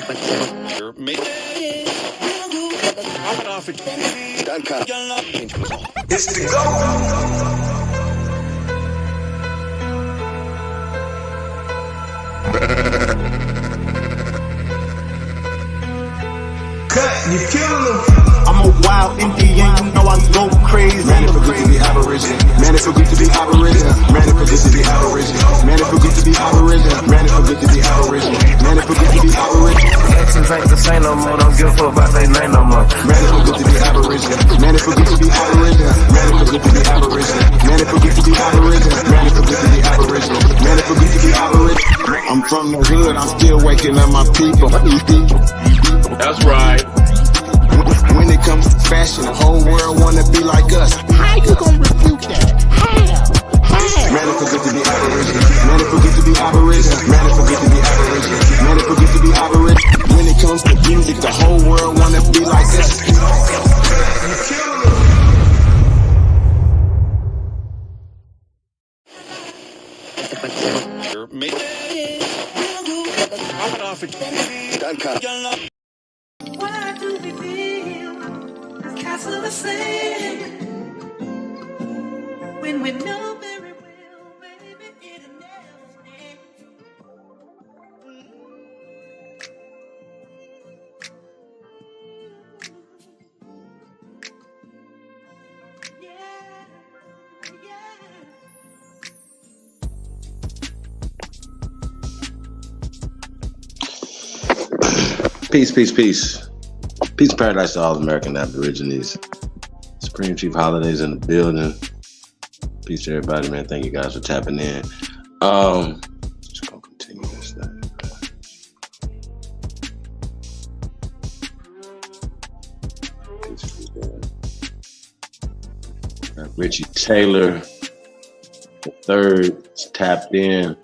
It's the GOAT. Cut, you killing them. I'm a wild Indian, you know I go crazy. Man, it feel good to be Aboriginal. Man, it feel good to be Aboriginal. Man, it feel good to be Aboriginal. Man, it feel good to be Aboriginal. Man, it feel good to be Aboriginal. Man, it feel good to be Aboriginal. Texans ain't the same no more, don't give a fuck about their name no more. Man, it feel good to be Aboriginal. Man, it feel good to be Aboriginal. Man, it feel good to be Aboriginal. Man, it feel good to be Aboriginal. Man, it feel good to be Aboriginal. Man, it feel good to be Aboriginal. I'm from the hood, I'm still waking up my people. That's right. When it comes to fashion, the whole world wanna be like us. How you gonna refute that? How? Man, it feel good to be Aboriginal. Man, it feel good to be Aboriginal. Man, it feel good to be Aboriginal. Man, it feel good to be Aboriginal. When it comes to music, the whole world wanna be like us. Why do we feel the castle is saying when we know very well, baby, it never ends? Peace, peace, peace. Peace and paradise to all American Aborigines. Supreme Chief Holidays in the building. Peace to everybody, man. Thank you guys for tapping in. Just gonna continue this thing. Got Richie Taylor, the third, is tapped in.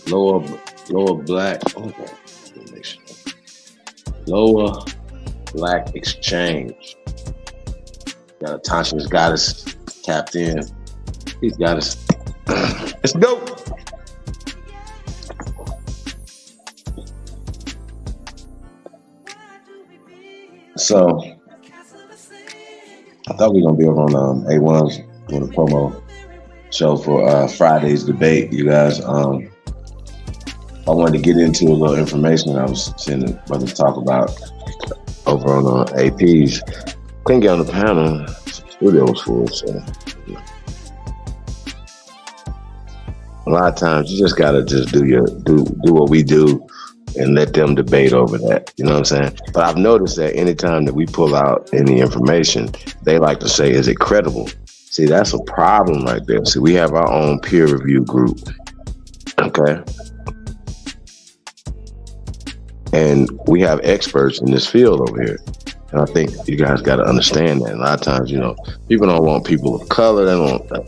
Lower Black. Oh, let me make sure. Lower Black Exchange. Got Tasha's got us tapped in. He's got us. Let's go. So I thought we were gonna be over on A1's doing a promo show for Friday's debate, you guys. I wanted to get into a little information I was seeing the brothers talk about over on AP's. Couldn't get on the panel. The studio was full, so a lot of times you just gotta just do what we do and let them debate over that. You know what I'm saying? But I've noticed that anytime that we pull out any information, they like to say, "Is it credible?" See, that's a problem right there. See, we have our own peer review group. Okay. And we have experts in this field over here. And I think you guys got to understand that. A lot of times, you know, people don't want people of color.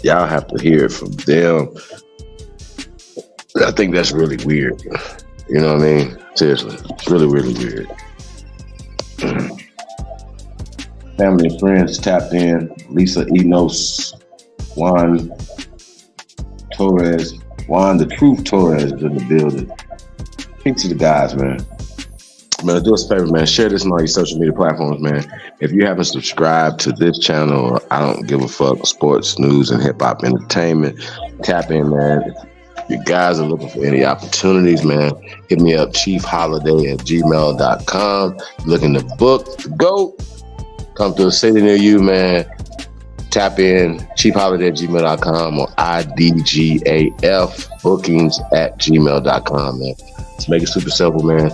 Y'all have to hear it from them. I think that's really weird. You know what I mean? Seriously, it's really, really weird. Family and friends tapped in. Lisa Enos, Juan Torres, Juan the Truth Torres is in the building. Peace to the guys, man. Man, do us a favor, man. Share this on all your social media platforms, man. If you haven't subscribed to this channel, I don't give a fuck, sports, news, and hip-hop entertainment, tap in, man. If you guys are looking for any opportunities, man, hit me up, chiefholiday@gmail.com. Looking to book, to go, come to a city near you, man. Tap in, chiefholiday@gmail.com or IDGAF bookings@gmail.com, man. Let's make it super simple, man.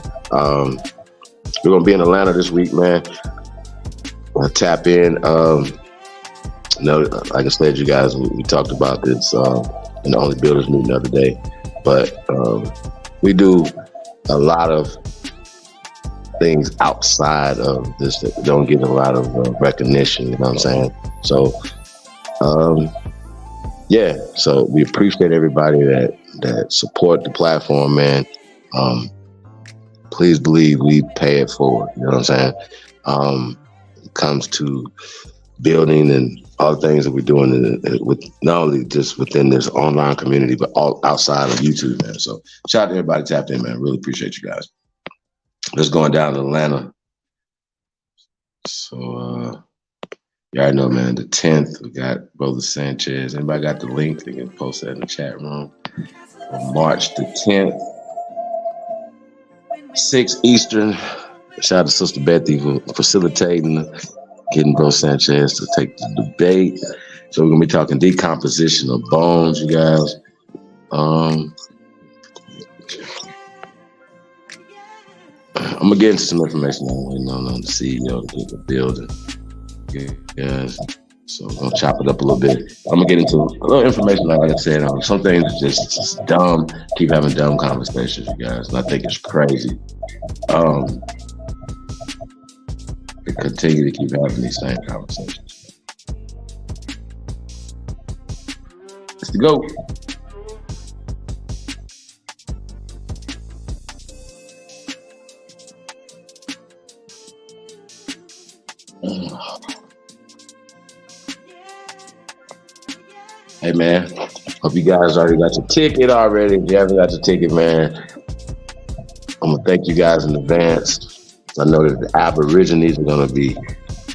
We're gonna be in Atlanta this week, man. Tap in. Like I said, you guys, we talked about this in the Only Builders meeting the other day, but we do a lot of things outside of this that don't get a lot of recognition. You know what I'm saying? So, yeah. So we appreciate everybody that support the platform, man. Please believe we pay it forward. You know what I'm saying? It comes to building and all the things that we're doing with not only just within this online community, but all outside of YouTube, man. So shout out to everybody tapped in, man. Really appreciate you guys. Just going down to Atlanta. So you already know, man, the 10th, we got Brother Sanchez. Anybody got the link? They can post that in the chat room. On March the 10th, 6 Eastern. Shout out to Sister Bethy for facilitating, getting Bro Sanchez to take the debate. So we're gonna be talking decomposition of bones, you guys. I'm gonna get into some information on the CEO to get the building. Guys. So I'm gonna chop it up a little bit. I'm gonna get into a little information, like I said. Some things are just dumb. Keep having dumb conversations, you guys. And I think it's crazy. To continue to keep having these same conversations. Let's go. Hey man, hope you guys already got your ticket already. If you haven't got your ticket, man, I'm gonna thank you guys in advance. I know that the Aborigines are gonna be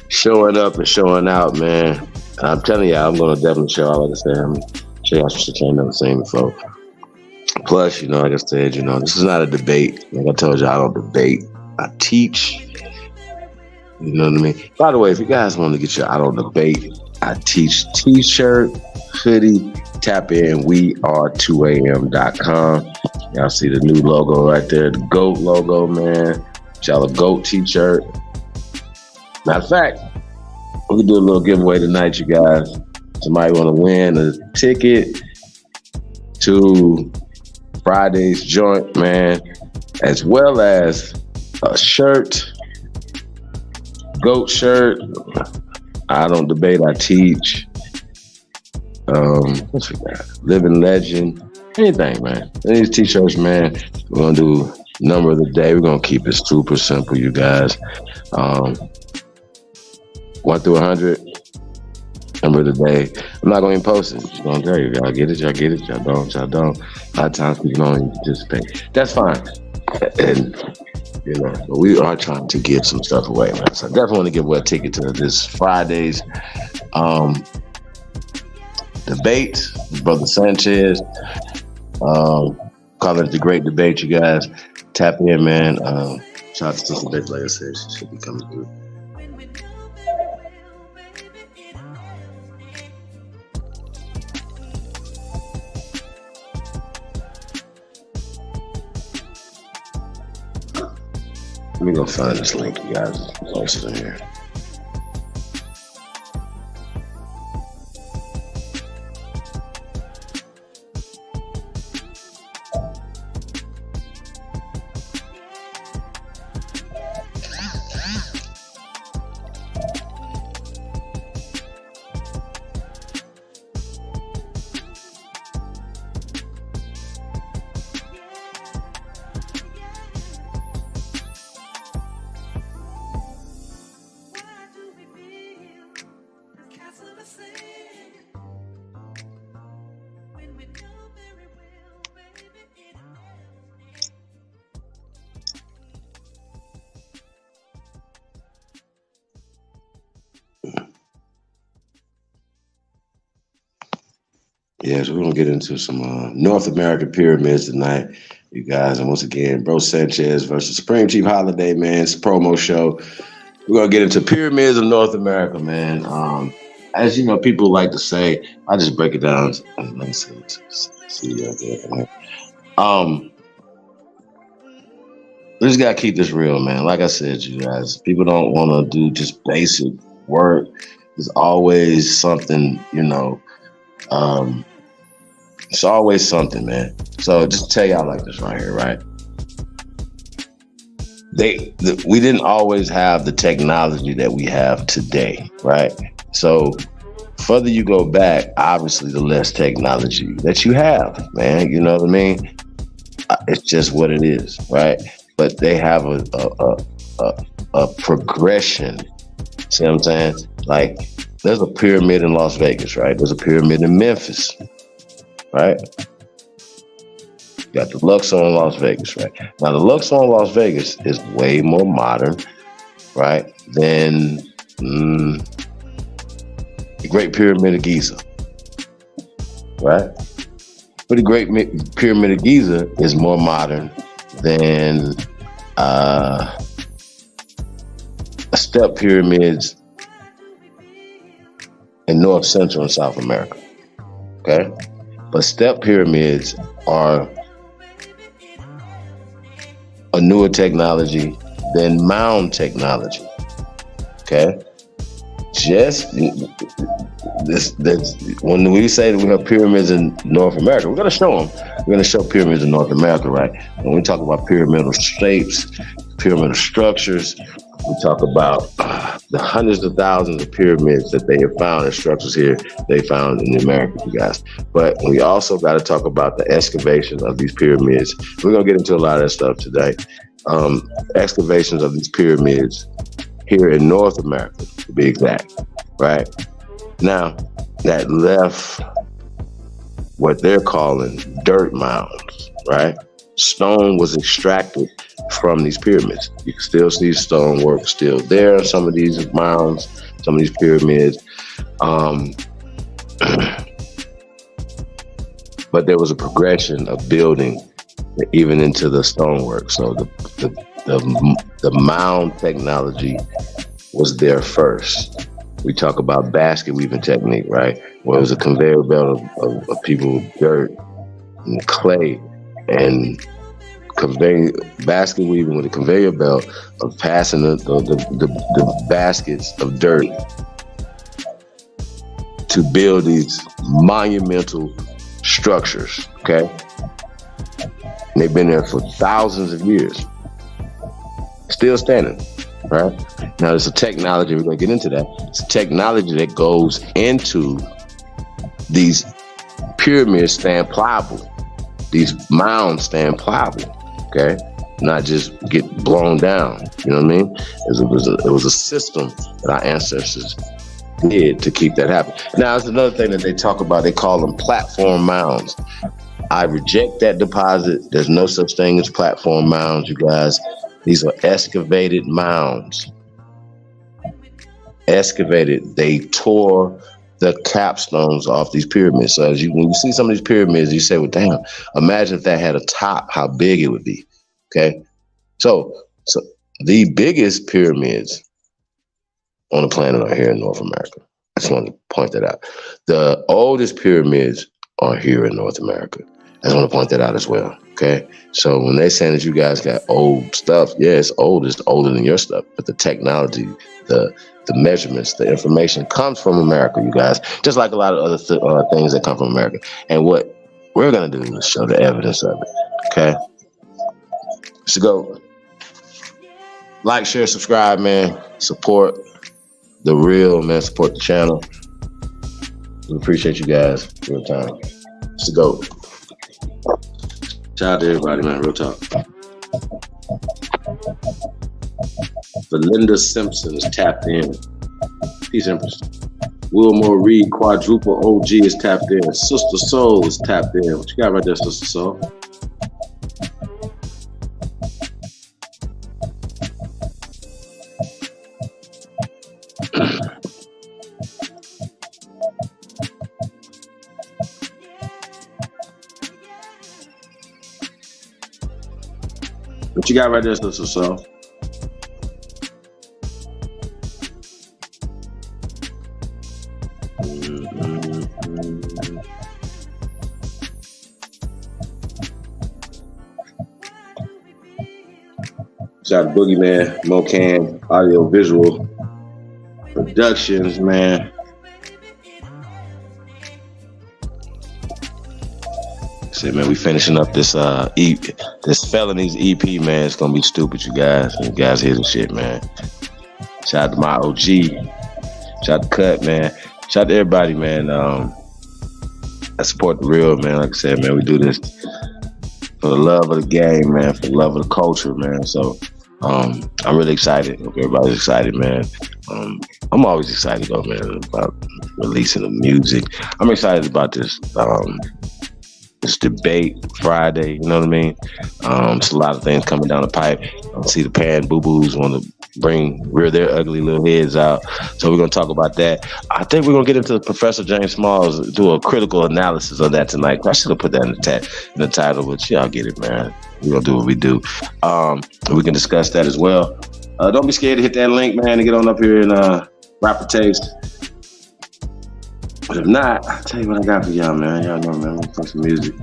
showing up and showing out, man. And I'm telling you, I'm gonna definitely show out. Like I said, I'm gonna show y'all some shit you ain't never seen before. Plus, like I said, this is not a debate. Like I told you, I don't debate. I teach. You know what I mean? By the way, if you guys want to get your I don't debate, I teach t-shirt, hoodie, tap in weare2am.com. Y'all see the new logo right there, the GOAT logo, man. Y'all a GOAT t-shirt. Matter of fact, we can do a little giveaway tonight, you guys. Somebody want to win a ticket to Friday's joint, man, as well as a shirt, GOAT shirt. I don't debate, I teach. What's we got? Living Legend. Anything, man. These t-shirts, man. We're gonna do number of the day. We're gonna keep it super simple, you guys. 1 through 100. Number of the day. I'm not gonna even post it. Just gonna tell you, y'all get it, y'all don't. A lot of times people don't even participate. That's fine. And but we are trying to give some stuff away, man. So I definitely want to give away a ticket to this Friday's debate with Brother Sanchez. Call it the Great Debate, you guys. Tap in, man. Shout out to Sister Betty, like I said, she should be coming through. Let me go find this link, you guys. Post it in here. Yes, we're gonna get into some North American pyramids tonight, you guys. And once again, Bro Sanchez versus Supreme Chief Holiday, man. It's a promo show. We're gonna get into pyramids of North America, man. As you know, people like to say, I just break it down. Let me see there. We just gotta keep this real, man. Like I said, you guys, people don't want to do just basic work. There's always something, it's always something, man. So just tell y'all like this right here, right? We didn't always have the technology that we have today, right? So further you go back, obviously the less technology that you have, man. You know what I mean? It's just what it is, right? But they have a progression. See what I'm saying? Like there's a pyramid in Las Vegas, right? There's a pyramid in Memphis, right? You got the Luxor in Las Vegas, right? Now, the Luxor in Las Vegas is way more modern, right, than the Great Pyramid of Giza, right? But the Great Pyramid of Giza is more modern than step pyramids in North, Central, and South America, okay? But step pyramids are a newer technology than mound technology, okay? Just this when we say that we have pyramids in North America, we're going to show them. We're going to show pyramids in North America, right? When we talk about pyramidal shapes, pyramidal structures, we talk about the hundreds of thousands of pyramids that they have found and structures here they found in America, you guys. But we also got to talk about the excavation of these pyramids. We're going to get into a lot of that stuff today. Excavations of these pyramids here in North America, to be exact, right? Now, that left what they're calling dirt mounds, right? Stone was extracted from these pyramids. You can still see stonework still there, some of these mounds, some of these pyramids. But there was a progression of building even into the stonework. So the mound technology was there first. We talk about basket weaving technique, right? Where it was a conveyor belt of people with dirt and clay and basket weaving with a conveyor belt of passing the baskets of dirt to build these monumental structures, okay? And they've been there for thousands of years. Still standing, right? Now, there's a technology, we're going to get into that. It's a technology that goes into these pyramids staying pliable. These mounds staying pliable, okay? Not just get blown down, you know what I mean? It was a system that our ancestors did to keep that happening. Now, it's another thing that they talk about. They call them platform mounds. I reject that deposit. There's no such thing as platform mounds, you guys. These are excavated mounds. Excavated. They tore the capstones off these pyramids. So when you see some of these pyramids, you say, well, damn, imagine if that had a top, how big it would be. Okay. So the biggest pyramids on the planet are here in North America. I just wanted to point that out. The oldest pyramids are here in North America. I just want to point that out as well. Okay. So when they're saying that you guys got old stuff, yeah, it's older than your stuff, but the technology, the measurements, the information comes from America, you guys, just like a lot of other things that come from America. And what we're going to do is show the evidence of it. Okay. So go like, share, subscribe, man. Support the real, man. Support the channel. We appreciate you guys for your time. So go. Shout out to everybody, man. Real talk. Belinda Simpson is tapped in. Peace, Empress. Wilmore Reed, quadruple OG is tapped in. Sister Soul is tapped in. What you got right there, Sister Soul? What you got right there, Sister Soul? Shout out to Boogeyman, Mocan, Audio Visual Productions, man. Say, man, we finishing up this this Felonies EP, man. It's gonna be stupid, you guys. You guys hear the shit, man. Shout out to my OG. Shout out to Cut, man. Shout out to everybody, man. I support the real, man. Like I said, man, we do this for the love of the game, man, for the love of the culture, man. So I'm really excited. Hope everybody's excited, man. Um, I'm always excited though, man, about releasing the music. I'm excited about this debate Friday. You know what I mean? It's a lot of things coming down the pipe. I see the pan boo boos want to rear their ugly little heads out. So we're gonna talk about that. I think we're gonna get into Professor James Smalls, do a critical analysis of that tonight. I should have put that in the title, but y'all get it, man. We're gonna do what we do. We can discuss that as well. Don't be scared to hit that link, man, and get on up here and Rapper Taste. But if not, I'll tell you what I got for y'all, man. Y'all know, man. We'll play some music.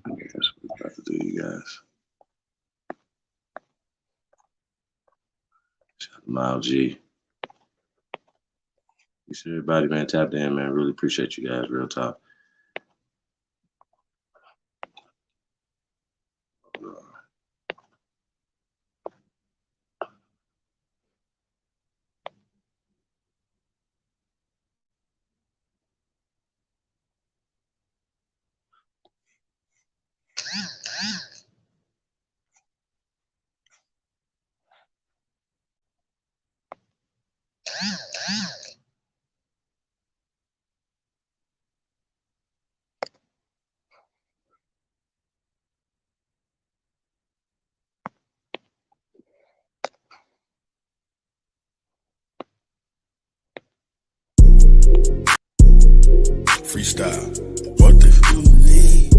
I guess what we're about to do, you guys. Shout out to Miles G. Peace to everybody, man. Tapped in, man. Really appreciate you guys. Real talk. Freestyle. What the f you need?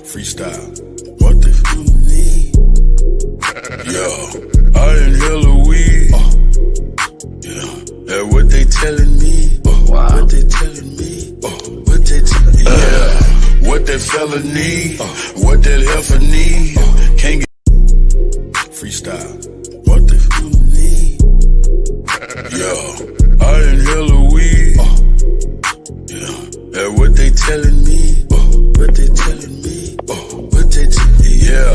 Freestyle. What the f you need? Yo, I inhale a weed. Yeah, that what they telling me. Wow. What they telling me. What they telling me. Yeah, what that fella need. What that heifer need. Can't get. Freestyle. What the f you need? Yo, I inhale a weed. That what they telling me, what they telling me, what they yeah,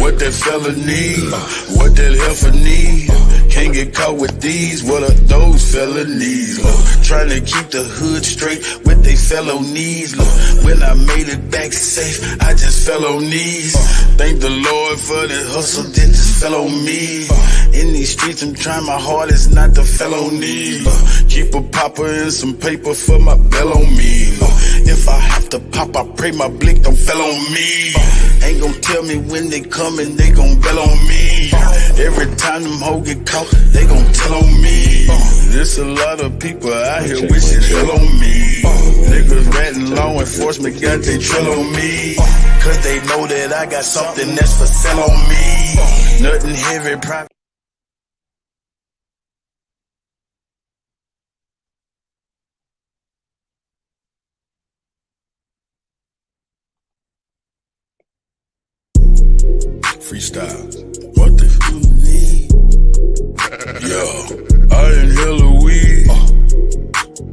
what that fella need, what that heifer need, can't get caught with these, what are those felonies, trying to keep the hood straight with they felonies, when I made it back safe, I just fell on knees, thank the Lord for the hustle that just fell on me, in these streets I'm trying my hardest not to felony, keep a popper and some paper for my bell on me. If I have to pop, I pray my blick don't fell on me. Ain't gon' tell me when they coming, they gon' bell on me. Every time them hoes get caught, they gon' tell on me. There's a lot of people out here wishing hell on me. Niggas ratting law enforcement got they trail on me. Cause they know that I got something that's for sale on me. Nothing heavy, private. Freestyle. What the f you need? Yo, I inhale a weed.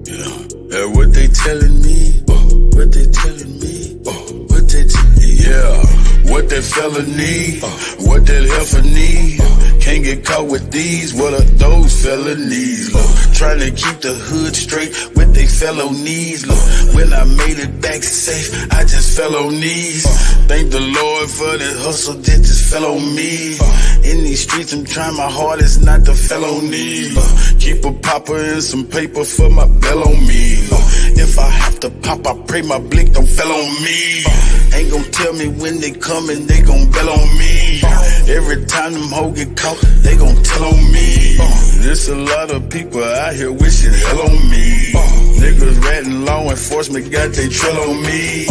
Yeah, that what they telling me. What they telling me. What they yeah, what that fella need. What that heifer need. Can't get caught with these. What are those felonies? Trying to keep the hood straight with they felonies. When I made it back safe, I just fell on knees. Thank the Lord for the hustle that just fell on me. In these streets, I'm trying my hardest not to felony. Keep a popper and some paper for my bell on me. If I have to pop, I pray my blick don't fell on me. Ain't gon' tell me when they coming, they gon' bell on me. Every time them hoes get caught, they gon' tell on me. There's a lot of people out here wishing hell on me. Niggas ratting law enforcement got they trail on me.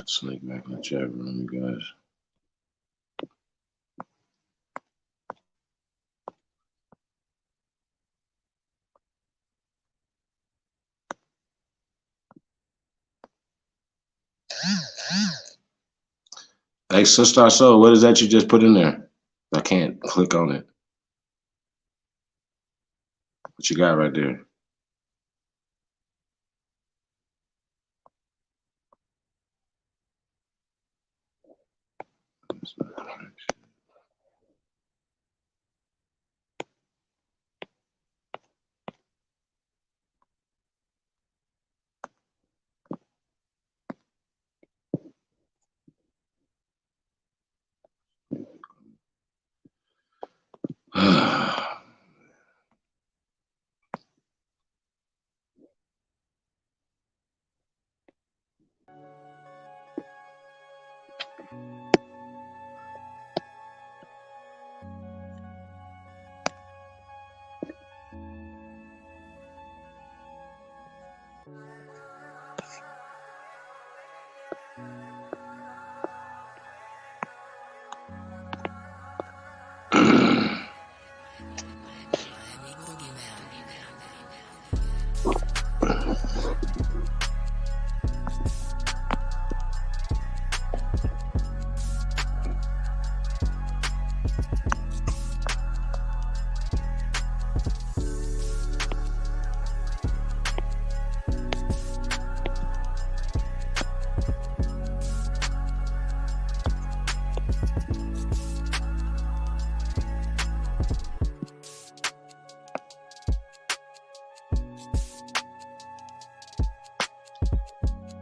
Sneak back in the chat room, you guys. Hey, Sister Soul, what is that you just put in there? I can't click on it. What you got right there?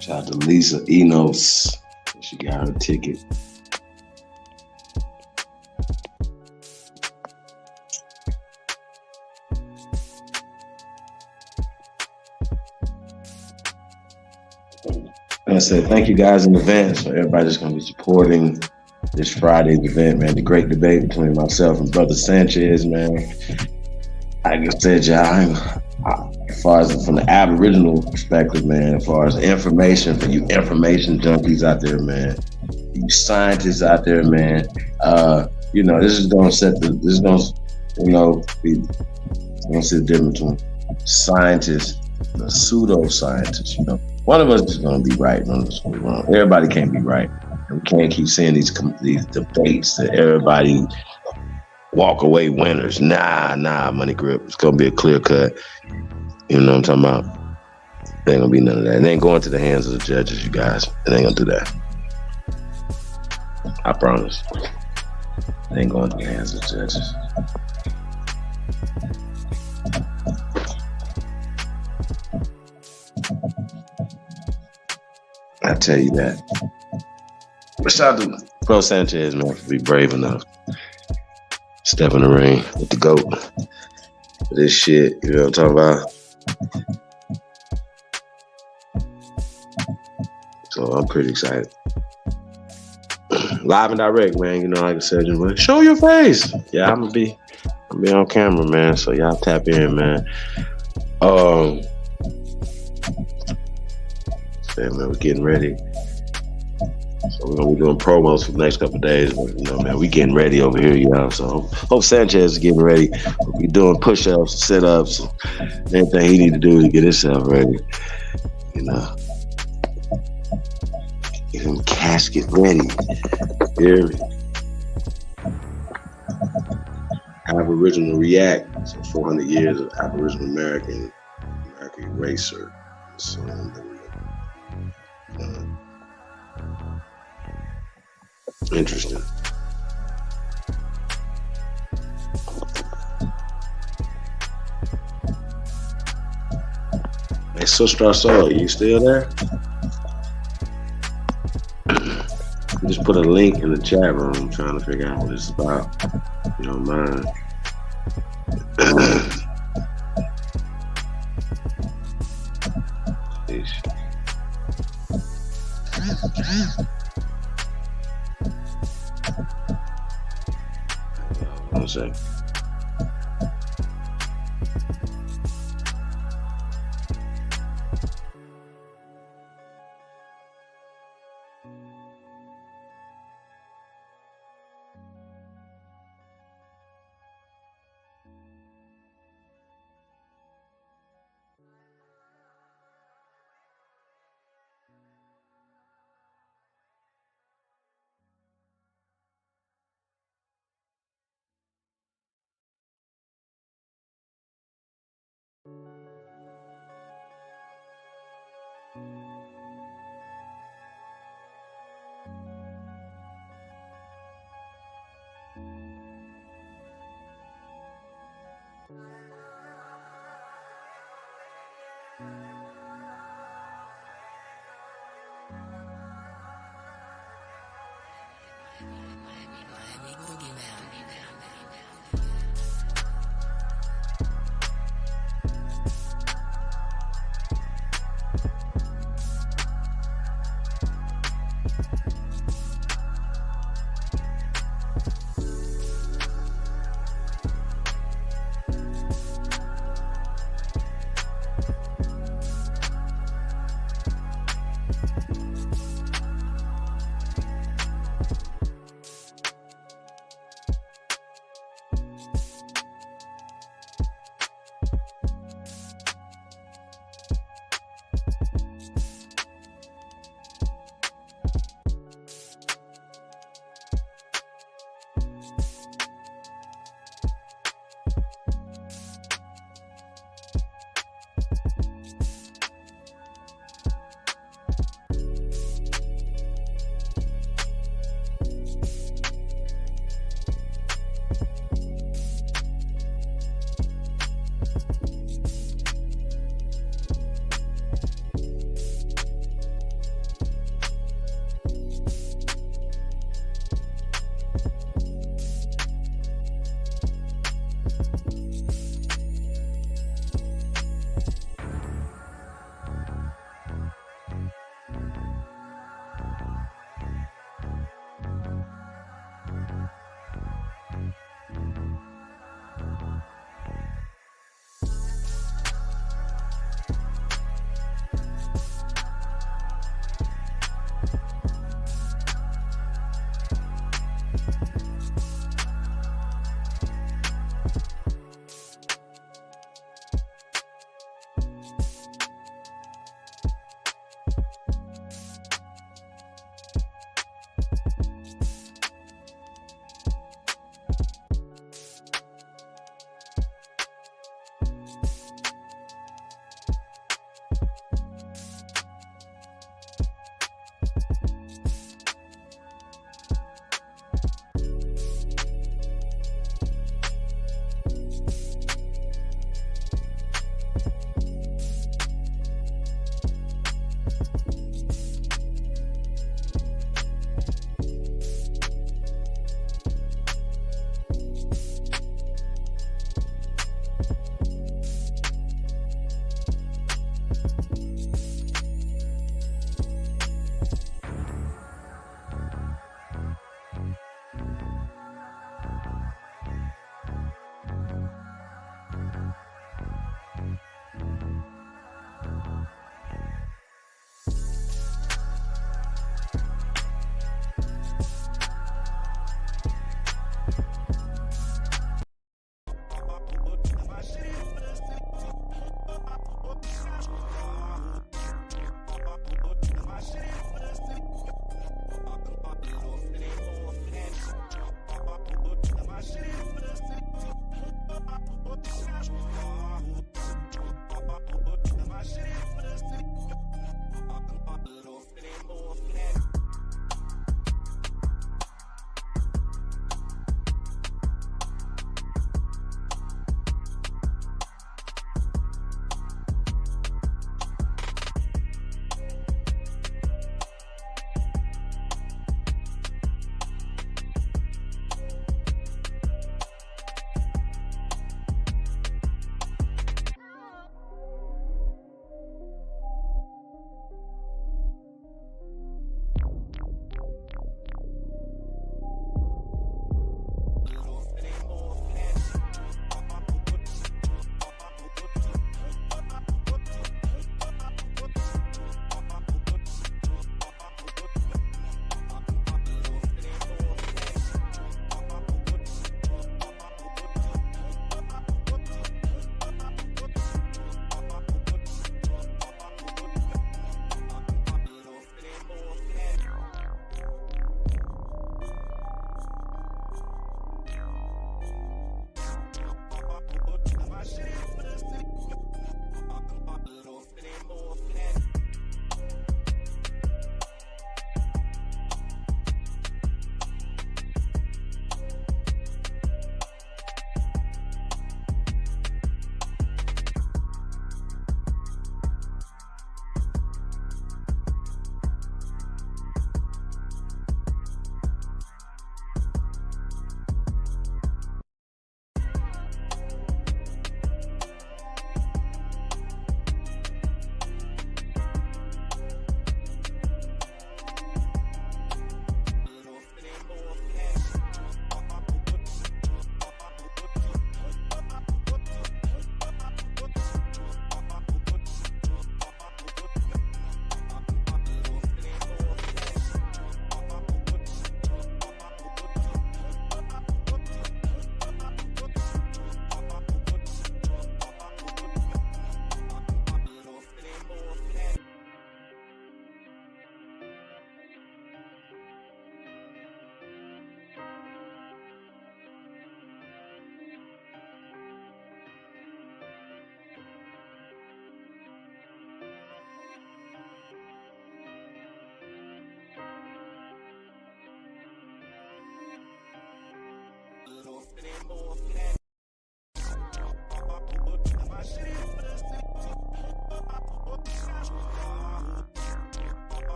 Shout out to Lisa Enos. She got her ticket. And I said, thank you guys in advance for everybody that's going to be supporting this Friday's event, man. The great debate between myself and Brother Sanchez, man. Like I said, y'all, as far as from the Aboriginal perspective, man, as far as information for you information junkies out there, man, you scientists out there, man, you know, this is going to set the, this is going to, you know, be, going to see the difference between scientists and pseudoscientists, you know. One of us is going to be right, one of us is going to be wrong. Everybody can't be right. And we can't keep seeing these debates that everybody walk away winners. Nah, Money Grip. It's going to be a clear cut. You know what I'm talking about? There ain't going to be none of that. It ain't going to the hands of the judges, you guys. It ain't going to do that. I promise. It ain't going to the hands of the judges. I tell you that. But shout out to Pro Sanchez, man, for being brave enough. Step in the ring with the GOAT. For this shit, you know what I'm talking about? So I'm pretty excited. Live and direct, man. You know, like I said, just show your face. Yeah, I'm gonna be on camera, man. So y'all tap in, man. Man, we're getting ready. So we're gonna be doing promos for the next couple of days. But, you know, man, we getting ready over here, y'all. So hope Sanchez is getting ready. We'll be doing push-ups, sit-ups, anything he need to do to get himself ready. You know, get him casket ready. Hear me? Aboriginal React. So 400 years of Aboriginal American eraser. So interesting. Hey, Sister Soul, you still there? Just put a link in the chat room. I'm trying to figure out what it's about. If you don't mind. One second.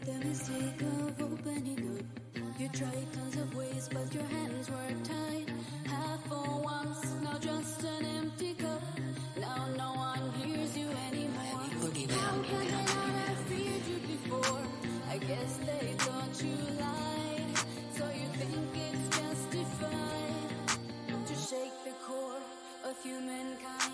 The mistake of opening up. You tried tons of ways, but your hands were tied. Half for once, now just an empty cup. Now no one hears you anymore. How can they not have feared you before? I guess they thought you lied. So you think it's justified to shake the core of humankind.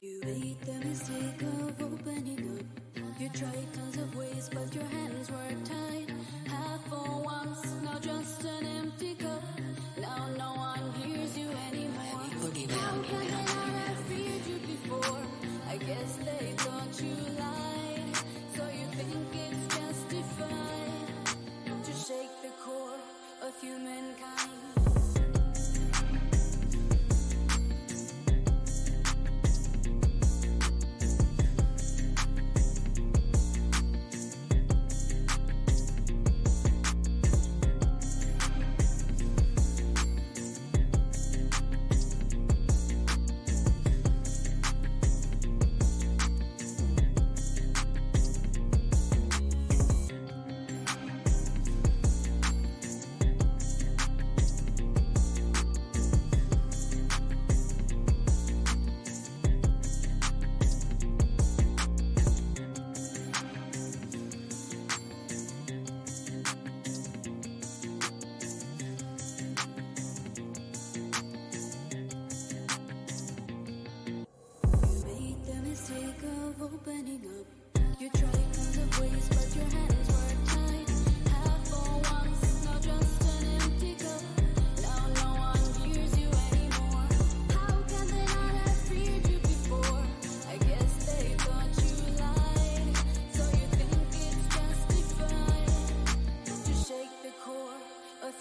You made the mistake of opening up. You tried tons of ways, but your hands were tied. Half for once, now just an empty cup. Now no one hears you anymore. How can they not have feared you before? I guess they thought you lied. So you think it's justified to shake the core of humankind.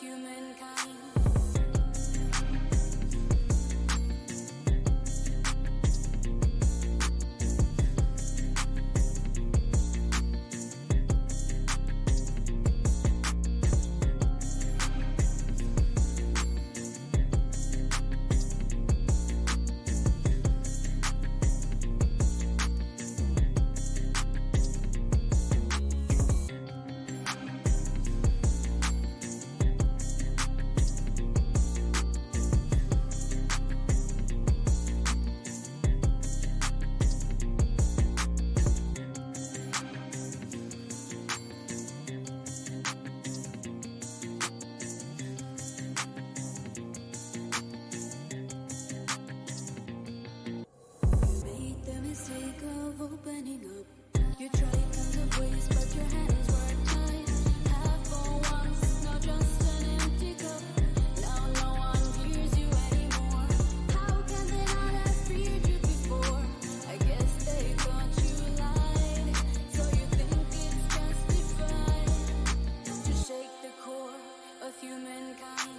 humankind. Made the mistake of opening up. You tried tons of ways, but your hands were tied. Half for once, now just an empty cup. Now no one hears you anymore. How can they not have freed you before? I guess they thought you lied. So you think it's justified to shake the core of humankind.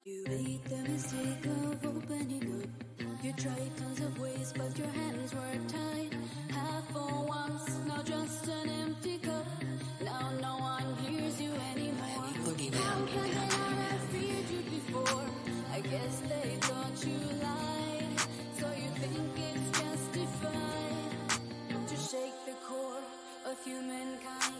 You made the mistake of opening up. You tried tons of ways, but your hands were tied. Half for once, now just an empty cup. Now no one hears you anymore. How can they not have feared you before? I guess they thought you lied. So you think it's justified to shake the core of humankind.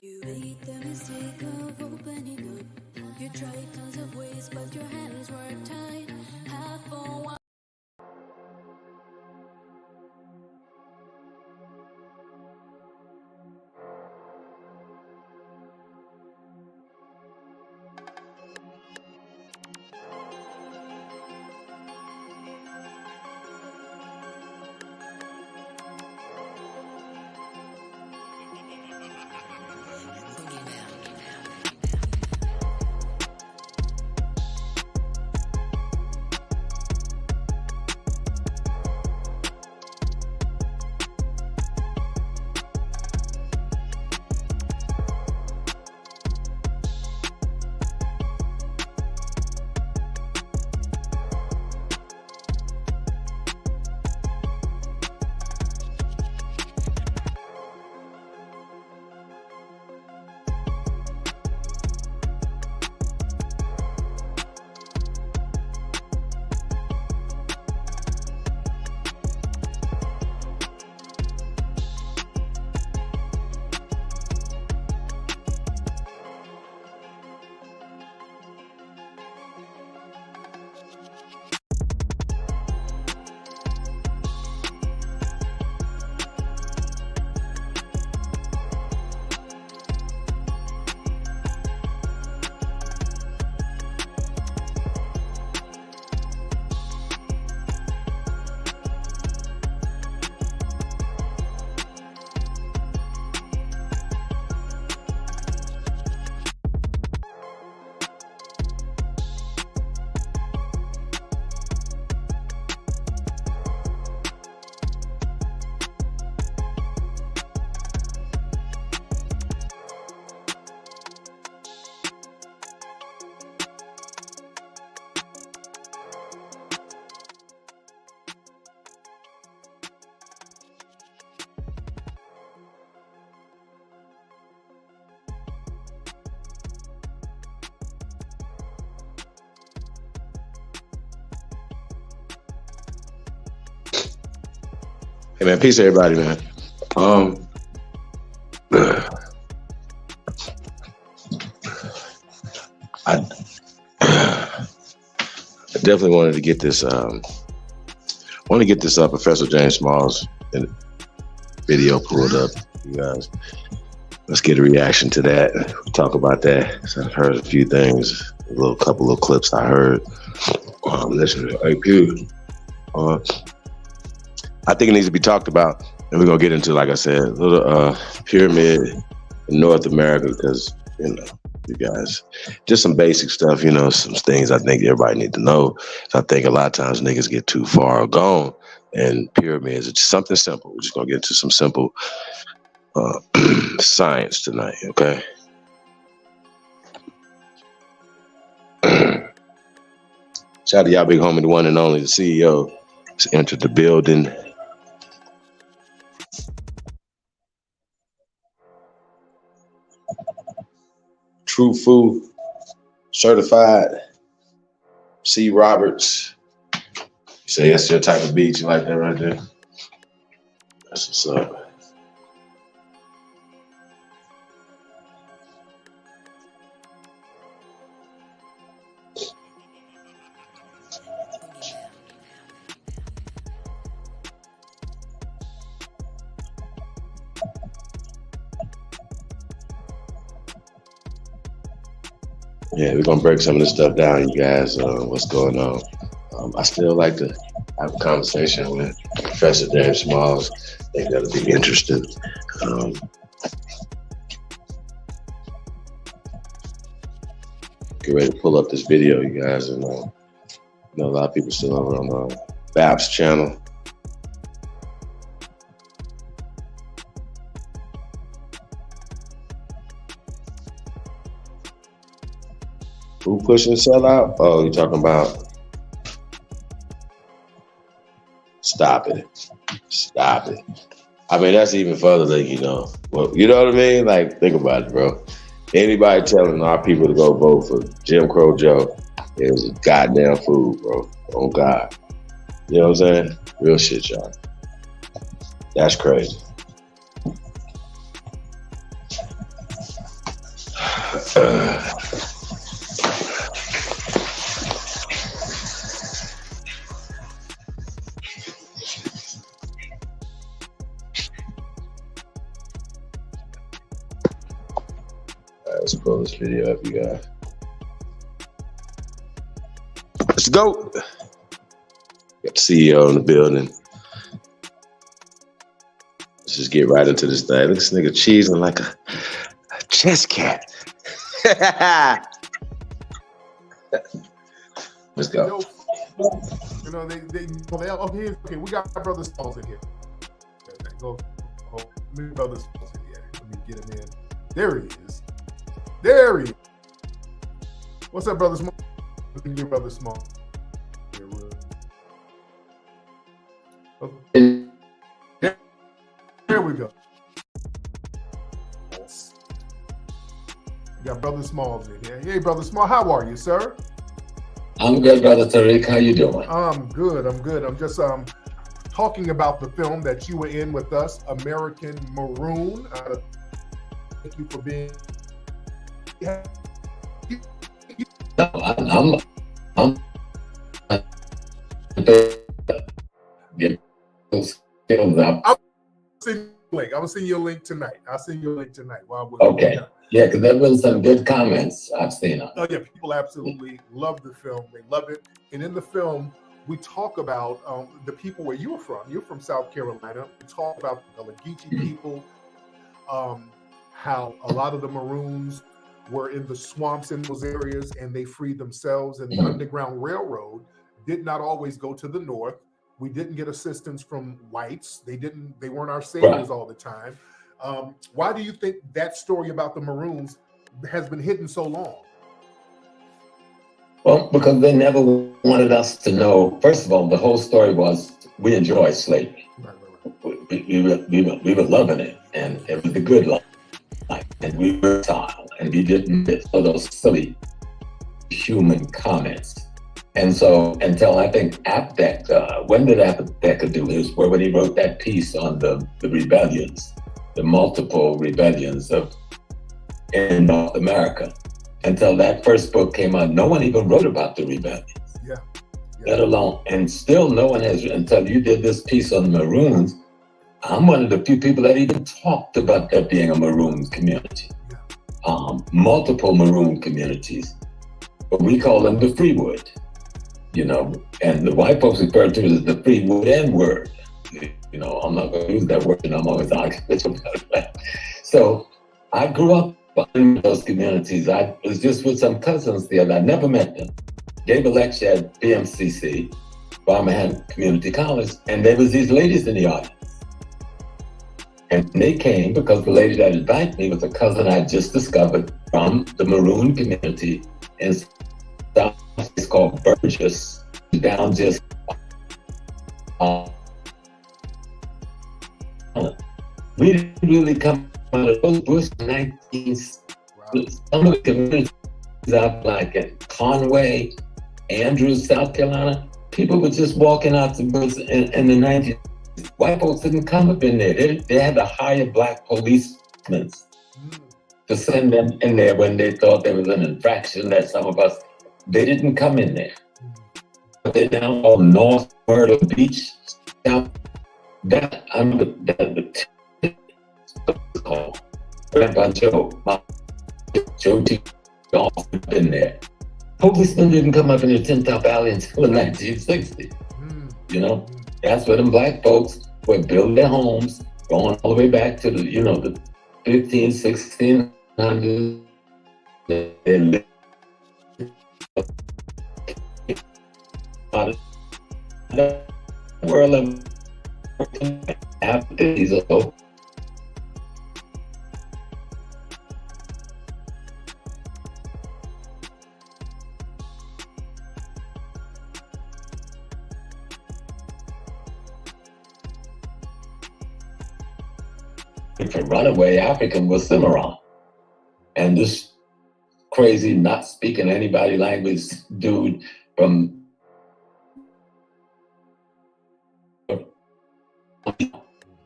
You made the mistake of opening up. You tried tons of ways, but your hands were tied. Half for one. Hey man, peace to everybody, man. I definitely wanted to get this. Professor James Smalls video pulled up. You guys, let's get a reaction to that. Talk about that. So I've heard a few things, couple of clips I heard. Listen to AP. I think it needs to be talked about, and we're gonna get into, like I said, a little pyramid in North America, because you guys, just some basic stuff, some things I think everybody need to know. So I think a lot of times niggas get too far gone, and pyramids, it's something simple. We're just gonna get into some simple science tonight, okay? Shout out to y'all big homie, the one and only, the CEO, has entered the building. True Food Certified, C. Roberts. You say that's your type of beat, you like that right there? That's what's up. Yeah, we're gonna break some of this stuff down, you guys. What's going on? I still like to have a conversation with Professor James Smalls. I think that'll be interesting. Get ready to pull up this video, you guys. And I know a lot of people still over on BAP's channel. Who pushing the sellout? Oh, you're talking about? Stop it. Stop it. I mean, that's even further than, well, you know what I mean? Like, think about it, bro. Anybody telling our people to go vote for Jim Crow Joe is a goddamn fool, bro. Oh, God. You know what I'm saying? Real shit, y'all. That's crazy. Let's pull this video up, you guys. Let's go. Got the CEO in the building. Let's just get right into this thing. Look at this nigga cheesing like a chess cat. Let's go. You know, they oh, here, okay, we got Brother Smalls in here. Okay, go, Brother Smalls in here. Let me get him in. There he is. There he is. What's up, Brother Smalls? Look at your Brother Smalls. Okay. There we go. We got Brother Smalls in here. Hey, Brother Small, how are you, sir? I'm good, Brother Tariq. How you doing? I'm good. I'm just talking about the film that you were in with us, American Maroon. Thank you for being. No, I'm get those films up. I'm gonna send you a link tonight. I'll send you a link tonight. While we're Okay. Yeah, because there been some good comments I've seen. Oh yeah, people absolutely love the film. They love it. And in the film, we talk about the people where you're from. You're from South Carolina. We talk about the Gullah Geechee people, how a lot of the Maroons were in the swamps in those areas and they freed themselves. And the Underground Railroad did not always go to the north. We didn't get assistance from whites. They weren't our saviors all the time. Why do you think that story about the Maroons has been hidden so long? Well, because they never wanted us to know. First of all, the whole story was we enjoyed slavery. We were loving it, and it was a good life. And we were child, and we didn't get all those silly human comments. And so until I think Aptheck, when did Aptheck do his work? When he wrote that piece on the rebellions, the multiple rebellions in North America. Until that first book came out, no one even wrote about the rebellions. Yeah. Let alone, and still no one has, until you did this piece on the Maroons, I'm one of the few people that even talked about there being a Maroon community. Multiple Maroon communities, but we call them the Freewood, you know, and the white folks refer to it as the Freewood N-word. You know, I'm not going to use that word, and I'm always arguing about that. So I grew up in those communities. I was just with some cousins there. I never met them. Gave a lecture at BMCC, Birmingham Community College, and there was these ladies in the audience. And they came because the lady that invited me was a cousin I just discovered from the Maroon community in South. It's called Burgess, down just. We didn't really come out of those Bush 19s. Some of the communities out like in Conway, Andrews, South Carolina, people were just walking out the Bush in the 90s. White folks didn't come up in there. They had to hire black policemen to send them in there when they thought there was an infraction that some of us, they didn't come in there. But they're down on North Myrtle Beach, down that under the called Grandpa Joe, Joe T. in there. Policemen didn't come up in the 10th Top Valley until the 1960s. You know, that's where them black folks would build their homes, going all the way back to the, you know, the 1500s, 1600s. They lived world of after these old. The runaway African was Cimarron. And this crazy, not speaking anybody language dude from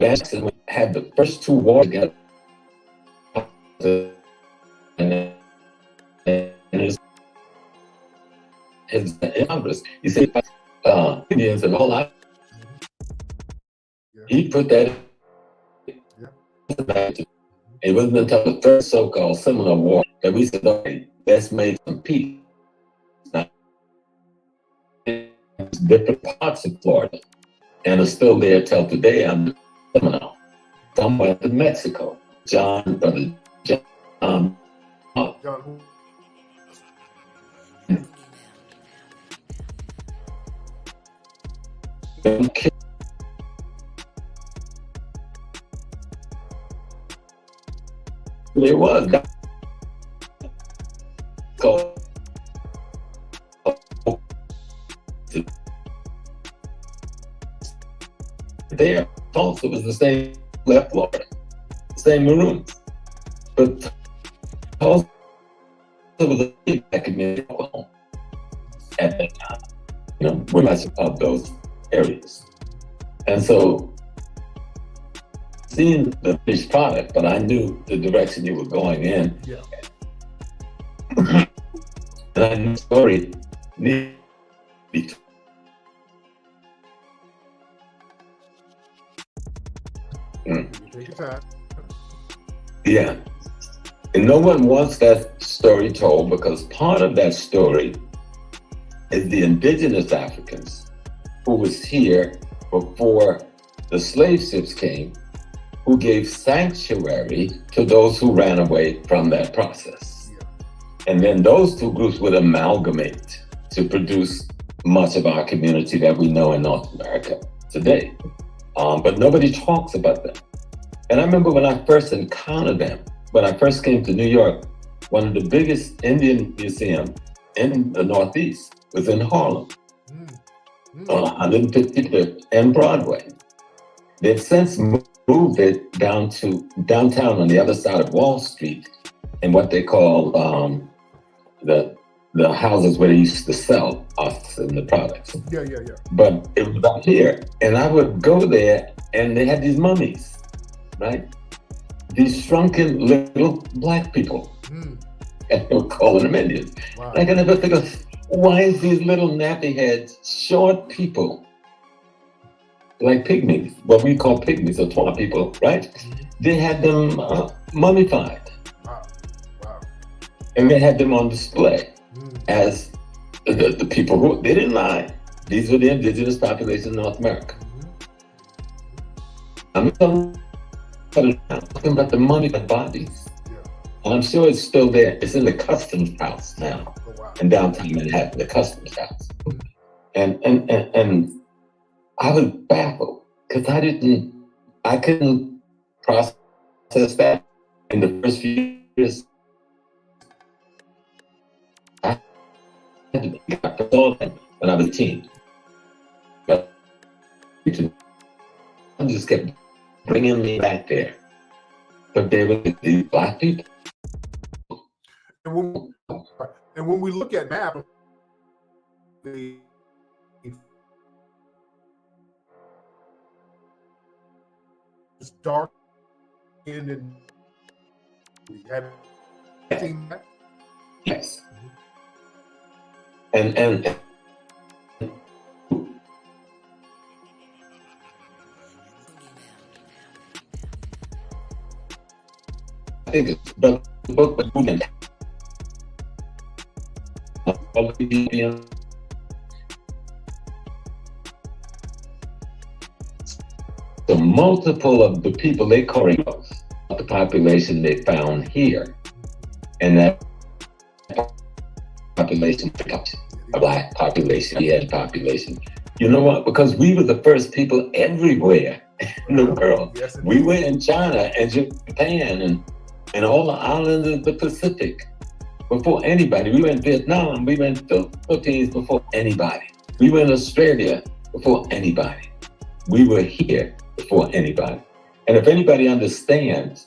Jackson had the first two wars together. And his Congress. He said, Indians and all that. He put that. It wasn't until the third so-called Seminole War that we said, okay, let's make some peace. Now, different parts of Florida, and it's still there till today under Seminole. Some went to Mexico. John. There was there. Tulsa was the same left Florida, same rooms, but Tulsa was a big community at that time. You know, we're not of those areas, and so. Seeing the finished product, but I knew the direction you were going in. Yeah. And I knew the story needed to be Take your time. Yeah. And no one wants that story told because part of that story is the indigenous Africans who was here before the slave ships came, who gave sanctuary to those who ran away from that process. Yeah. And then those two groups would amalgamate to produce much of our community that we know in North America today. But nobody talks about them. And I remember when I first encountered them, when I first came to New York, one of the biggest Indian museums in the Northeast was in Harlem, on 155th and Broadway. They've since moved it down to downtown on the other side of Wall Street in what they call the houses where they used to sell us and the products. Yeah. But it was up here, and I would go there, and they had these mummies, right? These shrunken little black people, and they were calling them Indians. Wow. I can never think of why is these little nappy heads, short people, like pygmies, what we call pygmies or tall people, right? They had them mummified. Wow. And they had them on display as the people who, they didn't lie. These were the indigenous population in North America. I'm talking about the mummified bodies. And I'm sure it's still there. It's in the Customs House now, in downtown Manhattan, the Customs House. And I was baffled because I couldn't process that in the first few years. I had to get all that when I was a teen. But I just kept bringing me back there. But they were these black people. And when we look at map, it's dark and we had seen that. Yes. And I think it's the book by Buddha. The multiple of the people they call the population they found here, and that population, a black population, Asian population. You know what? Because we were the first people everywhere in the world. Yes, we were in China and Japan and all the islands of the Pacific before anybody. We were in Vietnam, we were in the Philippines before anybody. We were in Australia before anybody. We were here before anybody. And if anybody understands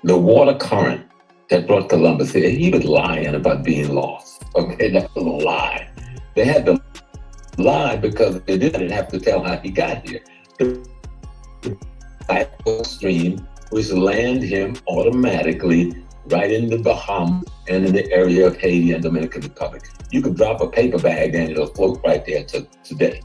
the water current that brought Columbus here, he was lying about being lost. Okay, that's a lie. They had to lie because they didn't have to tell how he got here. The stream which landed him automatically right in the Bahamas and in the area of Haiti and Dominican Republic. You could drop a paper bag and it'll float right there to today.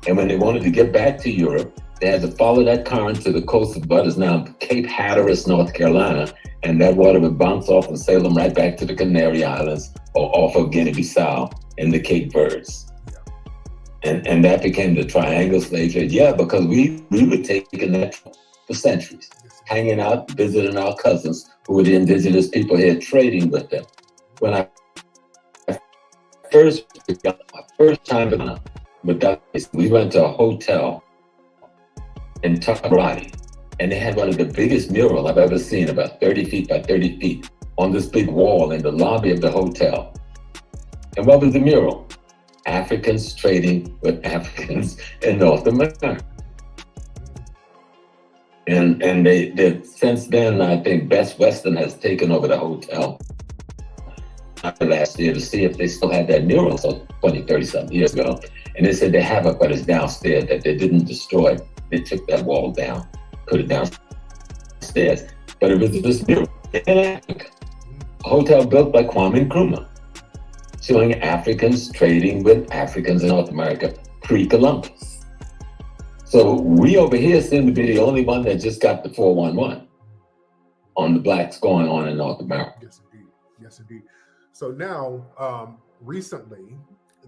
And when they wanted to get back to Europe, they had to follow that current to the coast of what is now Cape Hatteras, North Carolina, and that water would bounce off and sail them right back to the Canary Islands or off of Guinea-Bissau in the Cape Verdes. And that became the triangle slave trade. Yeah, because we were taking that for centuries, hanging out, visiting our cousins who were the indigenous people here, trading with them. When I first time with that, we went to a hotel in Takoradi, and they had one of the biggest murals I've ever seen, about 30 feet by 30 feet, on this big wall in the lobby of the hotel. And what was the mural? Africans trading with Africans in North America. And they since then, I think Best Western has taken over the hotel last year to see if they still had that mural, so 20, 30 something years ago. And they said they have it, but it's downstairs, that they didn't destroy. They took that wall down, put it downstairs. But it was this mural in Africa, a hotel built by Kwame Nkrumah, showing Africans trading with Africans in North America pre-Columbus. So we over here seem to be the only one that just got the 411 on the blacks going on in North America. Yes, indeed. Yes, indeed. So now, recently,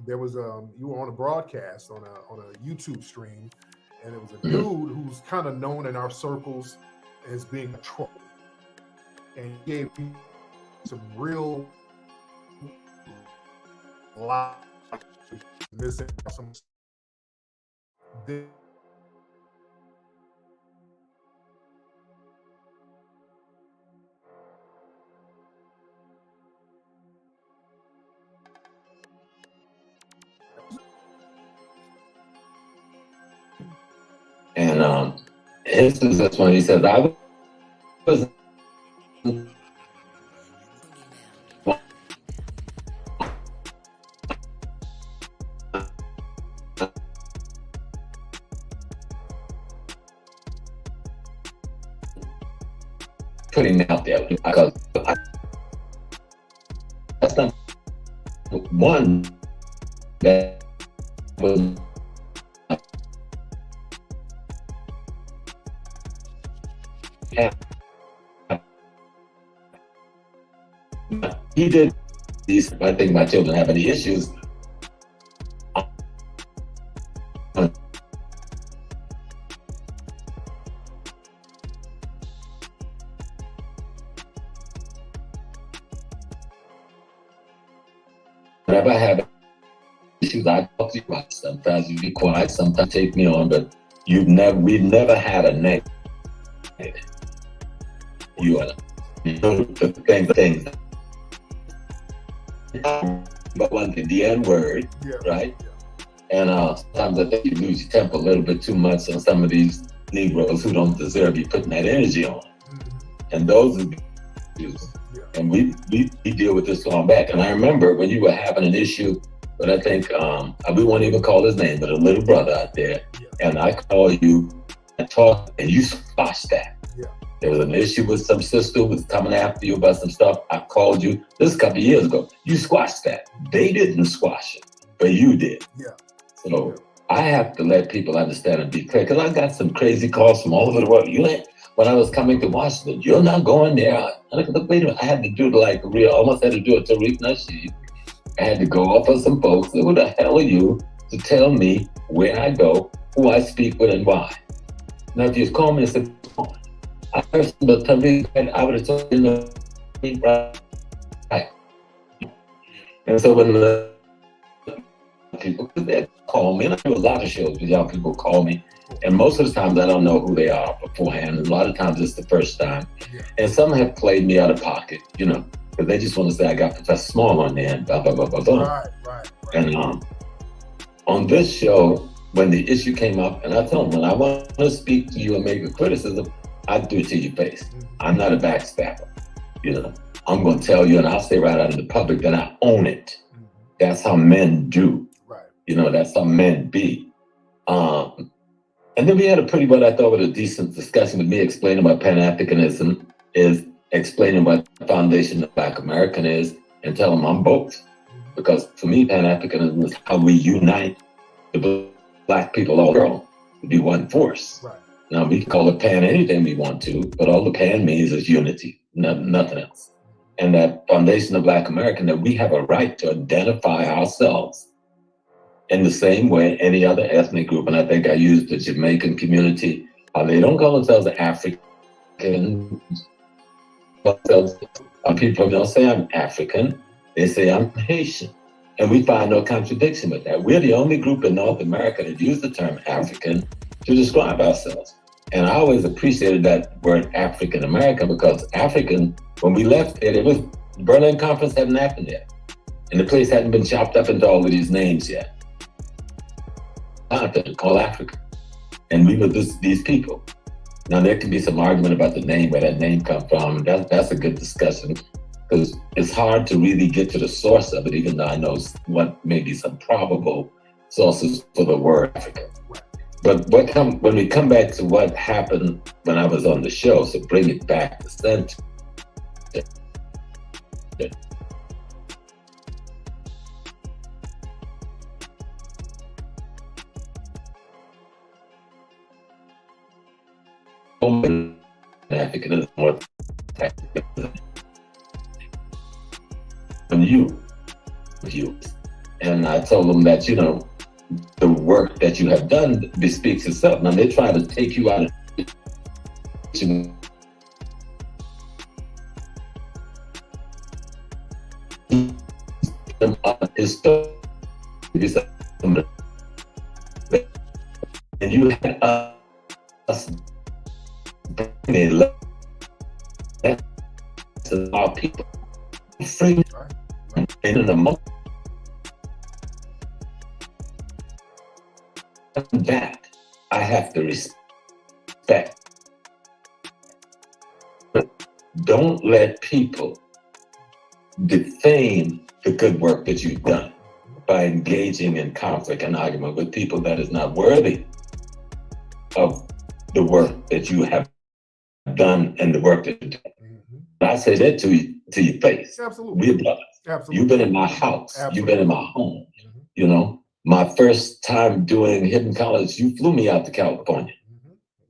there was you were on a broadcast on a YouTube stream, and it was a dude who's kind of known in our circles as being a troll, and he gave me some real lies, missing some. And his is this one. He says, I was putting out there because that's not one that was he did these. I think my children have any issues. Whenever I have issues, I talk to you about. Sometimes you be quiet, sometimes take me on, but we've never had a negative. You are the things. But one thing, the N word, right? And sometimes I think you lose your temper a little bit too much on some of these Negroes who don't deserve you putting that energy on. And those are the issues. And we deal with this going back. And I remember when you were having an issue, but I think we won't even call his name, but a little brother out there, and I called you and talked, and you squashed that. There was an issue with some sister who was coming after you about some stuff. I called you this a couple of years ago. You squashed that. They didn't squash it, but you did. So I have to let people understand and be clear, because I got some crazy calls from all over the world. When I was coming to Washington, you're not going there. Wait a minute. I had to do almost had to do it to Tariq Nasheed. I had to go up on some folks. Who the hell are you to tell me where I go, who I speak with, and why? Now, if you call me and say, I heard somebody tell me, I would have told you, right. And so when the people call me, and I do a lot of shows with young people call me, and most of the times I don't know who they are beforehand. And a lot of times it's the first time. And some have played me out of pocket, because they just want to say I got Professor Small on there and blah, blah, blah, blah, blah. Right. And on this show, when the issue came up, and I told them, when I want to speak to you and make a criticism, I do it to your face. I'm not a backstabber. I'm going to tell you, and I'll say right out in the public that I own it. That's how men do. Right. That's how men be. And then we had a pretty, what I thought was a decent discussion with me explaining what Pan-Africanism is explaining what the foundation of Black American is and tell them I'm both. Because for me, Pan-Africanism is how we unite the Black people all around to be one force. Right. Now, we can call it Pan anything we want to, but all the Pan means is unity, nothing else. And that foundation of Black American, that we have a right to identify ourselves in the same way any other ethnic group. And I think I used the Jamaican community. They don't call themselves African. People don't say I'm African. They say I'm Haitian. And we find no contradiction with that. We're the only group in North America that use the term African to describe ourselves. And I always appreciated that word African American, because African, when we left it was the Berlin Conference hadn't happened yet. And the place hadn't been chopped up into all of these names yet. Called Africa. And we were these people. Now there can be some argument about the name, where that name come from. That's a good discussion, because it's hard to really get to the source of it, even though I know what may be some probable sources for the word Africa. But when we come back to what happened when I was on the show, so bring it back to center. Africanism more than you. And I told them that, the work that you have done bespeaks itself. Now they try to take you out of and you had us bring our people free and in the moment. That I have to respect. But don't let people defame the good work that you've done by engaging in conflict and argument with people that is not worthy of the work that you have done and the work that you do. I say that to your face. Absolutely. We're brothers. Absolutely. You've been in my house. Absolutely. You've been in my home. My first time doing Hidden College, you flew me out to California.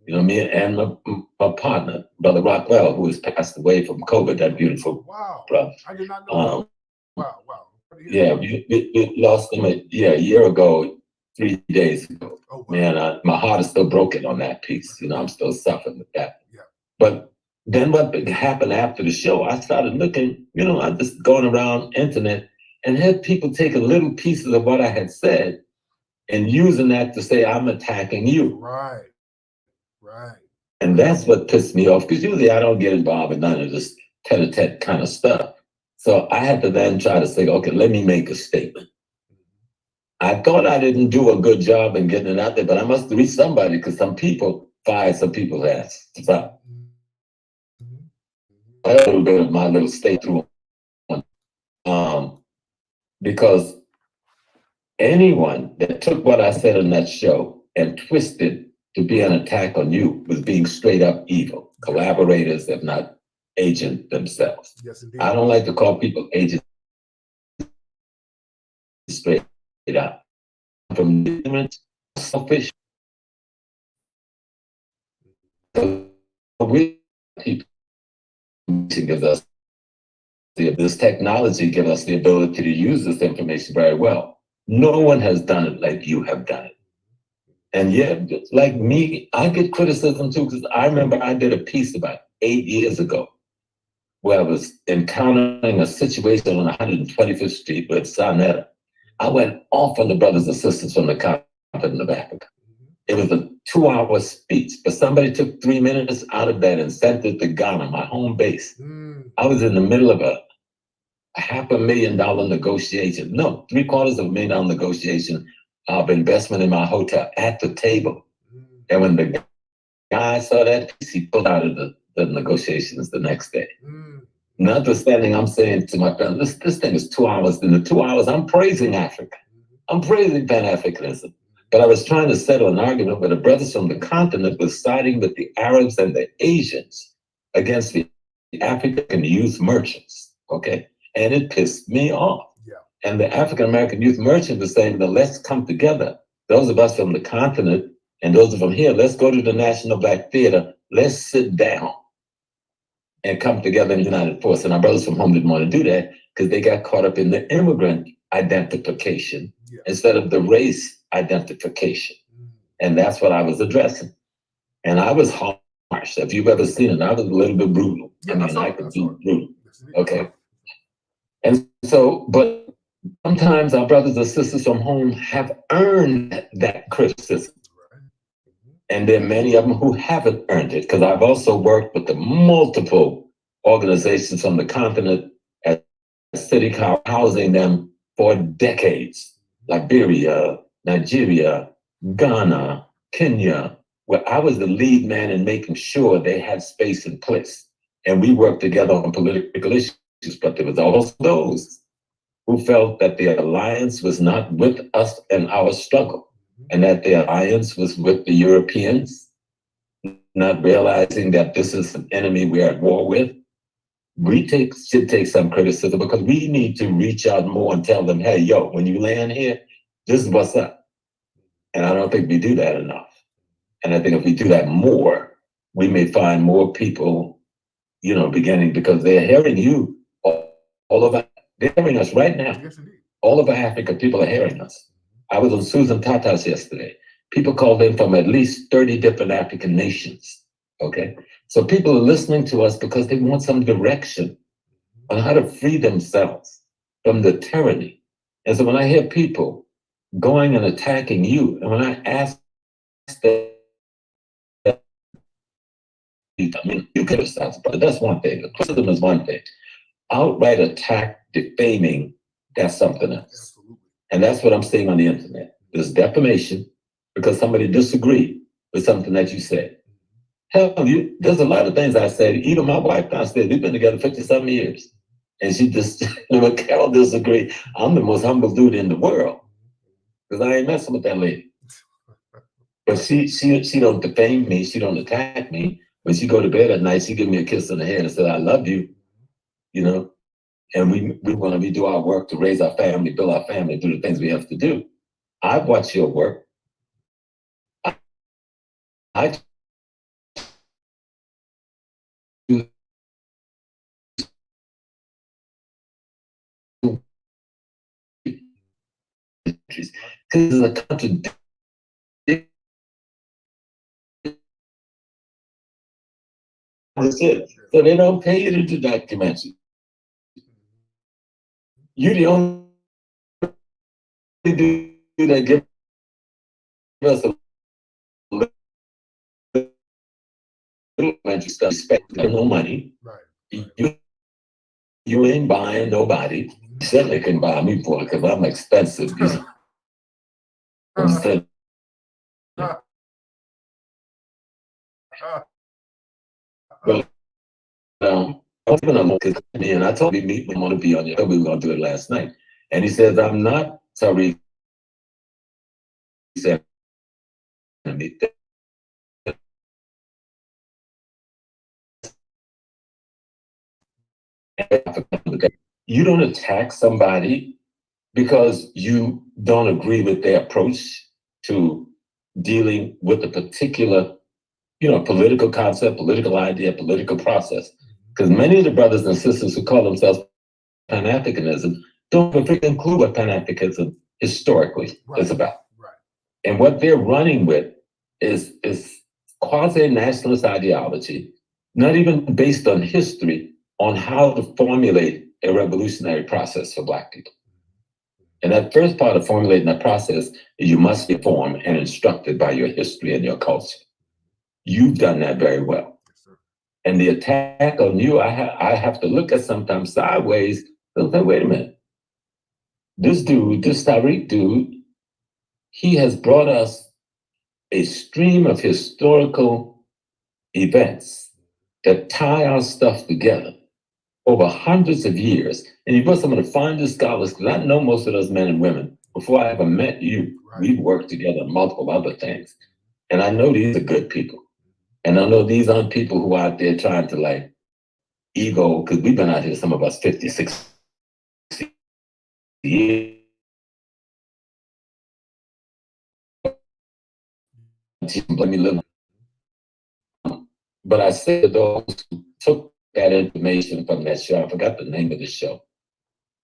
Me and my partner, Brother Rockwell, who has passed away from COVID, that beautiful brother. I did not know that. Wow. Yeah, we lost him a year ago, 3 days ago. Oh, wow. Man, my heart is still broken on that piece. I'm still suffering with that. Yeah. But then what happened after the show, I started looking, I just going around internet and had people taking little pieces of what I had said and using that to say, I'm attacking you. Right. And that's what pissed me off, because usually I don't get involved in none of this tete-a-tete kind of stuff. So I had to then try to say, okay, let me make a statement. I thought I didn't do a good job in getting it out there, but I must reach somebody, because some people fired some people's ass. So a little bit of my little statement. Because anyone that took what I said in that show and twisted to be an attack on you was being straight up evil. Collaborators, if not agent themselves. Yes, indeed. I don't like to call people agents straight up. From ignorant, selfish. We people gives us this technology gives us the ability to use this information very well. No one has done it like you have done it. And yet, like me, I get criticism too, because I remember I did a piece about 8 years ago where I was encountering a situation on 125th Street with Sarnetta. I went off on the brothers and sisters from the continent of Africa. It was a 2-hour speech, but somebody took 3 minutes out of that and sent it to Ghana, my home base. I was in the middle of a $500,000 negotiation. No, $750,000 negotiation of investment in my hotel at the table. And when the guy saw that piece, he pulled out of the negotiations the next day. Notwithstanding, I'm saying to my friend, this thing is 2 hours. In the 2 hours, I'm praising Africa. I'm praising Pan-Africanism. But I was trying to settle an argument where the brothers from the continent were siding with the Arabs and the Asians against the African youth merchants, okay? And it pissed me off. Yeah. And the African American youth merchant was saying that let's come together. Those of us from the continent and those from here, let's go to the National Black Theater. Let's sit down and come together in united force. And our brothers from home didn't want to do that because they got caught up in the immigrant identification instead of the race identification. And that's what I was addressing. And I was harsh. If you've ever seen it, I was a little bit brutal. I could be brutal. Okay. And so, but sometimes our brothers and sisters from home have earned that criticism. And there are many of them who haven't earned it, because I've also worked with the multiple organizations from the continent at City College, housing them for decades. Liberia, Nigeria, Ghana, Kenya, where I was the lead man in making sure they had space in place. And we worked together on political issues, but there was also those who felt that the alliance was not with us in our struggle, and that the alliance was with the Europeans, not realizing that this is an enemy we're at war with. We should take some criticism, because we need to reach out more and tell them, hey, yo, when you land here, this is what's up. And I don't think we do that enough. And I think if we do that more, we may find more people, beginning, because they're hearing you all over. They're hearing us right now. Yes, indeed. All over Africa, people are hearing us. I was on Susan Tatas yesterday. People called in from at least 30 different African nations, okay? So people are listening to us because they want some direction on how to free themselves from the tyranny. And so when I hear people going and attacking you, and when I ask them, you criticize, but that's one thing. Criticism is one thing. Outright attack, defaming, that's something else. And that's what I'm seeing on the internet. There's defamation because somebody disagreed with something that you said. Hell, there's a lot of things I said. Even my wife downstairs, we've been together 57 years. And she just, when Carol disagreed, I'm the most humble dude in the world, because I ain't messing with that lady. But she don't defame me. She don't attack me. When she go to bed at night, she give me a kiss on the head and said, I love you, and we want to do our work to raise our family, build our family, do the things we have to do. I've watched your work. I do because it's a contradiction. That's it. So they don't pay you to do documentaries. You're the only dude that give us a little stuff, respect, no money. Right. You ain't buying nobody. You certainly couldn't buy me for it, because I'm expensive. But and I told him we want to be on your, we were going to do it last night. And he says, I'm not sorry. He said, you don't attack somebody because you don't agree with their approach to dealing with a particular, political concept, political idea, political process. Because many of the brothers and sisters who call themselves Pan-Africanism don't freaking clue what Pan-Africanism historically is about. Right. And what they're running with is quasi-nationalist ideology, not even based on history, on how to formulate a revolutionary process for Black people. And that first part of formulating that process is you must be informed and instructed by your history and your culture. You've done that very well. And the attack on you, I have to look at sometimes sideways and say, wait a minute. This dude, this Tariq dude, he has brought us a stream of historical events that tie our stuff together over hundreds of years. And you brought some of the finest scholars, because I know most of those men and women. Before I ever met you, we've worked together on multiple other things. And I know these are good people. And I know these aren't people who are out there trying to ego, because we've been out here, some of us 56 years. Let me live. But I said to those who took that information from that show, I forgot the name of the show,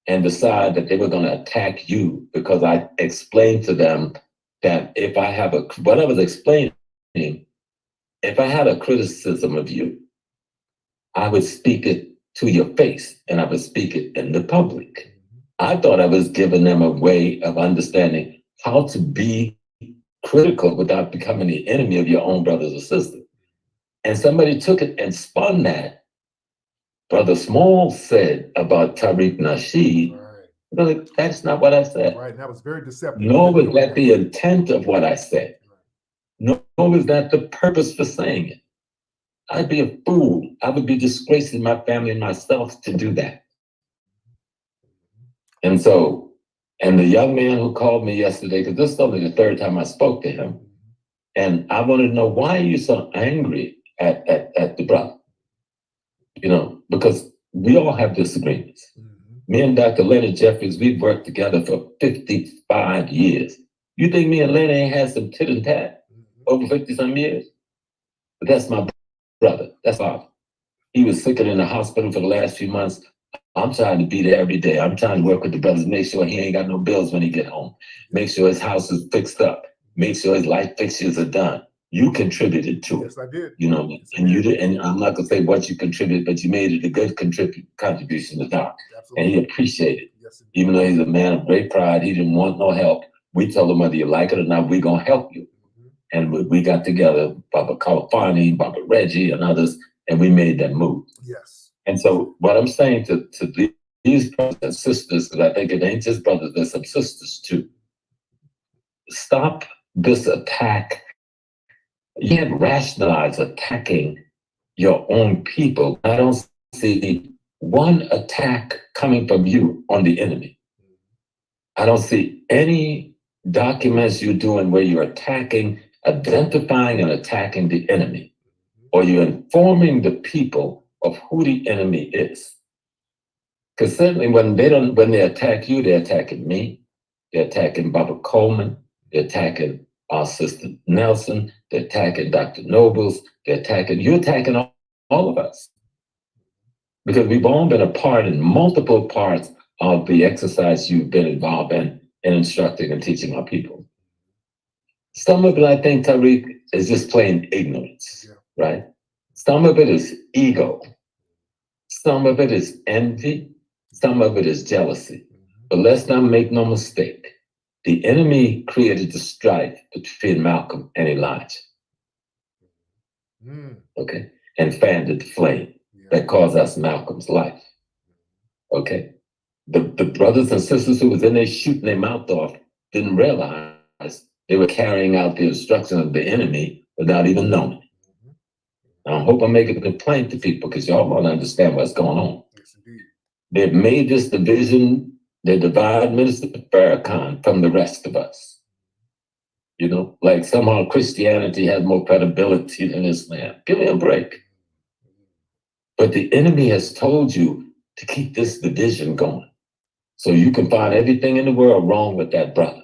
and decide that they were going to attack you because I explained to them that if I have what I was explaining, if I had a criticism of you, I would speak it to your face and I would speak it in the public. I thought I was giving them a way of understanding how to be critical without becoming the enemy of your own brothers or sisters. And somebody took it and spun that. Brother Small said about Tariq Nasheed, right. That's not what I said. Right, that was very deceptive. Nor was that the intent of what I said. Nor was that the purpose for saying it. I'd be a fool. I would be disgracing my family and myself to do that. And so, and the young man who called me yesterday, because this is only the third time I spoke to him, and I wanted to know, why are you so angry at the brother? You know, because we all have disagreements. Me and Dr. Leonard Jeffries, we've worked together for 55 years. You think me and Leonard ain't had some tit and tat over 50-some years? But that's my brother. That's father. He was sick in the hospital for the last few months. I'm trying to be there every day. I'm trying to work with the brothers, make sure he ain't got no bills when he get home. Make sure his house is fixed up. Make sure his light fixtures are done. You contributed to it. Yes, I did. You know, and you did, and I'm not gonna say what you contributed, but you made it a good contribution to Doc. Absolutely. And he appreciated it. Yes, even though he's a man of great pride, he didn't want no help. We told him whether you like it or not, we're gonna help you. And we got together, Baba Kalafani, Baba Reggie, and others, and we made that move. Yes. And so what I'm saying to these brothers and sisters, because I think it ain't just brothers, there's some sisters too. Stop this attack. You can't rationalize attacking your own people. I don't see one attack coming from you on the enemy. I don't see any documents you're doing where you're attacking, identifying and attacking the enemy, or you're informing the people of who the enemy is. Because certainly when they attack you, they're attacking me, they're attacking Baba Coleman, they're attacking our sister Nelson, they're attacking Dr. Nobles, you're attacking all of us. Because we've all been a part in multiple parts of the exercise you've been involved in instructing and teaching our people. Some of it, I think, Tariq, is just plain ignorance, right? Some of it is ego. Some of it is envy. Some of it is jealousy. But let's not make no mistake. The enemy created the strife between Malcolm and Elijah. Okay? And fanned the flame that caused us Malcolm's life. Okay? The brothers and sisters who was in there shooting their mouth off didn't realize they were carrying out the instruction of the enemy without even knowing it. I hope I'm making a complaint to people because y'all want to understand what's going on. Yes, they've made this division. They divide Minister Farrakhan from the rest of us. You know, like somehow Christianity has more credibility than Islam. Give me a break. But the enemy has told you to keep this division going. So you can find everything in the world wrong with that brother,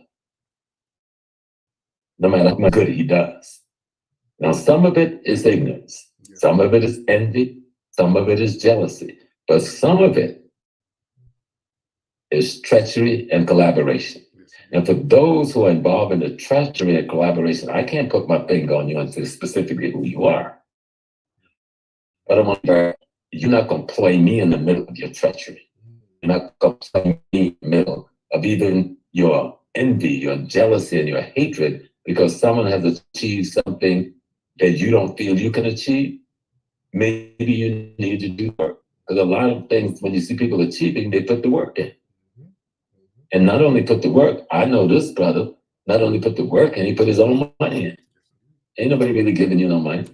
no matter how good he does. Now, some of it is ignorance. Some of it is envy. Some of it is jealousy. But some of it is treachery and collaboration. And for those who are involved in the treachery and collaboration, I can't put my finger on you and say specifically who you are. But I want to, you're not going to play me in the middle of your treachery. You're not going to play me in the middle of even your envy, your jealousy, and your hatred because someone has achieved something that you don't feel you can achieve. Maybe you need to do work. Because a lot of things, when you see people achieving, they put the work in. And not only put the work, I know this brother, not only put the work in, he put his own money in. Ain't nobody really giving you no money.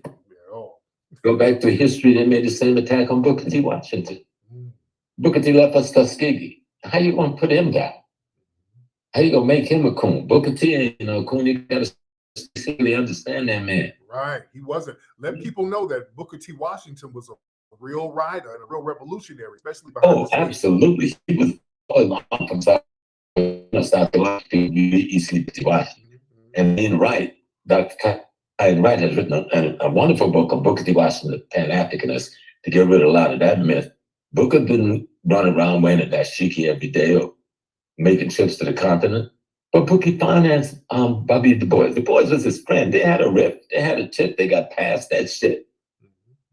Go back to history, they made the same attack on Booker T. Washington. Booker T. left us Tuskegee. How you gonna put him down? How you gonna make him a coon? Booker T ain't no coon, you gotta specifically understand that man. Right, he wasn't. Let people know that Booker T. Washington was a real rider and a real revolutionary, especially behind Oh, the scenes. absolutely. He was from South Carolina, East Washington. And then Wright, Dr. Ian Wright has written a wonderful book on Booker T. Washington, the Pan-Africanist, to get rid of a lot of that myth. Booker didn't run around wearing a dashiki every day or making trips to the continent. But Booker financed Bobby Du Bois. Du Bois was his friend. They had a rift. They had a tip. They got past that shit.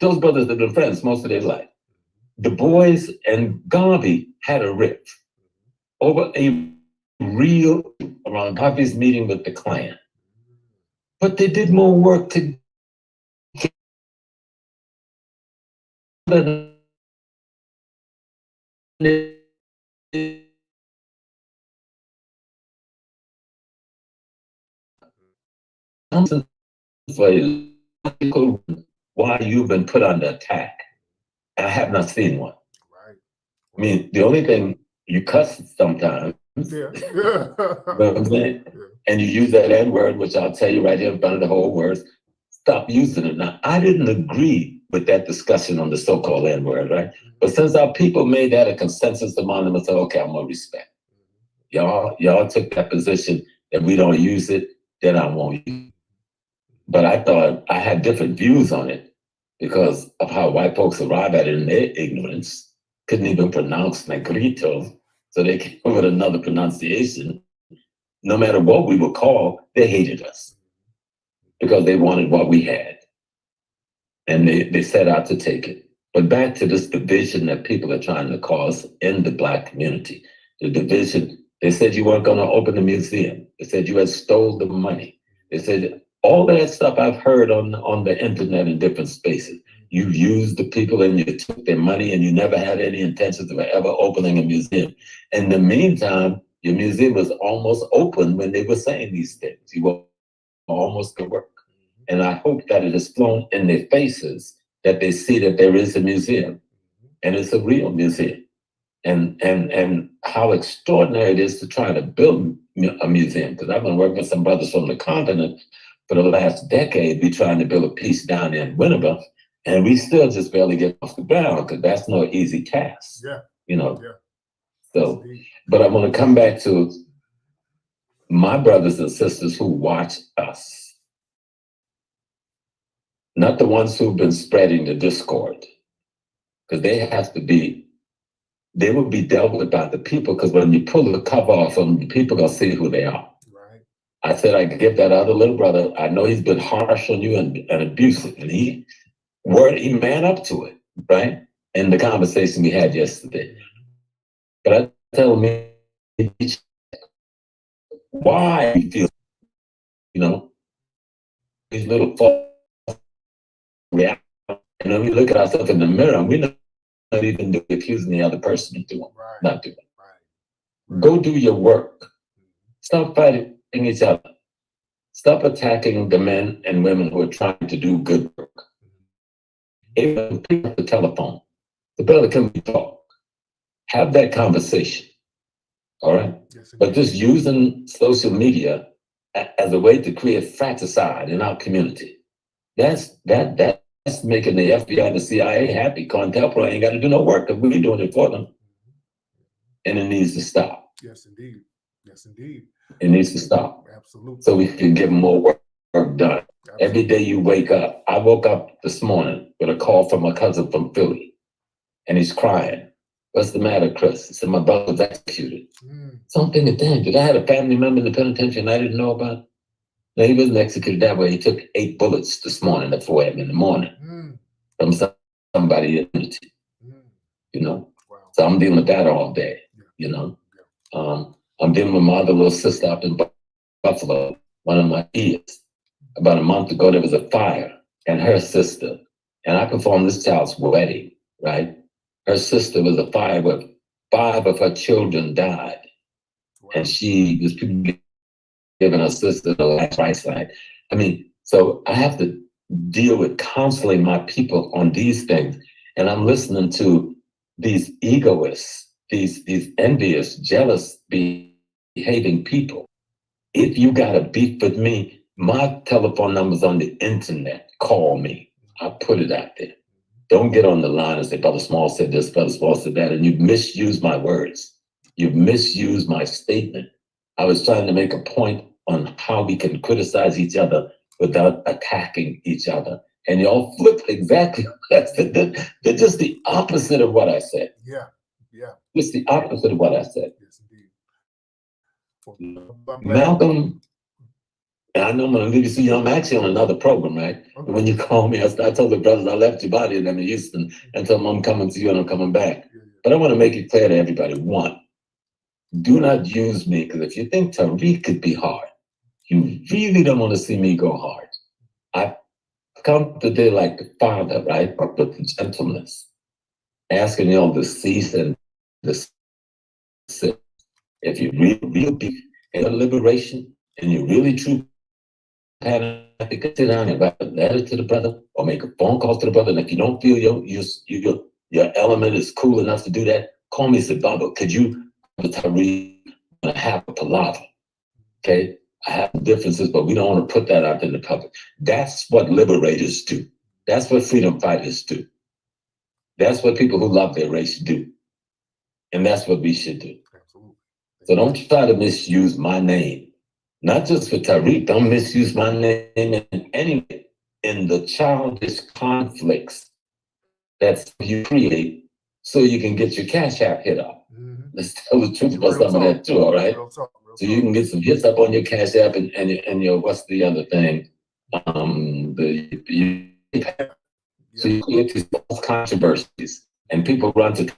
Those brothers have been friends most of their life. Du Bois and Garvey had a rift over a real around Garvey's meeting with the Klan. But they did more work to why you've been put under attack. I have not seen one. Right. I mean, the only thing you cuss sometimes, Yeah. you know what I'm saying? And you use that N-word, which I'll tell you right here in front of the whole words, stop using it. Now, I didn't agree with that discussion on the so-called N-word, right? But since our people made that a consensus among them and said, okay, I'm gonna respect. Y'all took that position that we don't use it, then I won't use it. But I thought I had different views on it because of how white folks arrive at it in their ignorance, couldn't even pronounce negrito, so they came up with another pronunciation. No matter what we were called, they hated us because they wanted what we had. And they set out to take it. But back to this division that people are trying to cause in the Black community. The division, they said you weren't gonna open the museum. They said you had stole the money. They said all that stuff I've heard on the internet in different spaces. You used the people and you took their money and you never had any intentions of ever opening a museum. In the meantime, your museum was almost open when they were saying these things. You were almost to work. And I hope that it has flown in their faces that they see that there is a museum and it's a real museum. And how extraordinary it is to try to build a museum. Because I've been working with some brothers from the continent for the last decade. We're trying to build a piece down there in Winneba, and we still just barely get off the ground because that's no easy task. Yeah. You know. Yeah. So, but I want to come back to my brothers and sisters who watch us, not the ones who've been spreading the discord, because they will be dealt with by the people, because when you pull the cover off them, the people gonna see who they are. Right. I said I could give that other little brother, I know he's been harsh on you and abusive, and he man up to it, right? In the conversation we had yesterday. But I tell me why he feels, you know, these little false reactions. And then we look at ourselves in the mirror and we're not even accusing the other person of doing, not doing. Right. Go do your work. Stop fighting each other. Stop attacking the men and women who are trying to do good work. Even pick up the telephone. The brother can we talk. Have that conversation. All right? Yes, but just using social media as a way to create fratricide in our community. That's making the FBI and the CIA happy. COINTELPRO ain't got to do no work because we're doing it for them. And it needs to stop. Yes, indeed. Yes, indeed. It needs to stop. Absolutely. So we can get more work done. Absolutely. Every day you wake up. I woke up this morning with a call from a cousin from Philly, and he's crying. What's the matter, Chris? He said, my brother was executed. So I'm thinking, damn, did I have a family member in the penitentiary and I didn't know about it? No, he wasn't executed that way. He took 8 bullets this morning at 4 a.m. in the morning from somebody in the you know? Wow. So I'm dealing with that all day, you know? I'm dealing with my other little sister up in Buffalo, one of my ears. About a month ago, there was a fire, and her sister, and I performed this child's wedding, right? Her sister was a fire where 5 of her children died. Wow. And she was giving her sister the last right side. I mean, so I have to deal with counseling my people on these things. And I'm listening to these egoists, these envious, jealous, behaving people. If you got a beef with me, my telephone number's on the internet. Call me. I'll put it out there. Don't get on the line and say, Brother Small said this, Brother Small said that, and you've misused my words. You've misused my statement. I was trying to make a point on how we can criticize each other without attacking each other. And y'all flip exactly what I said. They're just the opposite of what I said. Yeah, yeah. It's the opposite of what I said. Yes, indeed. Well, I'm glad- Malcolm, and I know I'm going to leave you soon. I'm actually on another program, right? Okay. When you call me, I told the brothers I left your body and I'm in Houston and told them I'm coming to you and I'm coming back. But I want to make it clear to everybody. One, do not use me, because if you think Tariq could be hard, you really don't want to see me go hard. I come today like the father, right? But with gentleness, asking y'all to cease and desist. If you really be in a liberation and you really true, sit down and write a letter to the brother or make a phone call to the brother. And if you don't feel your element is cool enough to do that, call me and say, Baba, could you, Tariq, have a palaver? Okay? I have differences, but we don't want to put that out in the public. That's what liberators do. That's what freedom fighters do. That's what people who love their race do. And that's what we should do. Absolutely. So don't try to misuse my name. Not just for Tariq, don't misuse my name in any way in the childish conflicts that you create so you can get your Cash App hit up. Mm-hmm. Let's tell the truth about some of that too, all right? Real talk. So you can get some hits up on your Cash App and your, what's the other thing? So you get these false controversies and people run to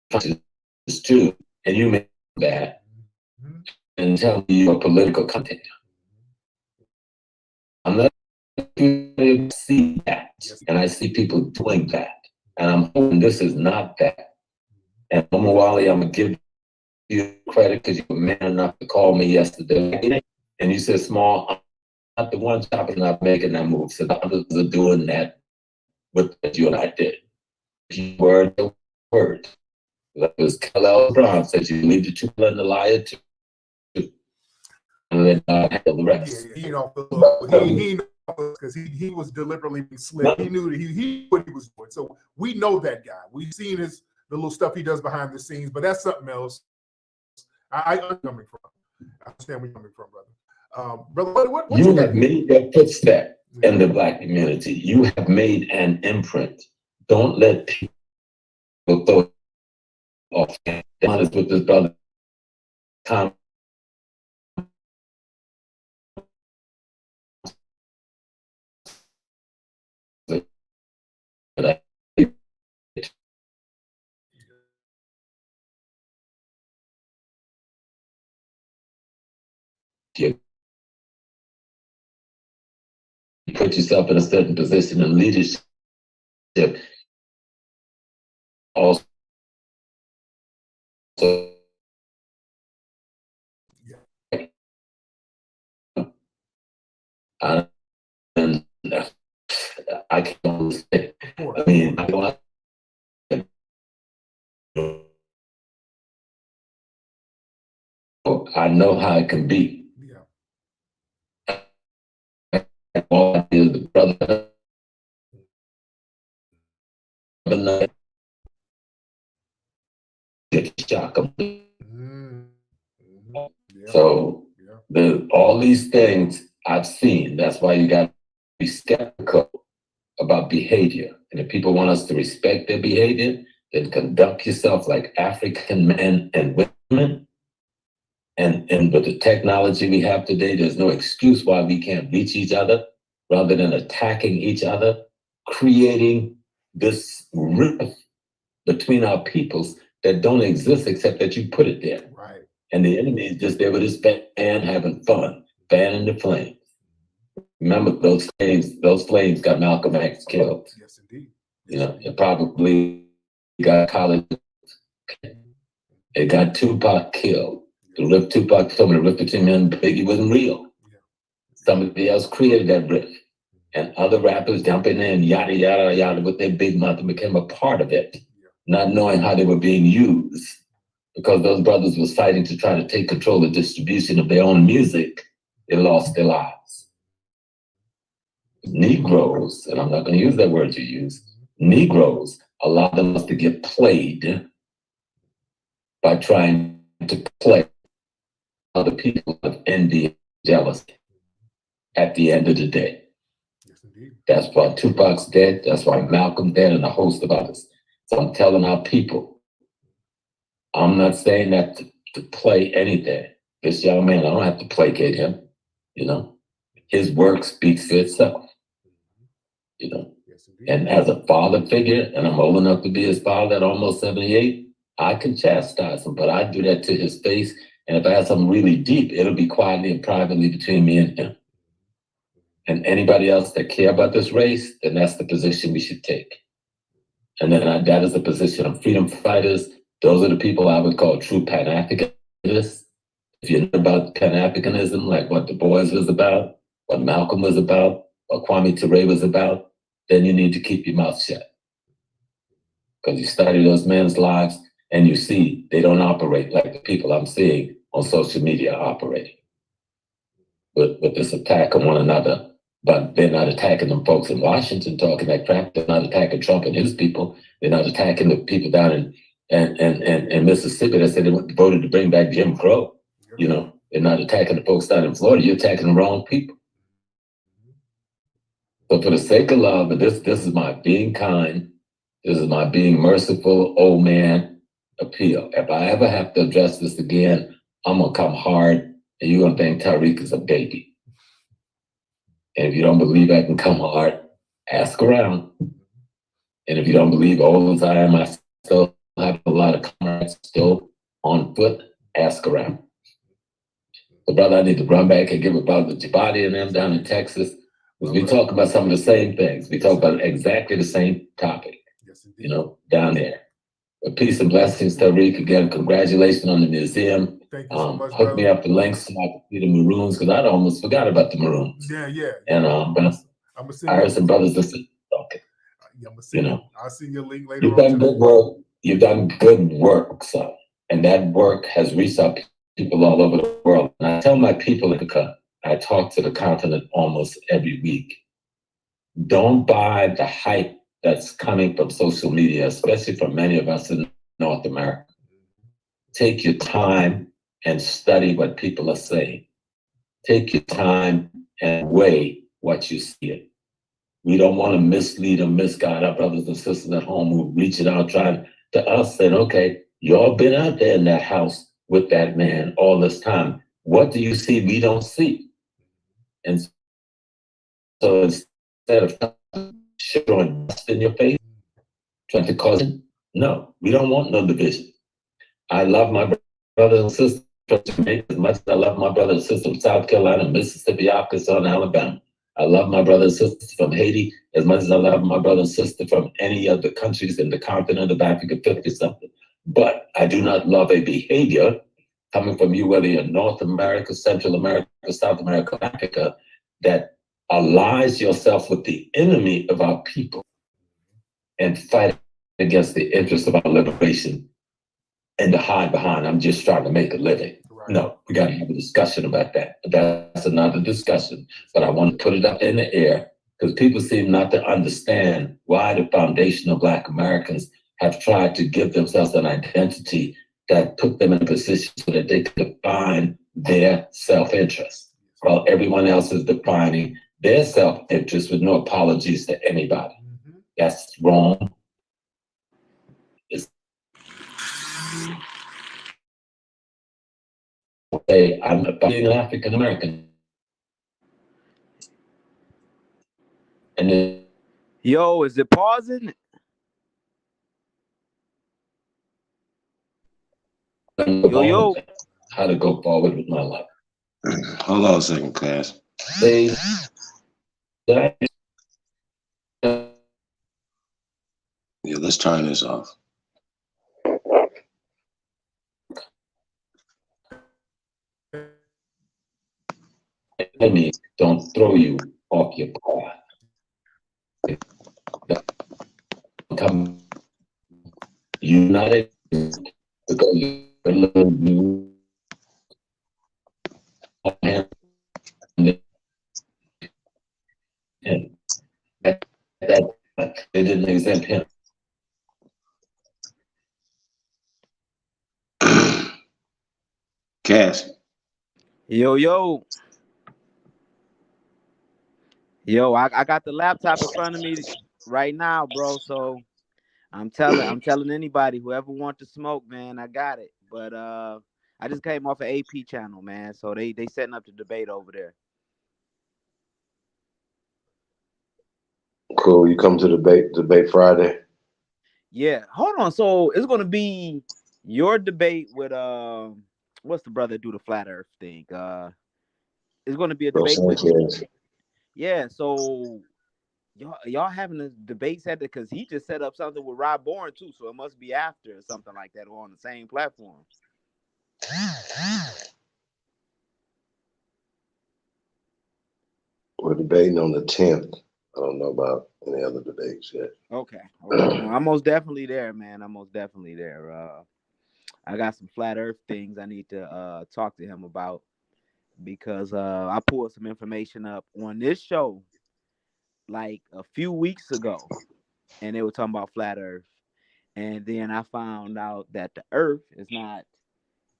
controversies too, and you make that and tell me your political content. I'm not see that, and I see people doing that, and I'm hoping this is not that. And Mama Wally, I'm gonna give you credit because you were man enough to call me yesterday, and you said, Small, I'm not the one chopping not making that move. So the others are doing that with what you and I did. Word to word. That was Khalil Brown says you leave the truth and the liar too. And then handle the rest. Yeah, he off the look. He because he was deliberately being slick. He knew that he knew what he was doing. So we know that guy. We've seen the little stuff he does behind the scenes, but that's something else. I understand where you're coming from, brother. Brother, what you have made your footstep in the Black community. You have made an imprint. Don't let people throw off. Honest with this brother. You put yourself in a certain position in leadership. Also, I can't say. I mean, I know how it can be. All the brother. So all these things I've seen. That's why you got to be skeptical about behavior. And if people want us to respect their behavior, then conduct yourself like African men and women. And with the technology we have today, there's no excuse why we can't reach each other rather than attacking each other, creating this rift between our peoples that don't exist except that you put it there. Right. And the enemy is just there with his fan having fun, fanning the flames. Remember, those flames got Malcolm X killed. Yes, indeed. You know, it probably got college. It got Tupac killed. The rift Tupac told me the rift between him and Biggie wasn't real. Somebody else created that rift. And other rappers jumping in, yada, yada, yada, with their big mouth and became a part of it, not knowing how they were being used. Because those brothers was fighting to try to take control of distribution of their own music, they lost their lives. Negroes, and I'm not going to use that word you use, Negroes allow them to get played by trying to play other people of envy and jealousy at the end of the day. Yes, indeed. That's why Tupac's dead. That's why Malcolm dead and a host of others. So I'm telling our people, I'm not saying that to play anything. This young man, I don't have to placate him. You know, his work speaks for itself. You know, Yes, indeed. and as a father figure, and I'm old enough to be his father at almost 78, I can chastise him, but I do that to his face. And if I have something really deep, it'll be quietly and privately between me and him. And anybody else that care about this race, then that's the position we should take. And then that is the position of freedom fighters. Those are the people I would call true Pan-Africanists. If you know about Pan-Africanism, like what Du Bois was about, what Malcolm was about, what Kwame Ture was about, then you need to keep your mouth shut. Because you study those men's lives and you see they don't operate like the people I'm seeing on social media are operating. With this attack on one another. But they're not attacking them folks in Washington talking that crap. They're not attacking Trump and his people. They're not attacking the people down in Mississippi that said they voted to bring back Jim Crow. You know, they're not attacking the folks down in Florida. You're attacking the wrong people. So for the sake of love, and this is my being kind, this is my being merciful old man appeal. If I ever have to address this again, I'm gonna come hard, and you're gonna think Tariq is a baby. And if you don't believe I can come hard, ask around. And if you don't believe all as I am, I still have a lot of comrades still on foot, ask around. So brother, I need to run back and give a brother Jabadi and them down in Texas. Because we talk about some of the same things. We talk about exactly the same topic, you know, down there. But peace and blessings, Tariq. Again, congratulations on the museum. Thank you so much, Hook me up the links so I can see the Maroons, because I'd almost forgot about the Maroons. Yeah. And but I heard some brothers that said, okay. You know, I'll send you a link later you've on. done good work. You've done good work, son. And that work has reached out people all over the world. And I tell my people, I talk to the continent almost every week. Don't buy the hype that's coming from social media, especially for many of us in North America. Take your time and study what people are saying. Take your time and weigh what you see. We don't want to mislead or misguide our brothers and sisters at home who reaching out trying to us saying, okay, y'all been out there in that house with that man all this time. What do you see we don't see? And so instead of showing dust in your face, trying to cause it, no, we don't want no division. I love my brothers and sisters from Jamaica as much as I love my brothers and sisters from South Carolina, Mississippi, Arkansas, and Alabama. I love my brothers and sisters from Haiti as much as I love my brothers and sisters from any of the countries in the continent of Africa, 50-something. But I do not love a behavior coming from you, whether you're North America, Central America, South America, Africa, that allies yourself with the enemy of our people and fight against the interests of our liberation and to hide behind, I'm just trying to make a living. Right. No, we got to have a discussion about that. That's another discussion, but I want to put it up in the air because people seem not to understand why the foundation of Black Americans have tried to give themselves an identity that put them in a position so that they could define their self-interest, while everyone else is defining their self-interest with no apologies to anybody. Mm-hmm. That's wrong. I'm being an African American. And then, yo, is it pausing? Yo. How to go forward with my life. Hold on a second, class. Yeah, let's turn this off. Enemies don't throw you off your path. Come united because you and that black. They didn't exempt him. Cass. Yo, I got the laptop in front of me right now, bro. So I'm telling anybody, whoever wants to smoke, man, I got it. But I just came off an AP channel, man. So they setting up the debate over there. Cool. You come to debate Friday? Yeah. Hold on. So it's gonna be your debate with what's the brother do the flat earth thing? It's gonna be a debate with yeah, so y'all having a debate set because he just set up something with Rob Bourne too, so it must be after or something like that, or on the same platform. We're debating on the 10th. I don't know about any other debates yet. Okay. Well, I'm most definitely there, man. I'm most definitely there. I got some flat earth things I need to talk to him about because I pulled some information up on this show like a few weeks ago, and they were talking about flat earth. And then I found out that the earth is not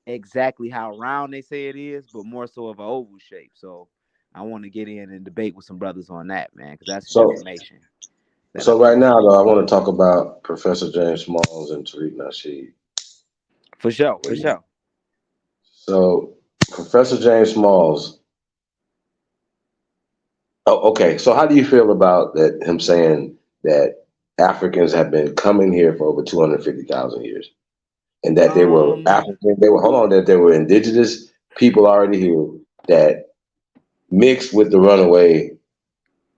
exactly how round they say it is, but more so of an oval shape. So I want to get in and debate with some brothers on that, man, because that's information. So right now, though, I want to talk about Professor James Smalls and Tariq Nasheed. For sure. So Professor James Smalls. Oh, okay. So how do you feel about that? Him saying that Africans have been coming here for over 250,000 years, and that they were African. That there were indigenous people already here that mixed with the runaway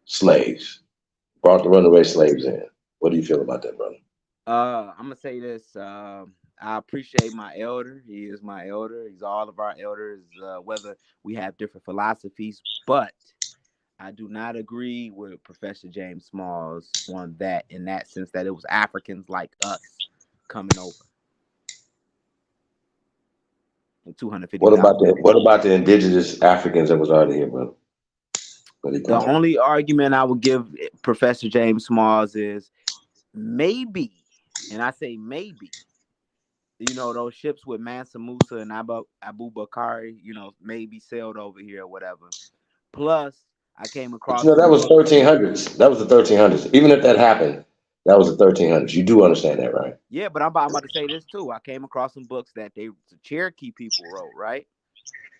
slaves, brought the runaway slaves in. What do you feel about that, brother? I'm gonna say this. I appreciate my elder. He is my elder. He's all of our elders, whether we have different philosophies. But I do not agree with Professor James Smalls on that, in that sense that it was Africans like us coming over. 250. What about the indigenous Africans that was already here, brother? The only argument I would give Professor James Smalls is maybe, and I say maybe, you know, those ships with Mansa Musa and Abu Bakari, you know, maybe sailed over here or whatever. Plus, I came across. That was 1300s. That was the 1300s. Even if that happened, that was the 1300s. You do understand that, right? Yeah, but I'm about to say this too. I came across some books that the Cherokee people wrote, right?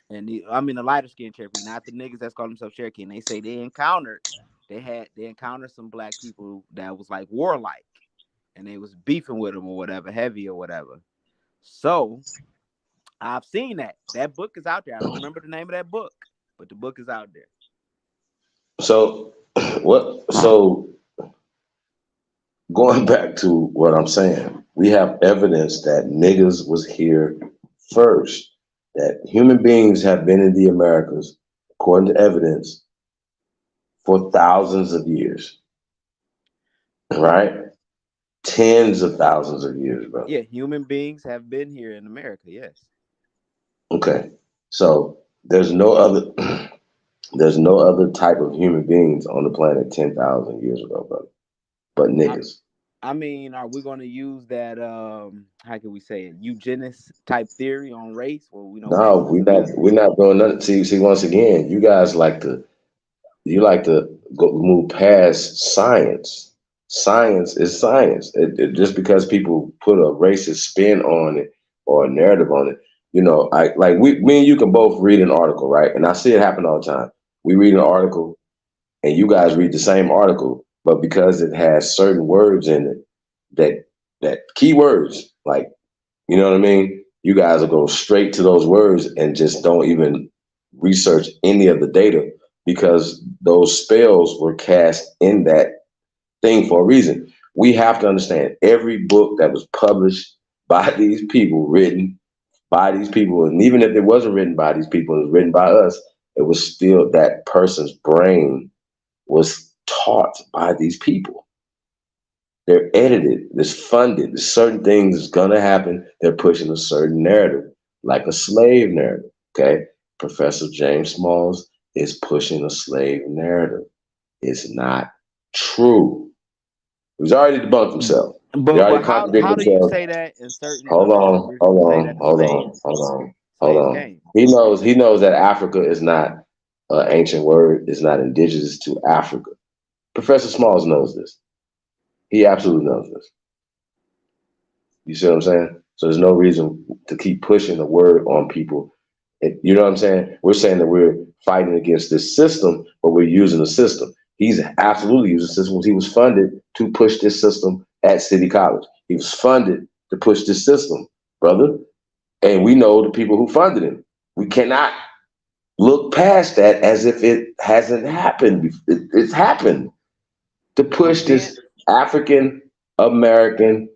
And the lighter skinned Cherokee, not the niggas that's called themselves Cherokee. And they say they encountered some black people that was like warlike, and they was beefing with them or whatever, heavy or whatever. So I've seen that. That book is out there. I don't remember the name of that book, but the book is out there. So going back to what I'm saying, we have evidence that niggas was here first, that human beings have been in the Americas, according to evidence, for thousands of years, right? Tens of thousands of years, bro. Yeah, human beings have been here in America, yes. Okay, so there's no other type of human beings on the planet 10,000 years ago, brother, but niggas. I mean, are we going to use that? How can we say it? Eugenics type theory on race? Well, we know. No, we're not doing nothing. See, once again, you guys like to move past science. Science is science. It just because people put a racist spin on it or a narrative on it, you know, me and you can both read an article, right? And I see it happen all the time. We read an article, and you guys read the same article, but because it has certain words in it, that keywords, like, you know what I mean? You guys will go straight to those words and just don't even research any of the data because those spells were cast in that thing for a reason. We have to understand every book that was published by these people, written by these people, and even if it wasn't written by these people, it was written by us, it was still that person's brain was taught by these people. They're edited, there's funded, there's certain things that's gonna happen. They're pushing a certain narrative, like a slave narrative, okay? Professor James Smalls is pushing a slave narrative. It's not true. He's already debunked himself. He But already how contradicted do you himself. say that in certain Hold other on, countries? hold You say on, that the hold slaves on, hold on, hold slaves on. came. He knows that Africa is not an ancient word. It's not indigenous to Africa. Professor Smalls knows this. He absolutely knows this. You see what I'm saying? So there's no reason to keep pushing the word on people. You know what I'm saying? We're saying that we're fighting against this system, but we're using the system. He's absolutely using the system. He was funded to push this system at City College. He was funded to push this system, brother. And we know the people who funded him. We cannot look past that as if it hasn't happened. It's happened to push this African American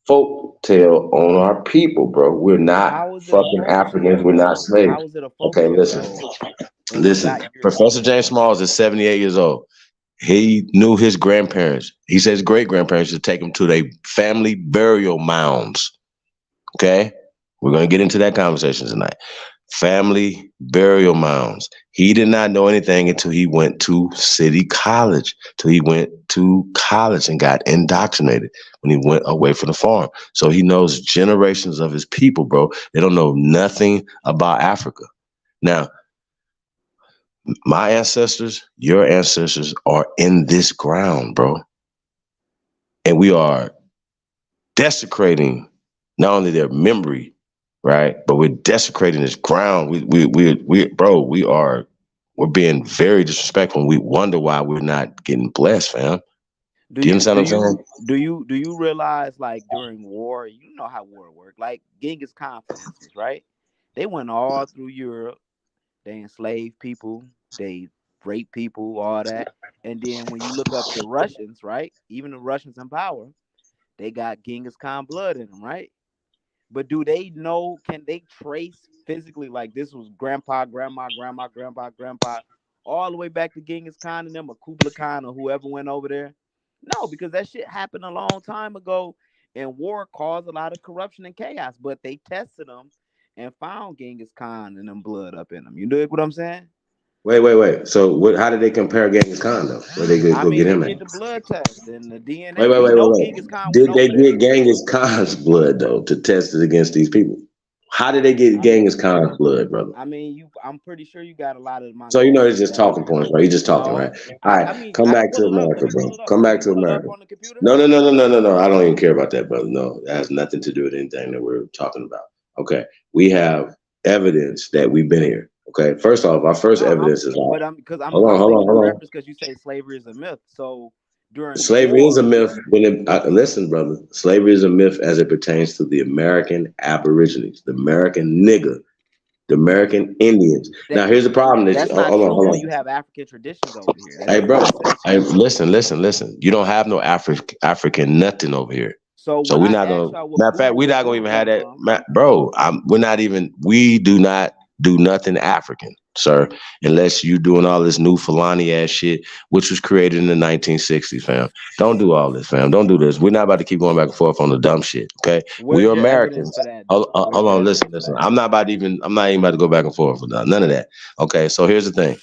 folk tale on our people, bro. We're not fucking Africans. We're not slaves. How is it a folk Okay, tale, listen. though? Listen. Professor James Smalls is 78 years old. He knew his grandparents. He says great grandparents to take him to their family burial mounds. Okay? We're going to get into that conversation tonight. Family burial mounds. He did not know anything until he went to City College, till he went to college and got indoctrinated when he went away from the farm. So he knows generations of his people, bro. They don't know nothing about Africa. Now, my ancestors, your ancestors are in this ground, bro. And we are desecrating not only their memory, right? But we're desecrating this ground. We're being very disrespectful. And we wonder why we're not getting blessed, fam. Do you understand what I'm saying? Do you realize, like, during war, you know how war worked? Like Genghis Khan, for instance, right? They went all through Europe. They enslaved people. They raped people, all that. And then when you look up the Russians, right? Even the Russians in power, they got Genghis Khan blood in them, right? But do they know, can they trace physically, like, this was grandpa, grandma, grandma, grandpa, all the way back to Genghis Khan and them, or Kublai Khan, or whoever went over there? No, because that shit happened a long time ago, and war caused a lot of corruption and chaos. But they tested them and found Genghis Khan and them blood up in them. You know what I'm saying? Wait. So how did they compare Genghis Khan, though? Where they go get him they at? did the blood test and the DNA. Wait. Genghis Khan Did went they over there. get Genghis Khan's blood, though, to test it against these people? How did they get Genghis Khan's blood, brother? I mean, I'm pretty sure you got a lot of my. So you know it's just talking points, right? You're just talking, right? All right, come back to America, bro. Come back to America. No. I don't even care about that, brother. No, that has nothing to do with anything that we're talking about. Okay, we have evidence that we've been here. Okay, first off, our first evidence is. But I'm making Hold a on. reference because you say slavery is a myth. So during slavery is a myth. Listen, brother, slavery is a myth as it pertains to the American Aborigines, the American nigger, the American Indians. Now, here's the problem. That's not true when you have African traditions over here. Hey, bro. Hey, listen. You don't have no African nothing over here. So we're not gonna. Matter of fact, we're not gonna even have that, bro. We do not do nothing African, sir, unless you doing all this new Fulani ass shit, which was created in the 1960s, fam. Don't do all this, fam. Don't do this. We're not about to keep going back and forth on the dumb shit, okay? We're Americans. Hold on, listen. I'm not even about to go back and forth with none of that. Okay, so here's the thing.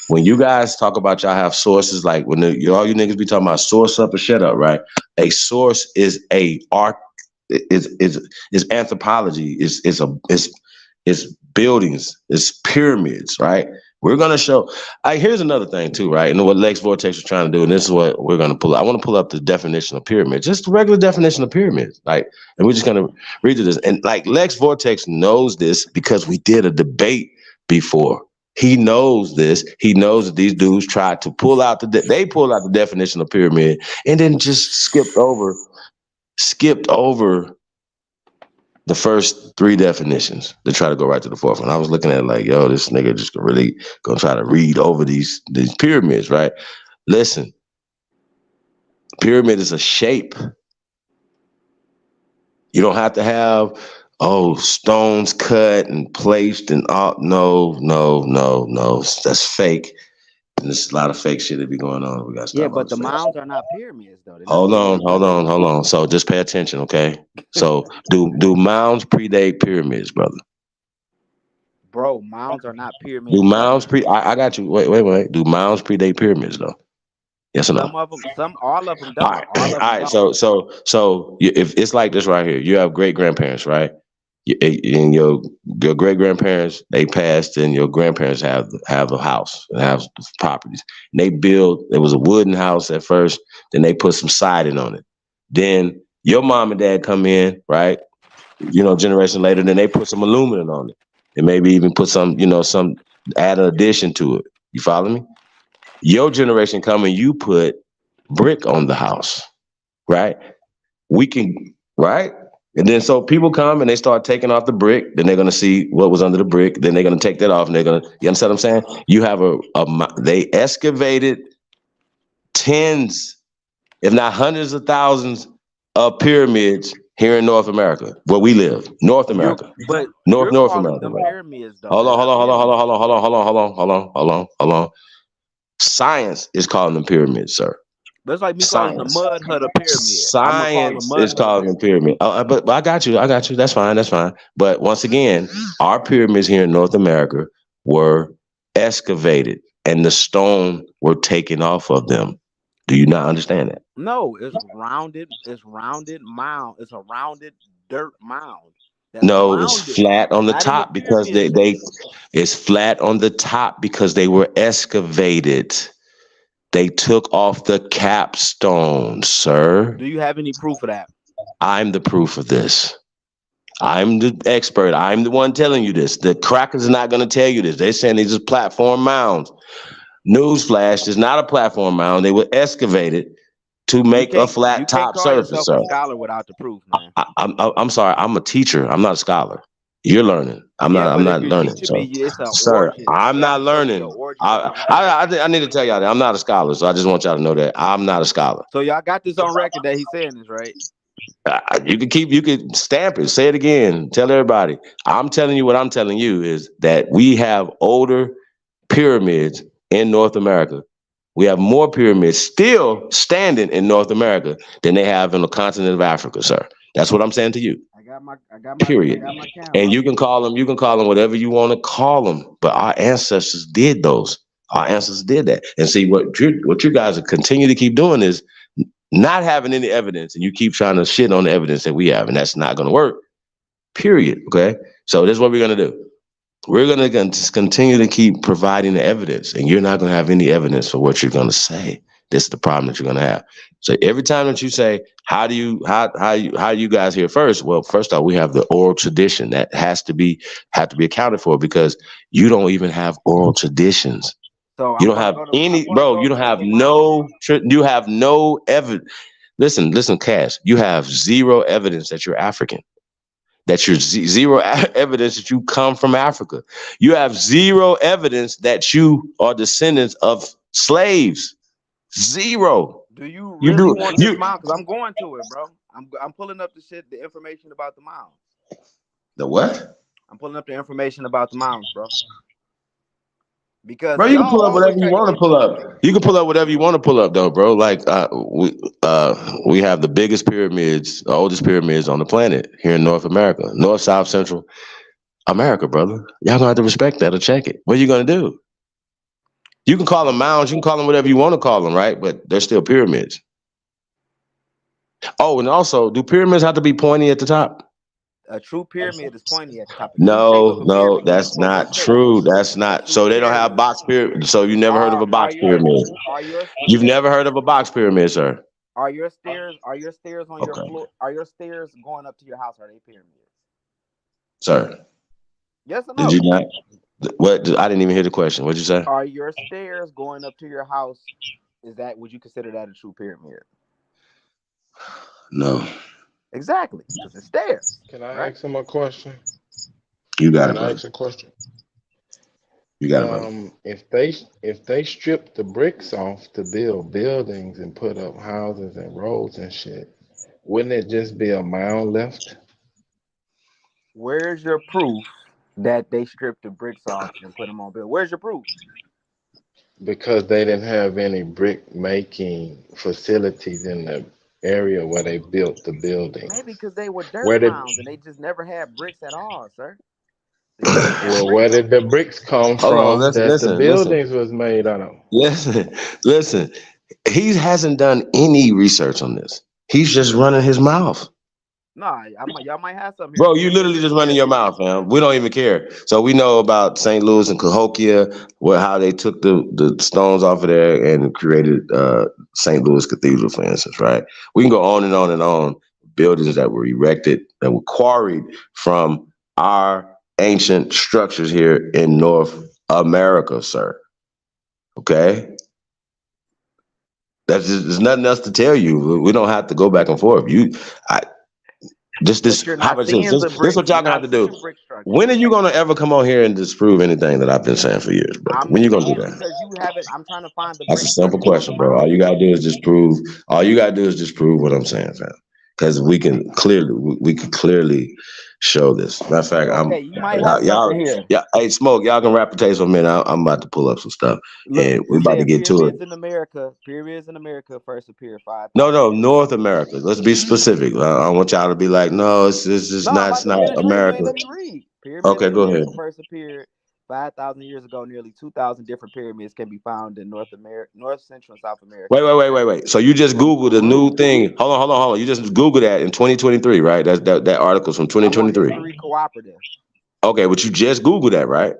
When you guys talk about y'all have sources, like when all you niggas be talking about source up or shut up, right? A source is is anthropology, is buildings, it's pyramids, right? We're gonna show. Here's another thing too, right? And what Lex Vortex was trying to do, and this is what we're gonna pull up. I want to pull up the definition of pyramid, just the regular definition of pyramids, like, and we're just gonna read through this. And like Lex Vortex knows this because we did a debate before. He knows this. He knows that these dudes tried to pull out the definition of pyramid and then just skipped over the first three definitions to try to go right to the fourth one. I was looking at it like, yo, this nigga just really gonna try to read over these pyramids, right? Listen, pyramid is a shape. You don't have to have stones cut and placed and all. No. That's fake. And there's a lot of fake shit that be going on. We got but the mounds are not pyramids though. Hold on. So just pay attention, okay? So do mounds predate pyramids, brother? Bro, mounds are not pyramids. Do mounds I got you. Wait. Do mounds predate pyramids though? Yes or no? Some of them, all of them don't. All right. All of All them right. don't. So if it's like this right here, you have great grandparents, right? And your great grandparents, they passed, and your grandparents have a house and have properties. And they built. It was a wooden house at first. Then they put some siding on it. Then your mom and dad come in, right? Generation later, then they put some aluminum on it, and maybe even put some, some add an addition to it. You follow me? Your generation coming, you put brick on the house, right? We can, right? And then so people come and they start taking off the brick. Then they're gonna see what was under the brick. Then they're gonna take that off, and they're gonna. You understand what I'm saying? You have they excavated tens, if not hundreds of thousands of pyramids here in North America, where we live, North America, But North you're calling America. them Right? pyramids, though. Hold They're on. not pyramids. Science is calling them pyramids, sir. That's like me calling the mud hut a pyramid. Science is calling them pyramid. But I got you. That's fine. But once again, our pyramids here in North America were excavated, and the stone were taken off of them. Do you not understand that? No, it's rounded. It's rounded mound. It's a rounded dirt mound. No, it's flat on the top because it's flat on the top because they were excavated. They took off the capstone, sir. Do you have any proof of that? I'm the proof of this. I'm the expert. I'm the one telling you this. The crackers are not going to tell you this. They're saying these are platform mounds. Newsflash, is not a platform mound. They were excavated to make a flat top surface, sir. A scholar without the proof, man. I'm sorry. I'm a teacher. I'm not a scholar. You're learning. I'm not learning. Sir, I'm not learning. I need to tell y'all that I'm not a scholar. So I just want y'all to know that I'm not a scholar. So y'all got this on record that he's saying this, right? You can stamp it. Say it again. Tell everybody. I'm telling you what I'm telling you is that we have older pyramids in North America. We have more pyramids still standing in North America than they have in the continent of Africa, sir. That's what I'm saying to you. I got my period. And you can call them whatever you want to call them. But our ancestors did those. Our ancestors did that. And see, what you guys are continue to keep doing is not having any evidence, and you keep trying to shit on the evidence that we have, and that's not going to work. Period. Okay. So this is what we're going to do. We're going to just continue to keep providing the evidence, and you're not going to have any evidence for what you're going to say. This is the problem that you're going to have. So every time that you say, how you guys here first? Well, first off, we have the oral tradition that have to be accounted for because you don't even have oral traditions. So you don't have any, bro. You don't have no. You have no evidence. Listen, Cass. You have zero evidence that you're African. That you're zero evidence that you come from Africa. You have zero evidence that you are descendants of slaves. Zero. Do you really want this mound? Because I'm going to it, bro. I'm pulling up the information about the mound. The what? I'm pulling up the information about the mounds, bro. Because bro, you can pull up whatever you want to pull up. You can pull up whatever you want to pull up, though, bro. Like we have the biggest pyramids, the oldest pyramids on the planet here in North America, North, South, Central America, brother. Y'all gonna have to respect that or check it. What are you gonna do? You can call them mounds, you can call them whatever you want to call them, right? But they're still pyramids. Oh, and also, do pyramids have to be pointy at the top? A true pyramid is pointy at the top. No, that's not true. That's not. So they don't have box pyramid. So you never heard of a box pyramid. You've never heard of a box pyramid, sir. Are your stairs on your floor? Are your stairs going up to your house? Are they pyramids? Sir. Yes or no? Did you not? What? I didn't even hear the question. What'd you say? Are your stairs going up to your house? Would you consider that a true pyramid? No. Exactly. It's stairs. Can I ask him a question? You got it. Can I ask a question? You got it. If they strip the bricks off to build buildings and put up houses and roads and shit, wouldn't it just be a mound left? Where's your proof that they stripped the bricks off and put them on build? Where's your proof? Because they didn't have any brick making facilities in the area where they built the building. Maybe because they were dirt mounds and they just never had bricks at all, sir. Well, where did the bricks come from that the buildings was made out of? Listen. He hasn't done any research on this. He's just running his mouth. Nah, y'all might have something here. Bro, you literally just running your mouth, man. We don't even care. So we know about St. Louis and Cahokia, how they took the stones off of there and created St. Louis Cathedral, for instance, right? We can go on and on and on. Buildings that were erected, that were quarried from our ancient structures here in North America, sir. Okay? There's nothing else to tell you. We don't have to go back and forth. This what y'all gonna have to do. When are you gonna ever come on here and disprove anything that I've been saying for years, bro? When you gonna do that? Because you haven't. I'm trying to find the. That's a simple question, bro. All you gotta do is disprove. All you gotta do is disprove what I'm saying, fam. Because we can clearly show this. Matter of fact, hey, Smoke, y'all can rap potatoes for a minute. I'm about to pull up some stuff, and we're about to get to it. Pyramids in America first appeared 5. No, North America. Let's be specific. I want y'all to be like, no, it's not America. Let me read. Okay, go ahead. First appeared 5,000 years ago. Nearly 2,000 different pyramids can be found in North Central, and South America. Wait. So you just Googled a new thing. Hold on. You just Googled that in 2023, right? That article's from 2023. History Cooperative. Okay, but you just Googled that, right?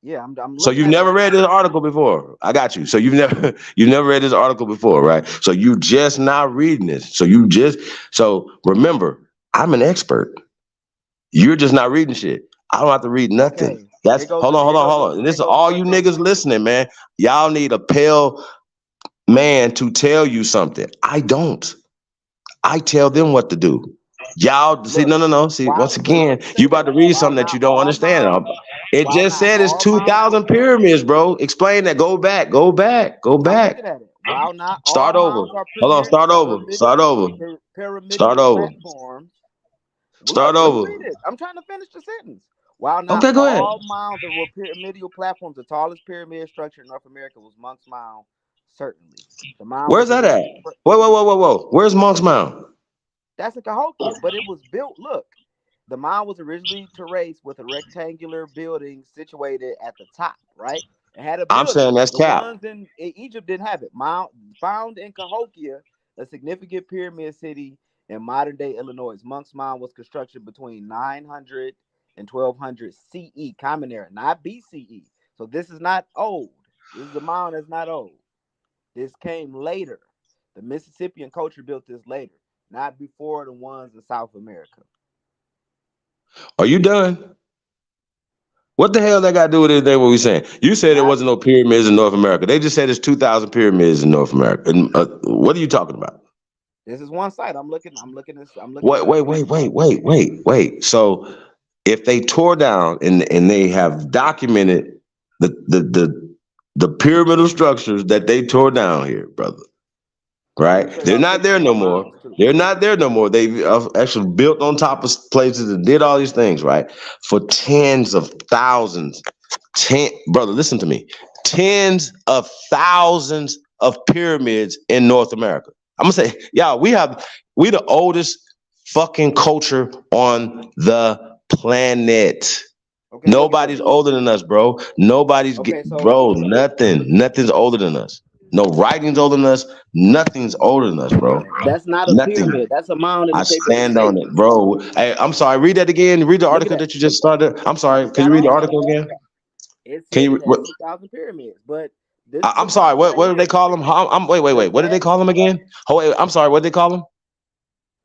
Yeah, I'm so you've never read this article before. I got you. So you've never read this article before, right? So you just not reading this. So remember, I'm an expert. You're just not reading shit. I don't have to read nothing. Okay. That's hold on. And this is all you niggas listening, man. Y'all need a pale man to tell you something. I don't. I tell them what to do. Y'all see, no. See, once again, you about to read something that you don't understand. It just said it's 2,000 pyramids, bro. Explain that. Go back. Start over. Hold on. Start over. I'm trying to finish the sentence. While not go ahead. All mounds were pyramidal platforms, the tallest pyramid structure in North America was Monk's Mound, certainly. The mound Where's that at? Whoa. Where's Monk's Mound? That's in Cahokia, but it was built. Look, the mound was originally terraced with a rectangular building situated at the top, right? It had a building. I'm saying that's cap. Ones in Egypt didn't have it. Found in Cahokia, a significant pyramid city in modern-day Illinois. Monk's Mound was constructed between 900 and 1200 CE, Common Era, not BCE. So this is not old. This is a mound that's not old. This came later. The Mississippian culture built this later, not before the ones in South America. Are you done? What the hell that got to do with anything what we saying? You said there wasn't no pyramids in North America. They just said there's 2,000 pyramids in North America. And, what are you talking about? This is one site. I'm looking. Wait. So if they tore down and they have documented the pyramidal structures that they tore down here, brother, right? They're not there no more. They actually built on top of places and did all these things, right? For tens of thousands. Brother, listen to me. Tens of thousands of pyramids in North America. I'm gonna say, y'all, we the oldest fucking culture on the planet. Okay, nobody's older than us, bro. Nothing's older than us. No writing's older than us. Nothing's older than us, bro. That's not a pyramid. That's a mound. I stand on it, bro. Hey, I'm sorry. Read that again. Read the article that you just started. I'm sorry. Can you read the article again? Can you? 2,000 pyramids, but I'm sorry. What do they call them? Wait. What did they call them again? Oh, wait. I'm sorry. What did they call them?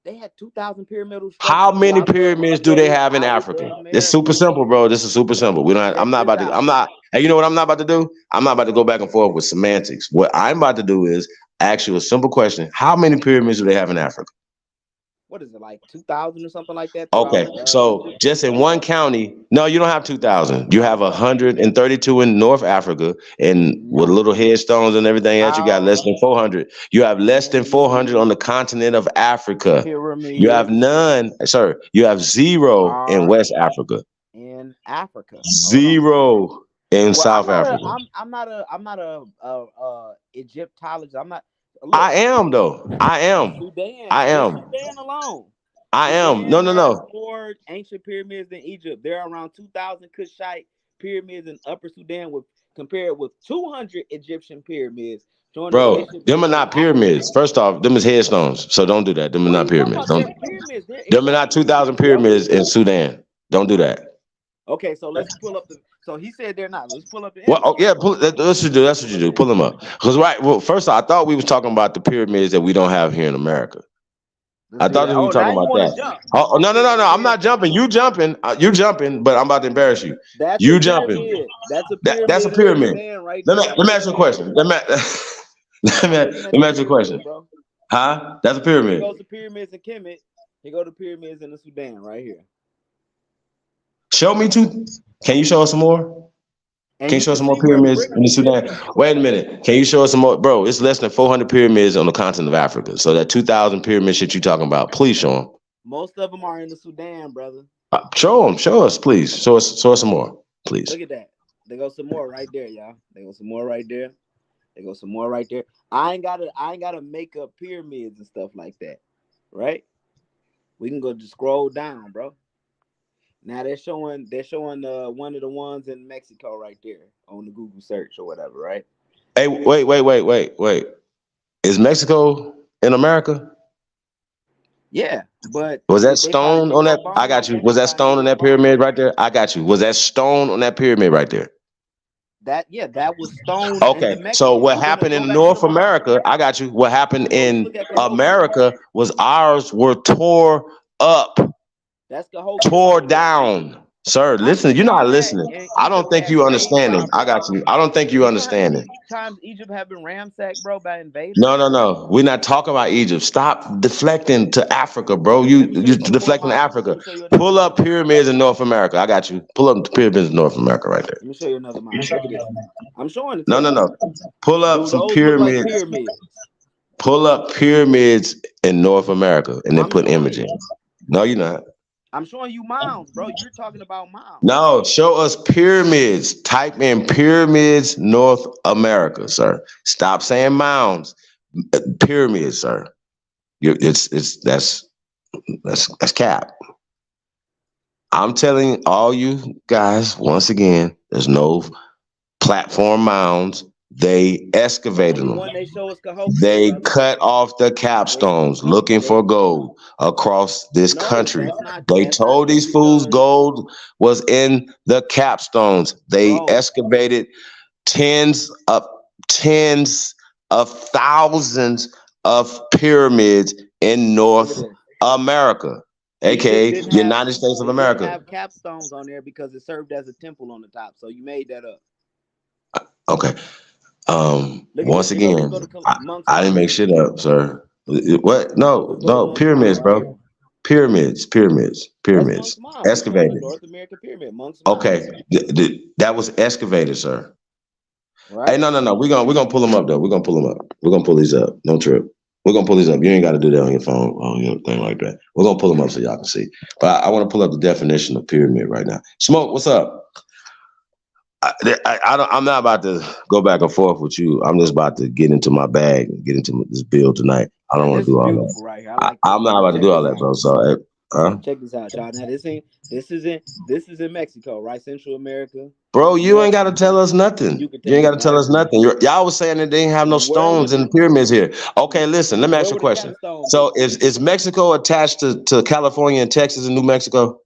They had 2,000 pyramidal structures. How many pyramids do they have in Africa? It's super simple, bro. This is super simple. Hey, you know what I'm not about to do? I'm not about to go back and forth with semantics. What I'm about to do is ask you a simple question. How many pyramids do they have in Africa? What is it, like 2,000 or something like that? Okay, so just in one county, no, you don't have 2,000. You have 132 in North Africa, and with little headstones and everything else, you got less than 400. You have less than 400 on the continent of Africa. You have none, sir. You have zero in West Africa. In Africa. Zero in South Africa. I'm not a Egyptologist. I'm not. Look, I am though. I am. Sudan alone. I am. No. More ancient pyramids than Egypt. There are around 2,000 Kushite pyramids in Upper Sudan with compared with 200 Egyptian pyramids, showing the Bro, relationship them are between not Africa. pyramids. First off, them is headstones. So don't do that. Them are What are not you talking pyramids. about? Don't. They're pyramids. They're Them are not 2,000 pyramids in Sudan. Don't do that. Okay, so let's pull up the. So he said they're not. Let's pull up the. Well, Image. oh, yeah, that's what you do. That's what you do. Pull them up. Because well, first I thought we was talking about the pyramids that we don't have here in America. I thought we were talking about that. Oh, no. I'm not jumping. You jumping. You jumping, but I'm about to embarrass you. That's you a jumping. pyramid. That's a pyramid. That's a pyramid. Right let me ask you a question. Let me ask you a question. Bro. Huh? That's a pyramid. He goes to pyramids in Kemet. He go to pyramids in the Sudan right here. Show me two. Can you show us some more? Can you show us some more pyramids in the Sudan? Wait a minute. Can you show us some more? Bro, it's less than 400 pyramids on the continent of Africa. So that 2,000 pyramid shit you talking about, please show them. Most of them are in the Sudan, brother. Show them. Show us, please. Show us some more, please. Look at that. They go some more right there, y'all. They go some more right there. They go some more right there. I ain't gotta make up pyramids and stuff like that, right? We can go just scroll down, bro. Now they're showing one of the ones in Mexico right there on the Google search or whatever, right? Hey, wait. Is Mexico in America? Yeah, but was that stone on that? I got you. Was that stone on that pyramid right there? I got you. Was that stone on that pyramid right there? That was stone. Okay, so what happened in North America? I got you. What happened in America was ours were tore up. That's the whole tore down. Sir, listen, you're not listening. I don't think you understanding. I got you. I don't think you understanding. Times Egypt have been ransacked, bro, by invaders. No. We're not talking about Egypt. Stop deflecting to Africa, bro. You're deflecting to Africa. Pull up pyramids in North America. I got you. Pull up the pyramids in North America right there. Let me show you another map. Look at this. I'm showing it. No. Pull up some pyramids. Pull up pyramids in North America and then put image in. No, you're not. I'm showing you mounds, bro. You're talking about mounds. No, show us pyramids. Type in pyramids, North America, sir. Stop saying mounds. Pyramids, sir. That's cap. I'm telling all you guys once again, there's no platform mounds. They excavated them. They cut off the capstones looking for gold across this country. They told these fools gold was in the capstones. They excavated tens of thousands of pyramids in North America, aka United States of America. They have capstones on there because it served as a temple on the top. So you made that up. Okay. Once again, I didn't make shit up, sir. What? No, pyramids, bro. Pyramids. Excavated. North American pyramid. Okay, that was excavated, sir. Right. Hey, no. We're gonna pull them up though. We're gonna pull them up. We're gonna pull these up. Don't trip. We're gonna pull these up. You ain't got to do that on your phone or anything like that. We're gonna pull them up so y'all can see. But I want to pull up the definition of pyramid right now. Smoke, what's up? I'm not about to go back and forth with you. I'm just about to get into my bag and get into this build tonight. I don't want to do all that. Right, I'm not about to do all that, bro. So, check this out, y'all. Now this is in Mexico, right? Central America. Bro, you ain't got to tell us nothing. You ain't got to tell us nothing. Y'all was saying that they didn't have no stones in the pyramids here. Okay, listen. Let me ask you a question. So, is Mexico attached to California and Texas and New Mexico?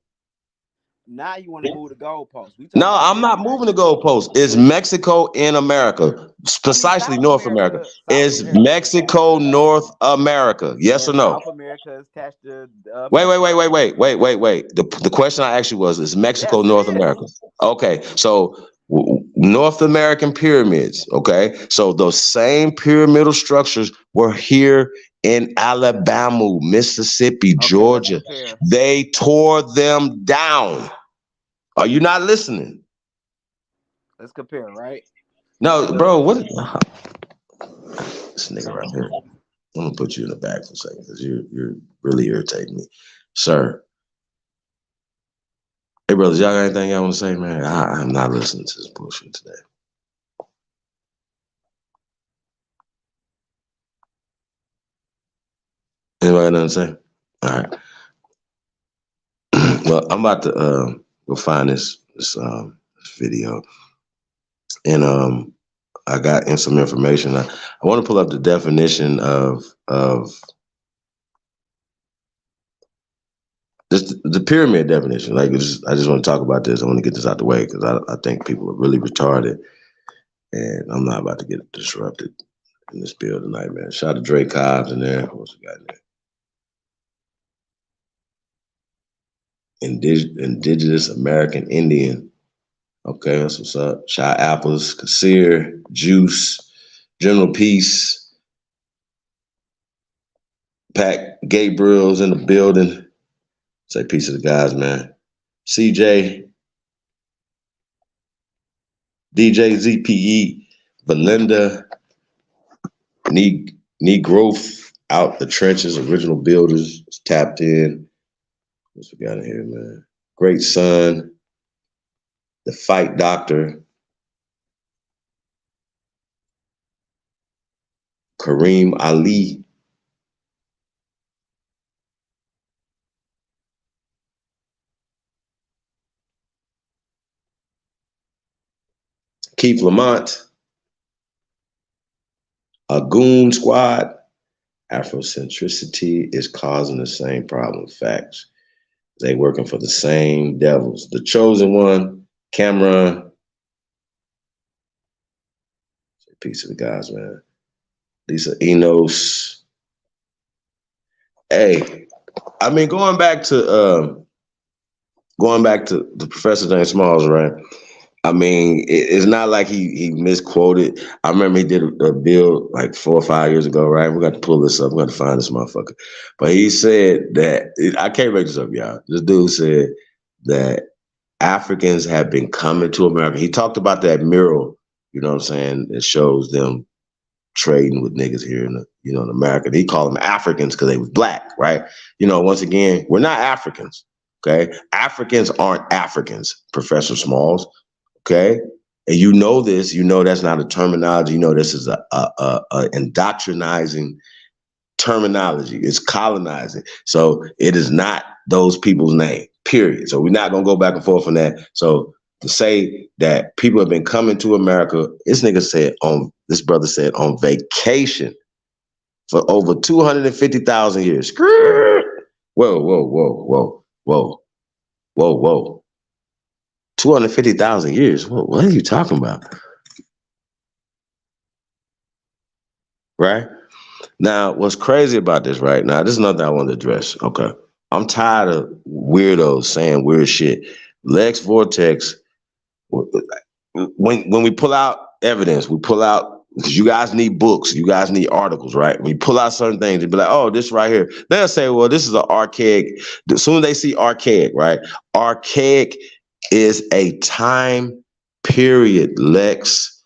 Now you want to move the goalpost. No, I'm not moving the goalpost. Is Mexico in America? Precisely North America. Is Mexico North America? Yes or no? South America is attached to Wait. The question I asked you was, is Mexico North America? Okay, so North American pyramids, okay? So those same pyramidal structures were here in Alabama, Mississippi, Georgia. They tore them down. Are you not listening? Let's compare, right? No, bro, what? This nigga right here. I'm gonna put you in the back for a second because you're really irritating me. Sir. Hey, brothers, y'all got anything y'all want to say, man? I'm not listening to this bullshit today. Anybody got nothing to say? All right. Well, I'm about to go find this video. and I got in some information. I want to pull up the definition of this, the pyramid definition. Like, I just want to talk about this. I want to get this out the way because I think people are really retarded, and I'm not about to get disrupted in this bill tonight, man. Shout out to Dre Cobbs in there. What's we got in there? Indigenous American Indian. Okay, that's what's up. Shy Apples, Kasir, Juice, General Peace, Pat Gabriel's in the building. Say peace to the guys, man. CJ, DJ ZPE, Belinda, Growth out the trenches, original builders, tapped in. What's we got in here, man? Great Son, The Fight Doctor, Kareem Ali, Keith Lamont, a Goon Squad. Afrocentricity is causing the same problem. Facts. They working for the same devils. The Chosen One, Cameron. Peace to the guys, man. Lisa Enos. Hey, I mean, going back to the Professor James Smalls, right? I mean, it's not like he misquoted. I remember he did a bill like 4 or 5 years ago, right? We got to pull this up. We got to find this motherfucker. But he said that, I can't make this up, y'all. This dude said that Africans have been coming to America. He talked about that mural, you know what I'm saying? It shows them trading with niggas here in in America. He called them Africans because they was black, right? Once again, we're not Africans, okay? Africans aren't Africans, Professor Smalls. Okay, and this, that's not a terminology. This is a indoctrinizing terminology. It's colonizing. So it is not those people's name, period. So we're not gonna go back and forth on that. So to say that people have been coming to America, this brother said on vacation for over 250,000 years. Whoa. 250,000 years. What are you talking about? Right? Now, what's crazy about this, right? Now, this is another thing I want to address. Okay. I'm tired of weirdos saying weird shit. Lex Vortex, when we pull out evidence, we pull out, because you guys need books, you guys need articles, right? When you pull out certain things, you'll be like, oh, this right here. They'll say, well, this is an archaic. As soon as they see archaic, right? Archaic is a time period, Lex,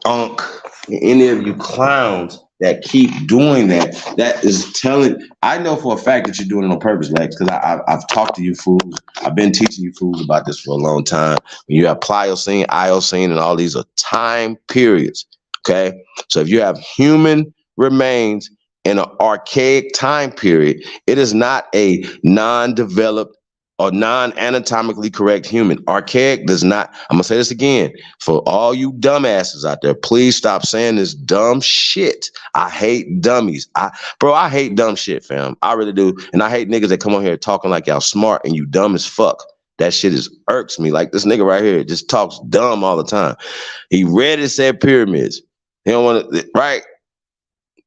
Unk, any of you clowns that keep doing that is telling. I know for a fact that you're doing it on purpose, Lex, because I've talked to you fools. I've been teaching you fools about this for a long time. When you have Pliocene, Eocene, and all these are time periods, okay? So if you have human remains in an archaic time period, it is not a non-developed or non-anatomically correct human. Archaic does not, I'm gonna say this again, for all you dumbasses out there, please stop saying this dumb shit. I hate dummies. I hate dumb shit, fam. I really do. And I hate niggas that come on here talking like y'all smart and you dumb as fuck. That shit irks me. Like this nigga right here just talks dumb all the time. He read it, said pyramids. He don't want to, right?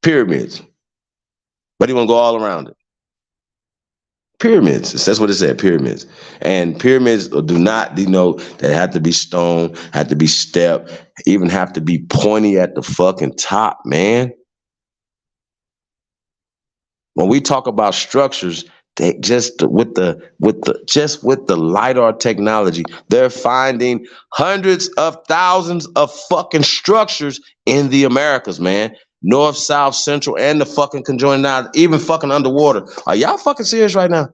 Pyramids. But he want to go all around it. Pyramids. That's what it said, pyramids. And pyramids do not denote that have to be stone, have to be step, even have to be pointy at the fucking top, man. When we talk about structures, they just with the LiDAR technology, they're finding hundreds of thousands of fucking structures in the Americas, man. North, South, Central, and the fucking conjoined islands, even fucking underwater. Are y'all fucking serious right now?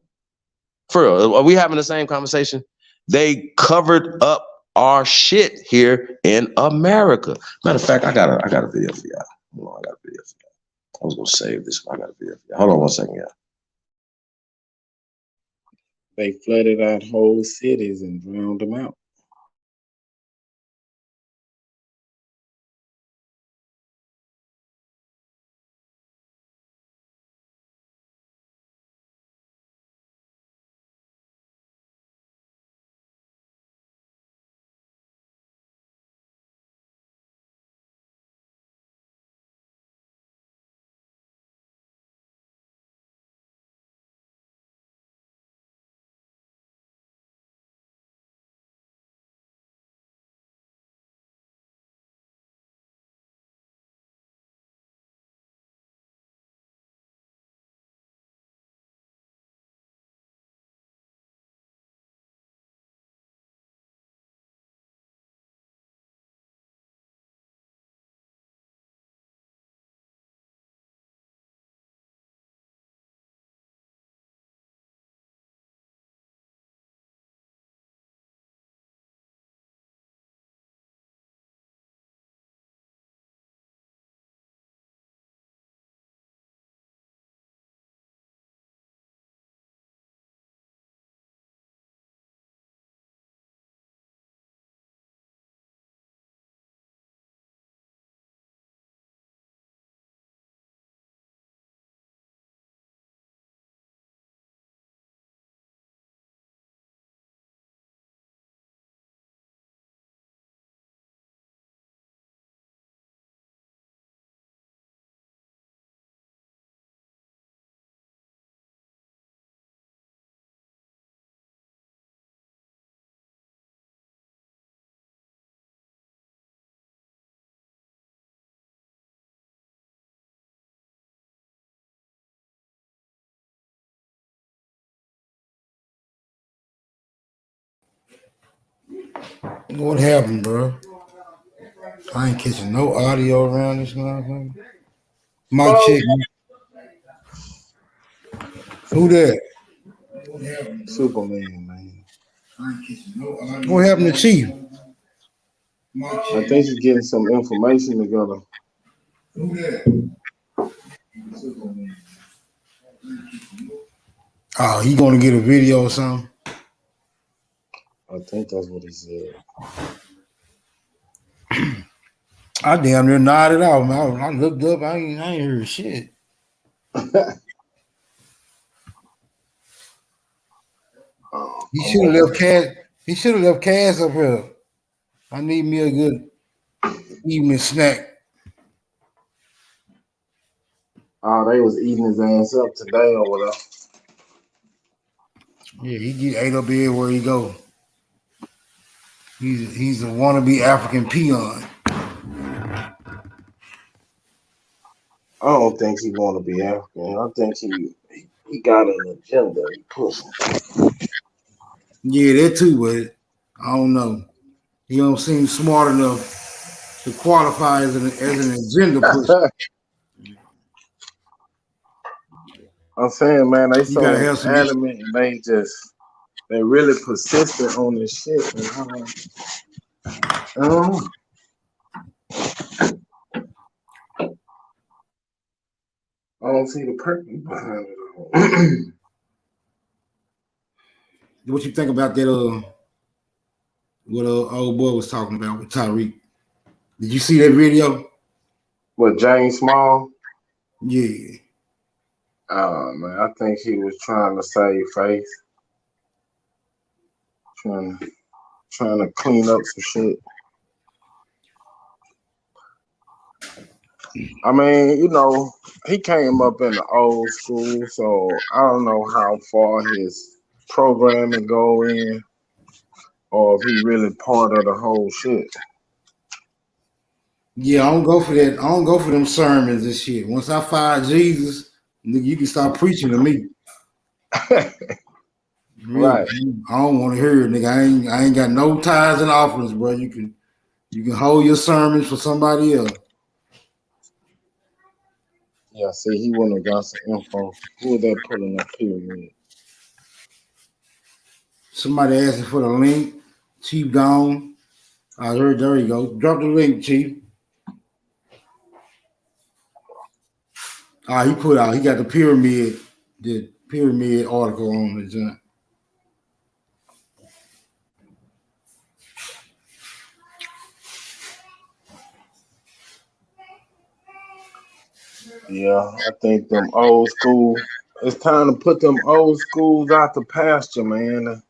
For real, are we having the same conversation? They covered up our shit here in America. Matter of fact, I got a video for y'all. Hold on, I got a video for y'all. I was gonna save this one. I got a video for y'all. Hold on 1 second, y'all. They flooded out whole cities and drowned them out. What happened, bro? I ain't catching no audio around this motherfucker. Mic check. Who that? Superman, man. What happened to Chief? I think he's getting some information together. Who that? Oh, he gonna get a video or something? I think that's what he said. I damn near nodded out, man. I looked up, I ain't heard shit. He should have left Cass. He should have left Cass up here. I need me a good evening snack. Oh, they was eating his ass up today or whatever. Yeah, he get ate up everywhere he go. He's a wannabe African peon. I don't think he want to be African. I think he got an agenda. He pushing. Yeah, that too, but I don't know. He don't seem smart enough to qualify as an agenda pusher. I'm saying, man, they so gotta have some- adamant and they really persistent on this shit. Man. I don't know. I don't see the purpose behind it all. What you think about that? What old boy was talking about with Tyreek? Did you see that video? With James Small? Yeah. Oh man, I think he was trying to save face, trying to clean up some shit. I mean, you know, he came up in the old school, so I don't know how far his programming go in, or if he really part of the whole shit. Yeah, I don't go for that. I don't go for them sermons and shit. Once I find Jesus, nigga, you can start preaching to me. Right. I don't want to hear it, nigga. I ain't got no tithes and offerings, bro. You can hold your sermons for somebody else. Yeah, see, he wouldn't have got some info. Who was that pulling up pyramid? Somebody asking for the link. Chief gone. I heard. There you go. Drop the link, Chief. He put out. He got the pyramid article on the joint. Yeah, I think them old school. It's time to put them old schools out the pasture, man.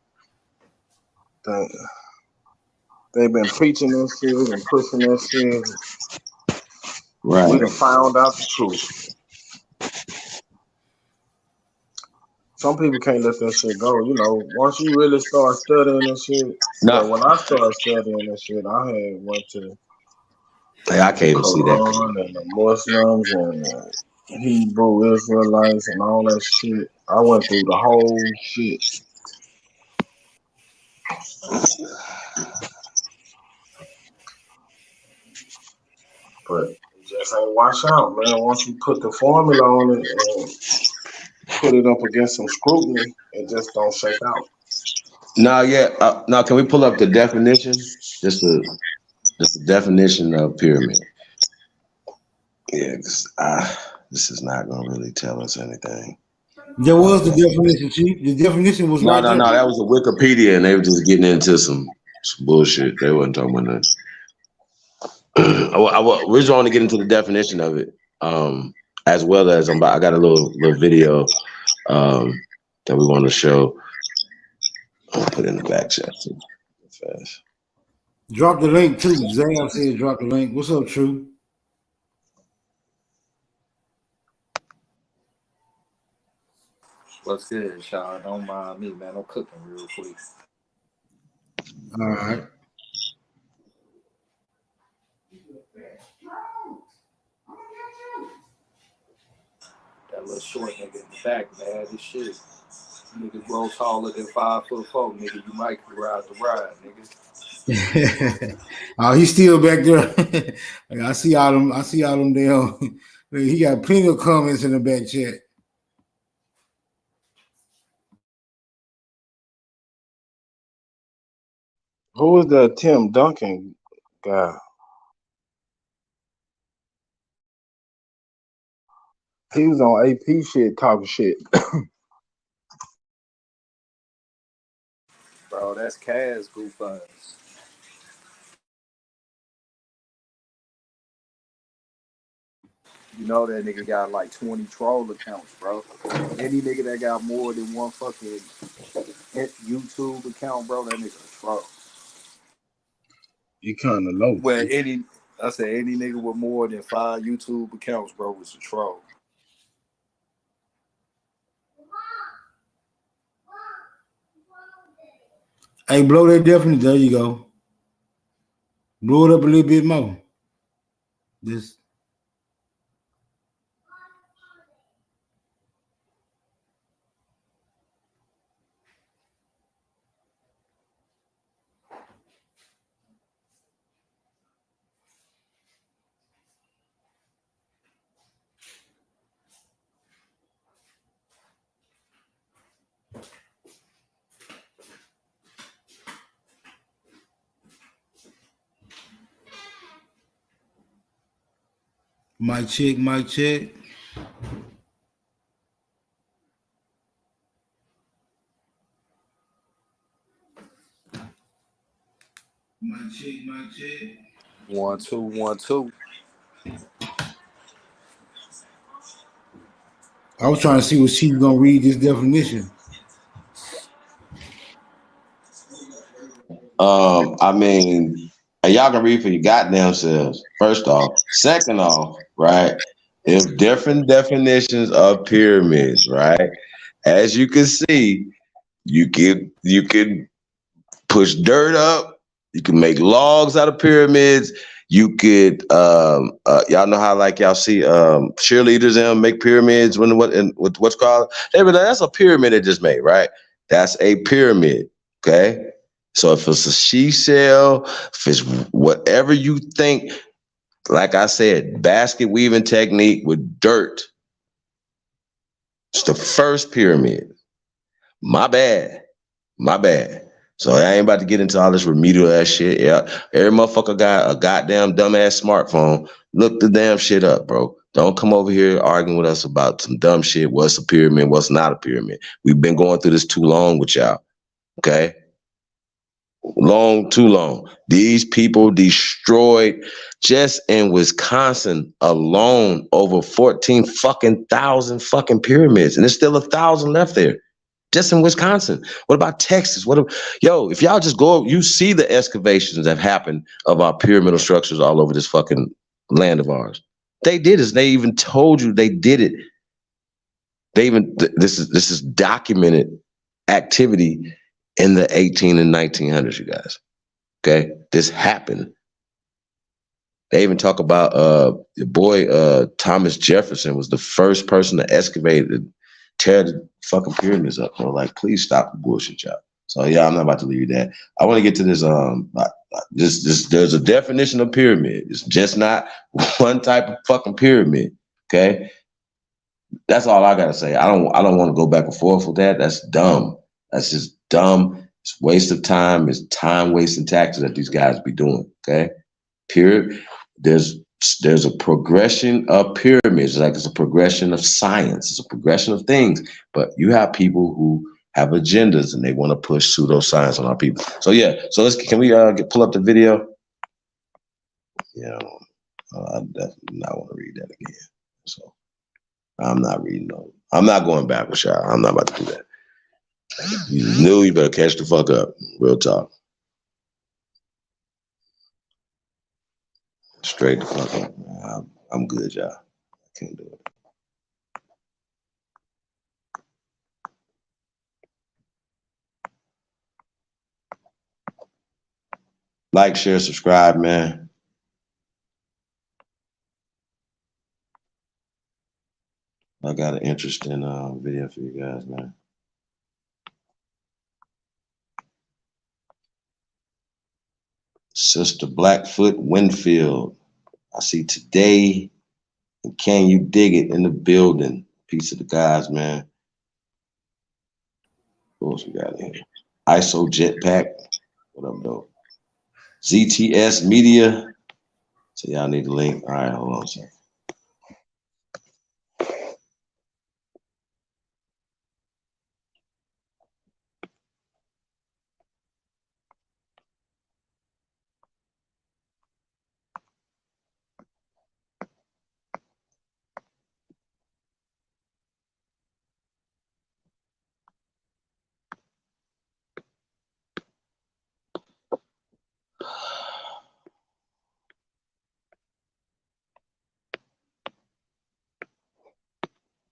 They've been preaching this shit and pushing this shit. Right. We done found out the truth. Some people can't let that shit go. You know, once you really start studying this shit. No. So when I started studying this shit, I had went to Hey, I can't even see that. Quran and the Muslims and Hebrew Israelites and all that shit. I went through the whole shit. But just ain't watch out, man. Once you put the formula on it and put it up against some scrutiny, it just don't shake out. No, yeah. Now, can we pull up the definition? Just the definition of pyramid. Yeah, this is not going to really tell us anything. There was the definition, Chief. The definition was No, right there. that was a Wikipedia, and they were just getting into some bullshit. They weren't talking about nothing. We're just want to get into the definition of it, as well as I got a little video that we want to show. I'll put it in the back chat too. Fast. Drop the link too. Zam said drop the link. What's up, True? What's good, y'all? Don't mind me, man. I'm cooking real quick. All right. That little short nigga in the back, man. This shit. Niggas grow taller than 5'4", nigga. You might ride the ride, nigga. Oh, he's still back there. I see all them. I see all them damn. He got plenty of comments in the back chat. Who was that Tim Duncan guy? He was on AP shit talking shit. Bro, that's Kaz goof ass. You know that nigga got like 20 troll accounts, bro. Any nigga that got more than one fucking YouTube account, bro, that nigga a troll. You kind of low. Well, I said any nigga with more than 5 YouTube accounts, bro, is a troll. Hey, blow that definitely. There you go. Blow it up a little bit more. This. Mic check, mic check. Mic check, mic check. 1 2 1 2. I was trying to see what she was gonna read this definition. I mean, y'all can read for your goddamn selves. First off, second off, right? There's different definitions of pyramids, right? As you can see, you can push dirt up. You can make logs out of pyramids. You could, y'all know how like y'all see cheerleaders and make pyramids when what's called. That's a pyramid they just made, right? That's a pyramid. Okay. So if it's a she shell, if it's whatever you think, like I said, basket weaving technique with dirt. It's the first pyramid. My bad. So I ain't about to get into all this remedial ass shit. Yeah, every motherfucker got a goddamn dumbass smartphone. Look the damn shit up, bro. Don't come over here arguing with us about some dumb shit. What's a pyramid? What's not a pyramid? We've been going through this too long with y'all. Okay? Too long. These people destroyed just in Wisconsin alone over 14,000 fucking pyramids, and there's still 1,000 left there. Just in Wisconsin. What about Texas? If y'all just go, you see the excavations that have happened of our pyramidal structures all over this fucking land of ours. They did this. They even told you they did it. This is documented activity in the 18 and 1900s, you guys. Okay, this happened. They even talk about the boy Thomas Jefferson was the first person to excavate and tear the fucking pyramids up. So like, please stop the bullshit, y'all. So yeah, I'm not about to leave you that. I want to get to this. There's a definition of pyramid. It's just not one type of fucking pyramid. Okay, that's all I gotta say. I don't want to go back and forth with that. That's dumb. That's just dumb. It's a waste of time. It's time wasting tactics that these guys be doing. Okay, there's a progression of pyramids. Like it's a progression of science. It's a progression of things. But you have people who have agendas and they want to push pseudoscience on our people. So yeah. So can we pull up the video? Yeah, I definitely not want to read that again. So I'm not reading those. I'm not going back with y'all. I'm not about to do that. You knew you better catch the fuck up. Real talk. Straight the fuck up. I'm good, y'all. I can't do it. Like, share, subscribe, man. I got an interesting video for you guys, man. Sister Blackfoot Winfield. I see today. And can you dig it in the building? Peace of the guys, man. What else we got in here? ISO Jetpack. What up, though? ZTS Media. So y'all need the link. All right, hold on a second.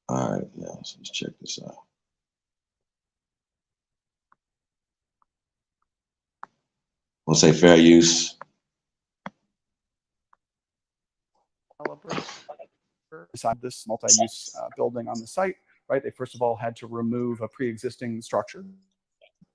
All right, now so let's check this out. I'll say fair use. Beside this multi-use building on the site, right? They first of all had to remove a pre-existing structure,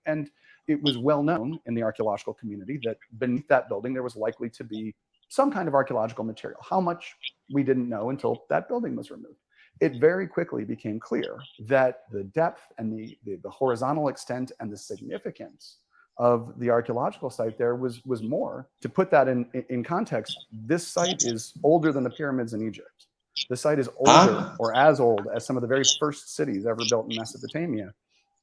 and it was well known in the archaeological community that beneath that building there was likely to be some kind of archaeological material. How much, we didn't know until that building was removed. It very quickly became clear that the depth and the horizontal extent and the significance of the archaeological site there was more. To put that in context, this site is older than the pyramids in Egypt. The site is older or as old as some of the very first cities ever built in Mesopotamia.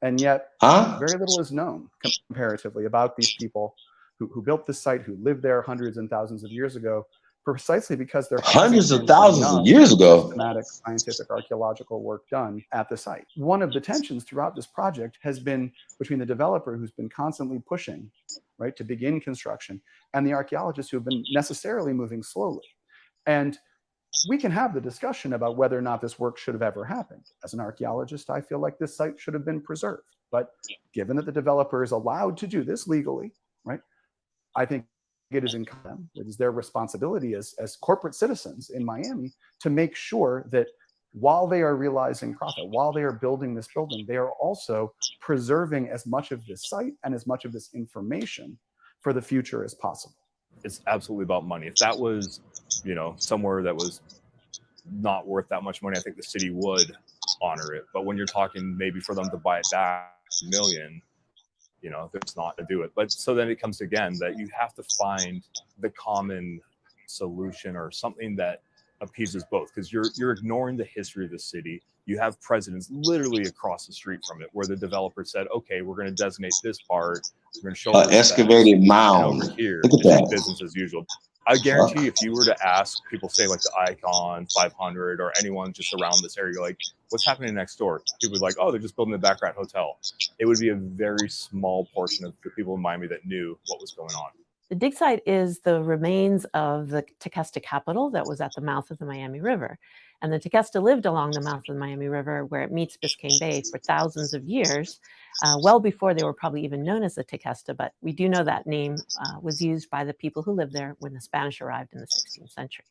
And yet very little is known comparatively about these people who built this site, who lived there hundreds and thousands of years ago, precisely because there hundreds of thousands of years ago. Systematic scientific archaeological work done at the site. One of the tensions throughout this project has been between the developer, who's been constantly pushing, right, to begin construction, and the archaeologists who have been necessarily moving slowly. And we can have the discussion about whether or not this work should have ever happened. As an archaeologist, I feel like this site should have been preserved. But given that the developer is allowed to do this legally, right, I think it is in them. It is their responsibility as corporate citizens in Miami to make sure that while they are realizing profit, while they are building this building, they are also preserving as much of this site and as much of this information for the future as possible. It's absolutely about money. If that was, you know, somewhere that was not worth that much money, I think the city would honor it. But when you're talking maybe for them to buy it back $1 million, you know, there's not to do it. But so then it comes again that you have to find the common solution or something that appeases both, because you're ignoring the history of the city. You have presidents literally across the street from it where the developer said, okay, we're going to designate this part. We're going to show excavated mound. Over here, look at that. Business as usual. I guarantee if you were to ask people, say like the Icon 500 or anyone just around this area, like, what's happening next door? People would be like, oh, they're just building the Baccarat Hotel. It would be a very small portion of the people in Miami that knew what was going on. The dig site is the remains of the Tequesta capital that was at the mouth of the Miami River. And the Tequesta lived along the mouth of the Miami River where it meets Biscayne Bay for thousands of years, well before they were probably even known as the Tequesta. But we do know that name was used by the people who lived there when the Spanish arrived in the 16th century.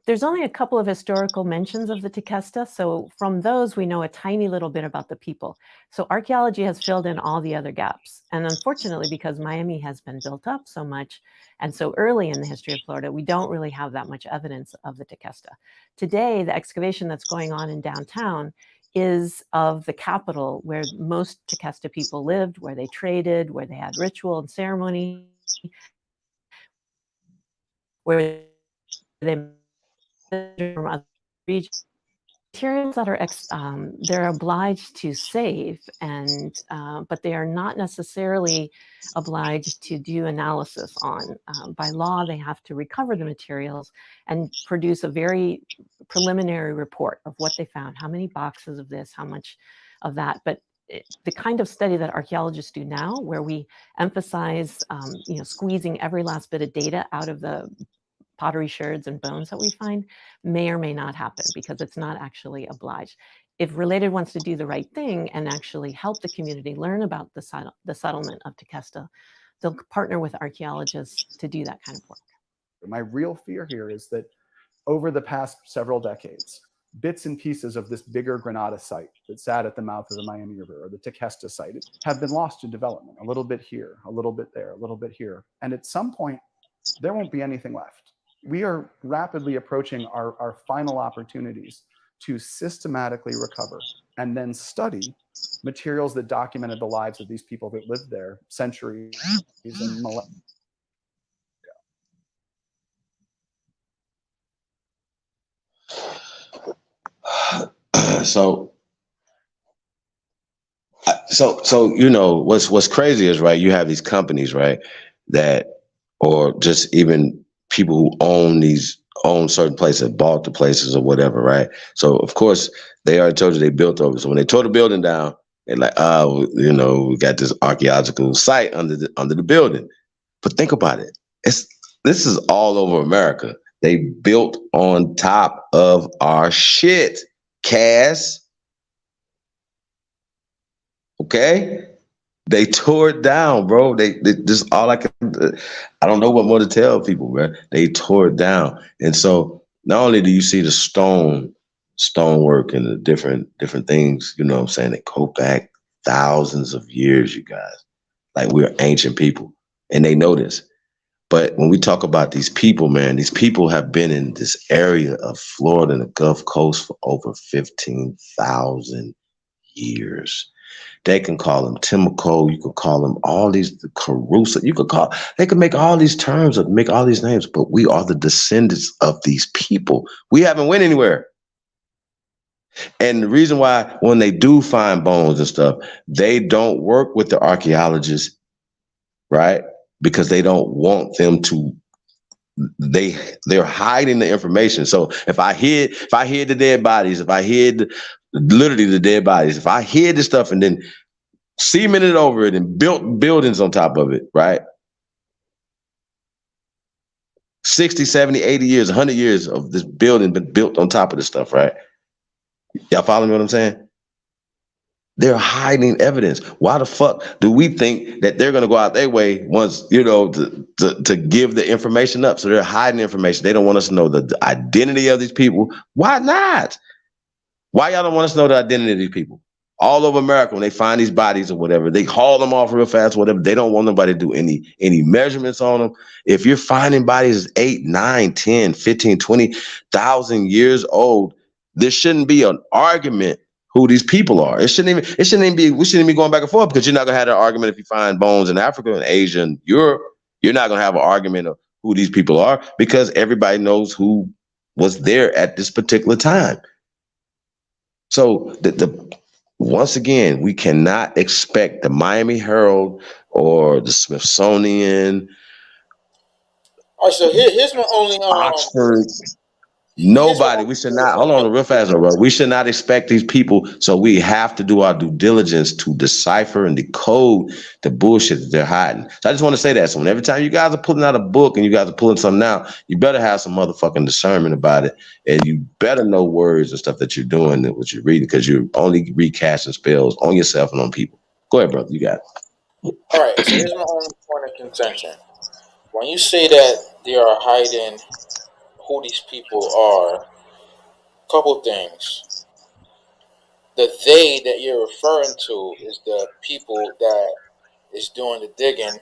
There's only a couple of historical mentions of the Tequesta, so from those we know a tiny little bit about the people. So archaeology has filled in all the other gaps. And unfortunately, because Miami has been built up so much and so early in the history of Florida, we don't really have that much evidence of the Tequesta. Today, the excavation that's going on in downtown is of the capital where most Tequesta people lived, where they traded, where they had ritual and ceremony, where they from other regions. Materials that are they're obliged to save, and but they are not necessarily obliged to do analysis on. By law, they have to recover the materials and produce a very preliminary report of what they found, how many boxes of this, how much of that. But the kind of study that archaeologists do now, where we emphasize, you know, squeezing every last bit of data out of the pottery sherds and bones that we find, may or may not happen because it's not actually obliged. If Related wants to do the right thing and actually help the community learn about the settlement of Tequesta, they'll partner with archaeologists to do that kind of work. My real fear here is that over the past several decades, bits and pieces of this bigger Granada site that sat at the mouth of the Miami River, or the Tequesta site, have been lost to development. A little bit here, a little bit there, a little bit here. And at some point, there won't be anything left. We are rapidly approaching our final opportunities to systematically recover and then study materials that documented the lives of these people that lived there centuries and millennia. So you know what's crazy is, right, you have these companies, right, that, or just even people who own certain places, bought the places or whatever, right? So of course they already told you they built over. So when they tore the building down, they're like, oh, you know, we got this archaeological site under the building. But think about it. This is all over America. They built on top of our shit, Cass. Okay? They tore it down, bro. They just all I don't know what more to tell people, man. They tore it down. And so not only do you see the stonework and the different things, you know what I'm saying, that go back thousands of years, you guys. Like, we're ancient people. And they know this. But when we talk about these people, man, these people have been in this area of Florida and the Gulf Coast for over 15,000 years. They can call them Timoco. You could call them all these, the Caruso. They could make all these terms, make all these names, but we are the descendants of these people. We haven't went anywhere. And the reason why, when they do find bones and stuff, they don't work with the archaeologists, right? Because they don't want them to, they're hiding the information. So if I hid the dead bodies, if I hid literally the dead bodies, if I hid the stuff and then cemented over it and built buildings on top of it, right? 60, 70, 80 years, 100 years of this building been built on top of this stuff, right? Y'all follow me what I'm saying? They're hiding evidence. Why the fuck do we think that they're going to go out their way once, you know, to give the information up? So they're hiding information. They don't want us to know the identity of these people. Why not? Why y'all don't want us to know the identity of these people? All over America, when they find these bodies or whatever, they haul them off real fast, whatever. They don't want nobody to do any measurements on them. If you're finding bodies 8, 9, 10, 15, 20,000 years old, there shouldn't be an argument who these people are. We shouldn't even be going back and forth, because you're not gonna have that argument if you find bones in Africa and Asia and Europe. You're not gonna have an argument of who these people are, because everybody knows who was there at this particular time. So once again, we cannot expect the Miami Herald or the Smithsonian, All right, so here's my only Oxford. Nobody. We should not. Hold on, real fast, bro. We should not expect these people. So we have to do our due diligence to decipher and decode the bullshit that they're hiding. So I just want to say that. So every time you guys are putting out a book and you guys are pulling something out, you better have some motherfucking discernment about it, and you better know words and stuff that you're doing and what you're reading, because you're only recasting spells on yourself and on people. Go ahead, brother. You got it. All right, so here's my only point of contention. When you say that they are hiding who these people are, couple things. The they that you're referring to is the people that is doing the digging.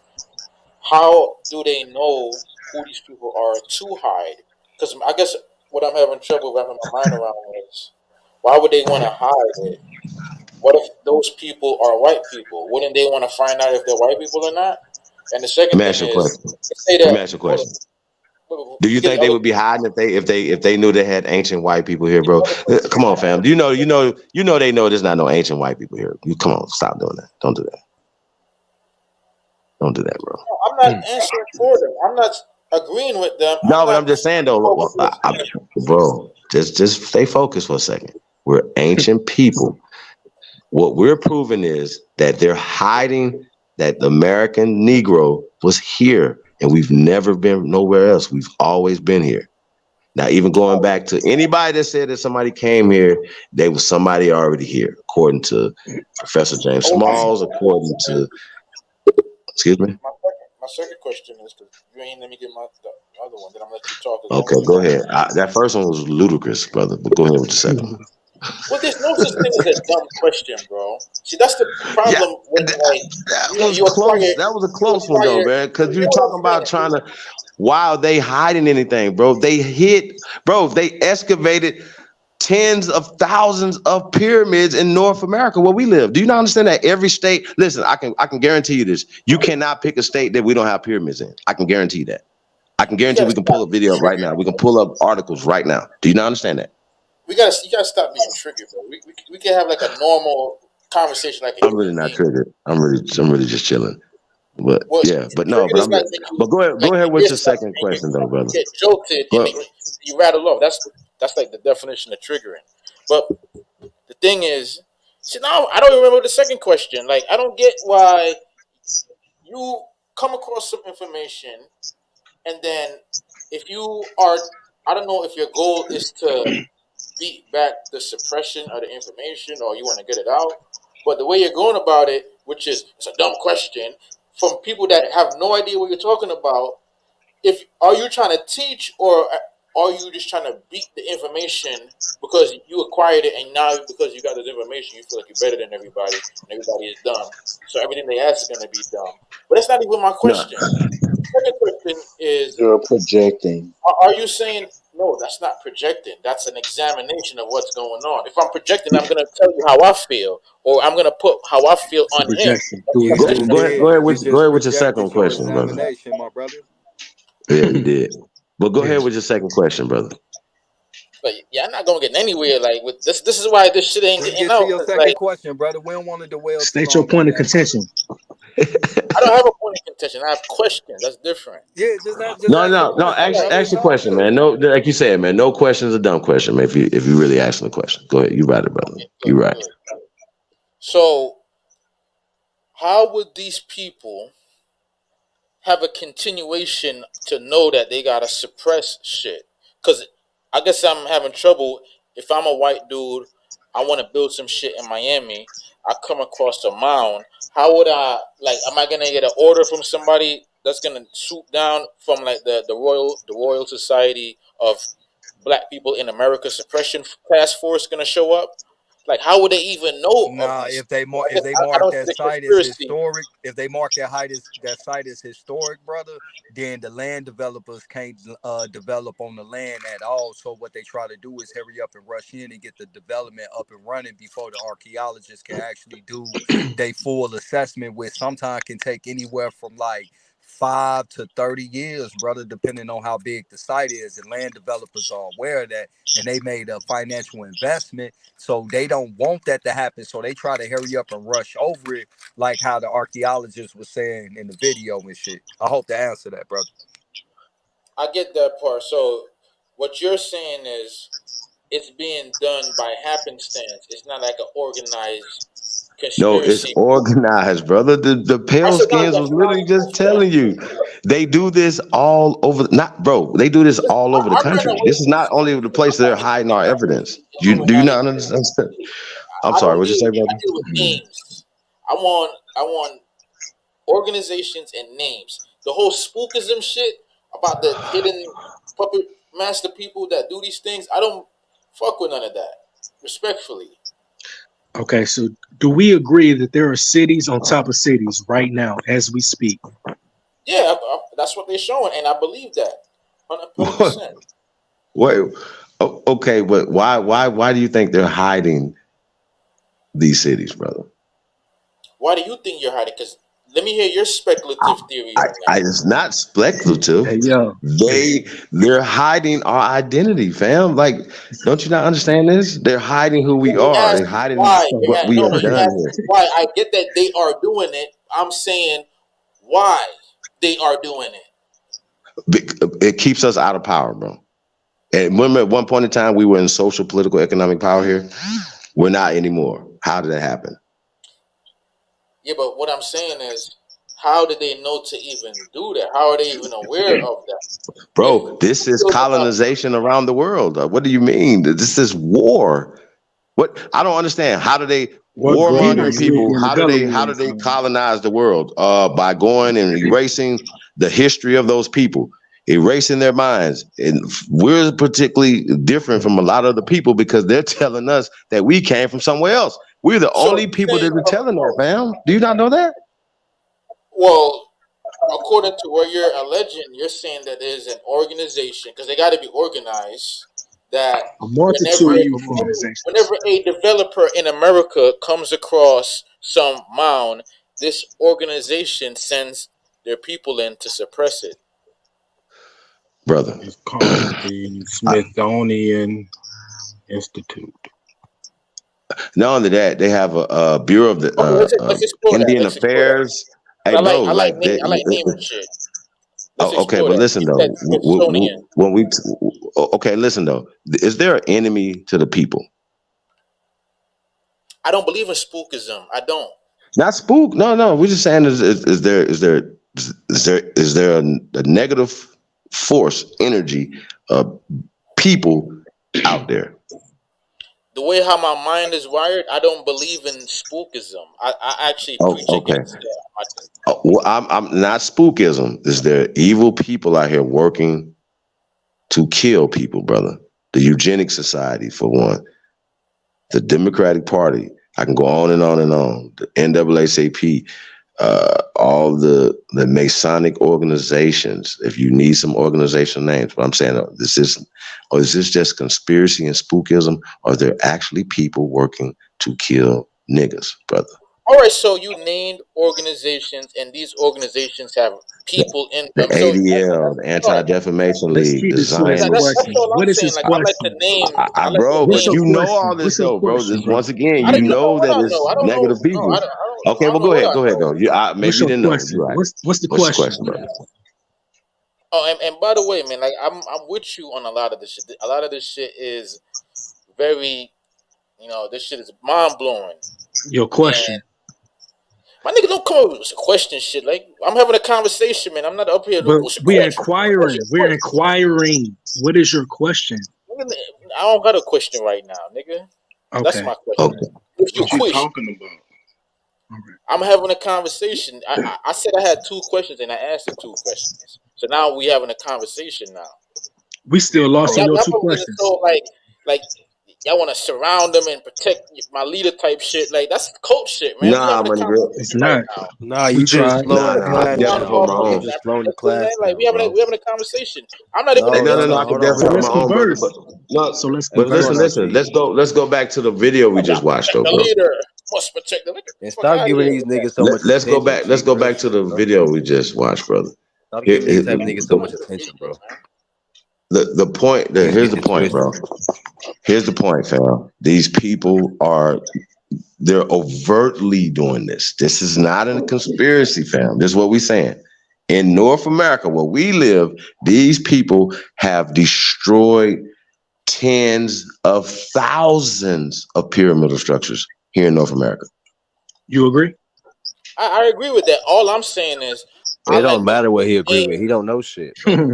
How do they know who these people are to hide? Because I guess what I'm having trouble wrapping my mind around is, why would they want to hide it? What if those people are white people? Wouldn't they want to find out if they're white people or not? And the second thing is, let me ask you a question. Do you think they would be hiding if they knew they had ancient white people here, bro? Come on, fam. You know they know there's not no ancient white people here. You come on, stop doing that. Don't do that. Don't do that, bro. No, I'm not answering for them. I'm not agreeing with them. No, but I'm just saying though, bro. Just stay focused for a second. We're ancient people. What we're proving is that they're hiding that the American Negro was here. And we've never been nowhere else. We've always been here. Now, even going back to anybody that said that somebody came here, they was somebody already here, according to Professor James Smalls, according to, excuse me? My second question is, you ain't let me get the other one, then I'm going to let you talk. Okay, go ahead. That first one was ludicrous, brother, but go ahead with the second one. Well, there's no such thing as a dumb question, bro. See, that's the problem with, like, that was a close one, though, man, because you're talking about trying to, Why are they hiding anything, bro? They excavated tens of thousands of pyramids in North America where we live. Do you not understand that every state? Listen, I can guarantee you this. You cannot pick a state that we don't have pyramids in. I can guarantee that. I can guarantee we can pull up video right now. We can pull up articles right now. Do you not understand that? You gotta stop being triggered, bro. We can have like a normal conversation, like I'm really not triggered. I'm really just chilling. But yeah, but no, but go ahead with your second question though, brother. Get jolted and you rattle off. That's like the definition of triggering. But the thing is, see, now I don't remember the second question. Like, I don't get why you come across some information and then if you are, I don't know if your goal is to beat back the suppression of the information or you want to get it out, but the way you're going about it, which is, it's a dumb question from people that have no idea what you're talking about. If are you trying to teach or are you just trying to beat the information because you acquired it and now because you got this information you feel like you're better than everybody and everybody is dumb, so everything they ask is going to be dumb? But that's not even my question. The second question is, You're projecting. are you saying no? That's not projecting. That's an examination of what's going on. If I'm projecting, I'm going to tell you how I feel, or I'm going to put how I feel on him. Go ahead with your second question, brother. My brother. Yeah, you did. But go ahead with your second question, brother. But yeah, I'm not gonna get anywhere. Like with this, this is why this shit ain't Let's getting get out. to your second Like, question, brother. We don't want to dwell. State your point of contention. I don't have a point of contention. I have questions. That's different. Yeah, just No. Ask your question, man. No, like you said, man. No question's a dumb question, man. If you really asking the question, go ahead. You right, brother. You right. So, how would these people have a continuation to know that they gotta suppress shit? Because I guess I'm having trouble. If I'm a white dude, I want to build some shit in Miami. I come across a mound. How would I, like, am I gonna get an order from somebody that's gonna swoop down from like the Royal Society of Black People in America Suppression Task Force gonna show up? Like, how would they even know? Nah, if they mark that site as historic, if they mark that site as historic, brother, then the land developers can't develop on the land at all. So what they try to do is hurry up and rush in and get the development up and running before the archaeologists can actually do their full assessment, which sometimes can take anywhere from like 5 to 30 years, brother, depending on how big the site is. And land developers are aware of that, and they made a financial investment, so they don't want that to happen. So they try to hurry up and rush over it, like how the archaeologist was saying in the video and shit. I hope to answer that, brother. I get that part. So what you're saying is it's being done by happenstance. It's not like an organized conspiracy. No, it's organized, brother. The pale skins was literally just telling you. They do this all over. They do this all over the country. This is not only the place they're hiding our evidence. Do you not understand? I'm sorry. What you say, brother? I deal with names. I want organizations and names. The whole spookism shit about the hidden puppet master people that do these things. I don't fuck with none of that. Respectfully. Okay, so do we agree that there are cities on top of cities right now as we speak? Yeah, that's what they're showing, and I believe that 100%. Wait, okay, but why do you think they're hiding these cities, brother? Why do you think you're hiding? Because let me hear your speculative theory. It's not speculative. Hey, yo. They're hiding our identity, fam. Like, don't you not understand this? They're hiding who we are. They're hiding what we have done here. Why? I get that they are doing it. I'm saying why they are doing it. It keeps us out of power, bro. And remember, at one point in time, we were in social, political, economic power here. We're not anymore. How did that happen? Yeah, but what I'm saying is, how did they know to even do that? How are they even aware of that? Bro, this is colonization around the world. What do you mean? This is war. What? I don't understand. How do they warmongering people? How do they colonize the world? By going and erasing the history of those people, erasing their minds. And we're particularly different from a lot of the people because they're telling us that we came from somewhere else. We're the only people that are telling that, fam. Do you not know that? Well, according to what you're alleging, you're saying that there's an organization because they got to be organized. That A multitude of organizations. whenever a developer in America comes across some mound, this organization sends their people in to suppress it. brother. It's called the Smithsonian Institute. Not only that, they have a Bureau of the Let's explore that. Indian Let's explore that. Affairs. Hey, I bro, like they, naming shit. Let's oh, okay, explore but that. listen You though. said Smithsonian. When we okay, listen though. Is there an enemy to the people? I don't believe in spookism. I don't. Not spook. No. We're just saying is there a negative force, energy, people out there? The way how my mind is wired, I don't believe in spookism. I actually Oh, preach okay. against that. Well, I'm not spookism. Is there evil people out here working to kill people, brother? The Eugenics Society, for one. The Democratic Party. I can go on and on and on. The NAACP, all the Masonic organizations. If you need some organizational names, but I'm saying, is this just conspiracy and spookism, or are there actually people working to kill niggas, brother? All right, so you named organizations, and these organizations have people in The them. So ADL, the Anti-Defamation Let's League, keep the it to his Zionists. that's question. all I'm What is saying. his Like I like question? to name. I like Bro, to but What's your you know question? all this What's your though, bro. question, This bro? once again, I you didn't know know what that I it's know. I don't know. negative No, people. I Okay, well don't know go what ahead, I go ahead know. though. Maybe What's you your didn't know. question? You right. What's the What's the question? question, brother? Oh, and by the way, man, like I'm with you on a lot of this shit. A lot of this shit is very, this shit is mind blowing. Your question. And my nigga don't come up with question shit. Like I'm having a conversation, man. I'm not up here. But What's your we're question? What's inquiring. your We're question? inquiring. What is your question? Nigga, I don't got a question right now, nigga. That's Okay. my question. Okay. What's your What you question? talking about? I'm having a conversation. I said I had 2 questions and I asked the 2 questions. So now we having a conversation now. We still lost on Y'all, your y'all 2 probably questions. so like y'all want to surround them and protect my leader type shit. Like that's cult shit, man. We Nah, having a my nigga. It's conversation right not. now. Nah, We you just tried. slowing the I can class Y'all definitely down, hold my bro. You own. just slowing the listen, man. class Like down, bro. we having a conversation. I'm not even. No, Hey, no. I hold can on, definitely So hold let's my own, brother. converse. But no, So let's but what's going converse. on, listen. Chief? Let's go back to the video we just watched, though, The bro. leader must protect the leader. And Fuck stop out of giving here these with that. niggas so much Let's go attention, back. Let's Chief. go Real back to shit, the bro. video we just watched, brother. Stop Here- giving these here- type of niggas so much attention, bro. the point. Niggas Here's the get it point, bro. twisted. Here's the point, fam. These people they're overtly doing this. This is not a conspiracy, fam. This is what we're saying. In North America, where we live, these people have destroyed tens of thousands of pyramidal structures here in North America. You agree? I agree with that. All I'm saying is I It like don't matter what he agree name. with. He don't know shit, bro. Y'all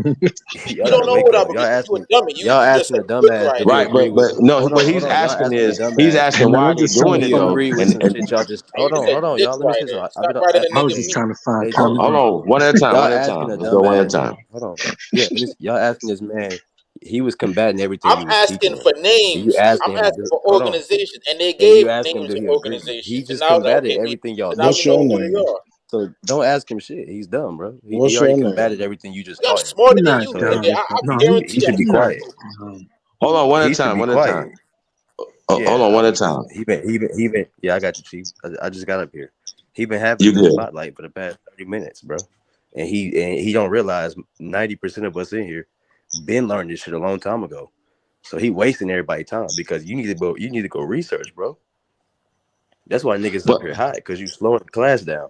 You gotta don't know wake what I up. believe. You a dummy. You Y'all just asking a a quick dumbass rider. did he Right, agree with. no. Hold What on, he's hold on. Y'all asking asking a is, he's dumbass. Hey asking man, why I'm they just trying to doing Did it he find. though. agree with some shit y'all just And hold you on, just a hold on, dick y'all. Let me say rider. something. Stop riding a I was nigga just meat. trying to find Hey, common Hold ground. on, one at a time. y'all One at a asking time. a Let's go one at a dumbass. time. Hold on. Yeah, let me see. Y'all asking this man. He was combating everything I'm you was teaching asking him. for And you names. I'm asking him to asking do. for Hold on. organizations, and they And you gave ask him, names do of he agree? He organizations. And just now I was like, combated okay, everything y'all so now What's we teaching know your him. who they name? are. So don't ask him shit. He's dumb, bro. He What's already your name? combated everything you just Yeah, I'm taught him. smarter He than not you, So nigga. dumb. I No, he guarantee should that. be he not quiet. dumb. Hold on, one at He a should time. be One at a time. quiet. Hold Yeah, on, one at a time. he been. Yeah, I got you, Chief. I just got up here. He been having You the good? spotlight for the past 30 minutes, bro. And he don't realize 90% of us in here been learning this shit a long time ago. So he wasting everybody's time because you need to go research, bro. That's why niggas But up here hot, because you slowing the class down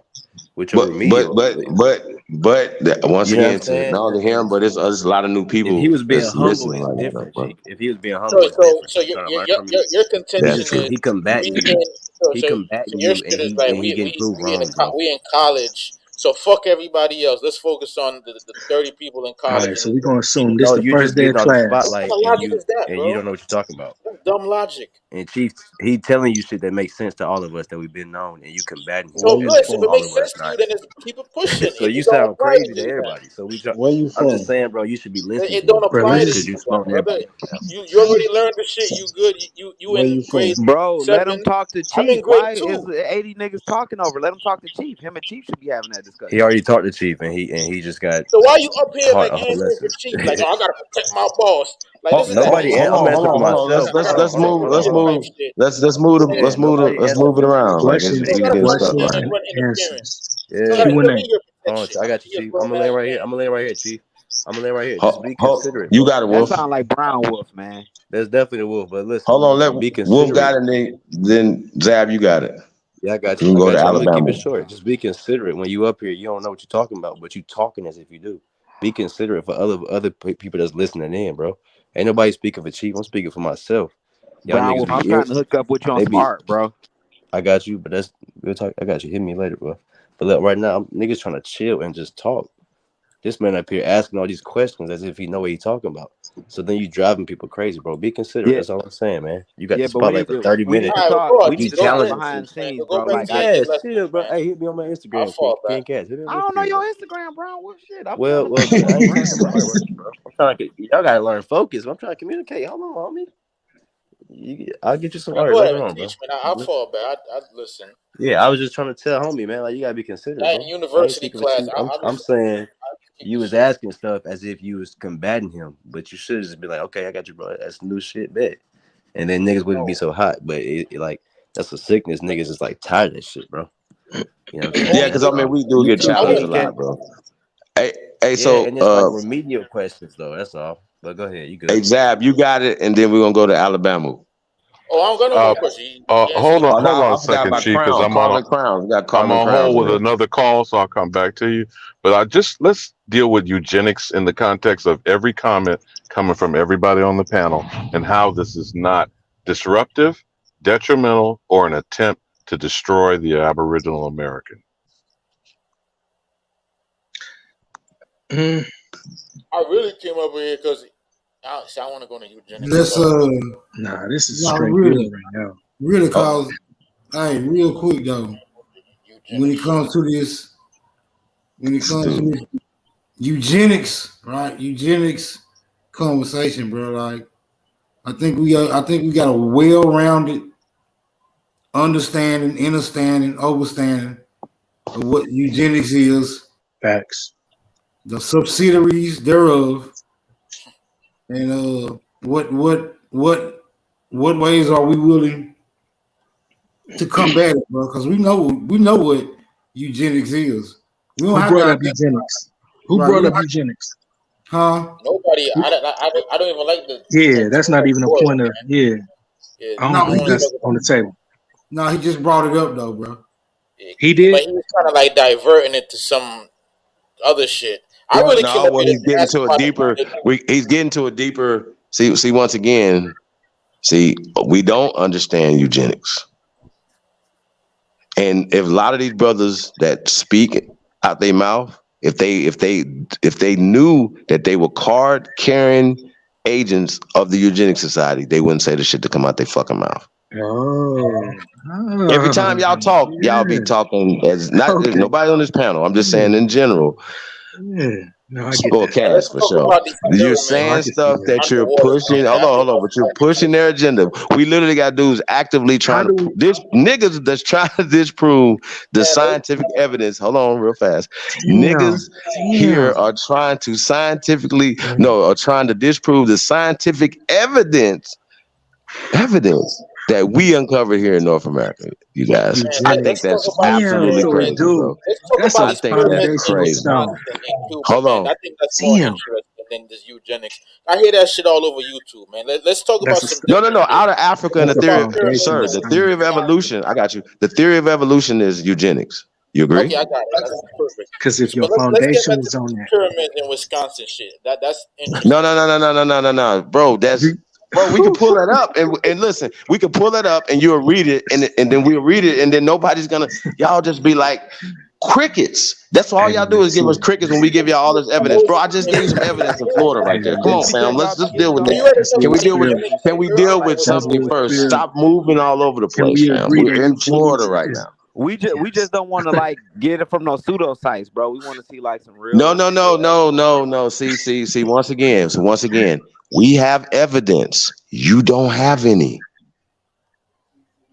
with your but remedial. once You know what I'm again, to saying? not only him, but there's a lot of new If he people was being that's humble, listening it's right now, though, different, bro. Chief. If he was being So, humble, it's different. so He's trying to learn from you. your contention That's true. is He combating we you. in He so combating your you, shit is like he getting proved we wrong, bro. in college. So fuck everybody else. Let's focus on the 30 people in All college right, and so the we're gonna 30 assume people. this No, the you first just day of getting all the class. What kind spotlight of logic is that, and you bro? don't know what you're talking about. That's dumb logic. And Chief, he telling you shit that makes sense to all of us that we've been known, and you combating him Where So you good. as So if if it from? all makes of us sense to you, not. then just keep it pushing. So you It don't sound apply to crazy to you then. everybody. So Where you I'm just from? saying, bro, you should be listening It to don't him Bro, apply to let's because you, you then, slowing brother. everybody down. You already learned the shit. You good. You Where in you from? grade Bro, let him 7. talk to I'm in Chief. grade Why is 2. 80 niggas talking over? Let him talk to Chief. Him and Chief should be having that discussion. He already talked to Chief, and he just got So why you up here taught like a whole answering lesson. for Chief? Like, oh, I gotta protect my boss. Like, this is that Nobody. H. I'm answering for myself. Let's move shit. let's move it around. Like Questions, we getting stuck questions, right. and answers. Yeah. Q&A. Hold on, I got you, Chief. I'm gonna lay right here. I'm gonna lay right here, Chief. I'm gonna lay right here. Just be Hold, considerate. you got it, Wolf. That sound like Brown Wolf, man. There's definitely the Wolf, but listen. Hold on, let be considerate. Wolf got it, then Zab, you got it. Yeah, I got You you. can I go got to you. I'm gonna Alabama. keep it short. Just be considerate. When you up here, you don't know what you're talking about, but you talking as if you do. Be considerate for other people that's listening in, bro. Ain't nobody speaking for Chief. I'm speaking for myself. Y'all Brown niggas Wolf, I'm be trying to hook up with you on some art, bro. I got you, but that's we'll talk. I got you. Hit me later, bro. But look, right now, niggas trying to chill and just talk. This man up here asking all these questions as if he know what he's talking about. So then you driving people crazy, bro. Be considerate. That's all I'm saying, man. You got the but we need spotlight for to 30 minutes. we need to talk behind the scenes, bro. Like, Chill, bro. Hey, hit me on my Instagram, King Cats. Hit me on I don't know Instagram. your Instagram, Brown Wolf. Shit, I'm Well, I trying to ain't saying bro. I'm trying to y'all gotta learn focus. I'm trying to communicate. Hold on, homie. I'll get you some art Go ahead later and on, bro. teach me. I'll fall back. I listen. Yeah, I was just trying to tell homie, man, like you gotta be considerate, That bro. university class, I'm saying you was asking stuff as if you was combating him, but you should just be like, okay, I got you, bro. That's new shit, bet. And then niggas wouldn't be so hot, but it like that's a sickness. Niggas is like tired of that shit, bro. You know what I'm saying? Yeah, because I mean we do get challenged a lot, bro. Hey, so and it's like remedial questions though. That's all. But go ahead, you good? Hey Zab, you got it, and then we're gonna go to Alabama. Oh, I don't got no more questions. Hold on I a forgot second, about Chief, because Crown. I'm on Crown. We got I'm Carmen on Crowns hold with in there. another call, so I'll come back to you. But let's deal with eugenics in the context of every comment coming from everybody on the panel and how this is not disruptive, detrimental, or an attempt to destroy the Aboriginal American. I really came up here because I want to go to eugenics. Let's Nah, this is nah, straight really, good right now. really, cause hey, real quick though, when it comes to this, eugenics, right? Eugenics conversation, bro. Like, I think we got a well-rounded understanding, understanding of what eugenics is. Facts. The subsidiaries thereof, and what ways are we willing to combat it, bro? Because we know what eugenics is. We don't Who brought up eugenics? Who brought up eugenics? Huh? Nobody. I don't even like the. Yeah, that's not even a point of. Yeah, I don't think that's on the table. No, he just brought it up though, bro. He did. But he was kind of like diverting it to some other shit. I really came up he's getting to a deeper. He's getting to a deeper. See, once again, we don't understand eugenics, and if a lot of these brothers that speak out their mouth, if they knew that they were card-carrying agents of the Eugenics Society, they wouldn't say the shit to come out their fucking mouth. Every time y'all talk, y'all be talking as nobody on this panel. I'm just saying in general. Yeah. No, I get that. Cass, for sure. You're saying stuff that you're pushing. Hold on, but you're pushing their agenda. We literally got dudes actively trying to this niggas that's trying to disprove the scientific evidence. Hold on, real fast. Niggas here are trying to are trying to disprove the scientific evidence that we uncovered here in North America, you guys. I think that's absolutely crazy, bro. I think that's crazy. Hold on. I think that's more interesting than this eugenics. I hear that shit all over YouTube, man. Let's talk about some. No. Out of Africa and the theory of evolution. I got you. The theory of evolution is eugenics. You agree? Okay, I got it. That's perfect. Because if your foundation is on that, pyramids in Wisconsin shit. That's interesting. No, bro. Bro, we can pull that up and listen. We can pull that up and you'll read it and then we'll read it and then nobody's gonna. Y'all just be like crickets. That's all y'all do is give us crickets when we give y'all all this evidence, bro. I just gave you some evidence in Florida right there. Come on, fam. Let's deal with that. Can we deal with something first? Stop moving all over the place, fam. We're in Florida right now. We just don't want to like get it from those pseudo sites, bro. We want to see like some real. No. See. Once again, we have evidence. You don't have any.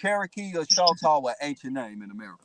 Cherokee or Choctaw an ancient name in America?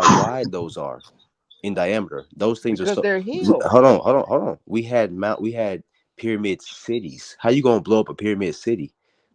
how wide those are in diameter. Those things Because are so. they're hills. Hold on. We had pyramid cities. How you gonna blow up a pyramid city?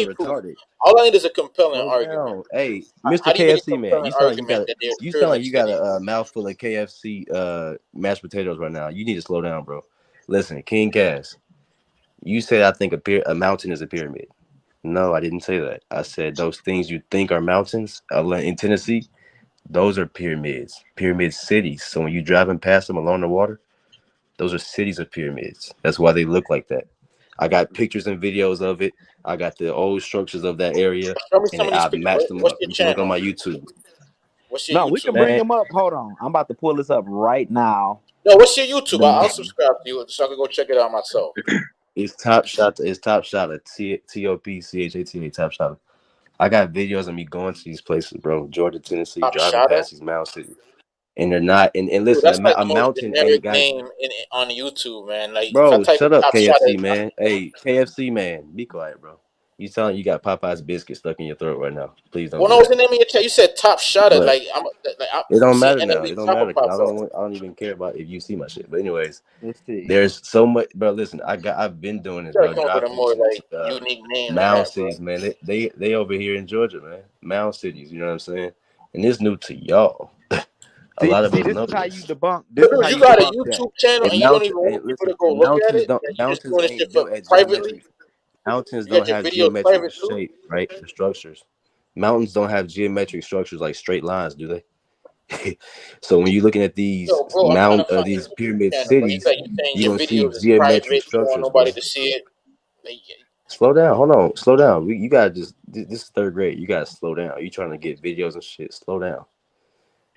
y'all need proof. retarded. All I need is a compelling Slow argument. down. Hey, How Mr. do you need a KFC man, compelling you sound like you got argument that there's you sound like pyramids you got that a mouthful of KFC mashed potatoes right now. You need to slow down, bro. Listen, King Cass, you said I think a mountain is a pyramid. No, I didn't say that. I said those things you think are mountains in Tennessee, those are pyramids, pyramid cities. So when you're driving past them along the water, those are cities of pyramids. That's why they look like that. I got pictures and videos of it. I got the old structures of that area, Show me and some of these I've pictures. matched them What's up. your You can look on channel? my YouTube. What's your No, we can YouTube? bring Man, him up. Hold on. I'm about to pull this up right now. No, what's your YouTube? I'll Man. subscribe to you so I can go check it out myself. it's Top Shot. It's Top Shot. TOPCHATA. Top Shot. I got videos of me going to these places, bro. Georgia, Tennessee, Top driving Shotta? past these mountain cities, and they're not. And Dude, listen, that's like a the most mountain generic ain't got. name on YouTube, man. Like if I Bro, type in shut up, Top KFC Shotta, man. Hey, KFC man, be quiet, bro. You telling you got Popeye's biscuit stuck in your throat right now? Please don't well, do no, what's that. the name of your channel? You said Top Shotta. But Like it don't see matter now. NLE It don't Chopper matter because popped up. I don't even care about if you see my shit. But anyways, Let's see. there's so much, bro. Listen, I've been doing this, You bro. gotta come up with a Driving more like to unique name than mound that, bro. cities, man. They over here in Georgia, man. Mound cities. You know what I'm saying? And it's new to y'all. A lot of See, us this know is how this. you debunk. So, This is dude, how you you got a debunk that. YouTube channel and you don't even want people to go And look at mountains it. don't Like you just mountains doing this ain't shit for built at privately. mountains You don't got your have videos geometric private too. shape, right? The structures. Mountains don't have geometric structures like straight lines, do they? So when you're looking at these Yo, bro, I'm trying to find these your YouTube pyramid channel, but you cities, like you saying you're your gonna see videos is geometric private. You don't want structures, nobody bro. to see it. Like, Slow down, hold on, slow down. You gotta this is third grade. You gotta slow down. You trying to get videos and shit. Slow down.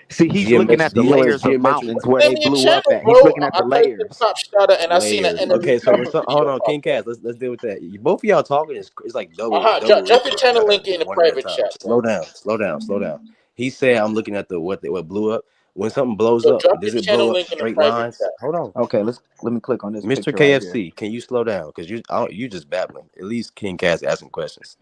See, he's looking at Do the you know what a layers of geometric? mountains where name they of your blew up channel, at. He's bro. looking at I the typed in layers. Top Shotta and I seen an Layers. NLE Okay, so Chopper hold video on, pop King Cass. up. Let's deal with that. Both of y'all talking is it's like double Drop your riffing. channel Y'all gotta link do in it the one at a private time. chat, bro. Slow down. He said I'm looking at what blew up. When something blows Yo, up, drop does your it channel blow up link in the straight private lines? chat. Hold on. Okay, let me click on this Mr. picture right here. KFC, can you slow down? Because you just babbling. At least King Cass asking questions.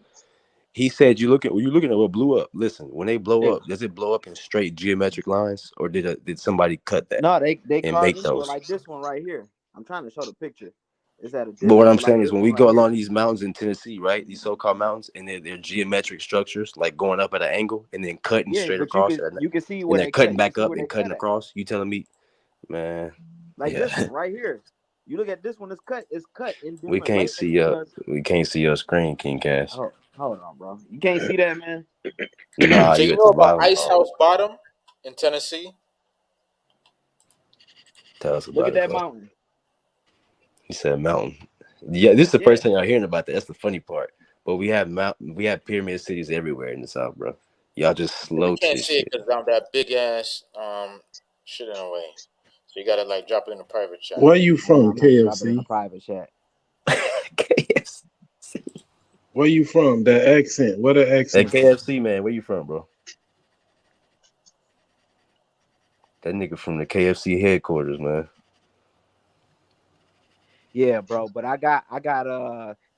He said you're looking at what blew up. Listen, when they blow Yeah. up, does it blow up in straight geometric lines, or did somebody cut that No, they and carved make into it those? like this one right here. I'm trying to show the picture. It's at a But what I'm distance like saying is this when one we right go here. along these mountains in Tennessee, right? These so-called mountains, and they're geometric structures, like going up at an angle and then cutting Yeah, straight but across, you can see and where they're they cut. cutting You can back see up where they and cutting cut at. across. You telling me, man? Like Yeah, this one right here. You look at this one. It's cut. It's cut in we different can't layers see because. we can't see your screen, King Cass. Oh, hold on, bro. You can't see that, man. Nah, So you you at know the about bottom. Ice House Bottom in Tennessee? Tell us Look about at it, that bro. mountain. He said mountain. Yeah, this is the Yeah. first time y'all hearing about that. That's the funny part. But we have pyramid cities everywhere in the South, bro. Y'all just slow You to can't this see it shit. because I'm that big ass shit in the way. So you gotta like drop it in the private chat. Where you from, I'm gonna drop it in the KFC? private chat. Where you from? That accent. Where the Hey, accent? KFC man, where you from, bro? That nigga from the KFC headquarters, man. Yeah, bro. But I got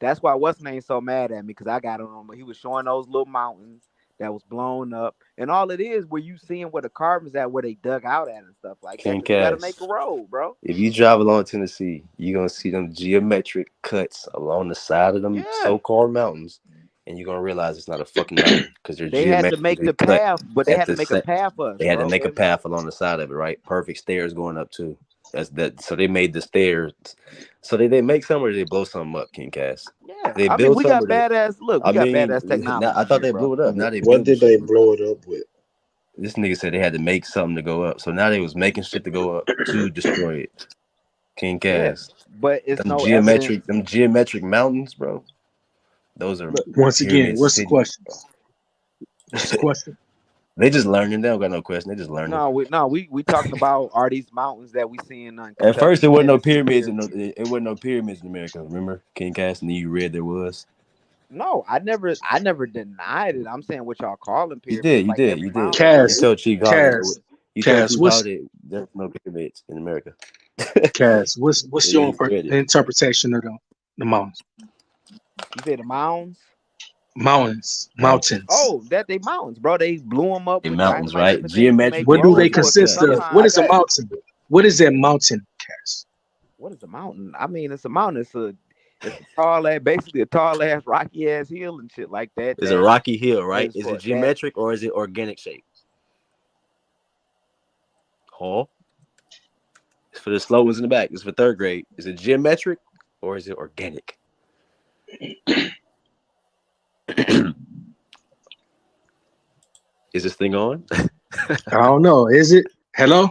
that's why what's name so mad at me because I got him. He was showing those little mountains that was blown up, and all it is where you seeing where the carvings at, where they dug out at and stuff like that. King Because you got to Cass. make a road, bro. If you drive along Tennessee, you're gonna see them geometric cuts along the side of them so-called mountains, and you're gonna realize it's not a fucking mountain because they're They had to make geometrically the cut. path, but they At had to the make a path for us, They had to bro. make a path along the side of it, right? Perfect stairs going up too. That's that. So they made the stairs. So they make some or they blow something up, King Cass. Yeah, They I mean build we some got or they. badass. Look, we I got mean, badass technology. I thought here, they bro. blew it up. Now they What building did they shit. blow it up with? This nigga said they had to make something to go up. So now they was making shit to go up to destroy it. King Cass. But it's them no evidence. geometric mountains, bro. Those are Once again, pyramid what's the cities, question? bro. What's the question? They just learning. They don't got no question. They just learning. We talking about are these mountains that we seeing on At first, there Kentucky, wasn't no Tennessee pyramids. It wasn't no pyramids in America. Remember, King Cass, and then you read there was. No, I never denied it. I'm saying what y'all calling You pyramids. did. Every mountain. Cass, You told Chief Cass, Holiday there's no pyramids in America. Cass, what's your read it. interpretation of the mountains? You say the mounds? Mountains. Oh, that they mountains, bro. They blew them up The with mountains, dynamite right? and everything to Geometric. make What do they roads for us. consist of? What is a mountain? What is a mountain, Cass? What is a mountain? I mean, it's a mountain. It's a tall ass, basically a tall ass, rocky ass hill and shit like that. It's a rocky hill, right? is Is it geometric or is it organic shape? Huh? It's for the slow ones in the back. It's for third grade. Is it geometric or is it organic? Is this thing on? I don't know. Is it? Hello?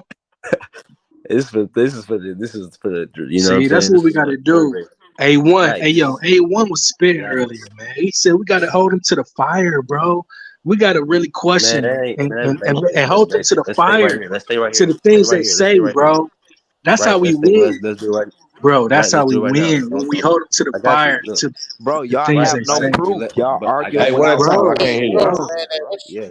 This is for the you know See, what I'm that's saying? what we got to do. A1, hey yo, Yikes. A1 was spitting earlier, man. He said we got to hold him to the fire, bro. We got to really question Man, him that ain't and, man, and, and, let's, and hold them to the let's stay right fire, here. Let's stay right to here. the Stay things right they here. Let's say, stay right here. bro. That's how Right. we Let's do win, it right. bro. That's Right. how Let's we do it right now. win when we hold them to the I got you. fire, Look. to Bro, the y'all things have they no say, proof. Y'all But I arguing got you. without Stop. I proof. can't hear you. bro. Yeah.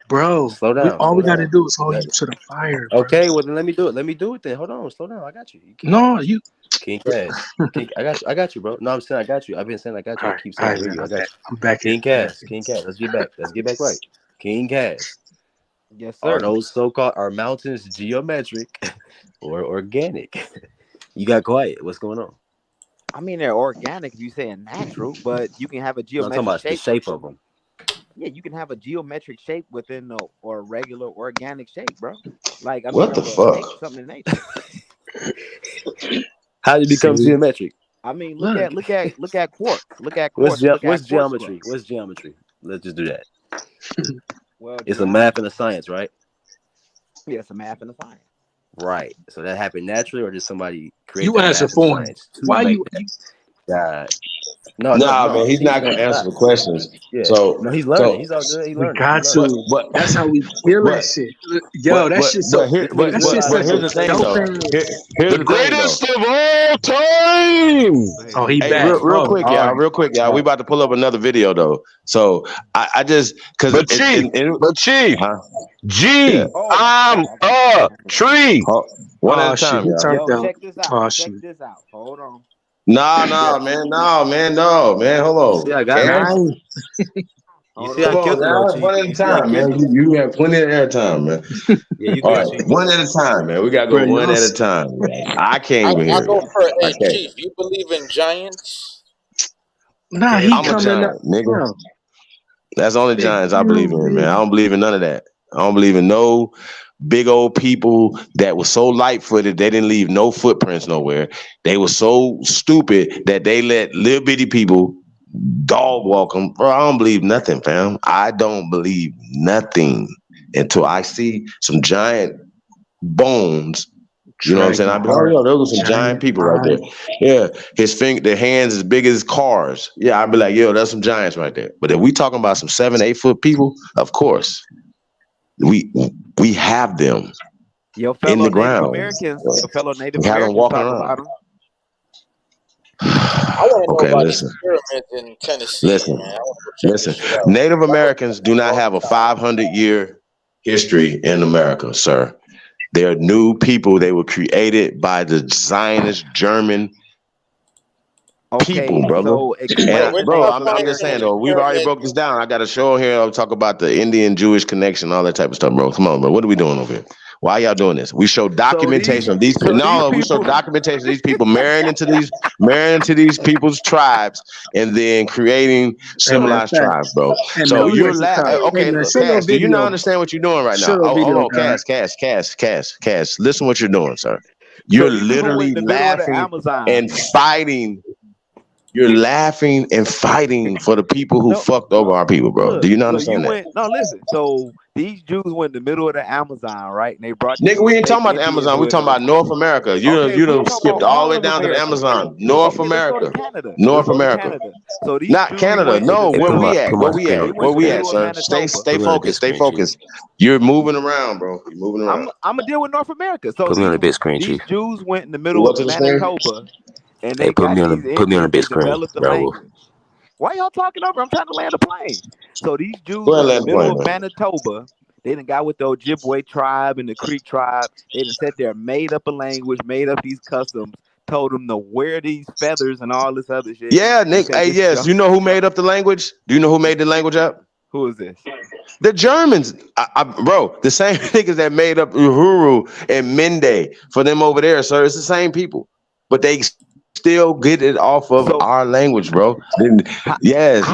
Bro, Slow down. all Slow we got to down. do is hold him to the fire, bro. Okay. Well, then let me do it. Let me do it then. Hold on. Slow down. I got you. No, you. King Cass. I got you. I got you, bro. No, I'm saying I got you. I've been saying I got you. I keep saying I hear Man, you. I got you. I'm back here. King Cass. King Cass. Let's get back. Let's get back right. King Cass. Yes, Are sir. those so-called mountains geometric or organic? You got quiet. What's going on? I mean, they're organic if you saying natural, but you can have a No, I'm talking geometric about the shape. shape of them. Yeah, you can have a geometric shape within a or regular organic shape, bro. Like, I mean, What the fuck? something in nature. How did it become See? geometric? I mean, Look. look at quartz. Look at What's quartz. Look what's at quartz geometry? crust. What's geometry? Let's just do that. Well, It's a math and a science, right? Yeah, it's a math and a science. Right. So that happened naturally, or did somebody create You that answer math and for him. science to Why make you? that? God. No, Man, he's not gonna answer the questions. Yeah. So, No, he's learning. He's all good. He's We learning. got He's learning. to. but That's how we kill that shit. Yo, that shit so. That shit's such here's a the thing dope though. ass. Here's The the thing though. greatest of all time. Oh, he Hey, back. real quick, All y'all. right. Real quick, y'all. We about to pull up another video though. So I just because But Chief, G, yeah. I'm a tree. One at Oh a shit, time, he y'all. turned Yo, out. check this out. Oh Check shit. this out. Hold on. No, man. Hold on. See, I got Cass? it. You see, I Come killed on, it, though, now. Chief. One at a You see, I time, killed man. it. You have plenty of airtime, man. Yeah, you All good, right, Chief. one at a time, man. We gotta go Bro, one y'all at a time. Man. I can't even I hear go you. for I hey can't. Chief. You believe in giants? Nah, Okay, he I'm a coming up. giant, nigga. Bro, That's the only if giants I you believe in, man. I really, don't believe in none of that. I don't believe in no big old people that were so light footed they didn't leave no footprints nowhere. They were so stupid that they let little bitty people dog walk them. Bro, I don't believe nothing, fam. I don't believe nothing until I see some giant bones. You know what I'm saying? I Dragon be like, oh, Heart, yo, those are some giant Giant people right there. Eye. Yeah, their hands as big as cars. Yeah, I'd be like, yo, that's some giants right there. But if we talking about some 7-8 foot people, of course, we have them Your in fellow the Native ground. Americans, your fellow Native We have them Americans walking talk around. about them. I want to know Okay, about listen. these pyramids in Tennessee, Listen, man. I want to go check listen. this shit out. Native Americans do not have a 500-year history in America, sir. They're new people. They were created by the Zionist German people, brother. So explain And the bro, Native I'm just saying Americans. though, we've already broke this down. I got a show here. I'll talk about the Indian Jewish connection, all that type of stuff, bro. Come on, bro. What are we doing over here? Why y'all doing this? We show documentation of these people. No, we show documentation of these people marrying into these people's tribes and then creating civilized tribes, bro. Hey, So man, we you're wasting time. Hey, okay, man, look, show your Cass, do you not video. understand what you're doing right Show now? your Oh, hold video, on, guy. Cass. Listen what you're doing, sir. You're So these people went literally in the middle of the laughing Amazon. and fighting. You're laughing and fighting for the people who fucked over our people, bro. Look, Do you not so understand you that? went no listen. So these Jews went in the middle of the Amazon, right? And they brought these Nigga, we ain't fake talking about the Indians Amazon. We with talking them. about North America. You Okay, you we done talking skipped about all the way all of down to the America. Amazon. North Okay, let's go to America. Canada. North Let's go to America. Canada. So these Not Jews Canada. went to No, the where middle. we at? Where we They at? went Where to the we at, middle of sir? Manitoba. Stay focused. Stay focused. You're moving around, bro. You're moving around. I'm gonna deal with North America. So Put me on the big screen, these Chief. Jews went in the You middle went of to the screen? Manitoba, and Hey, they got these put me on the Indians. big They screen, developed the Raoul. language. Why y'all talking over? I'm trying to land a plane. So these Jews Go ahead, went in land the the middle plane, of man. Manitoba. They done got with the Ojibwe tribe and the Creek tribe. They done sat there, made up a language, made up these customs, told them to wear these feathers and all this other shit. Yeah, Nick. Because Hey, this yes. You know who made up the language? Do you know who made the language up? who is this? The Germans, bro, the same niggas that made up Uhuru and Mende for them over there, sir. It's the same people, but they still get it off of our language, bro. Yes.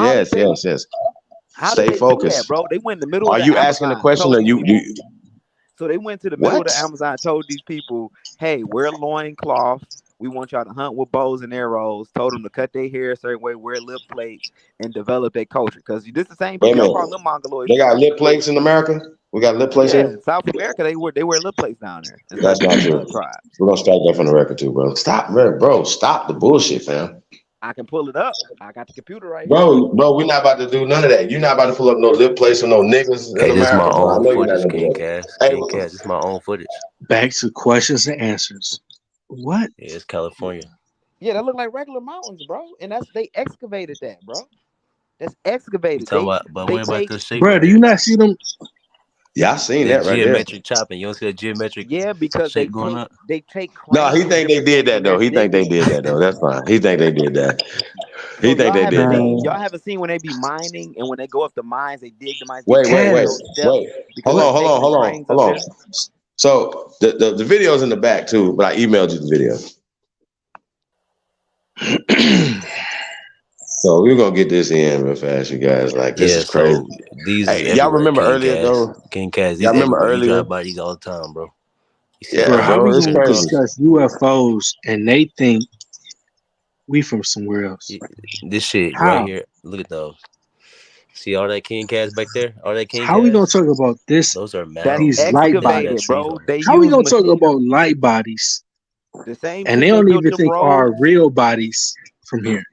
How did they Stay do that, focused. bro? They went in the middle Are of the you Amazon. asking the question or told you? these people- So they went to the middle of What? the Amazon, told these people, hey, wear loincloth, We want y'all to hunt with bows and arrows. Told them to cut their hair a certain way, wear lip plates, and develop their culture. Because this the same Wait a people. Y'all minute. call them Mongoloids. They got lip plates in America? We got lip plates Yeah, here? South America, they wear lip plates down there. in That's some not true. tribes. We're gonna strike that from the record too, bro. Stop, bro. Stop the bullshit, fam. I can pull it up. I got the computer right here. Bro, we're not about to do none of that. You're not about to pull up no lip plates or no niggas Hey, in this is my America, bro. I own know you're not footage, gonna do King that. Cass. Hey, King Cass, this is my own footage. Back to questions and answers. What? Yeah, it's California. Yeah, that look like regular mountains, bro. And they excavated that, bro. That's You excavated. talking They about, but they what about take the shape Bro, right do you here? not see them? Yeah, I seen That that right there. geometric chopping. You don't see that geometric yeah, because shape going up? they take No, he cranes think they did that though. He think they did that though. That's fine. He think they did that. He think they did that. Y'all haven't seen when they be mining and when they go up the mines, they dig the mines. Wait. Those steps because Hold they're taking the on. cranes up there. So the video's in the back too, but I emailed you the video. So we're gonna get this in real fast, you guys. Like this is crazy. So these Hey, is y'all everywhere, remember King earlier Cass. though? King Cass, these Y'all remember everywhere. You earlier? drive by these all the time, bro. You see Yeah, Bro, how we bro, it's gonna crazy. discuss UFOs and they think we from somewhere else? this shit How? right here. Look at those. See all that King Cass back there? All that King How we gonna Cass? talk about this? Those are That's mounds. These light excavated, bodies. bro. They How we use gonna talk machine. about light bodies The same and they people that don't built even them think are roads. real bodies from here?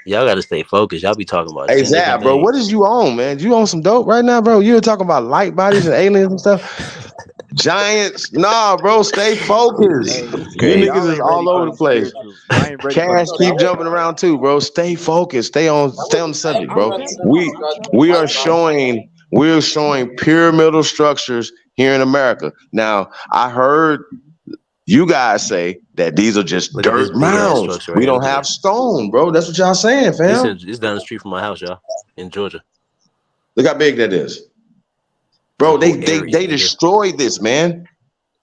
Y'all gotta stay focused. Y'all be talking about Hey 10 different Zab, bro, what things. is you on, man? You on some dope right now, bro? You were talking about light bodies and aliens and stuff. Giants, nah, bro, stay focused. Hey, You Crazy. niggas is all over the place. Y'all ain't ready for Cash the keep spiritual. jumping around too, bro. Stay focused. Stay on the subject, I'm bro. definitely We are showing pyramidal structures here in America. Now, I heard you guys say that these are just Look at this dirt big ass mounds. structure right We here. don't Look at have that. stone, bro. That's what y'all saying, fam. It's down the street from my house, y'all, in Georgia. Look how big that is. The Bro, whole they area, nigga. destroyed this, man.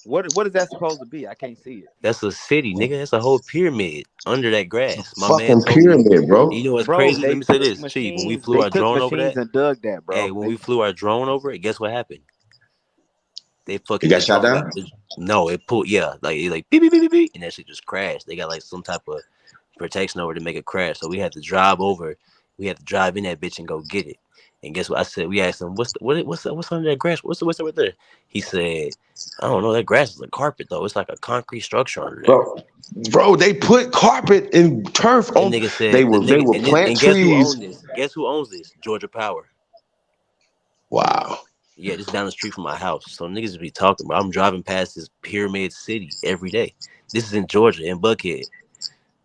What is that supposed to be? I can't see it. That's a city, nigga. That's a whole pyramid under that grass. My man Fucking told me. pyramid, bro. You know what's Bro, crazy? they Let me say took this, Chief. When we machines. flew They our took drone over machines that, and dug that, bro. hey, when we flew our drone over it, guess what happened? They fucking You got the shot drone down? got no, it pulled like beep beep beep beep beep, and that shit just crashed. They got like some type of protection over to make it crash. So we had to drive over. We had to drive in that bitch and go get it. And guess what I said? We asked him, what's under that grass? What's right there? He said, I don't know. That grass is a carpet though. It's like a concrete structure under there. Bro, they put carpet and turf That on. nigga said They the will nigga, plant and guess who trees. owns this? Guess who owns this? Georgia Power. Wow. Yeah, this is down the street from my house. So niggas be talking, bro. I'm driving past this pyramid city every day. This is in Georgia, in Buckhead.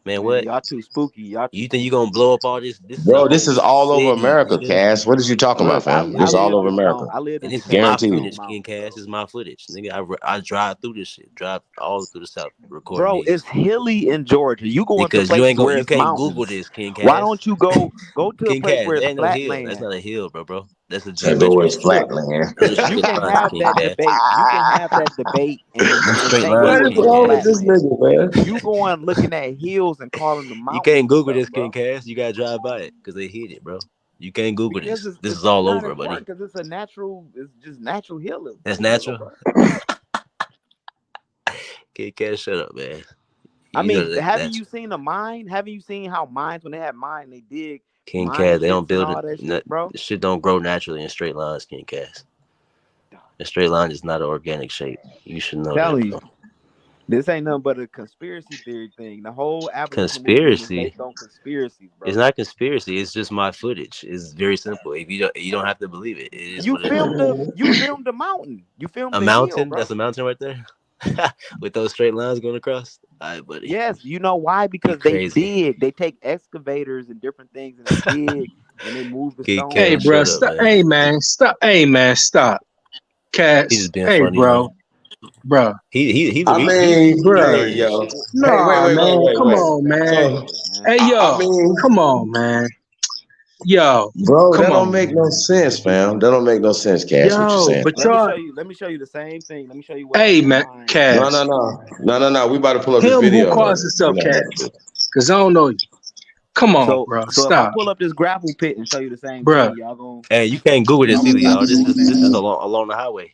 Man, what? Y'all too spooky. You think you gonna blow up all this? This is Bro, a this whole is all over city, America, nigga. Cass. What is you talking about, Look, I fam? This is all lived over in America. Stone. I lived in And this is Decatur, my Guaranteed. footage, Mountain, King Cass. bro. This is my footage, nigga. I drive through this shit, drive all through the South, recording Bro, these. it's hilly in Georgia. You going to Because you places where you it's can't Google mountains. this, King Cass. Why don't you go to a King place Cass, where that it's ain't no flat hill. That's land? not a hill, bro. That's a That go geometric is flat structure. land. Those are You straight can lines, have King that Cass. debate. You can have that debate Them in straight St. lines, What Louis is King where it's wrong with flat Cass. this land. nigga, man? You going looking at hills and calling them You mountains can't and Google stuff, this, King bro. Cass. You gotta drive by it because they hit it, bro. You can't Google Because this. This it's is all not over, buddy. important because it's just natural hill. That's Hill, natural. bro. King Cass, shut up, man. I You know mean, that's haven't natural. you seen a mine? Haven't you seen how mines, when they have mine, they dig King mine Cass, they don't pits and build all that it. shit, bro? Shit don't grow naturally in straight lines, King Cass. A straight line is not an organic shape. You should know that, Telling bro. you, this ain't nothing but a conspiracy theory thing. The whole abolition movement is Conspiracy. based on conspiracies, bro. It's not conspiracy. It's just my footage. It's very simple. If you don't have to believe it. It is You what it filmed is. the mountain. You filmed A the hill, mountain. bro. That's a mountain right there, with those straight lines going across. All right, buddy. Yes, you know why? You Because they crazy. dig. They take excavators and different things and they dig and they move the King stones. Hey, Cass, bro, shut up, stop. man. Hey, man, stop. Hey, man, stop. He Cass. just being Hey, funny, bro. man. Bro. He I mean, bro, learning this yo. shit. Nah, Hey, man. Come on, man. Hey, yo. I mean, Come on, man. Yo. bro, Come that don't on, make man. no sense, fam. That don't make no sense, Cass. What you Yo, saying? but Let me y'all. show you. Let me show you the same thing. Let me show you what Hey, the man, mine. Cass. No. We about to pull up this Him video. who calls himself Cass. Because I don't know you. Come on, bro. So if I Stop. pull up this grapple pit and show you the same Bruh. thing, y'all gonna Hey, you can't Google this y'all either, gonna y'all. This stop is saying that? along the highway.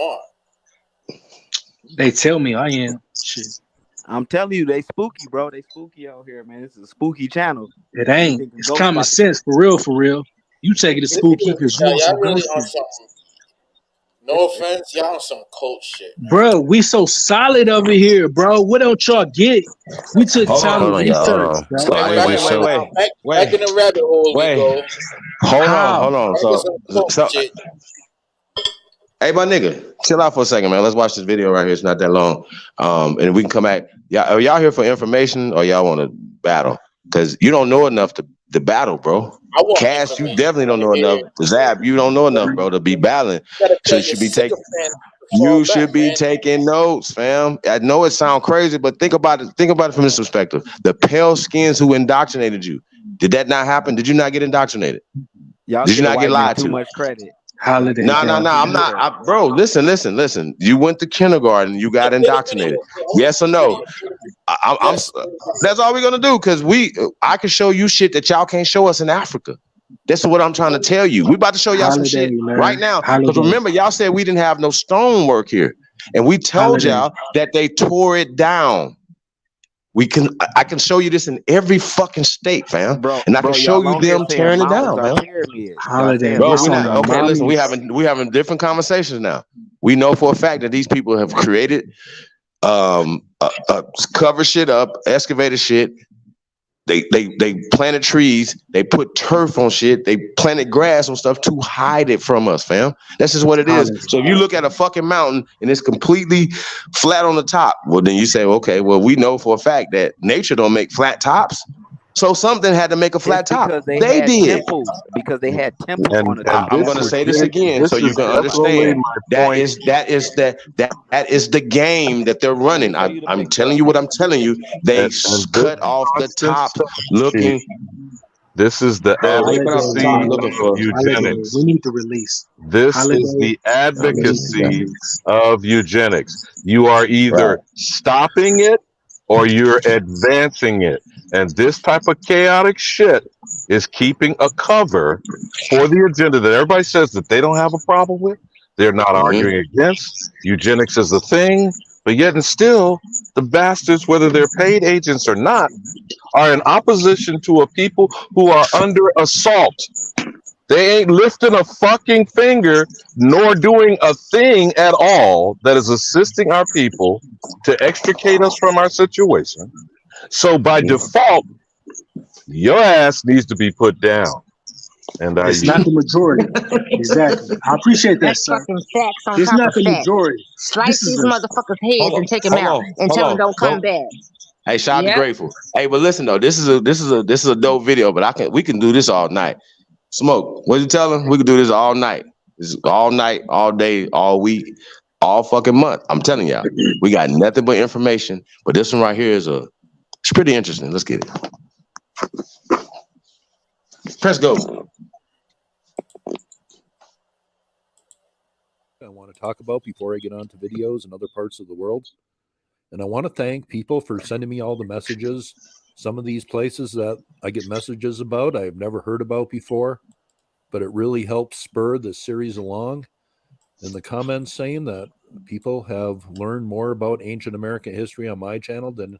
smart. They tell me I am. Shit. I'm telling you, they spooky, bro. They spooky out here, man. This is a spooky channel. It ain't. It's common sense for real, for real. You take it as spooky because you Yeah, on y'all some really ghost on shit. something. No offense, y'all on some cult shit. Bro, we so solid over here, bro. What don't y'all get? We took time to Hold on, y'all. Hold research, on. bro. So I ain't just so. Back in the rabbit hole we go. Hold How? on. That was some cult shit. Hey, my nigga, chill out for a second, man. Let's watch this video right here. It's not that long. And we can come back. Are y'all here for information or y'all want to battle? Because you don't know enough to battle, bro. Cass, you definitely don't know enough. Zab, you don't know enough, bro, to be battling. So you should be taking. You should be taking notes, fam. I know it sounds crazy, but think about it. Think about it from this perspective. The pale skins who indoctrinated you. Did that not happen? Did you not get indoctrinated? Y'all Did you not get lied too to? much credit. Holiday. No. I'm not, bro. Listen. You went to kindergarten. You got indoctrinated. Yes or no? I'm that's all we're gonna do because I can show you shit that y'all can't show us in Africa. That's what I'm trying to tell you. We about to show y'all some shit right now. Because remember, y'all said we didn't have no stonework here, and we told y'all that they tore it down. I can show you this in every fucking state, fam. And I can show you them tearing it down, man. Bro, we're not okay. Listen, we having different conversations now. We know for a fact that these people have created, cover shit up, excavated shit. They planted trees. They put turf on shit. They planted grass on stuff to hide it from us, fam. That's just what it is. So if you look at a fucking mountain and it's completely flat on the top, well, then you say, okay, well, we know for a fact that nature don't make flat tops. So something had to make a flat top. They did. Because they had temples on the top. I'm going to say this again so you can understand. That is the game that they're running. I'm telling you what I'm telling you. They cut off the top looking. This is the advocacy of eugenics. We need the release. This is the advocacy of eugenics. You are either stopping it or you're advancing it. And this type of chaotic shit is keeping a cover for the agenda that everybody says that they don't have a problem with. They're not arguing against. Eugenics is a thing, but yet and still, the bastards, whether they're paid agents or not, are in opposition to a people who are under assault. They ain't lifting a fucking finger nor doing a thing at all that is assisting our people to extricate us from our situation. So by default, your ass needs to be put down. And it's not the majority. Exactly. I appreciate that, That's sir. fucking facts on It's top not of the facts. majority. Slice these motherfuckers' heads and take them out and tell them don't come back. Hey, shout out to Yep. Grateful. Hey, but listen though, this is a dope video, but we can do this all night. Smoke, what you tell them? We can do this all night. This is all night, all day, all week, all fucking month. I'm telling y'all, we got nothing but information. But this one right here it's pretty interesting. Let's get it. Press go. I want to talk about before I get on to videos in other parts of the world. And I want to thank people for sending me all the messages. Some of these places that I get messages about, I've never heard about before, but it really helps spur this series along. And the comments saying that people have learned more about ancient American history on my channel than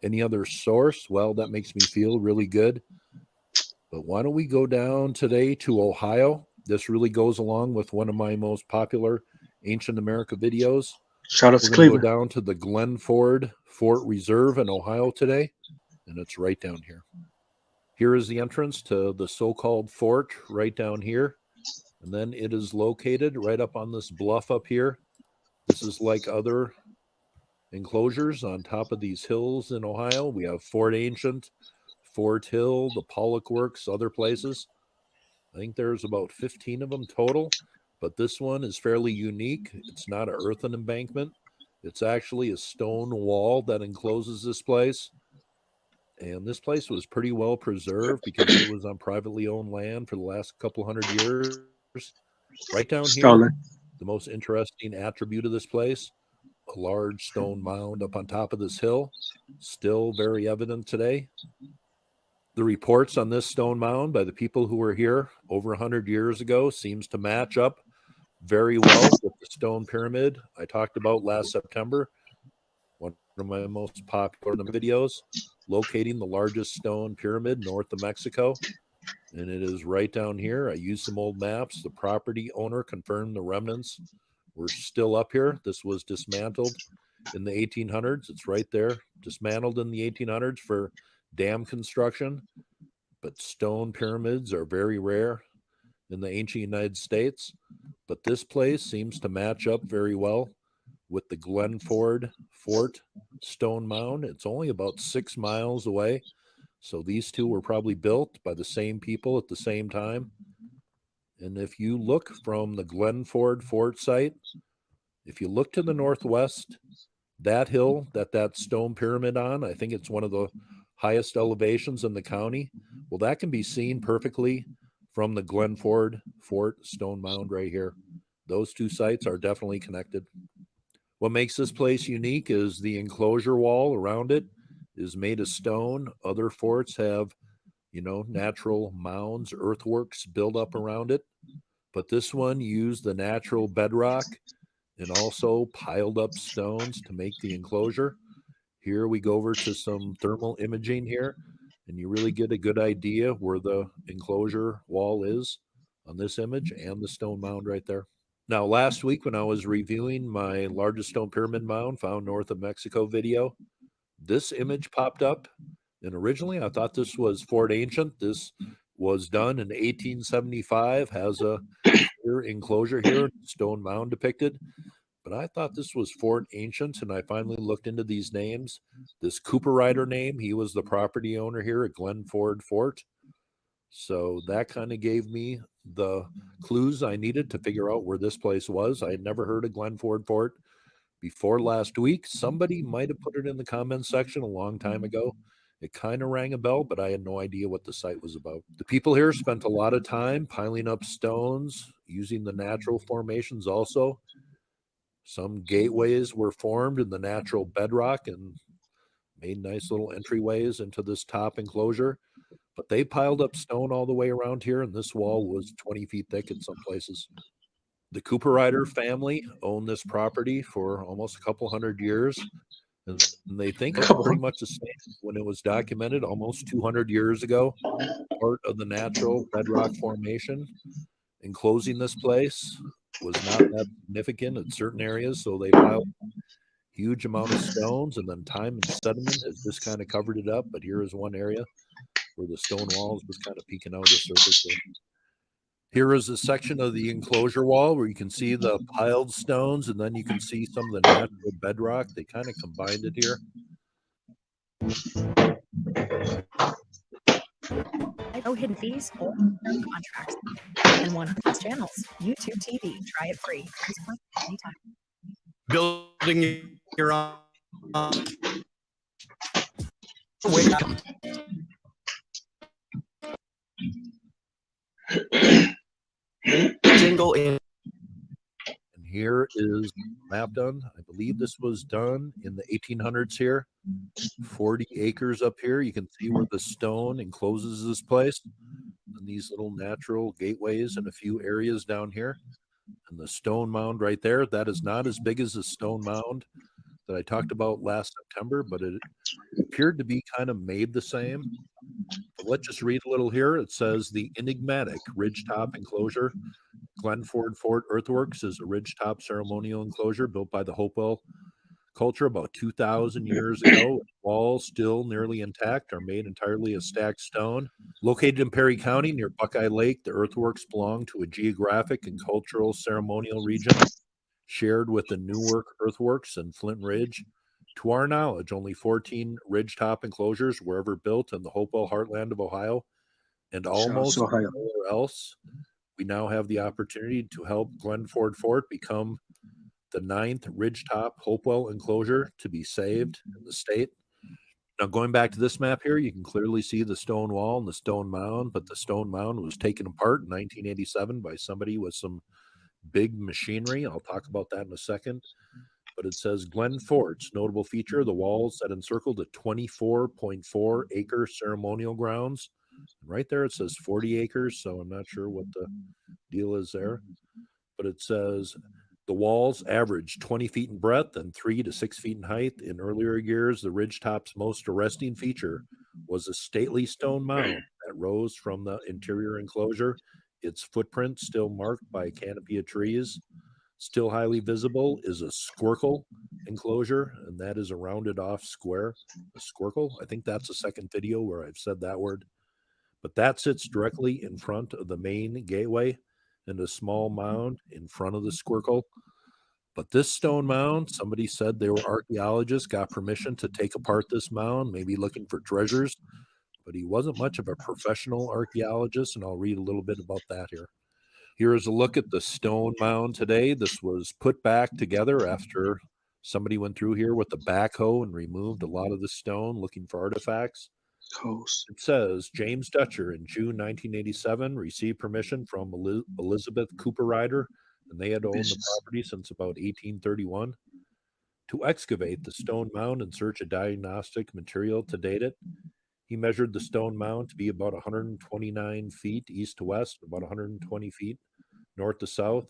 any other source, well, that makes me feel really good. But why don't we go down today to Ohio? This really goes along with one of my most popular ancient America videos. Shout out to We're gonna Cleveland. go down to the Glen Ford Fort Reserve in Ohio today, and it's right down here. Here is the entrance to the so-called fort right down here, and then it is located right up on this bluff up here. This is like other enclosures on top of these hills in Ohio. We have Fort Ancient, Fort Hill, the Pollock Works, other places. I think there's about 15 of them total, but this one is fairly unique. It's not an earthen embankment. It's actually a stone wall that encloses this place. And this place was pretty well preserved because it was on privately owned land for the last couple hundred years. Right down here, the most interesting attribute of this place, a large stone mound up on top of this hill, still very evident today. The reports on this stone mound by the people who were here over 100 years ago seems to match up very well with the stone pyramid I talked about last September. One of my most popular videos, locating the largest stone pyramid north of Mexico. And it is right down here. I used some old maps. The property owner confirmed the remnants were still up here. This was dismantled in the 1800s. It's right there, dismantled in the 1800s for dam construction. But stone pyramids are very rare. in the ancient United States, but this place seems to match up very well with the Glenford Fort Stone Mound. It's only about 6 miles away. So these two were probably built by the same people at the same time. And if you look from the Glenford Fort site, if you look to the northwest, that hill that stone pyramid on, I think it's one of the highest elevations in the county. Well, that can be seen perfectly from the Glenford Fort Stone Mound right here. Those two sites are definitely connected. What makes this place unique is the enclosure wall around it is made of stone. Other forts have, natural mounds, earthworks built up around it. But this one used the natural bedrock and also piled up stones to make the enclosure. Here we go over to some thermal imaging here, and you really get a good idea where the enclosure wall is on this image and the stone mound right there. Now, last week when I was reviewing my largest stone pyramid mound found north of Mexico video, this image popped up. And originally I thought this was Fort Ancient. This was done in 1875, has a clear enclosure here, stone mound depicted. But I thought this was Fort Ancient, and I finally looked into these names. This Cooper Ryder name, he was the property owner here at Glenford Fort. So that kind of gave me the clues I needed to figure out where this place was. I had never heard of Glenford Fort before last week. Somebody might have put it in the comments section a long time ago. It kind of rang a bell, but I had no idea what the site was about. The people here spent a lot of time piling up stones, using the natural formations also. Some gateways were formed in the natural bedrock and made nice little entryways into this top enclosure. But they piled up stone all the way around here, and this wall was 20 feet thick in some places. The Cooper Ryder family owned this property for almost a couple hundred years, and they think it's pretty much the same when it was documented almost 200 years ago. Part of the natural bedrock formation enclosing this place was not that significant in certain areas, so they piled huge amount of stones, and then time and sediment has just kind of covered it up. But here is one area where the stone walls was kind of peeking out of the surface. Here is a section of the enclosure wall where you can see the piled stones, and then you can see some of the natural bedrock. They kind of combined it here. No hidden fees or contracts. And 100 channels. YouTube TV. Try it free. Anytime. Building your own. Jingle in. And here is map done. I believe this was done in the 1800s here. 40 acres up here. You can see where the stone encloses this place. And these little natural gateways and a few areas down here. And the stone mound right there, that is not as big as the stone mound that I talked about last September, but it appeared to be kind of made the same. But let's just read a little here. It says the enigmatic ridgetop enclosure. Glenford Fort Earthworks is a ridgetop ceremonial enclosure built by the Hopewell culture about 2,000 years ago. Walls still nearly intact, are made entirely of stacked stone. Located in Perry County near Buckeye Lake, the earthworks belong to a geographic and cultural ceremonial region shared with the Newark Earthworks and Flint Ridge. To our knowledge, only 14 ridgetop enclosures were ever built in the Hopewell heartland of Ohio, and almost nowhere else. We now have the opportunity to help Glenford Fort become the 9th ridgetop Hopewell enclosure to be saved in the state. Now, going back to this map here, you can clearly see the stone wall and the stone mound, but the stone mound was taken apart in 1987 by somebody with some big machinery. I'll talk about that in a second. But it says Glen Fort's notable feature, the walls that encircle the 24.4 acre ceremonial grounds. And right there it says 40 acres, so I'm not sure what the deal is there. But it says the walls average 20 feet in breadth and 3 to 6 feet in height. In earlier years, the ridgetop's most arresting feature was a stately stone mound that rose from the interior enclosure, its footprint still marked by a canopy of trees. Still highly visible is a squircle enclosure, and that is a rounded off square. A squircle, I think that's the second video where I've said that word. But that sits directly in front of the main gateway and a small mound in front of the Squircle. But this stone mound, somebody said they were archaeologists, got permission to take apart this mound, maybe looking for treasures. But he wasn't much of a professional archaeologist, and I'll read a little bit about that here. Here is a look at the stone mound today. This was put back together after somebody went through here with a backhoe and removed a lot of the stone looking for artifacts. It says James Dutcher in June 1987 received permission from Elizabeth Cooper Ryder, and they had owned the property since about 1831, to excavate the stone mound in search of diagnostic material to date it. He measured the stone mound to be about 129 feet east to west, about 120 feet north to south,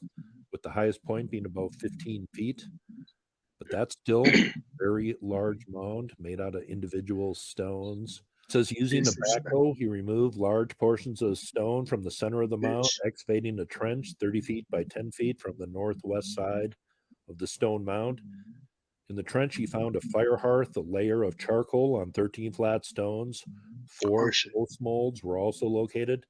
with the highest point being about 15 feet. But that's still a very large mound made out of individual stones. It says using a backhoe, he removed large portions of stone from the center of the mound, excavating a trench 30 feet by 10 feet from the northwest side of the stone mound. In the trench, he found a fire hearth, a layer of charcoal on 13 flat stones. 4 post molds were also located.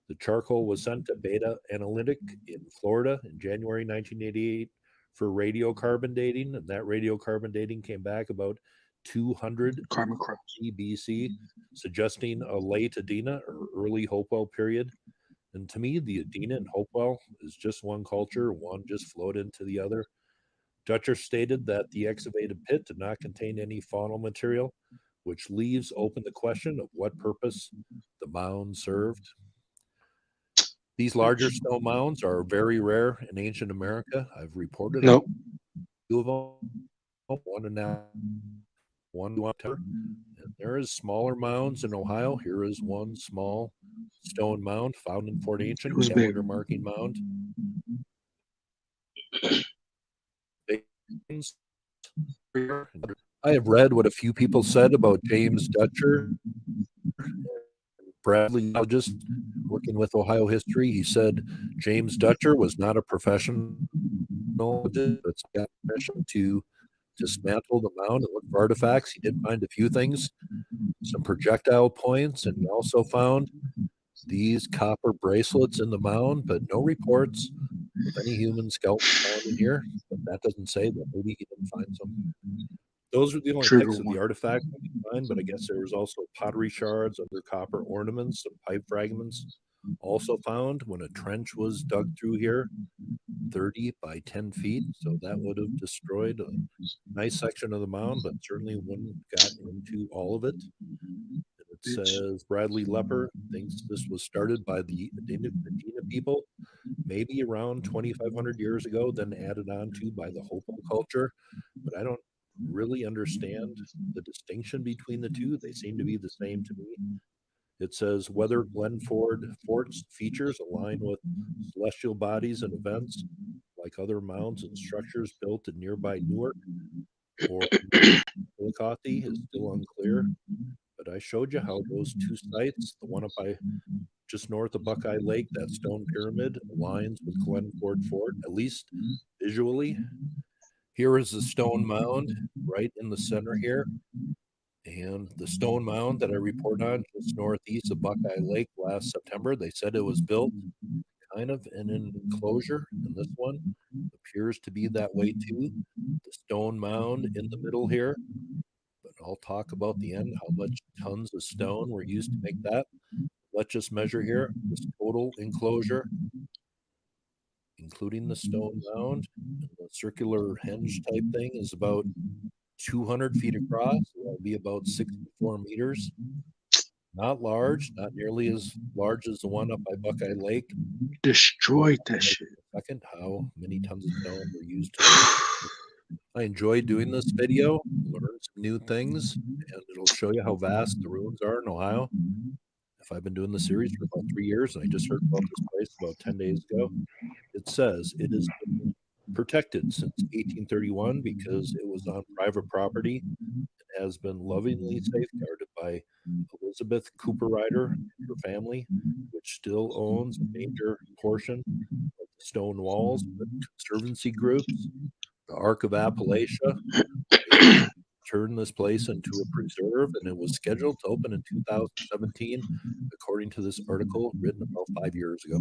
The charcoal was sent to Beta Analytic in Florida in January 1988 for radiocarbon dating, and that radiocarbon dating came back about 200 BC, suggesting a late Adena or early Hopewell period. And to me, the Adena and Hopewell is just one culture, one just flowed into the other. Dutcher stated that the excavated pit did not contain any faunal material, which leaves open the question of what purpose the mound served. These larger stone mounds are very rare in ancient America. I've reported two of them, one in now, one October. And there is smaller mounds in Ohio. Here is one small stone mound found in Fort Ancient, calendar marking mound. I have read what a few people said about James Dutcher. Bradley, just working with Ohio history, he said James Dutcher was not a professional, but got permission to dismantle the mound and look for artifacts. He did find a few things, some projectile points, and he also found these copper bracelets in the mound, but no reports of any human skeleton found in here. But that doesn't say that maybe he didn't find some. Those are the only types of the artifacts we can find, but I guess there was also pottery shards, other copper ornaments, some pipe fragments also found when a trench was dug through here, 30 by 10 feet. So that would have destroyed a nice section of the mound, but certainly wouldn't have gotten into all of it. It says Bradley Lepper thinks this was started by the Adena people, maybe around 2,500 years ago, then added on to by the Hopewell culture. But I don't really understand the distinction between the two. They seem to be the same to me. It says whether Glenford Fort's features align with celestial bodies and events like other mounds and structures built in nearby Newark or Chillicothe is still unclear. But I showed you how those two sites, the one up by just north of Buckeye Lake, that stone pyramid, aligns with Glenford Fort, at least visually. Here is the stone mound right in the center here. And the stone mound that I reported on just northeast of Buckeye Lake last September, they said it was built kind of in an enclosure. And this one appears to be that way too. The stone mound in the middle here. But I'll talk about the end, how much tons of stone were used to make that. Let's just measure here. This total enclosure, including the stone mound, and the circular henge type thing, is about 200 feet across. So that'll be about 64 meters. Not large, not nearly as large as the one up by Buckeye Lake. Destroyed that shit. Second, how many tons of stone were used to I enjoyed doing this video, learned some new things, and it'll show you how vast the ruins are in Ohio. If I've been doing the series for about 3 years, and I just heard about this place about 10 days ago, it says it has been protected since 1831 because it was on private property. It has been lovingly safeguarded by Elizabeth Cooper Ryder and her family, which still owns a major portion of the stone walls. But conservancy groups, the Ark of Appalachia, turn this place into a preserve, and it was scheduled to open in 2017, according to this article written about 5 years ago.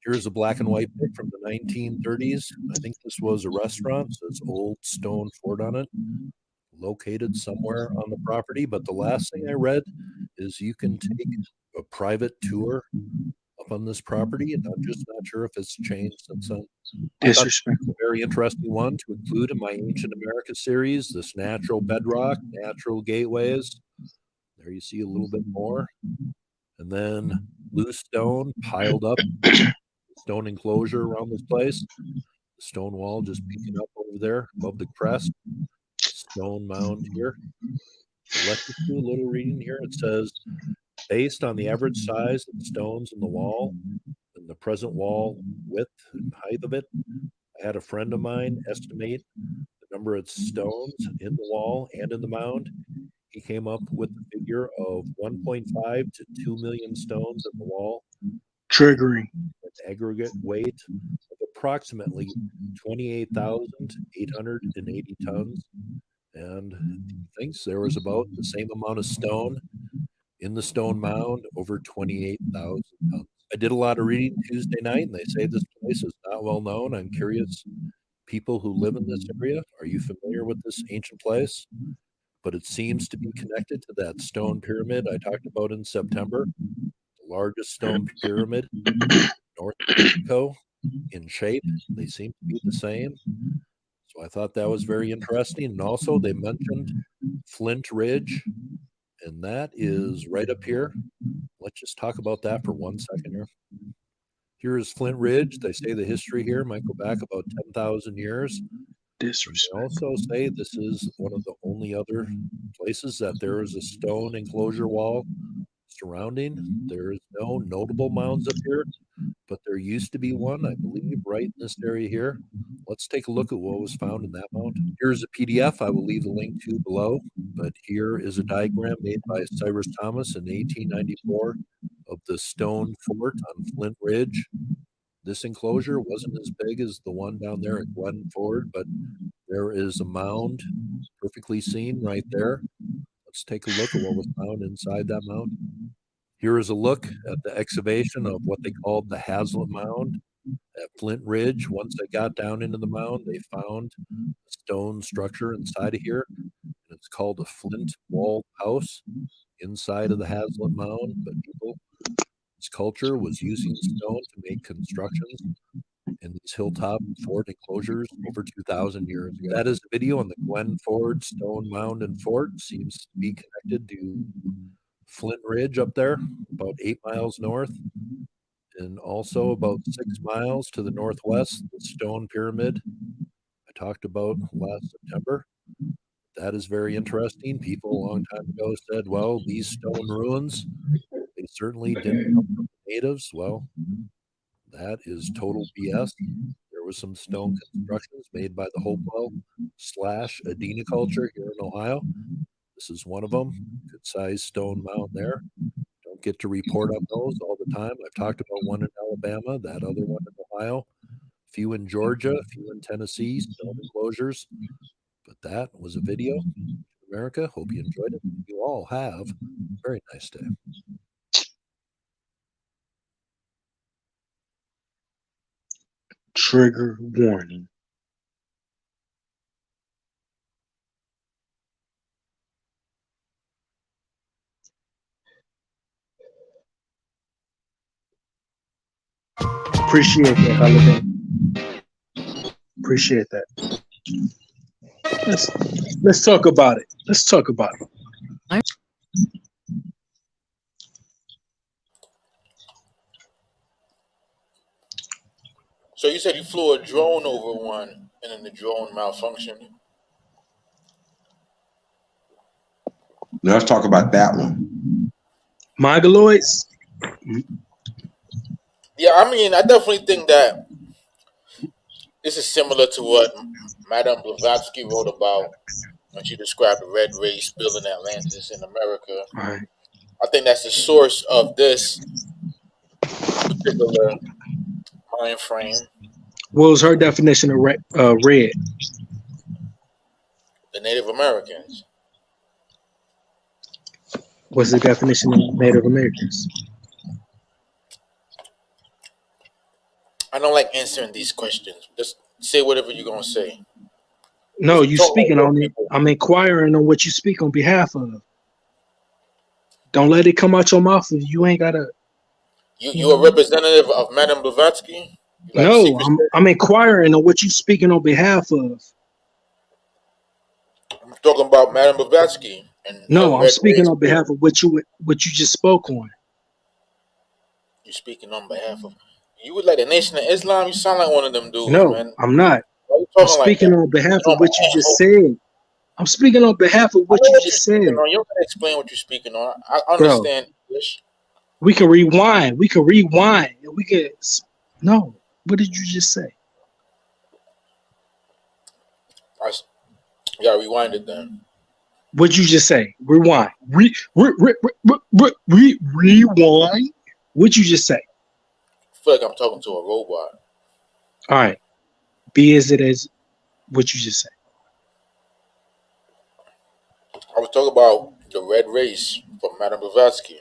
Here's a black and white pic from the 1930s. I think this was a restaurant. It says Old Stone Fort on it, located somewhere on the property. But the last thing I read is you can take a private tour up on this property, and I'm just not sure if it's changed since then. Disrespectful. A very interesting one to include in my Ancient America series, this natural bedrock, natural gateways. There you see a little bit more. And then loose stone piled up, stone enclosure around this place. The stone wall just peeking up over there above the crest. Stone mound here. Let's just do a little reading here. It says, based on the average size of the stones in the wall and the present wall width and height of it, I had a friend of mine estimate the number of stones in the wall and in the mound. He came up with the figure of 1.5 to 2 million stones in the wall. Triggering. An aggregate weight of approximately 28,880 tons. And he thinks there was about the same amount of stone in the stone mound, over 28,000 tons. I did a lot of reading Tuesday night, and they say this place is not well known. I'm curious, people who live in this area, are you familiar with this ancient place? But it seems to be connected to that stone pyramid I talked about in September, the largest stone pyramid north of Mexico in shape. They seem to be the same. So I thought that was very interesting. And also they mentioned Flint Ridge, and that is right up here. Let's just talk about that for 1 second here. Here is Flint Ridge. They say the history here might go back about 10,000 years. They also say this is one of the only other places that there is a stone enclosure wall surrounding. There is no notable mounds up here, but there used to be one, I believe, right in this area here. Let's take a look at what was found in that mound. Here's a PDF I will leave a link to below, but here is a diagram made by Cyrus Thomas in 1894 of the stone fort on Flint Ridge. This enclosure wasn't as big as the one down there at Glen Ford, but there is a mound perfectly seen right there. Let's take a look at what was found inside that mound. Here is a look at the excavation of what they called the Hazlitt Mound at Flint Ridge. Once they got down into the mound, they found a stone structure inside of here. It's called a flint walled house inside of the Hazlitt Mound, but people, this culture was using stone to make constructions in these hilltop fort enclosures over 2,000 years ago. That is a video on the Glen Ford Stone Mound and Fort. Seems to be connected to Flint Ridge up there, about 8 miles north, and also about 6 miles to the northwest, the Stone Pyramid I talked about last September. That is very interesting. People a long time ago said, well, these stone ruins, they certainly didn't come from the natives. Well, that is total BS. There was some stone constructions made by the Hopewell/Adena culture here in Ohio. This is one of them. Good sized stone mound there. Don't get to report on those all the time. I've talked about one in Alabama, that other one in Ohio, a few in Georgia, a few in Tennessee, stone enclosures. But that was a video. America, hope you enjoyed it. You all have a very nice day. Trigger warning. Appreciate that, Holiday. Appreciate that. Let's talk about it. Let's talk about it. So you said you flew a drone over one, and then the drone malfunctioned. Let's talk about that one. Mongoloids. Yeah, I mean, I definitely think that this is similar to what Madame Blavatsky wrote about when she described the red race building Atlantis in America. Right. I think that's the source of this particular mind frame. What was her definition of red? The Native Americans. What's the definition of Native Americans? I don't like answering these questions. Just say whatever you're gonna say. No, you Talk like speaking real on it. people. I'm inquiring on what you speak on behalf of. Don't let it come out your mouth if you ain't gotta. You a representative of Madame Blavatsky? You like No, secret? I'm inquiring on what you speaking on behalf of. I'm talking about Madame Blavatsky and her No, I'm red speaking race. on behalf of what you just spoke on. You speaking on behalf of? You would like the Nation of Islam? You sound like one of them dudes, No, man. I'm not. Why you I'm talking like speaking that? on behalf Speaking of on what you behalf just of. said. I'm speaking on behalf of I what know you what you're just speaking said, on. You don't gotta explain what you're speaking on. I bro. understand English. We can rewind. We can rewind. We can. No. What did you just say? You gotta rewind it then. What'd you just say? Rewind. Rewind. What'd you just say? I feel like I'm talking to a robot. All right. Be as it is. What you just said. I was talking about the red race from Madame Blavatsky.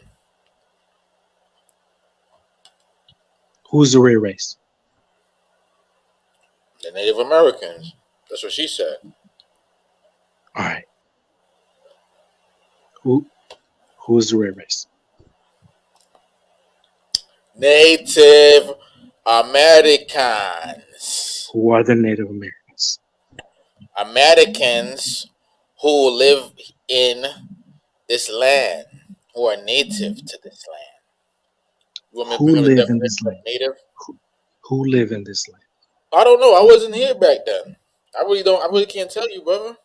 Who's the red race? The Native Americans. That's what she said. All right. Who is the red race? Native Americans. Who are the Native Americans? Americans who live in this land, who are native to this land. You want me to Who bring up the live in this definition of land? native? Who live in this land? I don't know. I wasn't here back then. I really can't tell you, brother.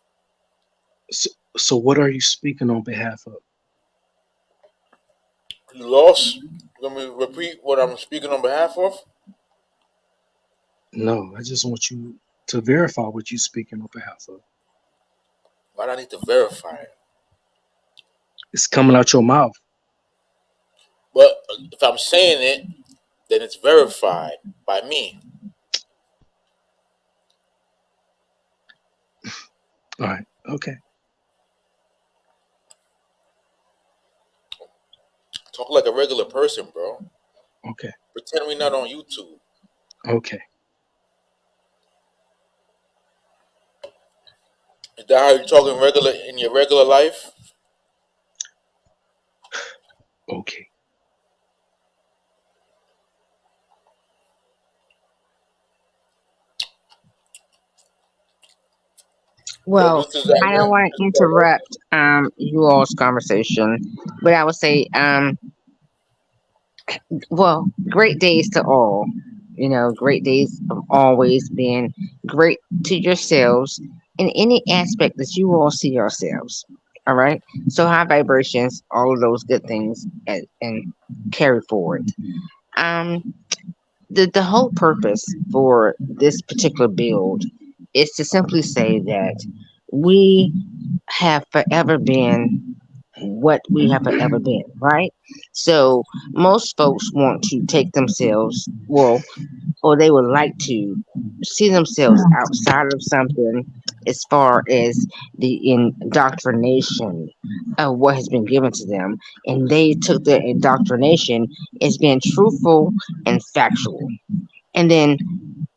So what are you speaking on behalf of? You lost? Let me repeat what I'm speaking on behalf of. No, I just want you to verify what you're speaking on behalf of. Why do I need to verify it? It's coming out your mouth. But if I'm saying it, then it's verified by me. All right. Okay. Talk like a regular person, bro. Okay. Pretend we're not on YouTube. Okay. Is that how you're talking regular in your regular life? Okay. Well, This is I don't want to interrupt you all's conversation, but I would say well, great days to all. You know, great days of always being great to yourselves in any aspect that you all see yourselves. All right. So high vibrations, all of those good things, and carry forward. The whole purpose for this particular build is to simply say that we have forever been what we have forever been, right? So most folks want to take themselves, well, or they would like to see themselves outside of something as far as the indoctrination of what has been given to them. And they took the indoctrination as being truthful and factual. And then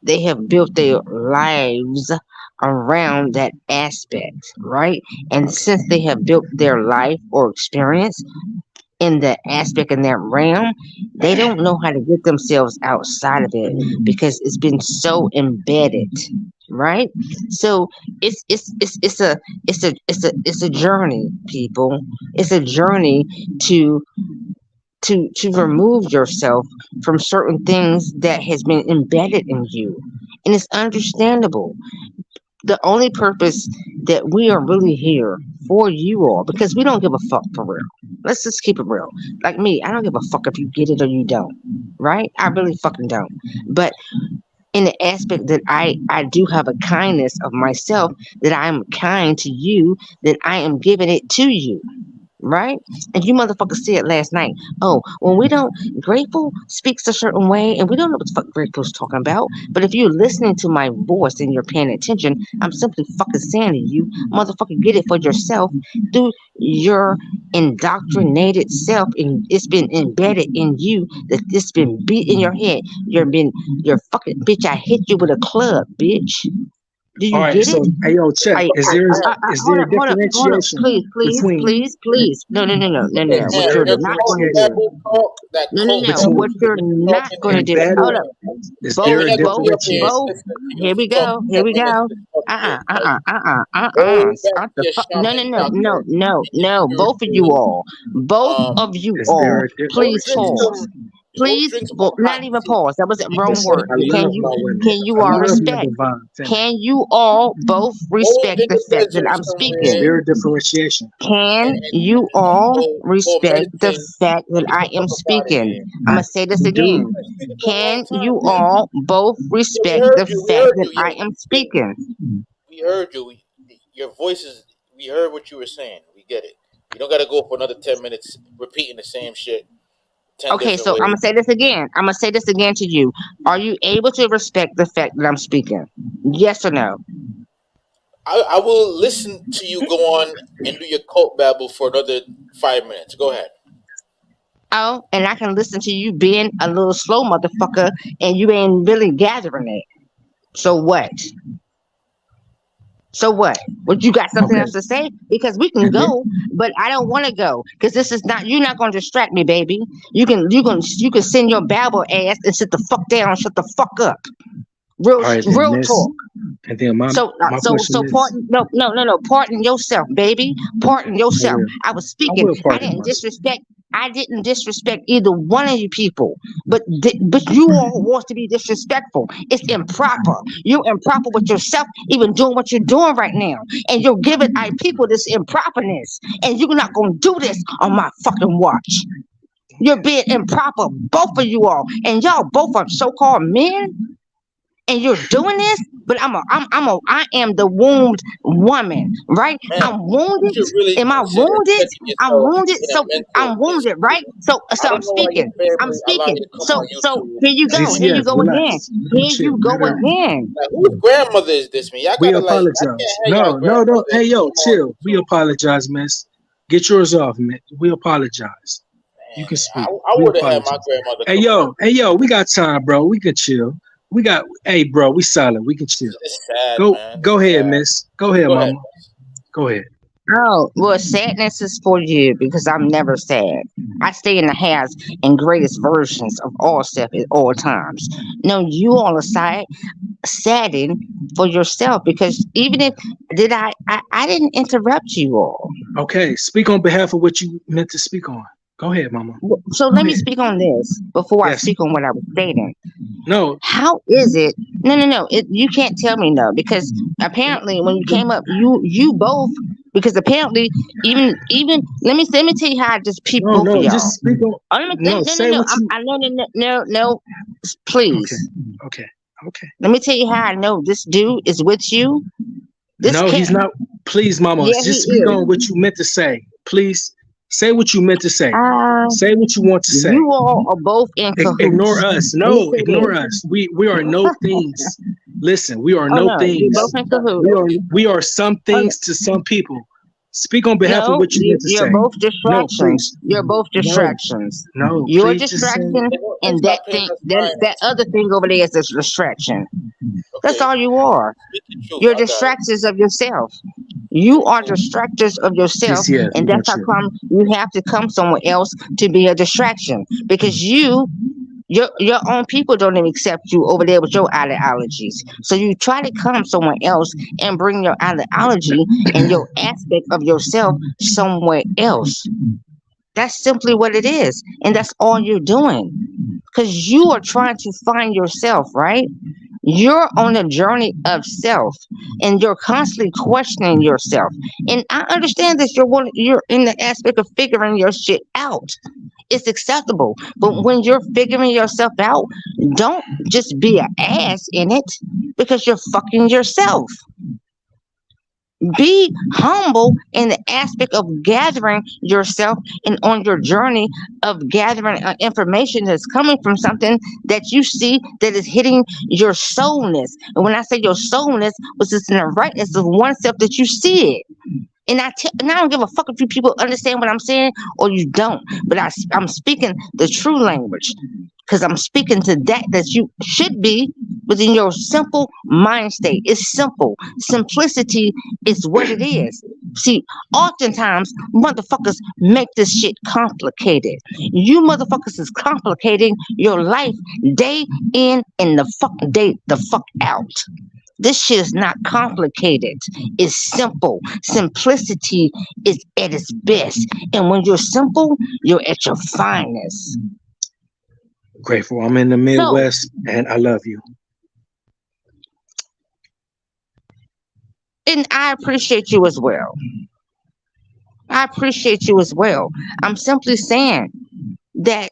they have built their lives around that aspect, right? And since they have built their life or experience in that aspect, in that realm, they don't know how to get themselves outside of it because it's been so embedded, right? So it's a journey, people. It's a journey to remove yourself from certain things that has been embedded in you, and it's understandable. The only purpose that we are really here for you all, because we don't give a fuck, for real. Let's just keep it real. Like me, I don't give a fuck if you get it or you don't, right? I really fucking don't. But in the aspect that I do have a kindness of myself, that I'm kind to you, that I am giving it to you. right? And you motherfuckers said last night, oh, when we don't, Grateful speaks a certain way, and we don't know what the fuck Grateful's talking about. But if you're listening to my voice and you're paying attention, I'm simply fucking saying to you, motherfucker, get it for yourself through your indoctrinated self, and it's been embedded in you, that it's been beat in your head. You're fucking bitch. I hit you with a club, bitch. Do you All right, get so it? hey yo, check. Is there a differentiation Please, between no. What Is you're there a not going to differentiation do. No. What you're not going to do. Hold up. Is there a differentiation? Both. Here we go. Start the fuck. No. Both of you all. Is there a Please differentiation? pause. Please, not even pause. That was a wrong Listen, word. I love my women. Can you I all love my respect? divine feminine. Can you all both respect the fact that I'm Is speaking? there a differentiation? Can you all respect the fact that I am speaking? I'm going to say this again. Can you all both respect the fact that I am speaking? We heard you. Your voices. We heard what you were saying. We get it. You don't got to go for another 10 minutes repeating the same shit. 10 Okay, different so I'm ways. going to say this again. I'm going to say this again to you. Are you able to respect the fact that I'm speaking? Yes or no? I will listen to you go on and do your cult babble for another 5 minutes. Go ahead. Oh, and I can listen to you being a little slow motherfucker and you ain't really gathering it. So what? So what? Would you got something else to say? Because we can go, but I don't want to go because this is not. You're not going to distract me, baby. You can send your babble ass and sit the fuck down, shut the fuck up. Real talk. And then my So question is, pardon. No. Pardon yourself, baby. Pardon yourself. I was speaking. I didn't disrespect. I didn't disrespect either one of you people, but you all want to be disrespectful. It's improper. You're improper with yourself, even doing what you're doing right now, and you're giving our people this improperness, and you're not gonna do this on my fucking watch. You're being improper, both of you all, and y'all both are so-called men. And you're doing this, but I am the wounded woman, right? Man, I'm wounded. really Am I wounded? I'm wounded. So I'm wounded, right? So I'm speaking. I'm speaking. So here you go. Here you go again. Here you go again. Like, whose grandmother is this, man? Y'all we gotta apologize. No. Hey yo, chill. We apologize, miss. Get yours off, man. We apologize. You can speak. I would have had my grandmother. Hey yo, we got time, bro. We can chill. Hey bro, we solid. We can chill. It's sad, man. Go ahead, miss. Go ahead, mama. Go ahead. Oh, well, sadness is for you because I'm never sad. I stay in the highest and greatest versions of all self at all times. No, you all are saddened for yourself because even if I didn't interrupt you all. Okay, speak on behalf of what you meant to speak on. Go ahead, mama. So let me speak on this before I speak on what I was stating. No. How is it? No. You can't tell me no because apparently when you came up, you both because apparently even let me tell you how I just peeped both of y'all. Just speak on. No. Please. Okay. Let me tell you how I know this dude is with you. He's not. Please, mama. Yes, just speak on what you meant to say. Please. Say what you meant to say. Say what you want to say. You all are both in cahoots. Ignore us. No, ignore us. We are no things. Listen, we are no things. You're both in cahoots. We are some things to some people. Speak on behalf of what you meant to say. You're both distractions. You're both distractions. No, you're a distraction, and that other thing over there is a distraction. That's all you are. You're distractions of yourself. You are distractors of yourself, and that's how come you have to come somewhere else to be a distraction because your own people don't even accept you over there with your ideologies. So you try to come somewhere else and bring your ideology and your aspect of yourself somewhere else. That's simply what it is. And that's all you're doing. Because you are trying to find yourself, right? You're on a journey of self and you're constantly questioning yourself. And I understand that you're in the aspect of figuring your shit out. It's acceptable. But when you're figuring yourself out, don't just be an ass in it because you're fucking yourself. Be humble in the aspect of gathering yourself and on your journey of gathering information that's coming from something that you see that is hitting your soulness. And when I say your soulness, was it's in the rightness of oneself that you see it. And I don't give a fuck if you people understand what I'm saying or you don't. But I'm speaking the true language because I'm speaking to that you should be within your simple mind state. It's simple. Simplicity is what it is. See, oftentimes motherfuckers make this shit complicated. You motherfuckers is complicating your life day in and day the fuck out. This shit is not complicated. It's simple. Simplicity is at its best. And when you're simple, you're at your finest. Grateful. I'm in the Midwest and I love you. And I appreciate you as well. I appreciate you as well. I'm simply saying that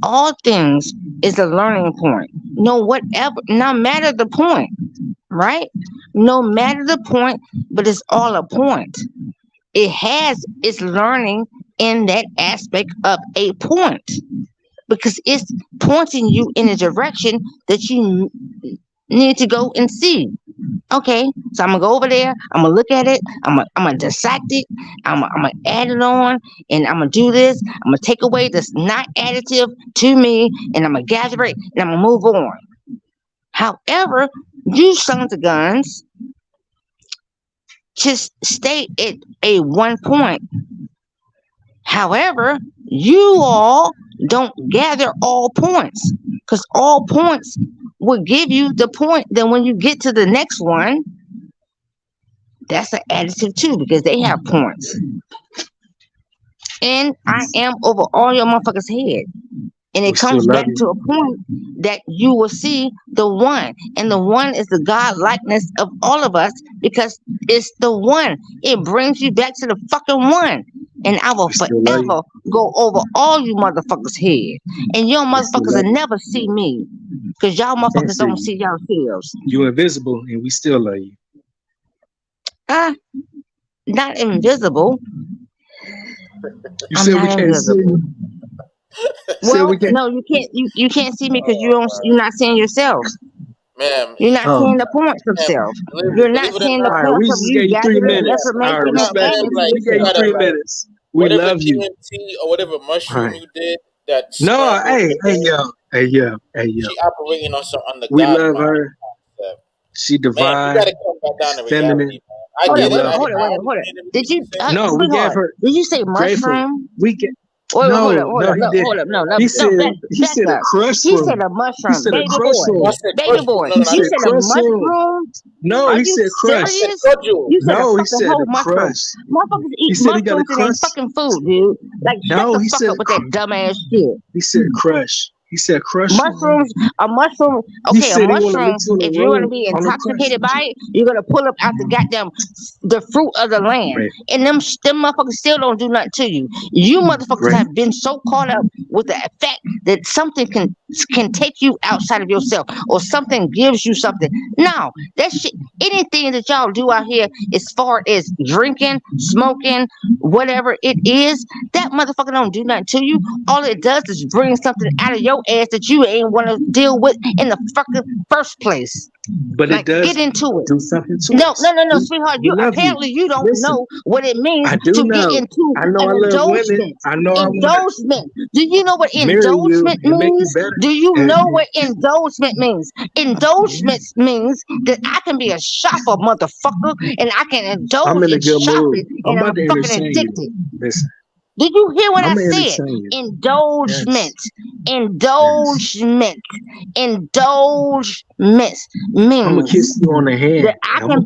all things is a learning point. No matter the point, right? No matter the point, but it's all a point. It has its learning in that aspect of a point because it's pointing you in a direction that you need to go and see. Okay, so I'm gonna go over there. I'm gonna look at it. I'm gonna dissect it. I'm gonna add it on, and I'm gonna do this. I'm gonna take away this not additive to me, and I'm gonna gather it, and I'm gonna move on. However, you sons of guns just stay at a one point. However, you all don't gather all points because all points will give you the point. Then when you get to the next one, that's an additive too because they have points. And I am over all your motherfuckers' head. And it comes back to a point that you will see the one. And the one is the God likeness of all of us because it's the one. It brings you back to the fucking one. And I will forever go over all you motherfuckers' head. And your motherfuckers will never see me. Because y'all motherfuckers don't see yourselves. You're invisible and we still love you. Not invisible. You said we can't see you. Well, no, you can't. You can't see me because you're not seeing yourself. Ma'am, you're not seeing the points of self. You're not seeing the points of you gathering information. We gave you 3 minutes. We love you. TNT or whatever mushroom you did. That hey yo. She operating on some under. We love her. She divine. Man, you gotta come back down to feminine. reality. I get it. Hold on. Did you? No, we gave her. Did you say mushroom? We get. Hold up. No. He said a crush. He said a mushroom. He said a crush. Baby boy. You said a mushroom. No, he said crush. You said no, he said a crush. Motherfuckers eat mushrooms in their fucking food, dude. Like shut the fuck up with that dumbass shit. He said crush. He said crush. Mushrooms, a mushroom. Okay, a mushroom. If you're gonna be intoxicated by it, you're gonna pull up out the fruit of the land, right. And them motherfuckers still don't do nothing to you. You motherfuckers have been so caught up with the fact that something can take you outside of yourself, or something gives you something. No, that shit. Anything that y'all do out here, as far as drinking, smoking, whatever it is, that motherfucker don't do nothing to you. All it does is bring something out of your ass that you ain't want to deal with in the fucking first place. But it does get into it. Do something to no, us. sweetheart. You apparently you don't know what it means I do to know. get into I know an I love indulgement. women. I know Indulgement. Do you know what indulgement means? Do you know what indulgement means? Indulgement means that I can be a shopper, motherfucker, and I can indulge in shopping, and I'm fucking addicted. Listen. Did you hear what I I'm said? Indulgement. Indulgement. Indulgement means I'm gonna kiss you on the hand. that I can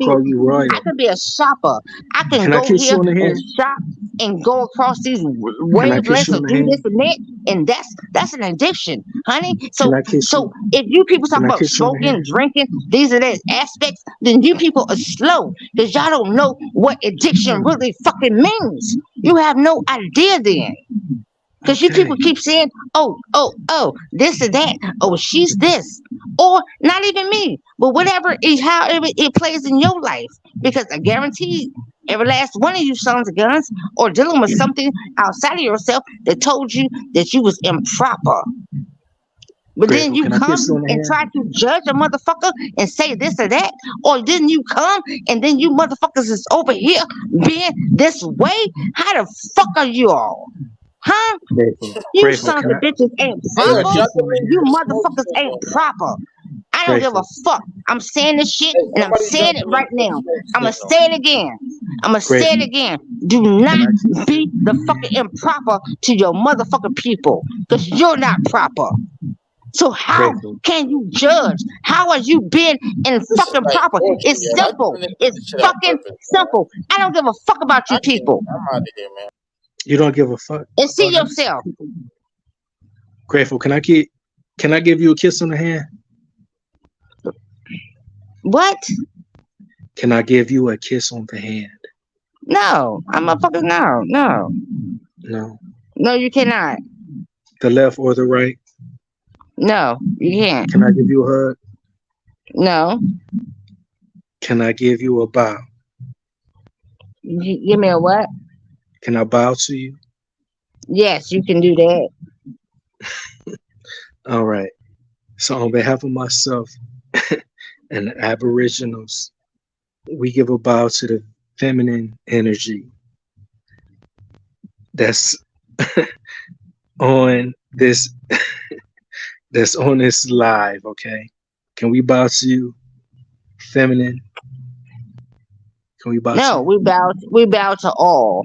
be a shopper. I can go here and shop and go across these wavelengths and do this and that, and that's an addiction, honey. So if you people talk about smoking, drinking, these are the aspects, then you people are slow because y'all don't know what addiction really fucking means. You have no idea then. Because you people keep saying, oh, this or that. Oh, she's this. or not even me, but whatever is however it plays in your life. Because I guarantee every last one of you sons of guns or dealing with something outside of yourself that told you that you was improper. But then Grateful, you can I come kiss you on the and hand? try to judge a motherfucker and say this or that, or didn't you come and then you motherfuckers is over here being this way? How the fuck are you all? Huh? Grateful, You grateful, sons can of I bitches ain't can I proper. kiss you on the You hand? motherfuckers ain't proper. I don't give a Grateful. fuck. I'm saying this shit Hey, and I'm somebody saying jumping it in right for a now. smoke I'm gonna signal. say it again. I'm gonna say it Grateful, again. Do can not I kiss be the fucking improper to your motherfucking people, because you're not proper. So how Grateful. can you judge? How are you being in This is fucking like proper? torture, It's yo. How you simple. manipulate It's this shit on fucking purpose, man? simple. I don't give a fuck about I you can't. people. I'm out of here, man. You don't give a fuck And see about us? yourself. Grateful, can I give you a kiss on the hand? What? Can I give you a kiss on the hand? No. I'm a fucking no. No. No. No, you cannot. The left or the right? No, you can't. Can I give you a hug? No. Can I give you a bow? Give me a what? Can I bow to you? Yes, you can do that. All right. So on behalf of myself and the Aboriginals, we give a bow to the feminine energy that's on this that's on this live, okay? Can we bow to you, feminine? Can we bow to No, you? we bow to all.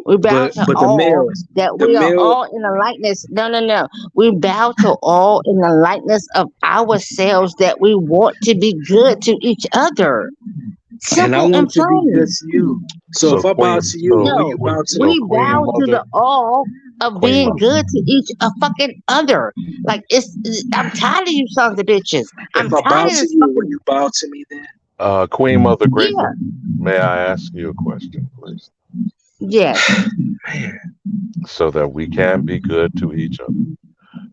We bow to But the all males, that the we are male, all in the likeness. No. We bow to all in the likeness of ourselves that we want to be good to each other. and I Simple and want to be plain. good to you. So So if I bow Queen, to you, will No, you bow to so we me? Queen bow to Mother, the all of Queen being Mother, good to each a fucking other. Like I'm tired of you sons of bitches. I'm If I bow tired of to this you, will fucking you bow to me then? Queen Mother yeah. Grateful, may I ask you a question, please? Yes. Man, So that we can be good to each other.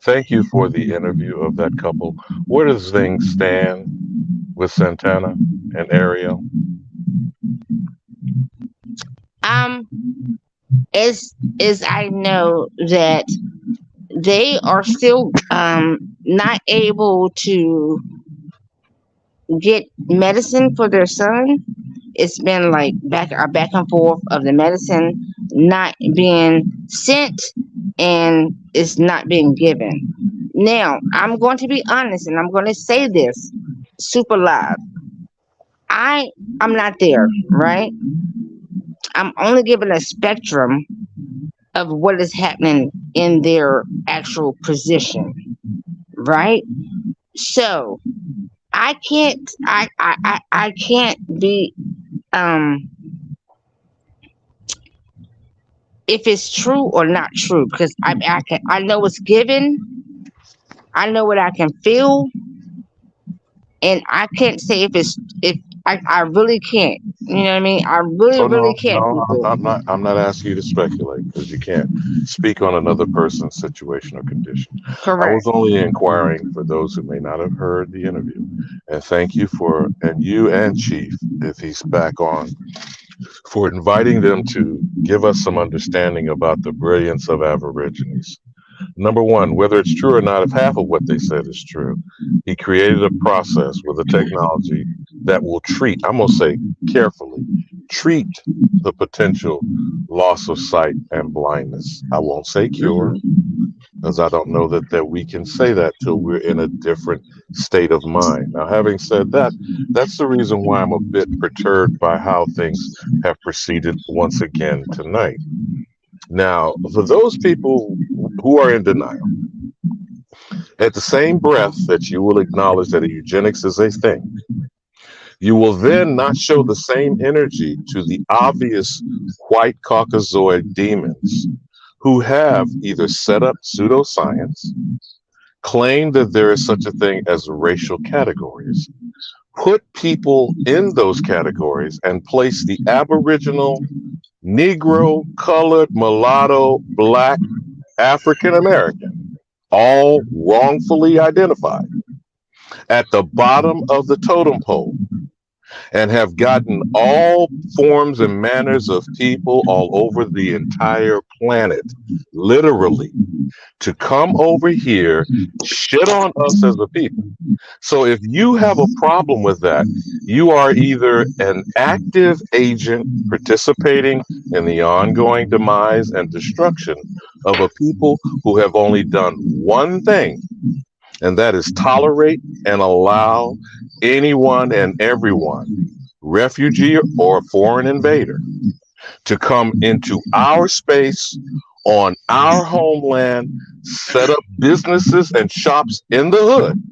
Thank you for the interview of that couple. Where does things stand with Santana and Ariel? As I know that they are still not able to get medicine for their son. It's been like back and forth of the medicine not being sent and it's not being given. Now, I'm going to be honest and I'm going to say this super live. I'm not there, right? I'm only given a spectrum of what is happening in their actual position, right? So I can't I can't be if it's true or not true, because I know it's given, I know what I can feel, and I can't say if I really can't. You know what I mean? I Oh really no, can't, no, people. I'm not. I'm not asking you to speculate because you can't speak on another person's situation or condition. I was Correct. only inquiring for those who may not have heard the interview, and thank you and you and Chief, if he's back on, for inviting them to give us some understanding about the brilliance of Aborigines. Number one, whether it's true or not, if half of what they said is true, he created a process with a technology that will treat, I'm going to say carefully, treat the potential loss of sight and blindness. I won't say cure, because I don't know that we can say that till we're in a different state of mind. Now, having said that, that's the reason why I'm a bit perturbed by how things have proceeded once again tonight. Now, for those people who are in denial, at the same breath that you will acknowledge that eugenics is a thing, you will then not show the same energy to the obvious white Caucasoid demons who have either set up pseudoscience, claim that there is such a thing as racial categories, put people in those categories, and place the Aboriginal, Negro, colored, mulatto, black, African American, all wrongfully identified, at the bottom of the totem pole and have gotten all forms and manners of people all over the entire planet, literally, to come over here, shit on us as a people. So if you have a problem with that, you are either an active agent participating in the ongoing demise and destruction of a people who have only done one thing, and that is tolerate and allow anyone and everyone, refugee or foreign invader, to come into our space on our homeland, set up businesses and shops in the hood,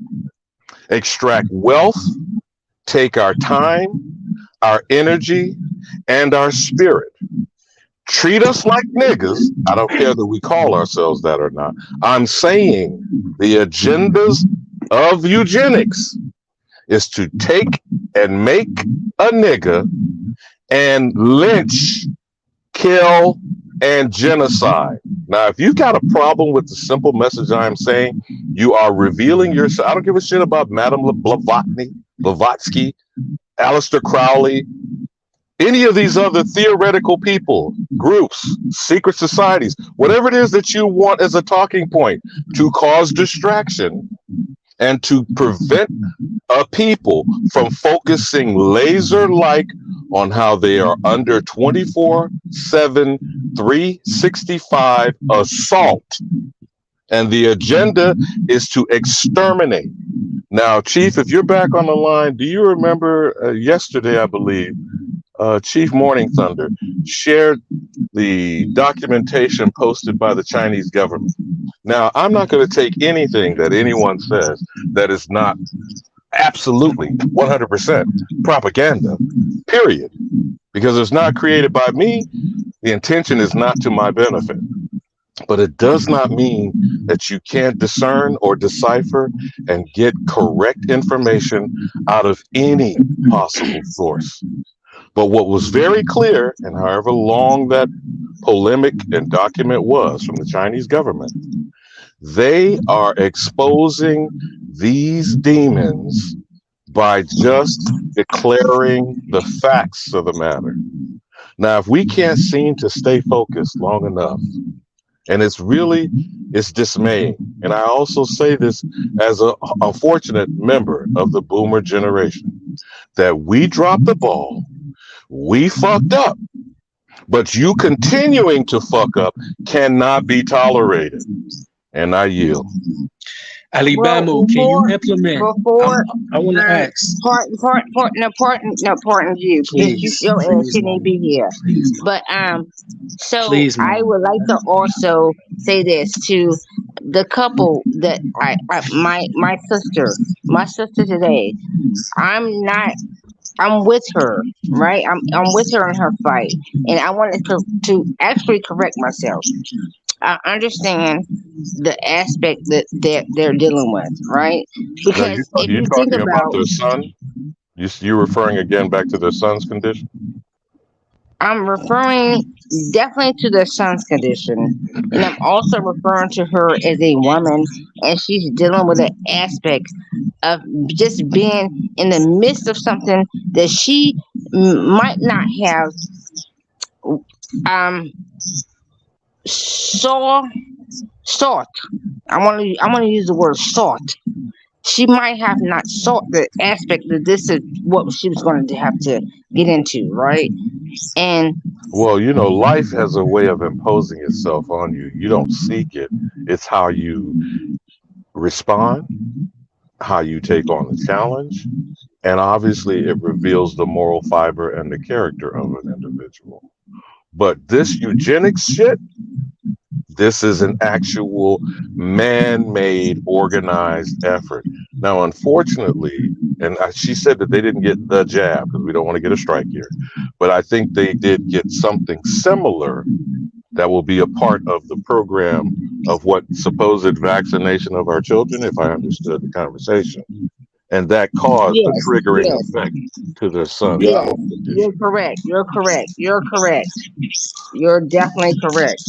extract wealth, take our time, our energy, and our spirit. Treat us like niggas. I don't care that we call ourselves that or not. I'm saying the agendas of eugenics is to take and make a nigga and lynch, kill, and genocide. Now, if you got a problem with the simple message I'm saying, you are revealing yourself. I don't give a shit about Madame Blavatsky, Aleister Crowley, any of these other theoretical people, groups, secret societies, whatever it is that you want as a talking point to cause distraction and to prevent a people from focusing laser-like on how they are under 24/7, 365 assault. And the agenda is to exterminate. Now, Chief, if you're back on the line, do you remember yesterday, I believe, Chief Morning Thunder shared the documentation posted by the Chinese government. Now, I'm not going to take anything that anyone says that is not absolutely 100% propaganda, period, because it's not created by me. The intention is not to my benefit. But it does not mean that you can't discern or decipher and get correct information out of any possible source. But what was very clear, and however long that polemic and document was from the Chinese government, they are exposing these demons by just declaring the facts of the matter. Now, if we can't seem to stay focused long enough, and it's dismaying. And I also say this as a unfortunate member of the boomer generation, that we dropped the ball, we fucked up, but you continuing to fuck up cannot be tolerated. And I yield. Ali Bamu, can you implement? I want to ask. Important view. Please, You still shouldn't be here. But so Please, ma'am. I would like to also say this to the couple that my sister today. I'm with her, right? I'm with her in her fight, and I wanted to actually correct myself. I understand the aspect that they're dealing with, right? Because Now, if you you talking think about about, their son? You're referring again back to their son's condition? I'm referring definitely to their son's condition, and I'm also referring to her as a woman, and she's dealing with an aspect of just being in the midst of something that she might not have sought. I want to use the word sought. She might have not sought the aspect that this is what she was going to have to get into, right? And Well, you know, life has a way of imposing itself on you. You don't seek it. It's how you respond, how you take on the challenge, and obviously it reveals the moral fiber and the character of an individual. But this eugenics shit, this is an actual man-made organized effort. Now, unfortunately, and she said that they didn't get the jab because we don't want to get a strike here, but I think they did get something similar that will be a part of the program of what supposed vaccination of our children, if I understood the conversation. And that caused yes, the triggering yes, effect to their son. yes, you're correct. You're definitely correct.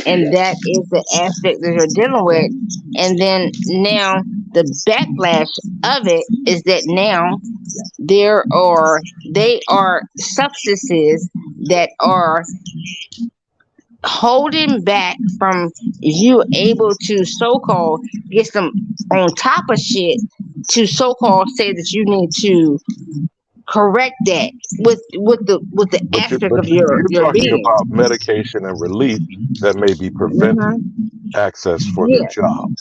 And that is the aspect that you're dealing with. And then now the backlash of it is that now they are substances that are holding back from you able to so-called get some on top of shit to so-called say that you need to correct that with the aspect of You're your talking being. about medication and relief that may be preventing access for the Yeah. job.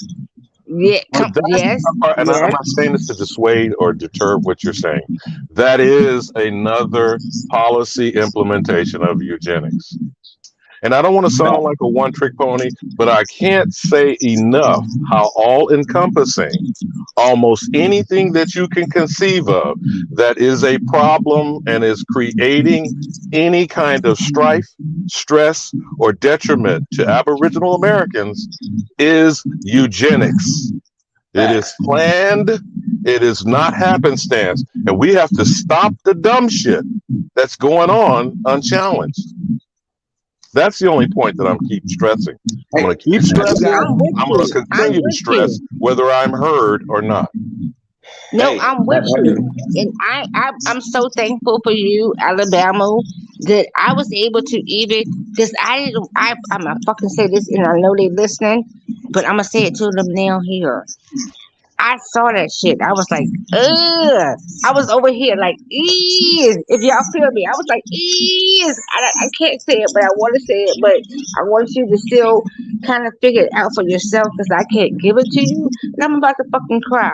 Yeah. Yes. And I'm not saying this to dissuade or deter what you're saying. That is another policy implementation of eugenics. And I don't want to sound like a one-trick pony, but I can't say enough how all-encompassing almost anything that you can conceive of that is a problem and is creating any kind of strife, stress, or detriment to Aboriginal Americans is eugenics. It is planned. It is not happenstance. And we have to stop the dumb shit that's going on unchallenged. That's the only point that I'm keep stressing. I'm going to keep stressing. I'm going to continue to stress whether I'm heard or not. No, I'm with you, and I'm so thankful for you, Alabama, that I was able to even because I'm gonna fucking say this, and I know they listening, but I'm gonna say it to them now here. I saw that shit. I was like, ugh. I was over here like, ease. If y'all feel me, I was like, ease. I can't say it, but I want to say it. But I want you to still kind of figure it out for yourself because I can't give it to you. And I'm about to fucking cry.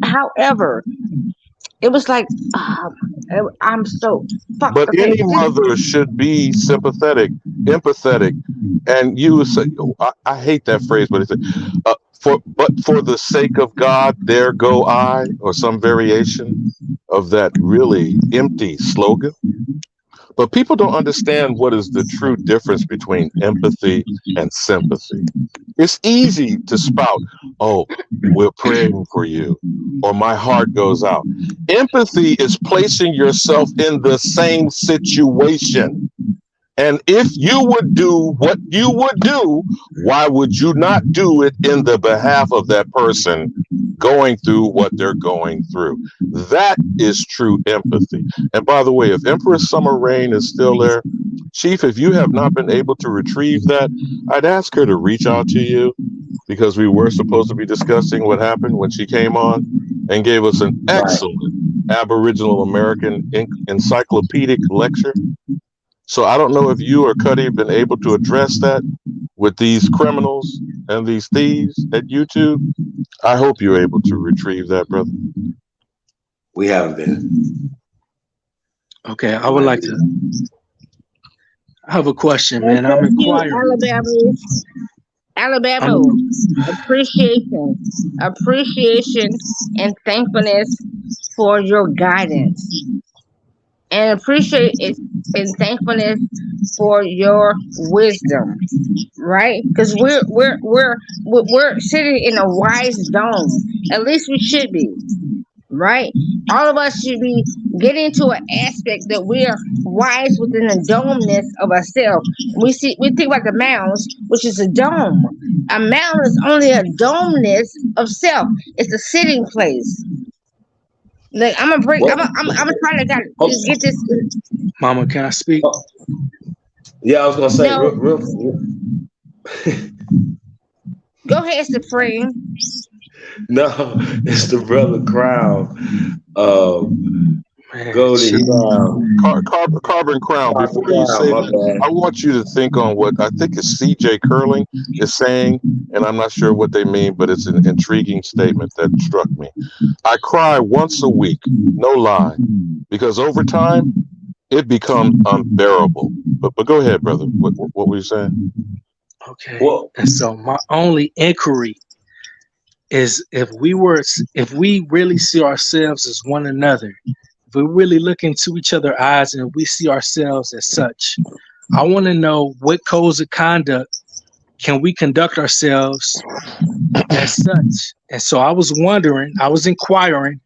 However, it was like, I'm so fucked. But Okay, any mother should be sympathetic, empathetic, and you would say, I hate that phrase, but it's but for the sake of God, there go I, or some variation of that really empty slogan. But people don't understand what is the true difference between empathy and sympathy. It's easy to spout, oh, we're praying for you, or my heart goes out. Empathy is placing yourself in the same situation. And if you would do what you would do, why would you not do it in the behalf of that person going through what they're going through? That is true empathy. And by the way, if Empress Summer Rain is still there, Chief, if you have not been able to retrieve that, I'd ask her to reach out to you because we were supposed to be discussing what happened when she came on and gave us an excellent Aboriginal American encyclopedic lecture. So I don't know if you or Cuddy have been able to address that with these criminals and these thieves at YouTube. I hope you're able to retrieve that, brother. We haven't been. Okay, I would like to. I have a question, man. I'm Thank you, inquiring. Alabama, appreciation, and thankfulness for your guidance, and appreciate it and thankfulness for your wisdom, right? Because we're sitting in a wise dome. At least we should be, right? All of us should be getting to an aspect that we are wise within the domeness of ourselves. We think about the mounds, which is a dome. A mound is only a domeness of self. It's a sitting place. Like I'm gonna try to get this. Mama, can I speak? Yeah, I was gonna say No. real. Go ahead, Supreme. No, it's the brother Crown. Golden Crown. Carbon Crown. Before you say that, I want you to think on what I think is CJ Curling is saying, and I'm not sure what they mean, but it's an intriguing statement that struck me. I cry once a week, no lie, because over time it becomes unbearable. But go ahead, brother. What were you saying? Okay. Well, and so my only inquiry is if we really see ourselves as one another, if we really look into each other's eyes and we see ourselves as such, I want to know what codes of conduct can we conduct ourselves as such. And so I was inquiring,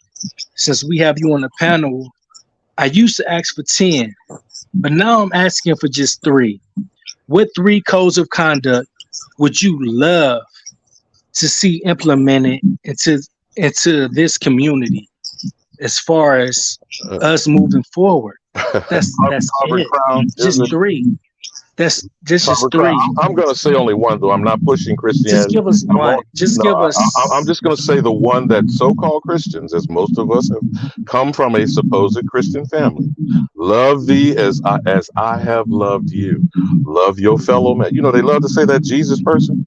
since we have you on the panel, I used to ask for 10, but now I'm asking for just 3. What 3 codes of conduct would you love to see implemented into this community as far as us moving forward? That's Robert it. Crown, Just is it? 3. That's just Robert 3. Crown, I'm going to say only one, though. I'm not pushing Christianity. Just give us I'm one. on- Just no, give us. I'm just going to say the one that so-called Christians, as most of us have come from a supposed Christian family. Love thee as I have loved you. Love your fellow man. You know, they love to say that Jesus person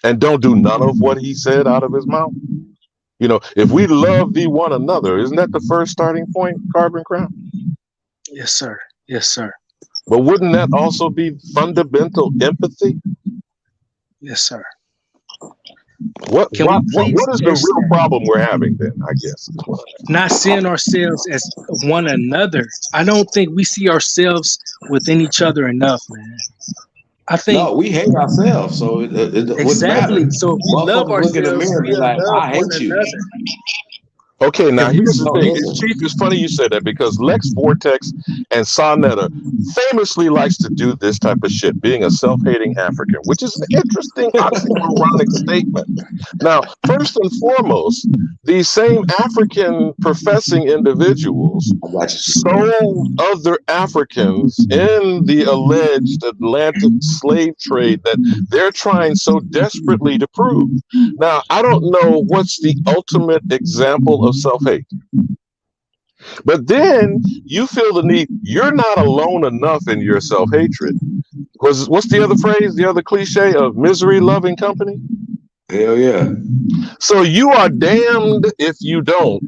and don't do none of what he said out of his mouth. You know, if we love thee one another, isn't that the first starting point, Carbon Crown? Yes, sir. Yes, sir. But wouldn't that also be fundamental empathy? Yes, sir. What Can we please is the real problem we're having then, I guess? not seeing ourselves as one another? I don't think we see ourselves within each other enough, man. I think No, we hate ourselves, so it wouldn't exactly. matter. So if we love Motherfuckers look in the ourselves, mirror and be we'll like, love I one hate you. another. Okay, now If we here's the No, thing. listen. Chief, it's funny you said that because Lex Vortex and Sonetta famously likes to do this type of shit, being a self-hating African, which is an interesting oxymoronic statement. Now, first and foremost, these same African professing individuals sold other Africans in the alleged Atlantic slave trade that they're trying so desperately to prove. Now, I don't know what's the ultimate example of self-hate. But then you feel the need, you're not alone enough in your self-hatred. Because what's the other phrase, the other cliche of misery loving company? Hell yeah. So you are damned if you don't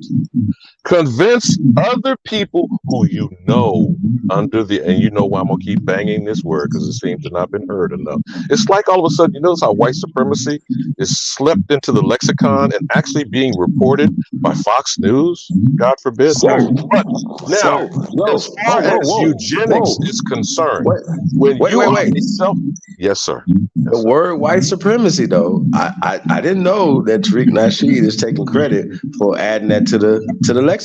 convince other people who you know under the, and you know why I'm gonna keep banging this word because it seems to not been heard enough. It's like all of a sudden, you notice how white supremacy is slipped into the lexicon and actually being reported by Fox News, God forbid. But now, as far as eugenics is concerned, when you are self, yes, sir. The word white supremacy, though, I didn't know that Tariq Nasheed is taking credit for adding that to the lexicon.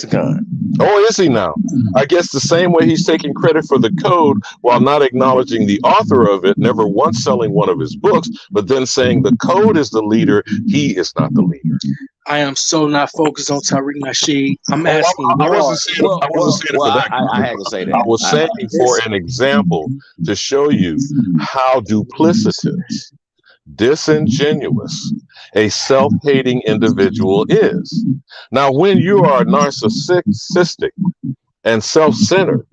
Oh, is he now? I guess the same way he's taking credit for the code while not acknowledging the author of it, never once selling one of his books, but then saying the code is the leader, he is not the leader. I am so not focused on Tariq Nasheed. I'm asking. I wasn't saying it for that. I had to say that. I was saying for an example to show you how duplicitous, disingenuous a self-hating individual is. Now, when you are narcissistic and self-centered,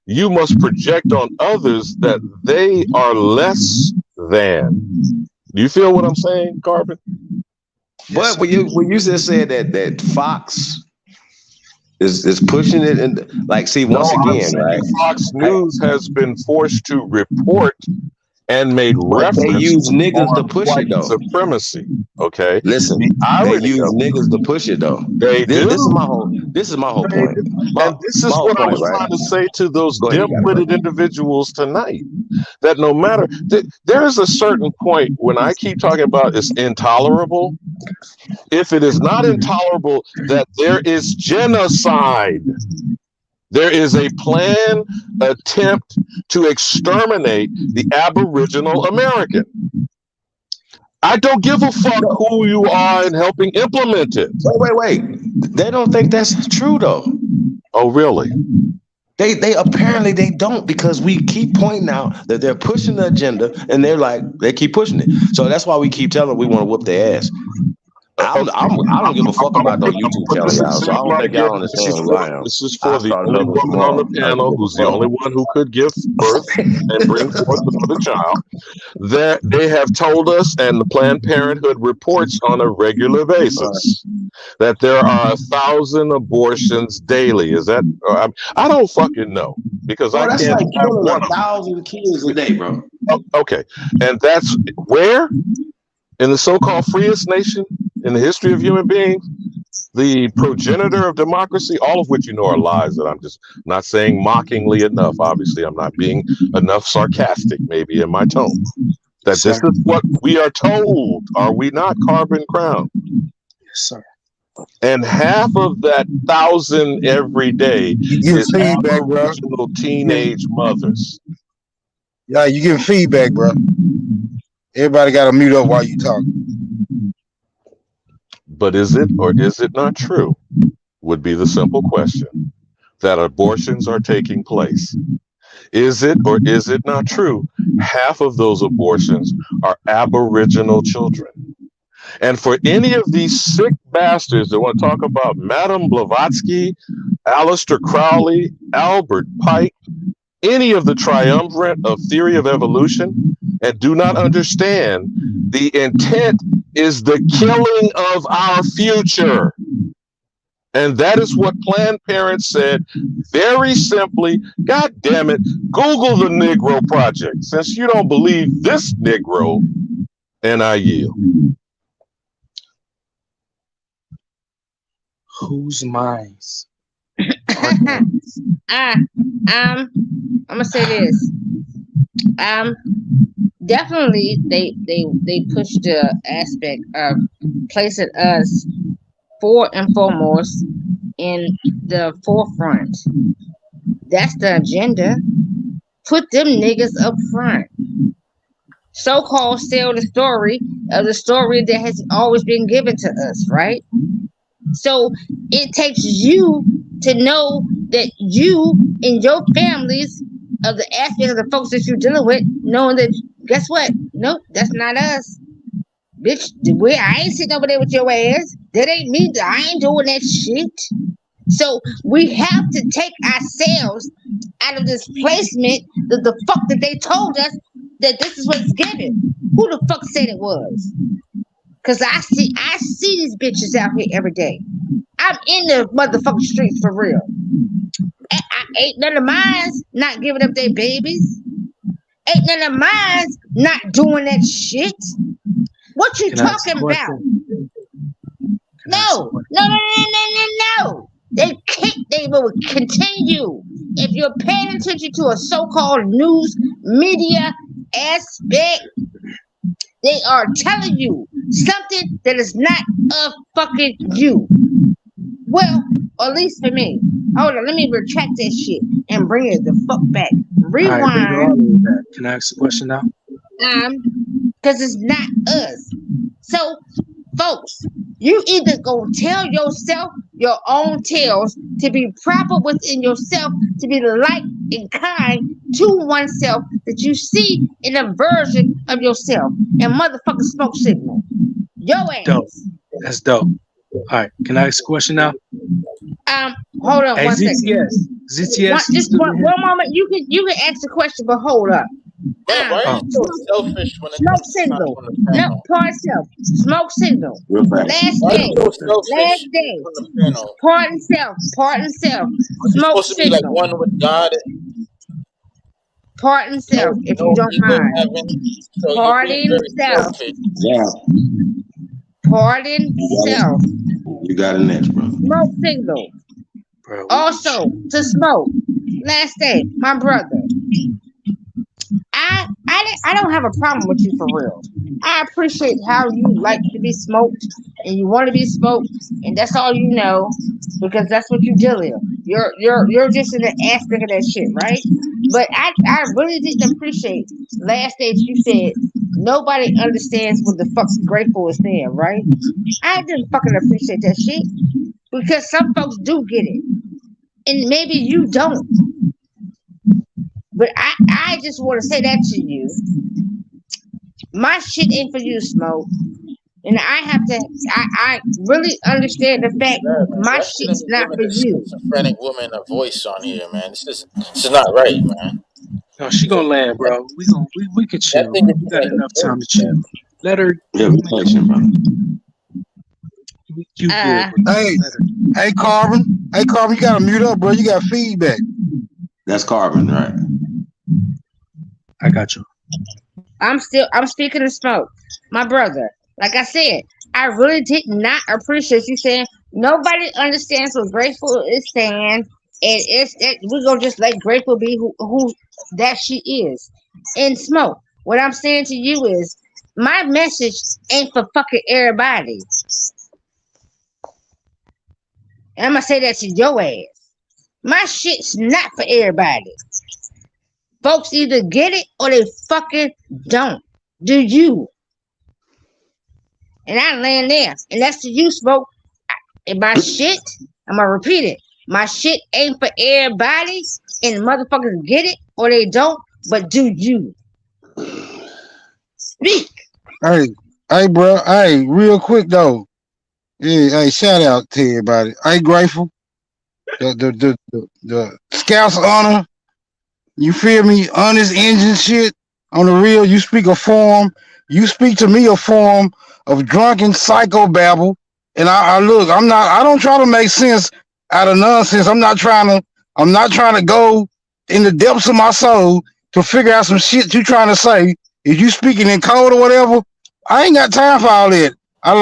you must project on others that they are less than. Do you feel what I'm saying, Carbon? But when you just said that Fox is pushing it, and like, see, once again, right? Fox News has been forced to report and made reference. They use niggas to push white it though. Supremacy. Okay. Listen, they use niggas to push it though. They do. This is my whole point. And this is what I was trying to say to those dim-witted individuals tonight. That no matter, there is a certain point when I keep talking about it's intolerable. If it is not intolerable that there is genocide, there is a planned attempt to exterminate the Aboriginal American. I don't give a fuck who you are and helping implement it. Wait. They don't think that's true though. Oh, really? They apparently they don't, because we keep pointing out that they're pushing the agenda and they keep pushing it. So that's why we keep telling them we want to whoop their ass. I don't give a fuck about no YouTube channel, y'all. So I don't think y'all understand who I am. This is for the only woman on the panel who's the only one who could give birth and bring forth another child. That they have told us, and the Planned Parenthood reports on a regular basis, that there are 1,000 abortions daily. Is that? I don't fucking know, because I that's can't like killing 1,000 kids a day, bro. Oh, okay, and that's where, in the so-called freest nation in the history of human beings, the progenitor of democracy, all of which you know are lies that I'm just not saying mockingly enough. Obviously, I'm not being enough sarcastic, maybe in my tone. That this is what we are told, are we not, Carbon Crown? Yes, sir. And half of that 1,000 every day is Aboriginal teenage mothers. Yeah, you getting feedback, bro. Everybody got to mute up while you talk. But is it or is it not true? Would be the simple question. That abortions are taking place. Is it or is it not true? Half of those abortions are Aboriginal children. And for any of these sick bastards that want to talk about Madame Blavatsky, Aleister Crowley, Albert Pike, any of the triumvirate of theory of evolution, and do not understand the intent is the killing of our future. And that is what Planned Parenthood said very simply. God damn it, Google the Negro Project. Since you don't believe this Negro, and I yield. Whose minds? I'm gonna say this. Definitely they push the aspect of placing us for and foremost in the forefront. That's the agenda. Put them niggas up front. So-called sell the story of the story that has always been given to us, right? So it takes you to know that you and your families of the aspect of the folks that you're dealing with, knowing that, guess what? Nope, that's not us. Bitch, I ain't sitting over there with your ass. That ain't me. I ain't doing that shit. So we have to take ourselves out of this placement, the fuck that they told us that this is what it's given. Who the fuck said it was? Cause I see these bitches out here every day. I'm in the motherfucking streets for real. Ain't none of mine's not giving up their babies. Ain't none of mine's not doing that shit. What you talking about? No. They will continue. If you're paying attention to a so-called news media aspect, they are telling you something that is not of fucking you. Well, at least for me. Hold on, let me retract that shit and bring it the fuck back. Rewind. Right, can I ask a question now? Because it's not us. So, folks, you either go tell yourself your own tales to be proper within yourself, to be the light and kind to oneself that you see in a version of yourself, and motherfucking smoke signal. Your ass. Dope. That's dope. All right, can I ask a question now? Hold on Hey, one second. ZTS. Just one moment. You can ask the question, but hold up. Why are you so selfish when it Smoke comes to signal. on the panel? No, part self. Smoke signal. Last Why are day. you so selfish Last day. on the panel? Pardon self. Pardon self. You're Smoke supposed to be like signal. one with God. Pardon self, if you don't ego mind. having, so you're Pardon being very self. selfish. Yeah, Pardon self. you got it next, brother. Smoke signal. Bro, Also, to smoke. Last day, my brother. I don't have a problem with you for real. I appreciate how you like to be smoked and you want to be smoked, and that's all you know, because that's what you deal with. You're just in the aspect of that shit, right? But I really didn't appreciate last day you said nobody understands what the fuck grateful is saying, right? I didn't fucking appreciate that shit because some folks do get it, and maybe you don't. But I just want to say that to you. My shit ain't for you, Smoke. And I really understand the fact my shit's not for you. Schizophrenic woman a voice on here, man. This is not right, man. No, she gonna land, bro. We can chill. We got enough time to chill. Let her. Yeah, be patient, brother. You good? Hey, Carbon. Hey, Carbon, you gotta mute up, bro. You got feedback. That's Carbon, right? I got you. I'm speaking to Smoke, my brother. Like I said, I really did not appreciate you saying nobody understands what grateful is saying, and it's that we're gonna just let grateful be who that she is. And Smoke, what I'm saying to you is my message ain't for fucking everybody. And I'm gonna say that to your ass. My shit's not for everybody. Folks either get it or they fucking don't. Do you? and I land there. And that's the you smoke. And my shit, I'm gonna repeat it. My shit ain't for everybody, and motherfuckers get it or they don't. But do you speak? Hey, bro. Hey, real quick though. Yeah, hey, shout out to everybody. Hey, grateful. The Scouts honor. You feel me? Honest engine shit on the real. You speak a form. You speak to me a form of drunken psychobabble. And I look. I don't try to make sense out of nonsense. I'm not trying to go in the depths of my soul to figure out some shit you trying to say. If you speaking in code or whatever, I ain't got time for all that. I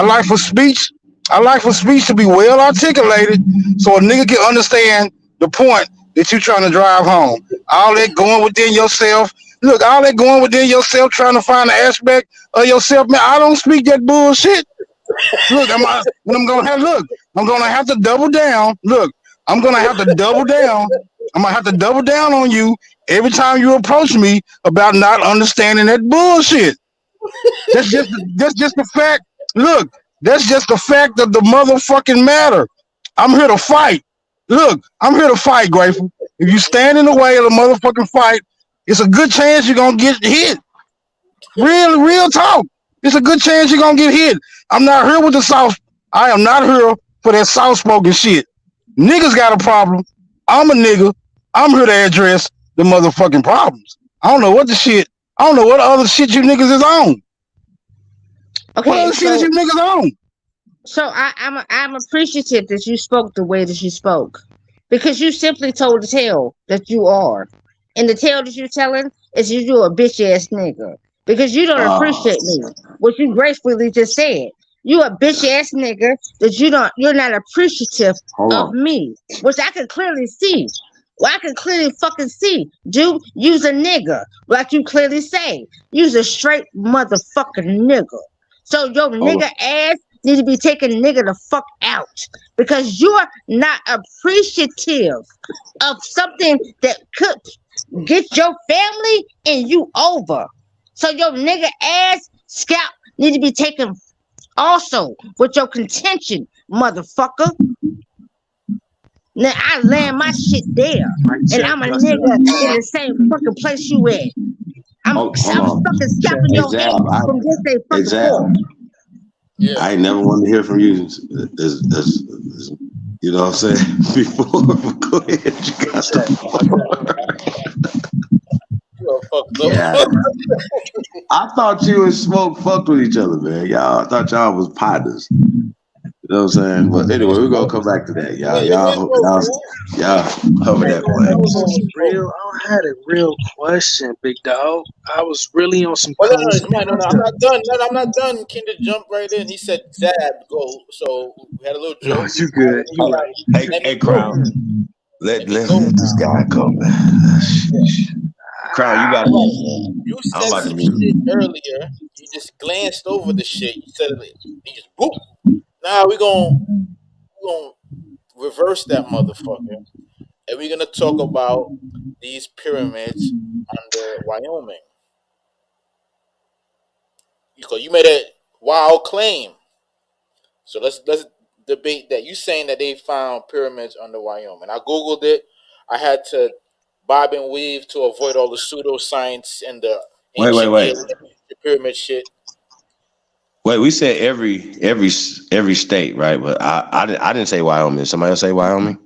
like for speech. I like for speech to be well articulated so a nigga can understand the point that you trying to drive home. All that going within yourself. Look, all that going within yourself, trying to find an aspect of yourself, man. I don't speak that bullshit. Look, I'm gonna have to double down. Look, I'm gonna have to double down. I'm gonna have to double down on you every time you approach me about not understanding that bullshit. That's just the fact. Look, that's just the fact of the motherfucking matter. I'm here to fight. Look, I'm here to fight, Grateful. If you stand in the way of the motherfucking fight, it's a good chance you're gonna get hit. Real talk. It's a good chance you're gonna get hit. I'm not here with the soft. I am not here for that soft-spoken shit. Niggas got a problem. I'm a nigga. I'm here to address the motherfucking problems. I don't know what other shit you niggas is on. Okay, what other shit is you niggas on? So I'm appreciative that you spoke the way that you spoke, because you simply told the tale that you are, and the tale that you're telling is you a bitch ass nigga because you don't appreciate me. What you gracefully just said. You a bitch ass nigga that you're not appreciative of me, which I can clearly see. Well, I can clearly fucking see. Dude, you's a nigga, like you clearly say. You's a straight motherfucking nigga. So your nigga ass need to be taking nigga the fuck out because you're not appreciative of something that could get your family and you over. So your nigga ass scalp need to be taken also with your contention, motherfucker. Now I land my shit there, and I'm a nigga in the same fucking place you at. I'm fucking scalping your head from this day fucking forth. Yeah. I ain't never wanted to hear from you. You know what I'm saying? Before, go ahead. You got yeah. I thought you and Smoke fucked with each other, man. I thought y'all was partners. You know what I'm saying? But anyway, we're gonna come back to that. Y'all cover that plan. Real, I had a real question, big dog. I was really on some. No, I'm not done. I'm not done. Kinder jumped right in. He said Zab go. So we had a little joke. No, you good. You right. Hey, Crown. Let this guy go, man. Crown, you got. You said some shit earlier. You just glanced over the shit. You said it. You just whoop. Now we're gonna reverse that motherfucker, and we're gonna talk about these pyramids under Wyoming. Because you made a wild claim, so let's debate that. You saying that they found pyramids under Wyoming? I googled it. I had to bob and weave to avoid all the pseudoscience and the wait. The pyramid shit. Wait, we said every state, right? But I didn't say Wyoming. Somebody else say Wyoming?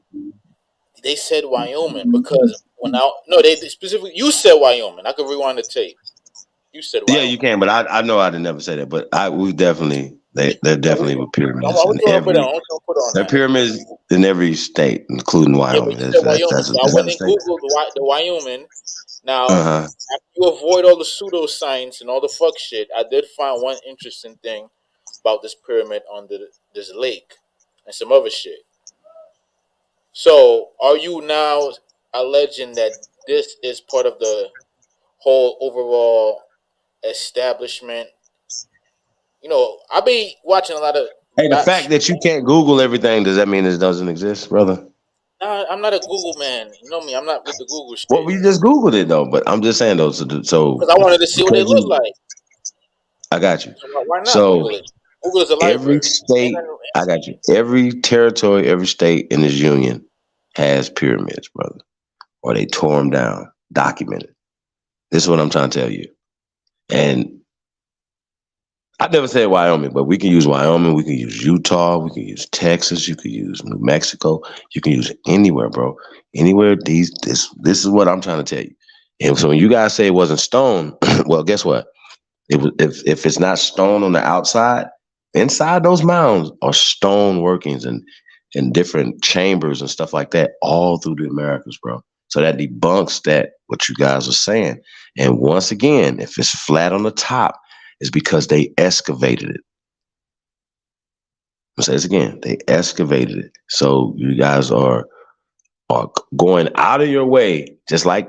They said Wyoming because they specifically you said Wyoming. I could rewind the tape. You said Wyoming. Yeah, you can, but I know I never say that. But we definitely they're definitely with pyramids. There are pyramids in every state, including Wyoming. I went and googled the Wyoming. Now, after you avoid all the pseudoscience and all the fuck shit, I did find one interesting thing about this pyramid under this lake and some other shit. So, are you now alleging that this is part of the whole overall establishment? You know, I be watching a lot of. Hey, the fact that you can't Google everything, does that mean it doesn't exist, brother? Nah, I'm not a Google man. You know me. I'm not with the Google shit. Well, we just Googled it though, but I'm just saying though. So because I wanted to see what they look like. I got you. So why not So Google it? Google is a every library. state, I got you. Every territory, every state in this union has pyramids, brother, or they tore them down, documented. This is what I'm trying to tell you. And I never said Wyoming, but we can use Wyoming, we can use Utah, we can use Texas, you can use New Mexico, you can use anywhere, bro. Anywhere this is what I'm trying to tell you. And so when you guys say it wasn't stone, well, guess what? It was if it's not stone on the outside, inside those mounds are stone workings and different chambers and stuff like that all through the Americas, bro. So that debunks that what you guys are saying. And once again, if it's flat on the top, it's because they excavated it. I'll say this again, they excavated it. So you guys are going out of your way, just like,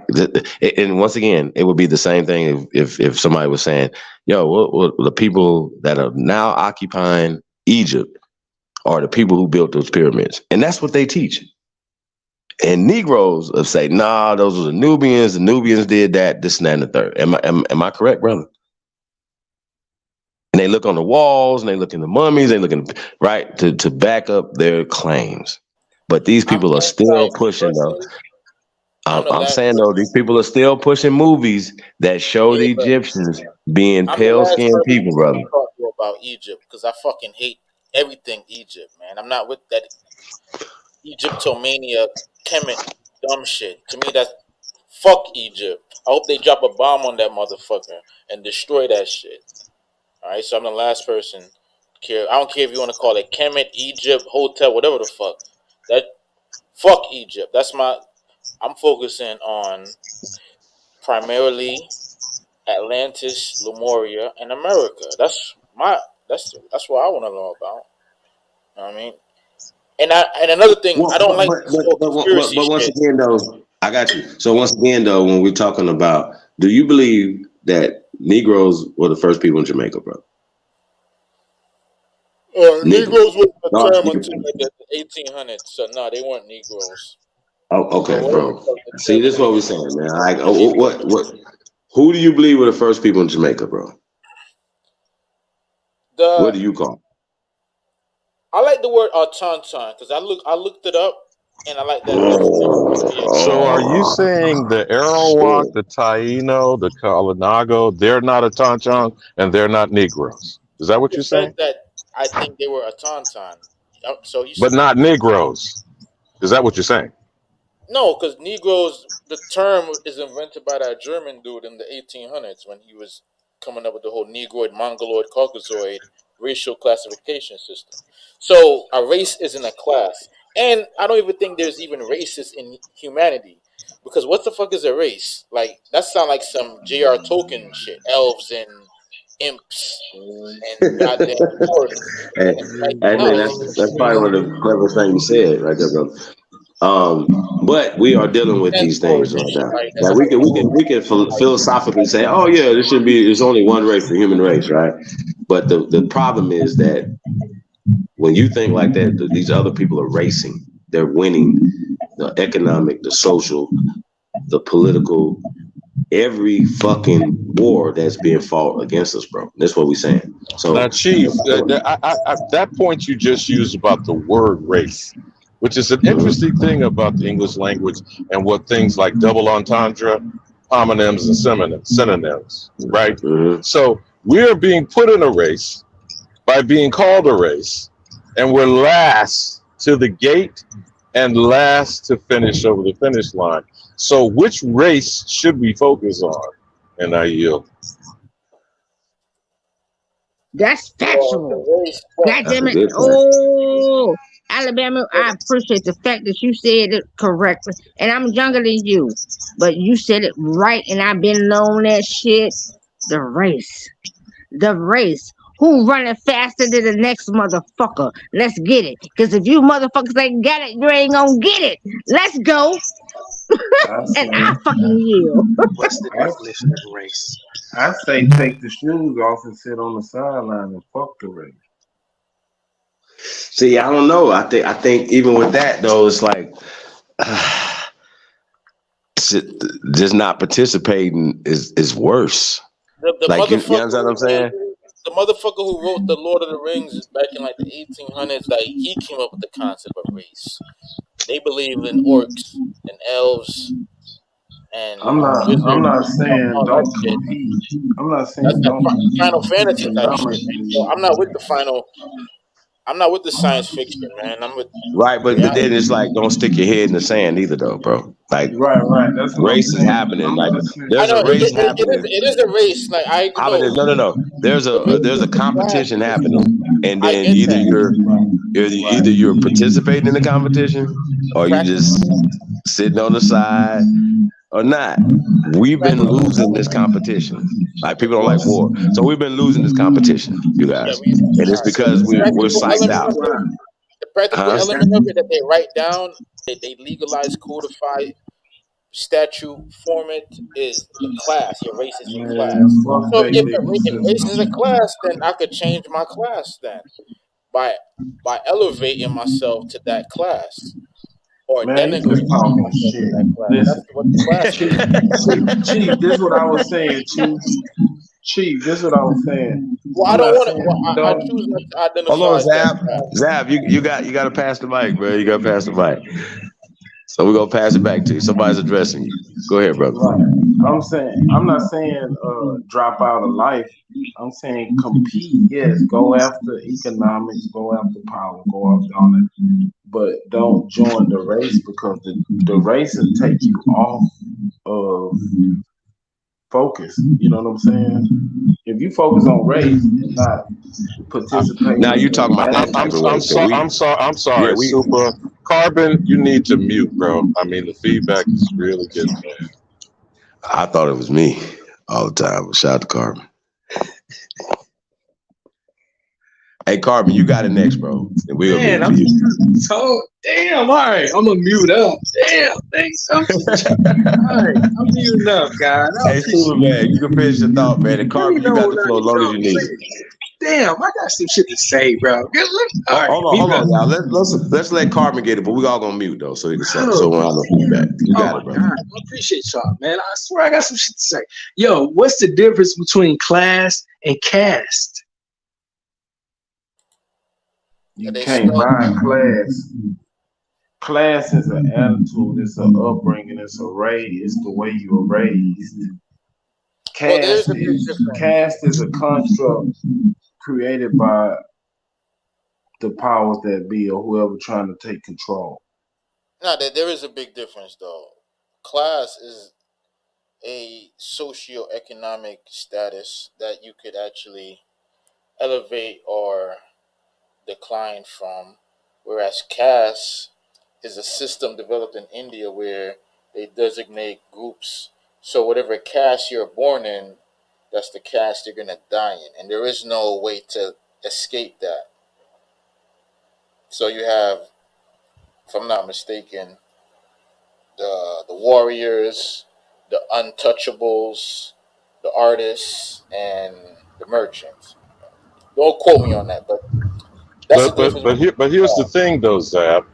and once again, it would be the same thing if somebody was saying, yo, what the people that are now occupying Egypt are the people who built those pyramids. And that's what they teach. And Negroes will say, nah, those were the Nubians did that, this and that and the third. Am I correct, brother? And they look on the walls and they look in the mummies, they look in, right, to back up their claims. But these people are still pushing, though. I'm saying, though, these people are still pushing movies that show the Egyptians being pale-skinned people, brother. Talk to you about Egypt because I fucking hate everything Egypt, man. I'm not with that Egyptomania, Kemet, dumb shit. To me, that's fuck Egypt. I hope they drop a bomb on that motherfucker and destroy that shit. All right, so I'm the last person. I don't care if you want to call it Kemet, Egypt, Hotel, whatever the fuck. That fuck Egypt. I'm focusing on primarily Atlantis, Lemuria, and America. That's what I want to know about. You know what I mean? And another thing, I don't like conspiracy but once shit. again, though, I got you. So once again, though, when we're talking about, do you believe that Negroes were the first people in Jamaica, bro? Negroes was the term until the 1800s. So no, they weren't Negroes. Oh, okay, bro. See, this is what we're saying, man. Like, what? Who do you believe were the first people in Jamaica, bro? What do you call them? I like the word Autonton because I looked it up and I like that. So are you saying the Arawak, the Taino, the Kalinago, they're not Autonton and they're not Negroes? Is that what you're saying? That I think they were Autonton. So you But not Negroes. Is that what you're saying? No, because Negroes, the term is invented by that German dude in the 1800s when he was coming up with the whole Negroid, Mongoloid, Caucasoid racial classification system. So a race isn't a class. And I don't even think there's even races in humanity. Because what the fuck is a race? Like, that sounds like some J.R. Tolkien shit. Elves and imps and goddamn dwarves. That's probably one of the cleverest things you said right there, bro. But we are dealing with these things right now. Like we can philosophically say, oh yeah, there's only one race, the human race, right? But the problem is that when you think like that, these other people are racing. They're winning the economic, the social, the political, every fucking war that's being fought against us, bro. That's what we're saying. So now, Chief, that point you just used about the word race, which is an interesting thing about the English language and what things like double entendre, homonyms, and synonyms, right? Mm-hmm. So we're being put in a race by being called a race, and we're last to the gate and last to finish over the finish line. So which race should we focus on? And I yield. That's factual. God damn it. Oh, Alabama, I appreciate the fact that you said it correctly. And I'm younger than you, but you said it right, and I've been known that shit. The race. The race. Who running faster than the next motherfucker? Let's get it. Because if you motherfuckers ain't got it, you ain't gonna get it. Let's go. And I fucking yield. What's the definition of race? I say take the shoes off and sit on the sideline and fuck the race. See, I don't know. I think even with that though, it's like just not participating is worse. The like you understand what I'm saying? the motherfucker who wrote the Lord of the Rings back in like the 1800s, like he came up with the concept of race. They believe in orcs and elves and I'm wizards not and saying all that don't shit. compete. I'm not That's saying that don't compete Final with Fantasy type shit, man. So economically. I'm not with the final. I'm not with the science fiction, man. I'm with Right, but reality. then it's like don't stick your head in the sand either, though, bro. Like Right. That's what I'm race is saying. happening. I'm Like not saying. I there's know a race happening. it is a race. Like I I know mean, no. There's the race a is competition class. happening, and I then get that. either you're participating in the competition or you just sitting on the side or not. We've been losing this competition. Like people don't like war, so we've been losing this competition, you guys, and it's because we're psyched out, The practical huh? element of it that they write down, they legalize, codify, statute, format is the class. Your race is your Man, class. fuck So that if nigga race is a system. class, then I could change my class then by elevating myself to that class or Man, you just denigrating talking myself to shit. that class. Listen, That's what the class is. Chief, this is what I was saying, Chief, this is what I was saying. Well, I I'm don't not want to. saying Well, I don't. choose not to Hold identify on, as that Zab. class. Zab, you got to pass the mic, bro. You got to pass the mic. So we're gonna pass it back to you. Somebody's addressing you. Go ahead, brother. Right. I'm not saying drop out of life. I'm saying compete. Yes, go after economics, go after power, go after all that. But don't join the race because the race will take you off of focus. You know what I'm saying? If you focus on race and not participating Now you talking in about that type of race. So I'm sorry, yeah, we. Super Carbon. You need to mute, bro. I mean, the feedback is really getting bad. I thought it was me all the time. Shout out to Carbon. Hey, Carbon, you got it next, bro. And we're gonna Man, mute I'm for you. so damn. All right, I'm gonna mute up. Damn, thanks. All right, I'm muting up, guys. I Hey, appreciate Super man, you can finish your thought, man. And Let me Carbon, you know got when the I floor as get long as done, you need it. please. Damn, I got some shit to say, bro. All right, Hold on, y'all. Let's let Carbon get it, but we all gonna mute though, so he can so we'll have no feedback. You got it, bro. God, I appreciate y'all, man. I swear I got some shit to say. Yo, what's the difference between class and caste? You can't buy class. Class is an attitude, it's an upbringing, it's a raise, it's the way you were raised. Caste is a construct created by the powers that be or whoever trying to take control. No, there is a big difference though. Class is a socioeconomic status that you could actually elevate or decline from, whereas caste is a system developed in India where they designate groups. So whatever caste you're born in, that's the caste you're gonna die in, and there is no way to escape that. So you have, if I'm not mistaken, the warriors, the untouchables, the artists, and the merchants. Don't quote me on that, but that's the difference. But here's the thing, though, Zab.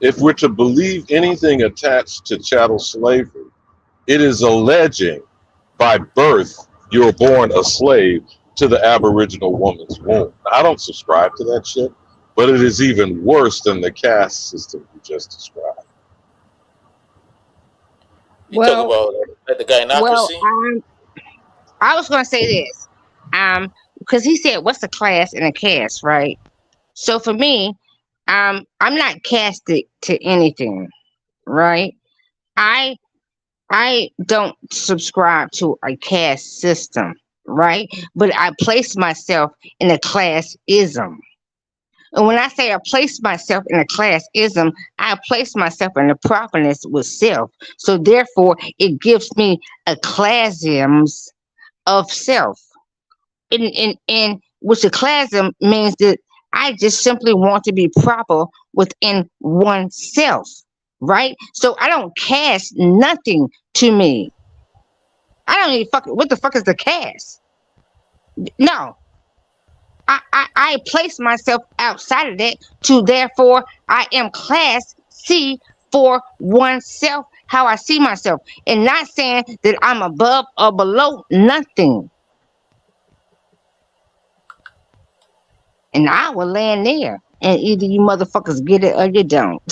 If we're to believe anything attached to chattel slavery, it is alleging by birth you were born a slave to the Aboriginal woman's womb. I don't subscribe to that shit, but it is even worse than the caste system you just described. You talk about like the gynocracy? I was gonna say this, because he said, "What's a class and a caste?" Right. So for me, I'm not casted to anything, right? I don't subscribe to a caste system, right? But I place myself in a classism. And when I say I place myself in a classism, I place myself in the properness with self. So therefore, it gives me a classisms of self. And which a classism means that I just simply want to be proper within oneself, right? So I don't cast nothing to me. I don't even what the fuck is the cast? No. I place myself outside of that to therefore I am class C for oneself, how I see myself, and not saying that I'm above or below nothing. and I will land there. And either you motherfuckers get it or you don't.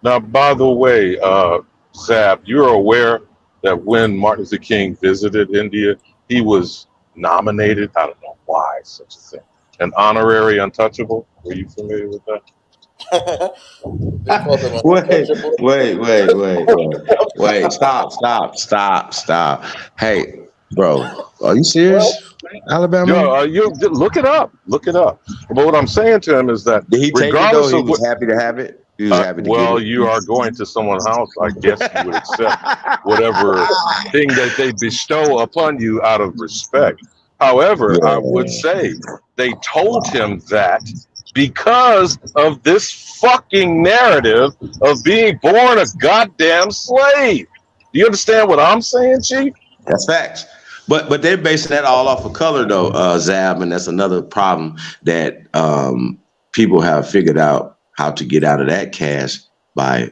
Now, by the way, Zab, you're aware that when Martin Luther King visited India, he was nominated. I don't know why such a thing. An honorary untouchable. Were you familiar with that? Wait. Stop. Hey, bro, are you serious? Alabama? Yo, you look it up. Look it up. But what I'm saying to him is that Did he take it though? regardless He of was what, happy to have it. He was happy to well, get it. you are going to someone's house. I guess you would accept whatever thing that they bestow upon you out of respect. However, I would say they told him that because of this fucking narrative of being born a goddamn slave. Do you understand what I'm saying, Chief? That's facts. But they're basing that all off of color though, Zab, and that's another problem that people have figured out how to get out of that cash by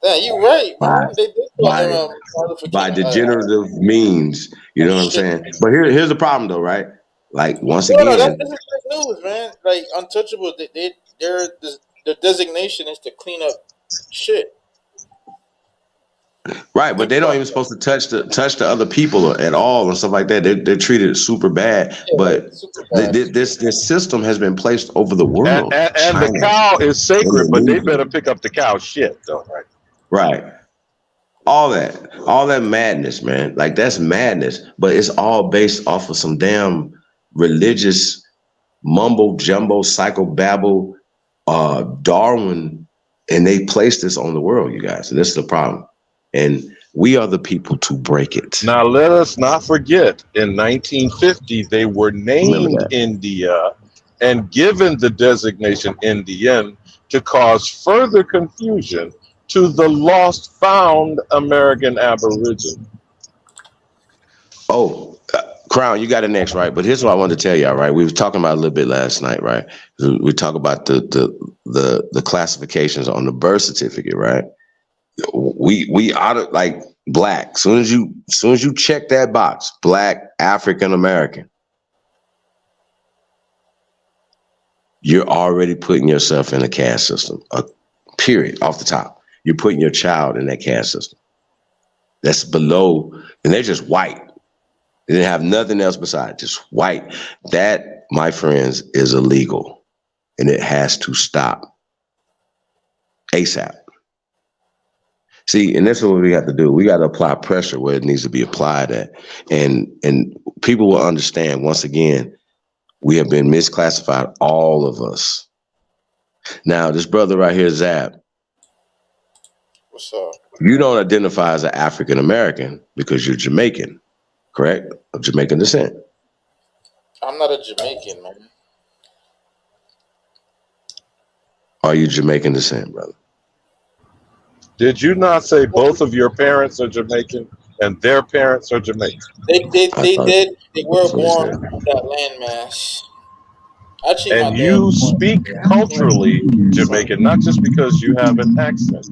Yeah, you right, man. They did call him Martin Luther by King. degenerative means. You know what I'm saying? But here's the problem though, right? Like once No, again, this is fake news, man. Like untouchable, their designation is to clean up shit. right? But they don't even supposed to touch the other people at all and stuff like that. They're treated super bad. But this system has been placed over the world. And the cow is sacred, but they better pick up the cow shit, though, right? Right. All that madness, man. Like that's madness, but it's all based off of some damn religious mumbo jumbo, psychobabble, Darwin, and they placed this on the world, you guys. And this is the problem. And we are the people to break it. Now, let us not forget, in 1950, they were named India and given the designation Indian to cause further confusion to the lost found American Aborigine. Oh, Crown, you got it next, right? But here's what I wanted to tell y'all, right? We were talking about a little bit last night, right? We talk about the classifications on the birth certificate, right? We ought like black. Soon as you check that box, black, African American, you're already putting yourself in a caste system. Period, off the top. You're putting your child in that caste system. That's below, and they're just white. They didn't have nothing else besides just white. That, my friends, is illegal, and it has to stop ASAP. See, and this is what we got to do. We got to apply pressure where it needs to be applied at. And people will understand, once again, we have been misclassified, all of us. Now, this brother right here, Zab. What's up? You don't identify as an African American because you're Jamaican, correct? Of Jamaican descent. I'm not a Jamaican, man. Are you Jamaican descent, brother? Did you not say both of your parents are Jamaican and their parents are Jamaican? They did. They were born on that landmass. Actually, And you speak culturally Jamaican, not just because you have an accent.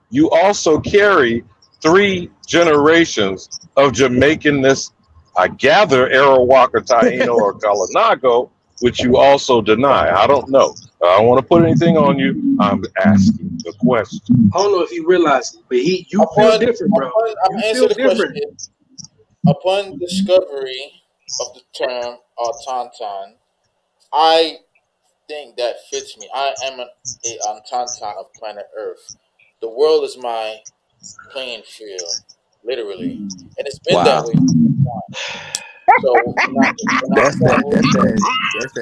You also carry 3 generations of Jamaicanness. I gather Arawaka, Taino, or Kalinago, which you also deny. I don't know. I don't want to put anything on you. I'm asking the question. I don't know if you realize it, but you feel different, bro. I'm answering the question. Upon discovery of the term Autantan, I think that fits me. I am an Autantan of planet Earth. The world is my playing field, literally, and it's been that way. So that's that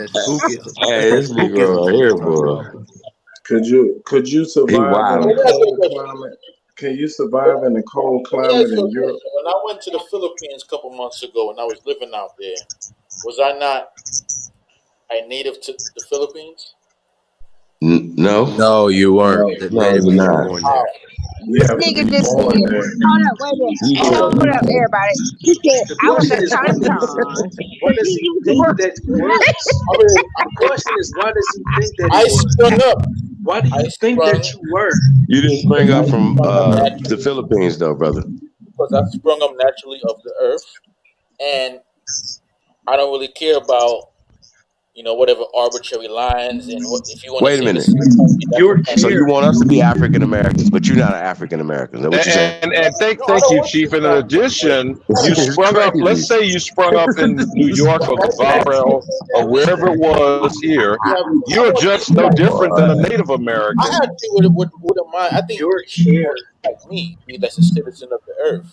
spooky. Hey, this Negro right here, bro. Could you survive in a cold climate? Can you survive in a cold climate in Europe? When I went to the Philippines a couple months ago and I was living out there, was I not a native to the Philippines? No, you weren't. No, you're not. Nigga just said, hold up, wait a minute. Hold up, everybody. He said, I was a Tauntaun. What does he think that works? The question is, why does he think that I sprung up. Why do you think that you were? You didn't spring up from the Philippines, though, brother. Because I sprung up naturally of the earth, and I don't really care about whatever arbitrary lines, and what if you want Wait to a say minute. this. So you want us to be African Americans, but you're not an African American? Is that what you're saying? And thank you, Chief. And in addition, you It's sprung up. crazy. Let's say you sprung up in New York or Valparaiso or wherever it was here. You're just no different than a Native American. I actually wouldn't mind. I think you're here like me that's a citizen of the earth.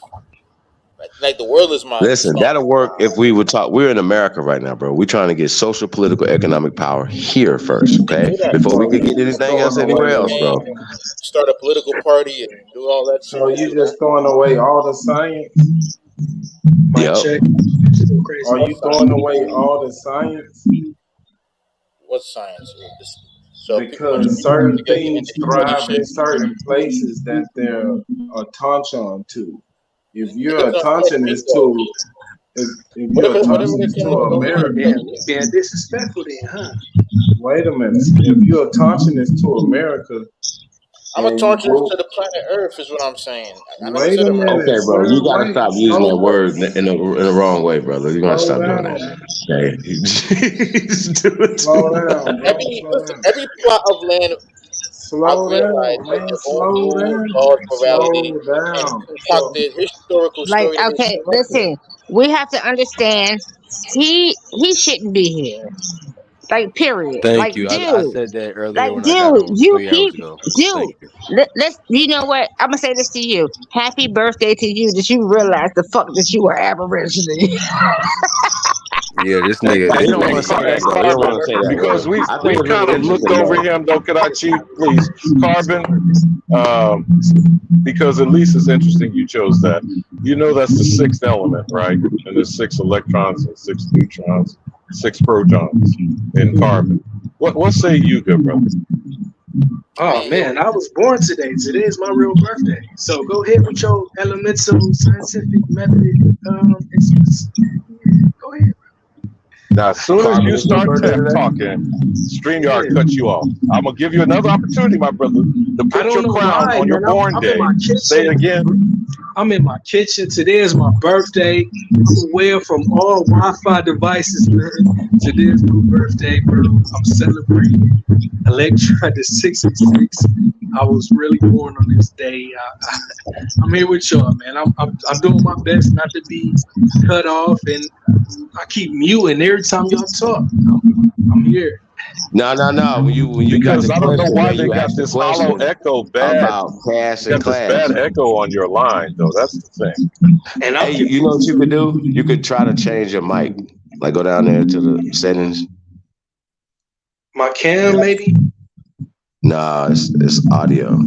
Like the world is mine. Listen, that'll work if we would talk. We're in America right now, bro. We're trying to get social, political, economic power here first, okay? Before we can get anything else anywhere else, bro. Start a political party and do all that. So you just throwing away all the science? Yep. Are you throwing away all the science? What science? So because certain things thrive in certain places that they're attention to. If you're attentionist to, if you're attentionist to America, being disrespectful then, huh? Wait a minute. If you're attentionist to America, I'm a attentionist to the planet Earth, is what I'm saying. Wait a minute. Okay, bro, you gotta stop using that word in the wrong way, brother. You gotta stop doing that. Okay. Slow down. Every plot of land. Slow down, man. Slow down. Concocted historical Like, story. okay, listen, we have to understand he shouldn't be here. Like, period. Thank like, you. Dude, I said that earlier like, when I got dude, on you 3 hours keep, ago. dude. Thank you. Let's, you know what? I'm gonna say this to you. Happy birthday to you that you realize the fuck that you are Aborigine. Yeah, this nigga. You don't want to say that, bro. You don't want to say that because we kind of looked over him, though. Could I, Chief, please, Carbon? Because at least it's interesting you chose that. You know that's the sixth element, right? And there's 6 electrons and 6 neutrons, 6 protons in carbon. What say you, good brother? Oh man, I was born today. Today is my real birthday. So go ahead with your elemental scientific method. Go ahead. Now, as soon as you start talking, StreamYard cuts you off. I'm gonna give you another opportunity, my brother, to put your crown on your born day. Say it again. I'm in my kitchen. Today is my birthday. I'm away from all Wi-Fi devices, man. Today is my birthday, bro. I'm celebrating Electron the 66. I was really born on this day. I'm here with y'all, man. I'm doing my best not to be cut off, and I keep muting every time y'all talk. I'm here. No. When you because got I don't know why they you got asked the this hollow question echo bad. about cash and Got this class. bad echo on your line, though. That's the thing. And hey, you know what you could do? You could try to change your mic. Like go down there to the settings. My cam, maybe? Nah, it's audio.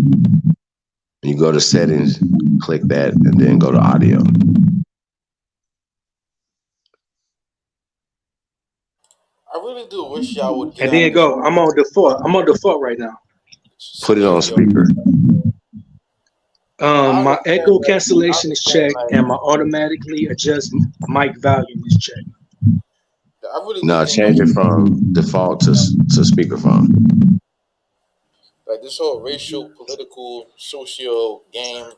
You go to settings, click that, and then go to audio. I really do wish y'all would. And then go. I'm on default. I'm on default right now. Put it on speaker. My echo cancellation is checked, and my automatically adjust mic volume is checked. No, change it from default to speakerphone. Like this whole racial, political, social game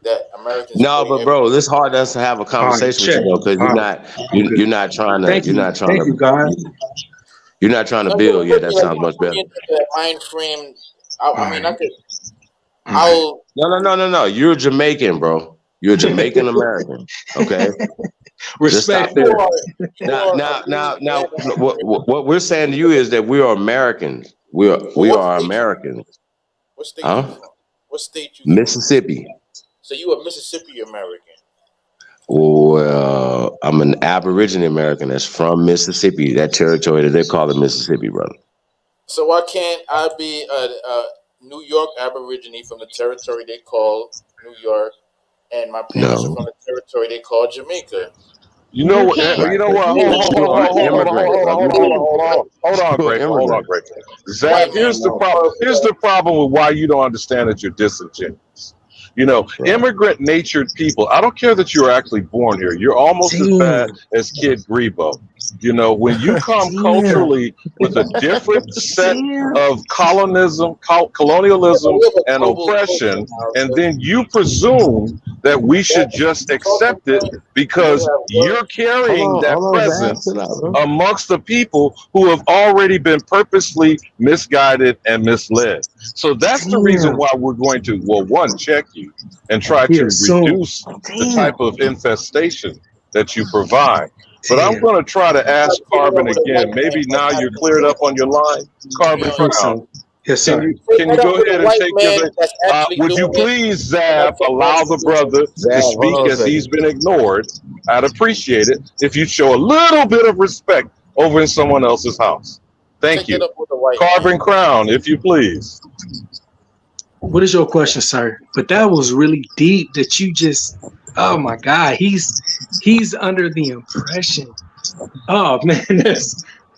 that Americans. No, but bro, this hard us to have a conversation with you though, because you're not trying to. You're not trying to. You're not trying to build. Yeah, that sounds much better. Mind frame. I mean, I could. No. You're Jamaican, bro. You're Jamaican American. Okay. Respect. Now, what we're saying to you is that we are Americans. We are Americans. What state? What state you? Mississippi. So you a Mississippi American? Well, I'm an Aborigine American that's from Mississippi. That territory that they call it Mississippi, brother. So why can't I be a New York Aborigine from the territory they call New York, and my parents are from the territory they call Jamaica? You know what? You know what? Hold on, Greg. Zach, here's the problem. Here's the problem with why you don't understand that you're disingenuous. You know, immigrant natured people. I don't care that you were actually born here. You're almost as bad as Kid Grebo. You know, when you come culturally with a different set of colonialism, and oppression, and then you presume that we should just accept it because you're carrying that presence amongst the people who have already been purposely misguided and misled. So that's the reason why we're going to, well, one, check you and try to reduce the type of infestation that you provide. But I'm going to try to ask Carbon again. Maybe now you're cleared up on your line, Carbon. Yes, sir. Can you go ahead and take your? Would you please, Zab, allow the brother to speak as he's been ignored? I'd appreciate it if you show a little bit of respect over in someone else's house. Thank you, Carbon Crown, if you please. What is your question, sir? But that was really deep. That you just, oh my God, he's under the impression. Oh man,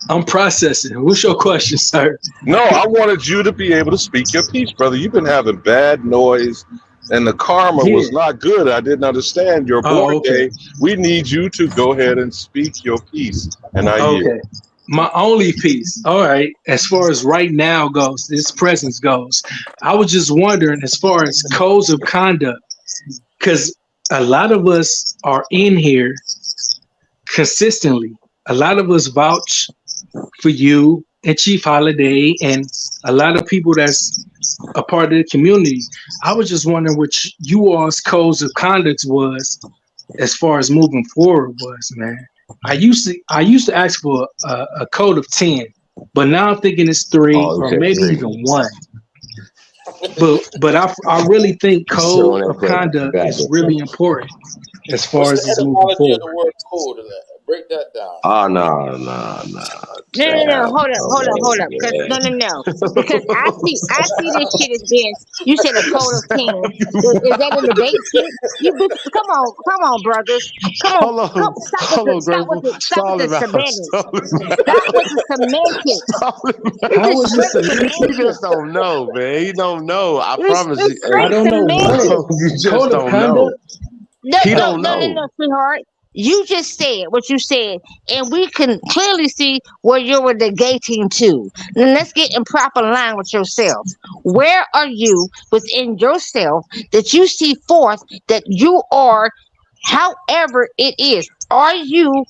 I'm processing. What's your question, sir? No, I wanted you to be able to speak your piece, brother. You've been having bad noise, and the karma was not good. I didn't understand your board day. We need you to go ahead and speak your piece. And I yield. My only piece. All right. As far as right now goes, this presence goes, I was just wondering as far as codes of conduct, because a lot of us are in here consistently. A lot of us vouch for you and Chief Holiday and a lot of people that's a part of the community. I was just wondering what you all's codes of conduct was as far as moving forward was, man. I used to ask for a code of 10, but now I'm thinking it's 3 or maybe even 1. But I really think code of conduct is really important as far as it's moving forward. Break that down. Oh no. No. Hold up. No. Because I see this shit as being. You said a code of 10. Is that in the basement? Come on, brothers. Come on. Stop with the semantics. How is this semantics? You just don't know, man. You don't know. I promise you. I don't know what. You just don't know. He don't know. No, sweetheart. You just said what you said, and we can clearly see where you're negating to. Then let's get in proper line with yourself. Where are you within yourself that you see forth that you are, however it is? Are you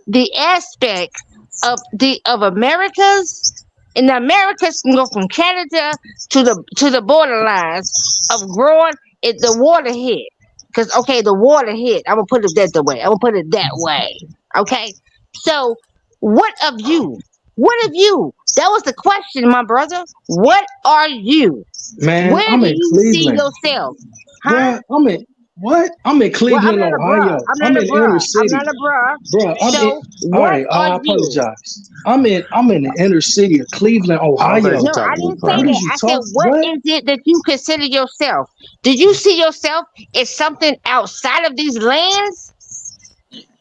the aspect of Americas? And the Americas can go from Canada to the borderlines of growing at the waterhead. Because, the water hit. I'm going to put it that way. Okay? So, what of you? What of you? That was the question, my brother. What are you? Man, where I'm do in you Cleveland. see yourself? Huh? What? I'm in Cleveland, Ohio. I'm in inner city. I'm not a bruh. Bro, all right, I apologize. I'm in the inner city of Cleveland, Ohio. No, I didn't say that. I said, what is it that you consider yourself? Do you see yourself as something outside of these lands?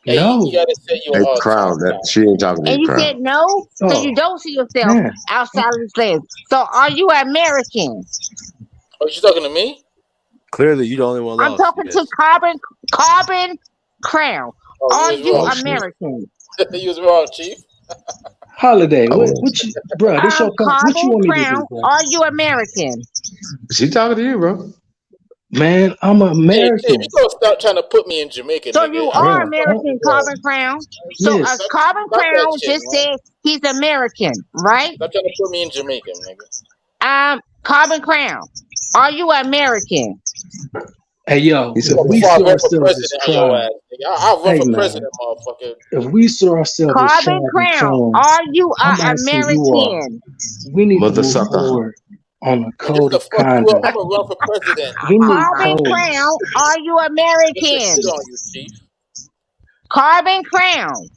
No. You gotta say Hey, Crown, that she ain't talking to And you, you Crown. said no, so you don't see yourself outside of these lands. So are you American? Oh, you talking to me? Clearly, you the only one I'm lost. talking to Carbon Crown. Are you American? You was wrong, Chief. Holiday, what you, bro? This your Carbon what you want me to Crown, do, bro? are you American? She talking to you, bro. Man, I'm American. Hey, you gonna stop trying to put me in Jamaica? So nigga. you are American, Carbon Crown. So Yes. Carbon Stop that Crown shit, just man. said he's American, right? Stop trying to put me in Jamaica, nigga. Carbon Crown, are you American? Hey, yo, He said, if we Before I saw run for ourselves as president on your tribe, ass, nigga. I'll run hey, for man, president, motherfucker. if we saw ourselves as Carbon tribe and Crown, clans, are you I'm an asking you all, American? we need to Mother move sucker. forward on a Nigga, code to of fuck you up, conduct. I'm gonna run for president. We need Carbon codes. Crown, are you Get American? shit on you, Chief. Carbon Crown,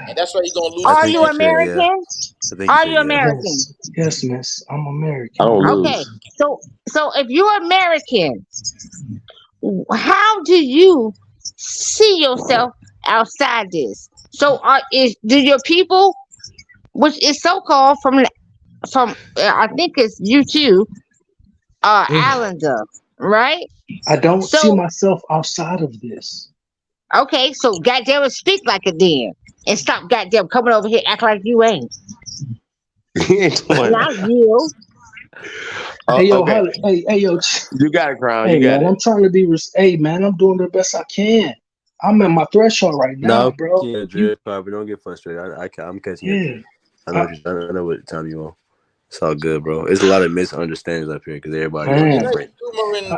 And that's why you gonna lose. I are think you you said, yeah. American? I think you Are said, you yeah. American? Yes, miss, I'm I American. don't Okay, lose. so if you're American, how do you see yourself outside this? So do your people, which is so called from I think it's you too, Islander, right? I don't see So myself outside of this. okay, so goddamn it, speak like it then, and stop goddamn coming over here act like you ain't. He ain't doing Not you. Hey yo, Okay, hey yo, you got it, Crown. hey You got man, it. I'm trying to be. Hey man, I'm doing the best I can. I'm at my threshold right now, No, bro. yeah, You, Drip, but don't get frustrated. I'm catching you. yeah. I know what time you on. It's all good, bro. It's a lot of misunderstandings up here because everybody is Man, different.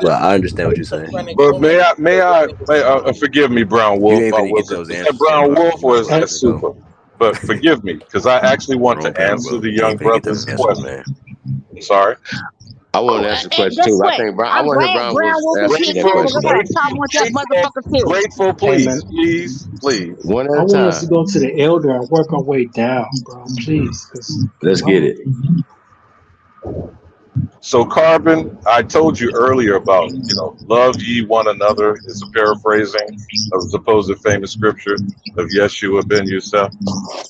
But I understand what you're saying. But forgive me, Brown You Wolf. ain't finna get Was those that answers, Brown bro. Wolf You might or as is well that let it go. Super? But forgive me, because I actually want Wrong to panel, answer bro. the You young ain't finna get brother's those answers, question. man. I'm sorry. I want to answer the question Guess too. what? I I'm want to hear glad Brown Brown was Wolf is asking here that now because I question got though. a problem with that motherfucker too. Grateful, hey man, please. One I at a want us to time. go to the elder and work our way down, bro. Please, cause Let's get it. So, Carbon, I told you earlier about, love ye one another is a paraphrasing of the supposed famous scripture of Yeshua ben Yosef.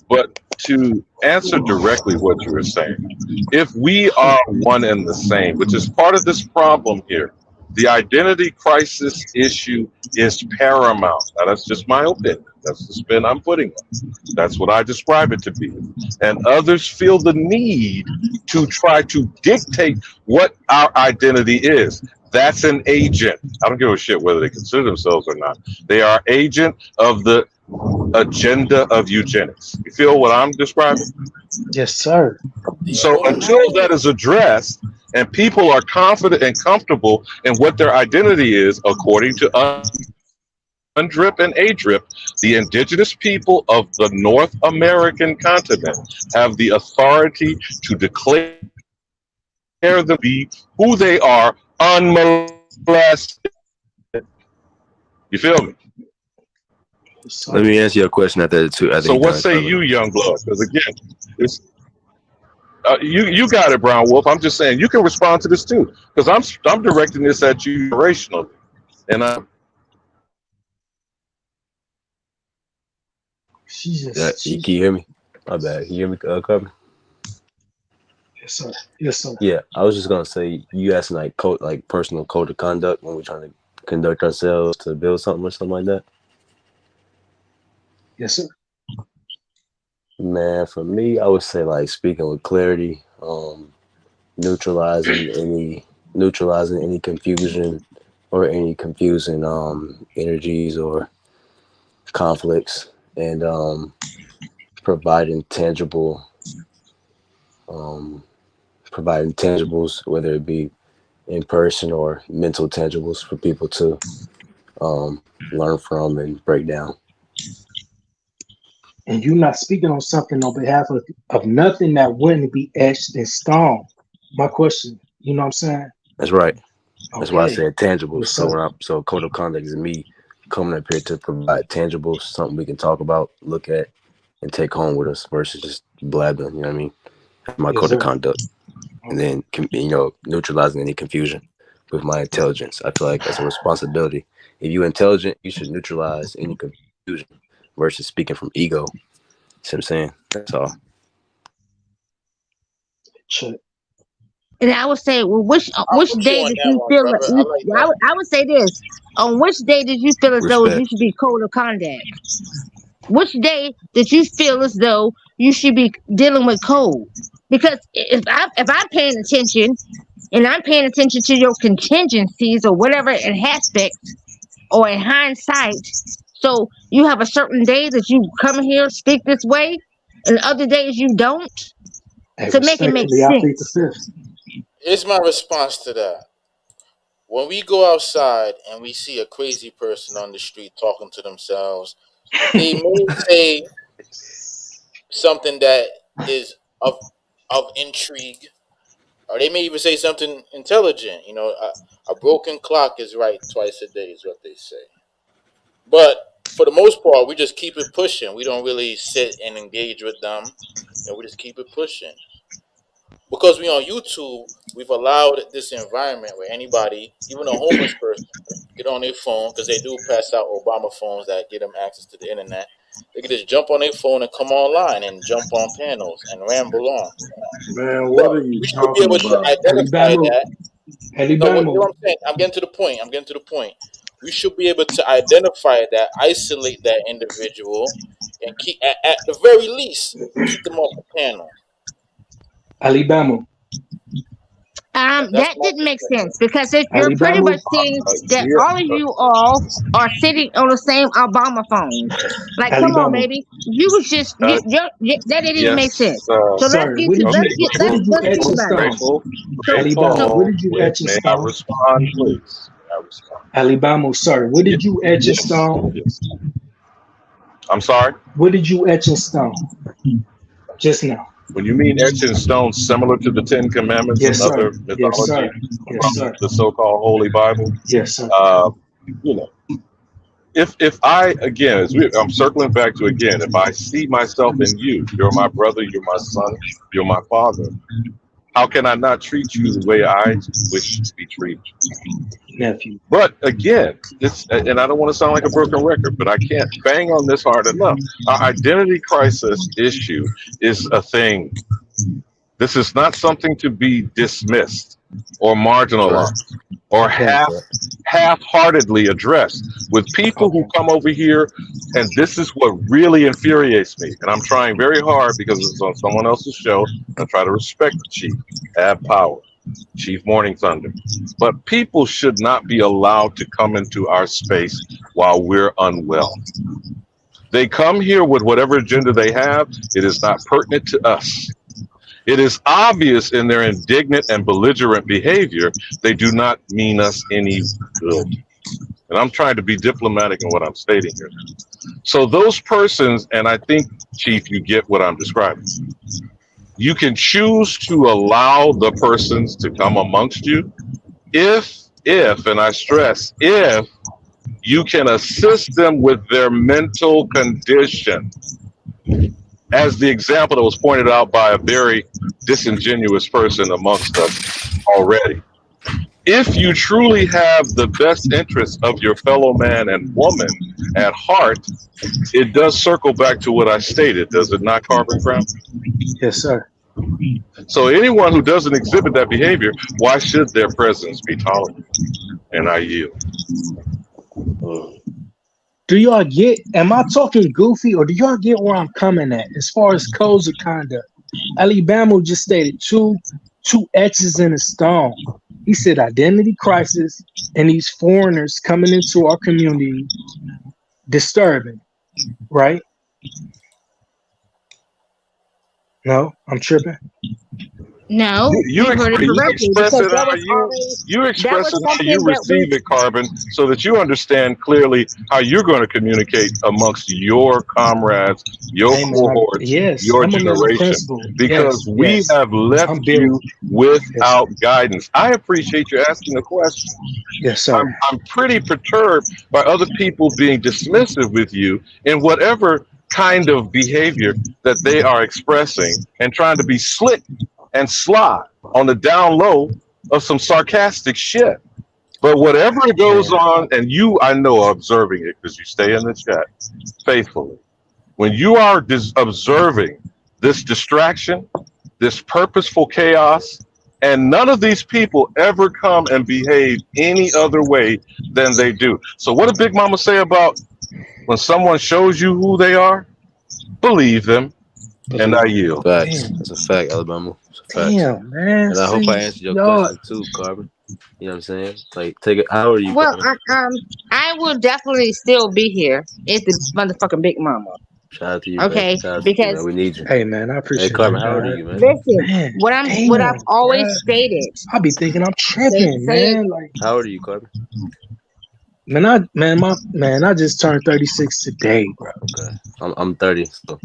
But to answer directly what you were saying, if we are one and the same, which is part of this problem here, the identity crisis issue is paramount. Now, that's just my opinion. That's the spin I'm putting on it. That's what I describe it to be. And others feel the need to try to dictate what our identity is. That's an agent. I don't give a shit whether they consider themselves or not. They are agent of the agenda of eugenics. You feel what I'm describing? yes, sir. So until that is addressed and people are confident and comfortable in what their identity is, according to UNDRIP and ADRIP, the indigenous people of the North American continent have the authority to declare them to be who they are unmolested. You feel me? Let me answer your question after So he what done, say Carbon. you, young blood? Because again, it's you got it, Brown Wolf. I'm just saying you can respond to this too, because I'm directing this at you generationally, and Yeah, can you hear me? My bad. Can you hear me, Carbon? Yes, sir. Yes, sir. Yeah, I was just gonna say you asking like personal code of conduct when we're trying to conduct ourselves to build something or something like that. Yes, sir. Man, for me, I would say like speaking with clarity, neutralizing any confusion or any confusing energies or conflicts, and providing tangibles, whether it be in person or mental tangibles for people to learn from and break down. And you're not speaking on something on behalf of nothing that wouldn't be etched in stone. My question, you know what I'm saying? That's right. That's why I Okay. said tangibles. Yes, So sir. so code of conduct is me coming up here to provide tangibles, something we can talk about, look at, and take home with us versus just blabbing. You know what I mean? My Yes, code of sir. conduct, and then neutralizing any confusion with my intelligence. I feel like that's a responsibility. If you're intelligent, you should neutralize any confusion versus speaking from ego. See what I'm saying? That's all. Check. And I would say, well, which I'm with you day on did that you one, feel? brother. I like that. I would say this: on which day did you feel as though you Respect. should be code of conduct? Which day did you feel as though you should be dealing with code? Because if I'm paying attention and I'm paying attention to your contingencies or whatever in aspect or in hindsight, so you have a certain day that you come here speak this way, and other days you don't, Hey, to make it make respectfully, I plead the sense. fifth. Here's my response to that. When we go outside and we see a crazy person on the street talking to themselves, they may say something that is of intrigue, or they may even say something intelligent. A broken clock is right twice a day, is what they say. But for the most part, we just keep it pushing. We don't really sit and engage with them, and we just keep it pushing. Because we on YouTube, we've allowed this environment where anybody, even a homeless person, get on their phone, because they do pass out Obama phones that get them access to the internet. They can just jump on their phone and come online and jump on panels and ramble on. Man, what are But you we should be talking able to about? identify that. No, what Alibamo. I'm saying, I'm getting to the point. We should be able to identify that, isolate that individual, and keep at the very least keep them off the panel. Alibamo. That didn't make sense because you're pretty Alabama, much saying that all of you all are sitting on the same Obama phone. Like, come on, Alabama. baby. You was just that didn't even make sense. So Sir, what did you let's etch think in about it. stone? Alabama, what did you etch in May I stone? respond, please? May I respond? Alabama, sir, what did you etch in stone? Yes. I'm sorry? What did you etch in stone just now? When you mean etched in stone, similar to the Ten Commandments Yes, and sir. other Yes, mythology sir. Yes, from sir. the so-called Holy Bible, Yes, sir. you know, if I again, I'm circling back to again, if I see myself in you, you're my brother, you're my son, you're my father. How can I not treat you the way I wish to be treated? Nephew. But again, and I don't want to sound like a broken record, but I can't bang on this hard enough. Our identity crisis issue is a thing. This is not something to be dismissed or marginalized or half-heartedly addressed. With people who come over here, and this is what really infuriates me, and I'm trying very hard because it's on someone else's show, and I try to respect the chief, have power, Chief Morning Thunder. But people should not be allowed to come into our space while we're unwell. They come here with whatever agenda they have. It is not pertinent to us. It is obvious in their indignant and belligerent behavior, they do not mean us any good. And I'm trying to be diplomatic in what I'm stating here. So those persons, and I think, Chief, you get what I'm describing. You can choose to allow the persons to come amongst you if, and I stress, if you can assist them with their mental condition. As the example that was pointed out by a very disingenuous person amongst us already. If you truly have the best interests of your fellow man and woman at heart, it does circle back to what I stated, does it not, Carbon Crown? Yes, sir. So anyone who doesn't exhibit that behavior, why should their presence be tolerated? And I yield. Do y'all get, am I talking goofy or do y'all get where I'm coming at as far as codes of conduct? Alabama just stated two etches in a stone. He said identity crisis and these foreigners coming into our community disturbing, right? No, I'm tripping. No, You heard it correctly express because it that how was you always express it how something you that receive it, Carbon, so that you understand clearly how you're going to communicate amongst your comrades, your Hey, man, cohorts, yes, your I'm a man of generation, principle. because Yes, we yes. have left you without guidance. I appreciate you asking the question. Yes, sir. I'm pretty perturbed by other people being dismissive with you in whatever kind of behavior that they are expressing and trying to be slick and sly on the down low of some sarcastic shit. But whatever goes on, and you, I know, are observing it because you stay in the chat faithfully. When you are observing this distraction, this purposeful chaos, and none of these people ever come and behave any other way than they do. So what did Big Mama say about when someone shows you who they are? Believe them. And I yield. Facts. That's a fact, Alabama. It's a fact. Damn, man. And I hope see, I answered your y'all- question too, Carbon. You know what I'm saying? Like, take it. How old are you? Well, Carbon? I will definitely still be here. It's the motherfucking Big Mama. Shout out to you, Okay, man. Shout out to you, because man. We need you. Hey, man, I appreciate Hey, Carbon, that, how old dog. are you, man? Listen, Man, what I've damn, always bruh. stated. I be thinking I'm tripping, Say it. man. Like, How old are you, Carbon? I just turned 36 today, bro. Okay, I'm 30, so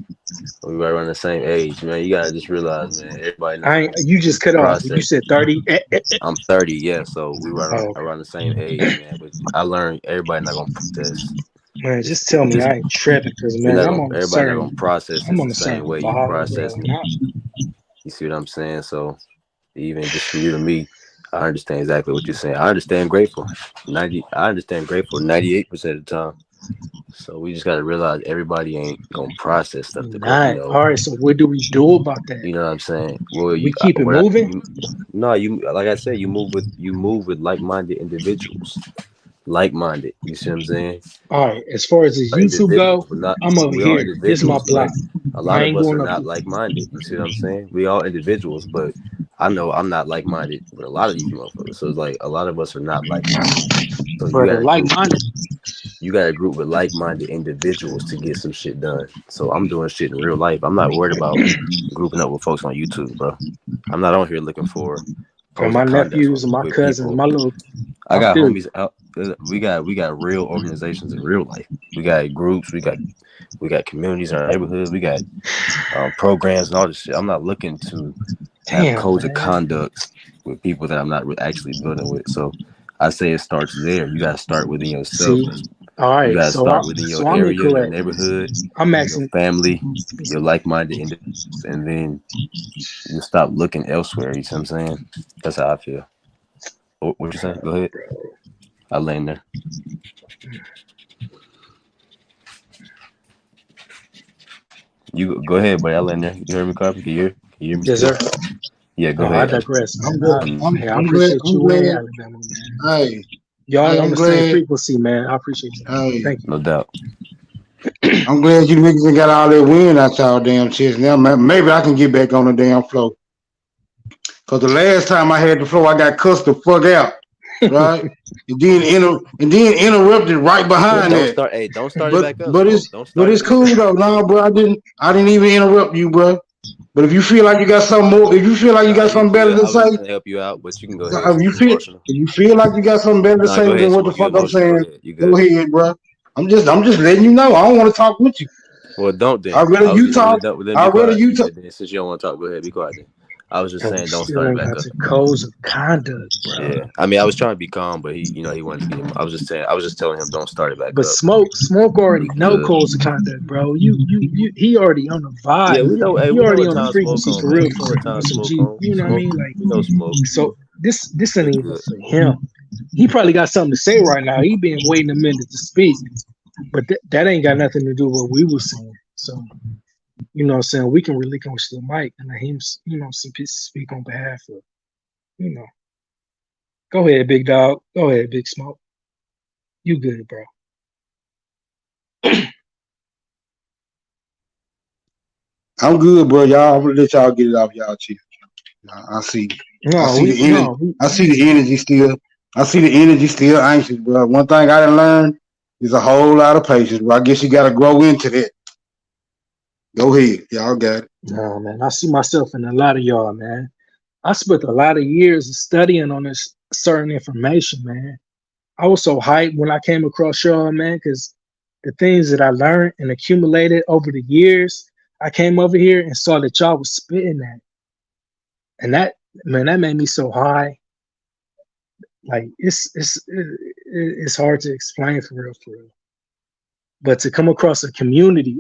we right around the same age, man. You gotta just realize, man. Everybody knows You just cut off. You process. said 30. I'm 30, yeah. So we right Oh, okay. around the same age, man. But I learned everybody not gonna process. Man, just tell me I ain't tripping, cause You're man, not I'm gonna, on a everybody not certain. gonna process I'm it on the a same certain way you vibe, process bro. it. You see what I'm saying? So even just from you to me, I understand exactly what you're saying. I understand grateful. I understand grateful 98% of the time. So we just gotta realize everybody ain't gonna process stuff the Nah, all right. So what do we do about that? You know what I'm saying? Well, We keep it moving. you like I said, you move with like-minded individuals. Like-minded. You see what I'm saying? All right. As far as the But YouTube go, individuals, but not, I'm over we all here. This is my individuals, block. but a lot I of ain't us going are up not there. like-minded. You see what I'm saying? We all individuals, but I know I'm not like-minded with a lot of these motherfuckers. So it's like a lot of us are not like-minded. So But they're like-minded. You got a group with like-minded individuals to get some shit done. So I'm doing shit in real life. I'm not worried about grouping up with folks on YouTube, bro. I'm not on here looking for And my nephews and my cousins, my little. I got feel homies out. We got real organizations in real life. We got groups. We got communities in our neighborhoods. We got programs and all this shit. I'm not looking to have codes of conduct with people that I'm not actually building with. So I say it starts there. You got to start within yourself. See, all right. You got to So start within your I'm area, your incorrect. neighborhood, I'm your asking. family, your like-minded individuals, and then you stop looking elsewhere. You see what I'm saying? That's how I feel. What you say? Go ahead. I'll land there. You go ahead, buddy. I'll land there. You heard me, Carpenter? Can you hear me? Yes, sir. Yeah, go I ahead. digress. I'm good. Hey, I I'm appreciate glad. I'm you and glad. Alabama, man. Hey, Y'all hey, on I'm the same glad. frequency, man. I appreciate you. Hey, Thank you. No doubt. I'm glad you niggas got all that wind out y'all damn chest. Now maybe I can get back on the damn floor. Cause the last time I had the floor, I got cussed the fuck out, right? and then interrupted right behind Don't that. start. Hey, don't start it back up. But Smoke. Don't start it it's back cool up. though. No, bro, I didn't even interrupt you, bro. But if you feel like you got something more, if you feel like you got something better to I was say, just trying to help you out, but you can go ahead. if You emotional. you feel like you got something better to Nah, say go ahead, than what the Smoke. You fuck I'm emotional. Go saying, ahead. You go good. ahead, bro. I'm just letting you know I don't want to talk with you. Well, don't then. I'd rather I was you just really talk. done. Well, then be I'd rather quiet. you talk. Then, since you don't want to talk, go ahead. Be quiet then. I was just And saying, don't still start it ain't back got up. the codes of conduct, bro. Yeah, I mean, I was trying to be calm, but he wanted to get. I was just saying, I was just telling him, don't start it back But up. smoke already He know good. codes of conduct, bro. He already on the vibe. Yeah, we know. Hey, He we know already what on the time smoke frequency on, for man. real, We know for what real. time On some smoke G, on. you know what I Smoke. mean? Like, We know smoke. so this ain't It's even good. for him. He probably got something to say right now. He been waiting a minute to speak, but that ain't got nothing to do with what we were saying. So, you know what I'm saying? We can relinquish the mic and let him, you know, speak on behalf of, you know. Go ahead, big dog. Go ahead, big smoke. You good, bro. I'm good, bro. Y'all, I'm gonna let y'all get it off y'all chest. I see. I see the energy. I see the energy still. I see the energy still anxious, bro. One thing I done learned is a whole lot of patience, bro. I guess you got to grow into that. Go ahead, y'all got it. No, man. I see myself in a lot of y'all, man. I spent a lot of years studying on this certain information, man. I was so hyped when I came across y'all, man, because the things that I learned and accumulated over the years, I came over here and saw that y'all was spitting that. And that, man, that made me so high. Like it's hard to explain for real. But to come across a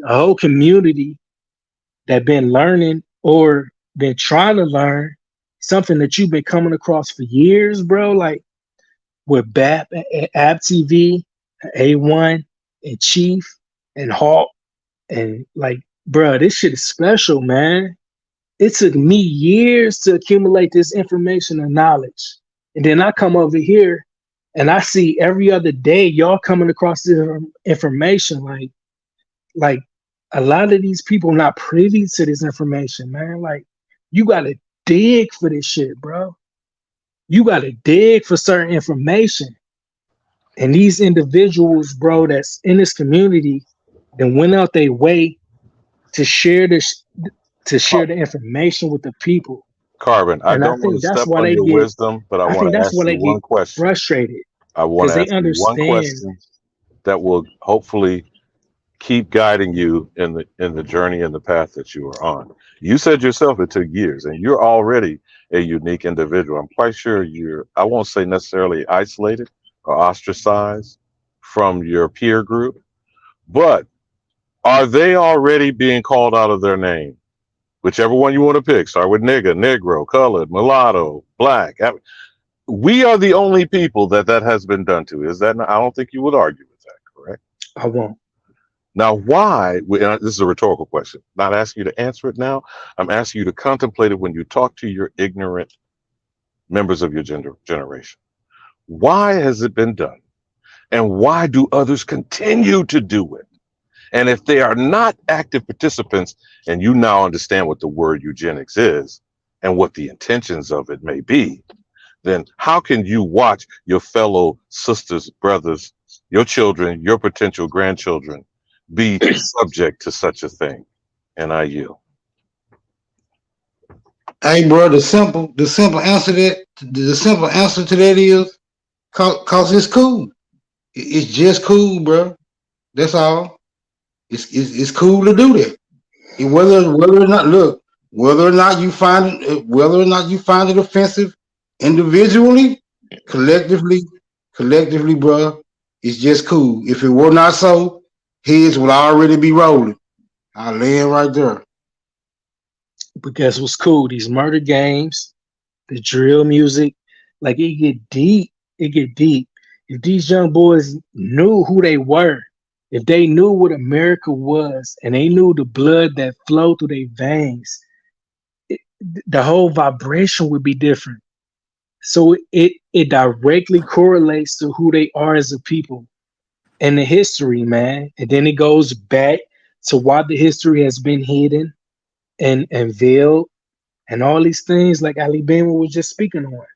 whole community that been learning or been trying to learn something that you've been coming across for years, bro, like with BAP, Ab TV, A1, and Chief, and Hawk, and like, bro, this shit is special, man. It took me years to accumulate this information and knowledge. And then I come over here and I see every other day y'all coming across this information. Like a lot of these people not privy to this information, man. Like, you gotta dig for this shit, bro. You gotta dig for certain information. And these individuals, bro, that's in this community that went out their way to share this, to share the information with the people. Carbon, I And I don't want think to that's step why on they your get, wisdom, but I I want think to that's ask why you they one get question. frustrated. I want Because to they ask you one understand. question that will hopefully keep guiding you in the journey and the path that you are on. You said yourself it took years, and you're already a unique individual. I'm quite sure I won't say necessarily isolated or ostracized from your peer group, but are they already being called out of their name? Whichever one you want to pick, start with nigga, negro, colored, mulatto, black. We are the only people that has been done to. Is that not, I don't think you would argue with that, correct? I won't. Now, why? And this is a rhetorical question. Not asking you to answer it now. I'm asking you to contemplate it when you talk to your ignorant members of your generation. Why has it been done? And why do others continue to do it? And if they are not active participants, and you now understand what the word eugenics is, and what the intentions of it may be, then how can you watch your fellow sisters, brothers, your children, your potential grandchildren be subject to such a thing? And I yield. Hey, bro, the simple answer to that is cause it's cool. It's just cool, bro. That's all. It's cool to do that. Whether or not you find it offensive individually, collectively, bro, it's just cool. If it were not so, heads would already be rolling. I land right there. But guess what's cool? These murder games, the drill music, like it get deep. It get deep. If these young boys knew who they were, if they knew what America was, and they knew the blood that flowed through their veins, the whole vibration would be different. So it directly correlates to who they are as a people and the history, man. And then it goes back to why the history has been hidden and veiled and all these things like Ali Bama was just speaking on.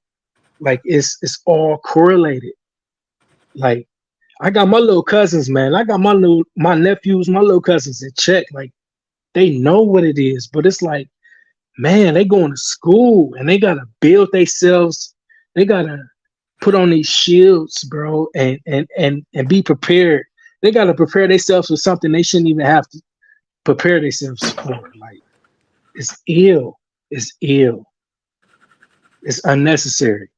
Like it's all correlated. Like I got my little cousins, man. I got my nephews, my little cousins in check. Like they know what it is, but it's like, man, they going to school and they gotta build themselves. They gotta put on these shields, bro, and be prepared. They gotta prepare themselves for something they shouldn't even have to prepare themselves for. Like it's ill. It's ill. It's unnecessary.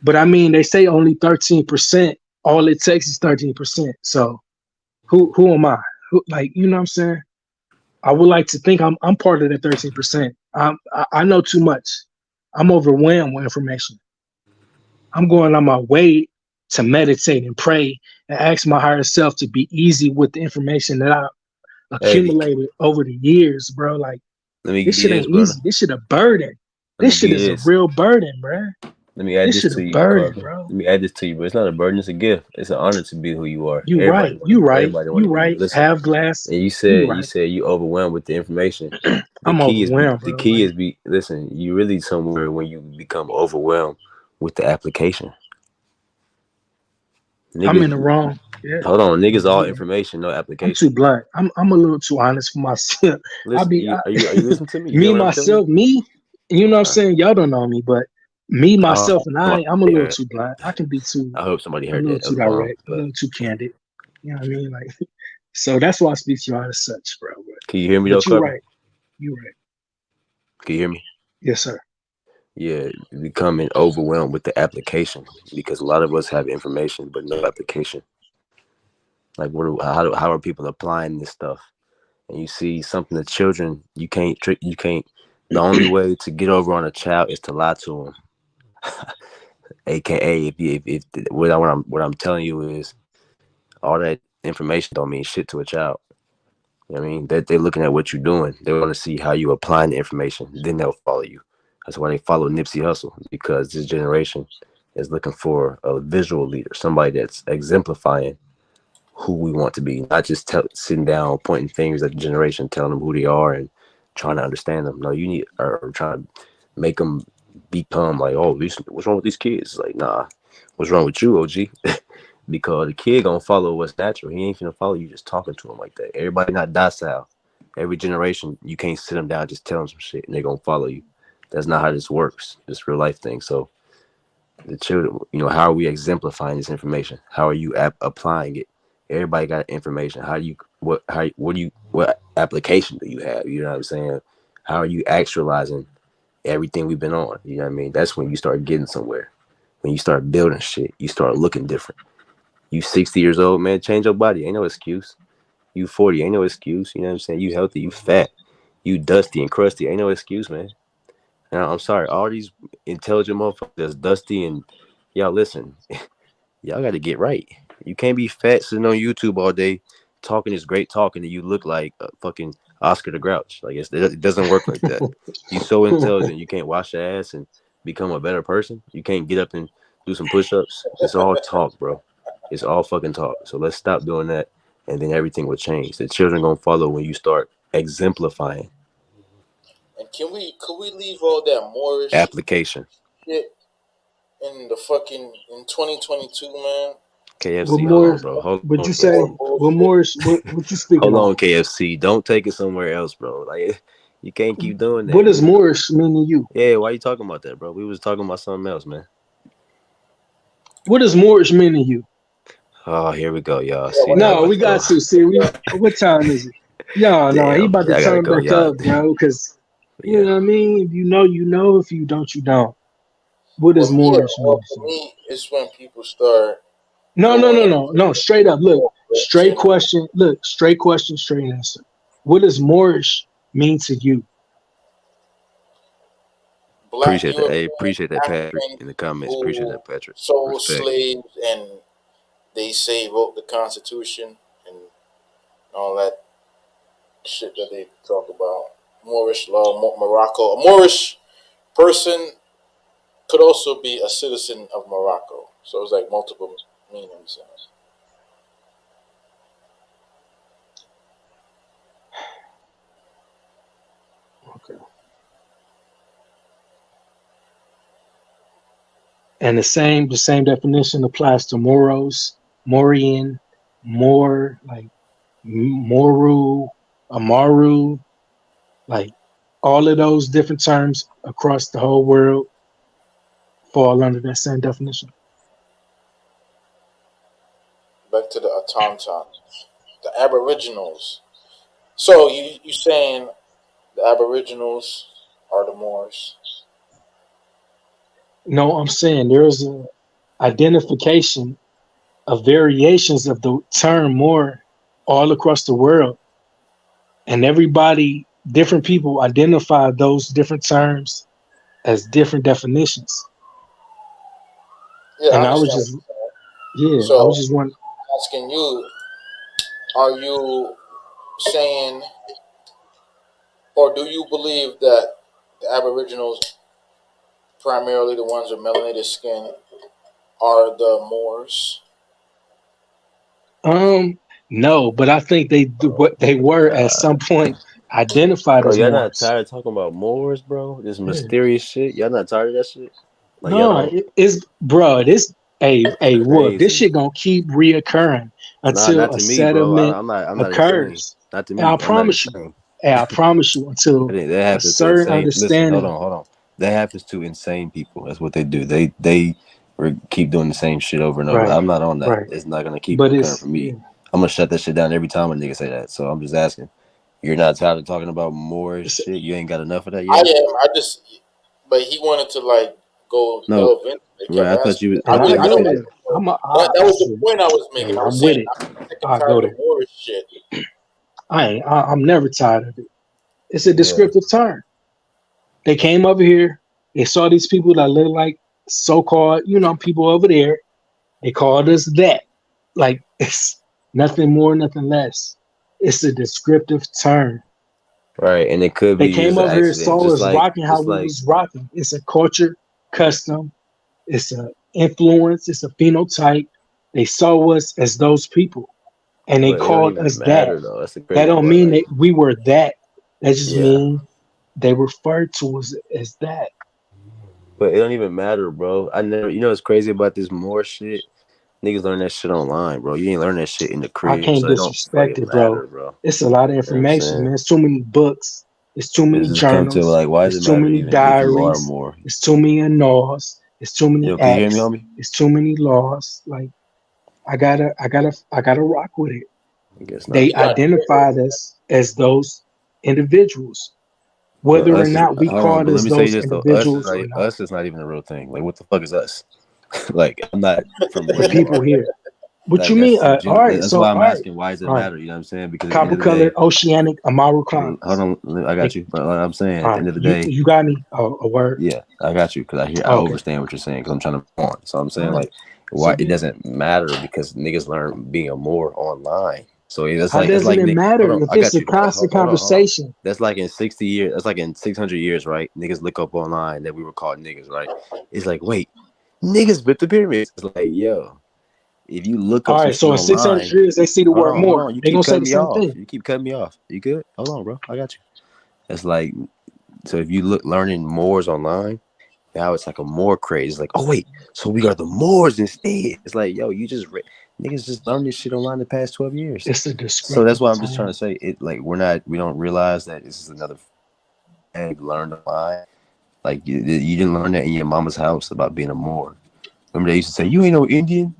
But I mean, they say only 13%. All it takes is 13%. So who am I? Like, you know what I'm saying? I would like to think I'm part of that 13%. I know too much. I'm overwhelmed with information. I'm going on my way to meditate and pray and ask my higher self to be easy with the information that I accumulated over the years, bro. Like this shit ain't easy. This shit a burden. This shit is a real burden, bro. Let me add this to you, bro. Let me add this to you, bro. It's not a burden, it's a gift. It's an honor to be who you are. You right. Have glass. And you said you overwhelmed with the information. I'm overwhelmed. The key is listen, you really somewhere when you become overwhelmed with the application. Niggas, I'm in the wrong. Yeah. Hold on, niggas all information, no application. I'm too blunt. I'm a little too honest for myself. Listen, are you listening to me? Me myself, me, you know what I'm saying? Y'all don't know me, but me, myself, and I'm a little too blunt. I can be too. I hope somebody heard a little that. too direct, a little too candid. You know what I mean? Like, so that's why I speak to you as such, bro. Can you hear me though? You're right. You're right. Can you hear me? Yes, sir. Yeah, becoming overwhelmed with the application because a lot of us have information but no application. Like, how are people applying this stuff? And you see something that children you can't. The only way to get over on a child is to lie to them. AKA, if what I'm telling you is all that information don't mean shit to a child. You know what I mean? They're looking at what you're doing. They want to see how you applying the information. Then they'll follow you. That's why they follow Nipsey Hussle, because this generation is looking for a visual leader, somebody that's exemplifying who we want to be, not just sitting down pointing fingers at the generation, telling them who they are and trying to understand them. No, you need or trying to make them become like, oh, what's wrong with these kids? Like, nah, what's wrong with you, OG? Because the kid gonna follow what's natural. He ain't gonna follow you just talking to him like that. Everybody not docile. Every generation, you can't sit them down, just tell them some shit, and they're gonna follow you. That's not how this works. It's real life thing. So the children, how are we exemplifying this information? How are you applying it? Everybody got information. What application do you have? You know what I'm saying? How are you actualizing everything we've been on? You know what I mean? That's when you start getting somewhere. When you start building shit, you start looking different. You 60 years old, man, change your body. Ain't no excuse. You 40, ain't no excuse. You know what I'm saying? You healthy, you fat, you dusty and crusty. Ain't no excuse, man. Now, I'm sorry, all these intelligent motherfuckers that's dusty and y'all listen, y'all got to get right. You can't be fat sitting on YouTube all day talking this great talking and you look like a fucking Oscar the Grouch. Like it doesn't work like that. You so intelligent, you can't wash your ass and become a better person. You can't get up and do some push-ups. It's all talk, bro. It's all fucking talk. So let's stop doing that, and then everything will change. The children gonna follow when you start exemplifying. And could we leave all that Moorish Application. shit in the fucking in 2022, man? KFC, What hold more on, bro. Hold would on, you say? KFC. What more? What you speaking Hold on? on, KFC. Don't take it somewhere else, bro. Like you can't keep doing that. What does Moorish mean to you? Yeah, why you talking about that, bro? We was talking about something else, man. What does Moorish mean to you? Oh, here we go, y'all. See, No, we got to see. What time is it? No, he Damn, about to I gotta turn go, back y'all. up, bro. Because you know what I mean. If you know, you know. If you don't, you don't. What does Moorish mean? Well, for me, it's when people start. No. Straight up. Look, straight question. Look, straight question, straight answer. What does Moorish mean to you? Appreciate that. Hey, appreciate that, Patrick, in the comments. Appreciate Who that, Patrick. sold Respect. slaves and they say wrote the Constitution and all that shit that they talk about. Moorish law, Morocco. A Moorish person could also be a citizen of Morocco. So it's like multiple meanings. Okay. And the same definition applies to Moros, Morian, Moor, like Moru, Amaru, like all of those different terms across the whole world fall under that same definition. Back to the automatons, the Aboriginals. So you saying the Aboriginals are the Moors? No, I'm saying there is a identification of variations of the term Moor all across the world. And everybody, different people identify those different terms as different definitions. Yeah, And I I was understand. just, I was just wondering. Asking you, are you saying, or do you believe that the Aboriginals, primarily the ones with melanated skin, are the Moors? No, but I think they do what they were at some point identified Bro, as y'all not Moors. tired of talking about Moors, bro? This mysterious shit. Y'all not tired of that shit? Like y'all No, don't. it's bro. This Wolf. This Crazy. shit gonna keep reoccurring Nah, until not a to me, bro. settlement I'm not insane. occurs. Not to And me. I I'm not promise you. insane. And I promise you, until That a happens to certain insane. Listen, hold understanding. on. That happens to insane people. That's what they do. They keep doing the same shit over and over. Right, I'm not on that. right. It's not gonna keep But occurring for me. yeah. I'm gonna shut that shit down every time a nigga say that. So I'm just asking. You're not tired of talking about more shit? You ain't got enough of that I yet? am. But he wanted to like go No. delve into it. He Right. I kept thought you was. asking. And I think you go said there. That was the point I was making. I I'm was with saying it. I'm sick and I tired go of there. the Moorish shit. I'm never tired of it. It's a Yeah. descriptive term. They came over here. They saw these people that look like so-called, people over there. They called us that. Like it's nothing more, nothing less. It's a descriptive term. Right, and it could They be just came an over here, accident. saw us rocking how we was rocking. It's a culture, custom. It's a influence. It's a phenotype. They saw us as those people, and they But it don't called even us that. matter though. That's the That crazy don't part. mean Like, that we were that. That just yeah. mean they referred to us as that. But it don't even matter, bro. You know what's crazy about this more shit? Niggas learn that shit online, bro. You ain't learn that shit in the I crib, can't so it don't disrespect fucking it, bro. matter, bro. It's a lot of You know what I'm information, saying? man. It's too many books. It's too many It's just come to journals. like, why does It's it too matter many even if you are diaries. more? It's too many annals. It's too many Can you hear me, acts. homie? It's too many laws. Like I gotta rock with it. I guess They not. identified us as those individuals, But whether or us is, not we hold on, called but let us me say those this though. Us individuals or not. is not even a real thing. Like, what the fuck is us? Like, I'm not from where The you people are. here. What Like, you that's mean? All right. that's So why all I'm right. asking. Why does it All right. matter? You know what I'm saying? Because at the end Copper of the day, colored oceanic Amaru climates. hold on, I got you. But like I'm saying, All at the right. end of the You day, got me. Oh, a word. yeah, I got you because I Okay. understand what you're saying because I'm trying to move on. So I'm saying All right. like, why So it doesn't matter because niggas learn being more online. So it's how like doesn't it hold matter on, if I it's got a you. Hold constant on. conversation? That's like in 60 years. That's like in 600 years, right? Niggas look up online that we were called niggas, right? It's like, wait, niggas built the pyramids. It's like, yo, if you look up All some right. shit So in 600 online, years, they see the word hold more. on. You They're keep gonna say cutting the me same off. thing. You keep cutting me off. You good? Hold on, bro. I got you. It's like So if you look learning Moors online, now it's like a Moor craze. It's like, oh wait, so we are the Moors instead. It's like, yo, you just niggas just learned this shit online the past 12 years. It's a So that's why I'm discrepancy. just trying to say it. Like we don't realize that this is another thing you learned online. Like you didn't learn that in your mama's house about being a Moor. Remember they used to say you ain't no Indian,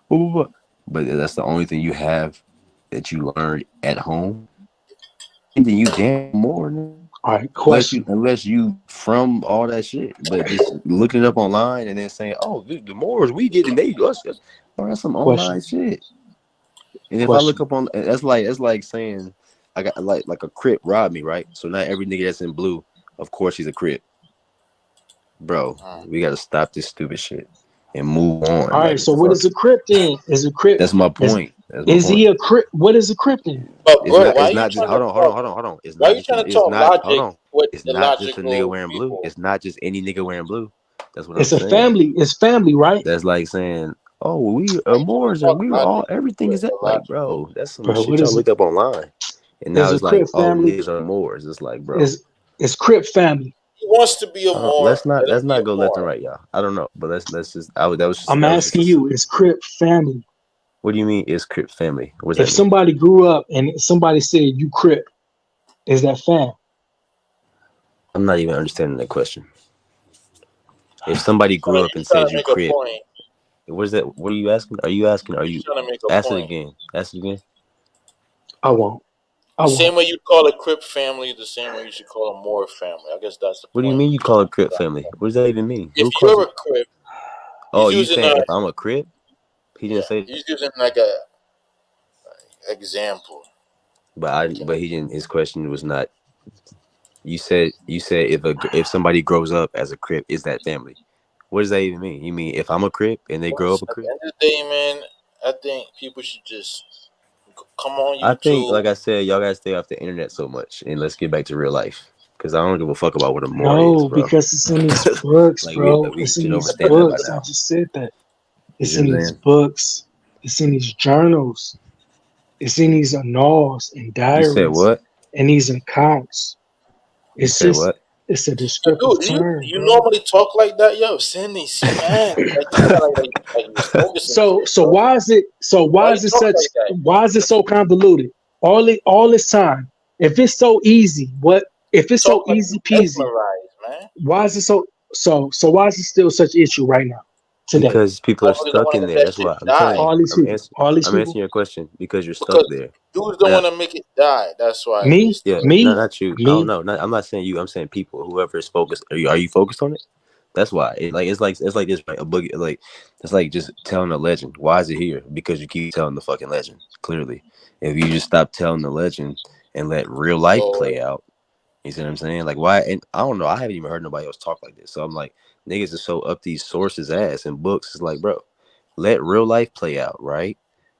blah, blah, blah. But that's the only thing you have that you learned at home. And then you damn Moor. All right, question. Unless you from all that shit, but just looking it up online and then saying, "Oh, the Moors, we get it, they us." Oh, that's some online shit. And if I look up on, that's like saying I got like a Crip robbed me, right? So not every nigga that's in blue, of course he's a Crip, bro. We gotta stop this stupid shit and move on. All right, so what is a Crip then? Is a Crip? That's my point. Is he a Crip? What is a Crip then? But bro, It's not just hold on. It's why not you just trying to talk logic with It's the not just a logical nigga wearing blue. people? It's not just any nigga wearing blue. That's what It's I'm a saying. family. It's family, right? That's like saying, "Oh, we are Moors and we were all everything is that." Like, bro, that's some Bro, shit what y'all is looked up online, and now Is a it's like, Crip "Oh, family? niggas are Moors." It's like, bro, Is Crip family? He wants to be a Moor. let's not Let him be a go left and Moor. right, y'all. I don't know, but let's just. That was just. I'm asking you, is Crip family? What do you mean? Is Crip family? What does If that mean? somebody grew up and somebody said you Crip, is that fam? I'm not even understanding that question. If somebody grew up and Trying said to you make a Crip, point. what is that? What are you asking? Are you asking? Are you? Trying to make a Ask it point. again. Ask it again. I won't. The same way you call a Crip family, the same way you should call a Moor family. I guess that's the What do you point. mean you call it Crip family? What does that even mean? If Who calls you're it? a Crip, Oh, he's you using saying if I'm a Crip? He didn't say that. he's using like a example. But he didn't. His question was not. You said if somebody grows up as a Crip, is that family? What does that even mean? You mean if I'm a Crip and they grow up a At Crip? the end of the day, man, I think people should just come on I think, YouTube. like I said, y'all gotta stay off the internet so much and let's get back to real life. Because I don't give a fuck about what a Moor is, No, bro. because it's in these books, Like bro. we It's in should these understand that by books. I now. just said that. You It's see in what I'm these saying? books. It's in these journals. It's in these annals and You said diaries what? and these accounts. You It's said just, what? it's a descriptive Dude, term, you bro. normally talk like that, yo? Cindy, see, man, like you sound like you're smoking some shit, So bro. why is it Why you talk like that? why is it so convoluted? All this time. If it's so easy, if it's so Talk like easy you peasy, mesmerized, man. why is it so why is it still such an issue right now? Today. Because people are Motherfuckers don't stuck want in to there. let that That's shit why I'm die. telling you. All these people. All these I'm people. answering your question because you're stuck Because there. dudes don't Now, want to make it die. That's why Me? they still. yeah, Me? no, not you. I don't Me? know. I'm not saying you. I'm saying people. Whoever is focused. Are you focused on it? That's why. It's like this, like a boogie. Like it's like just telling a legend. Why is it here? Because you keep telling the fucking legend. Clearly, if you just stop telling the legend and let real life play out, you see what I'm saying? Like why? And I don't know. I haven't even heard nobody else talk like this. So I'm like, niggas are so up these sources' ass and books. It's like, bro, let real life play out, right?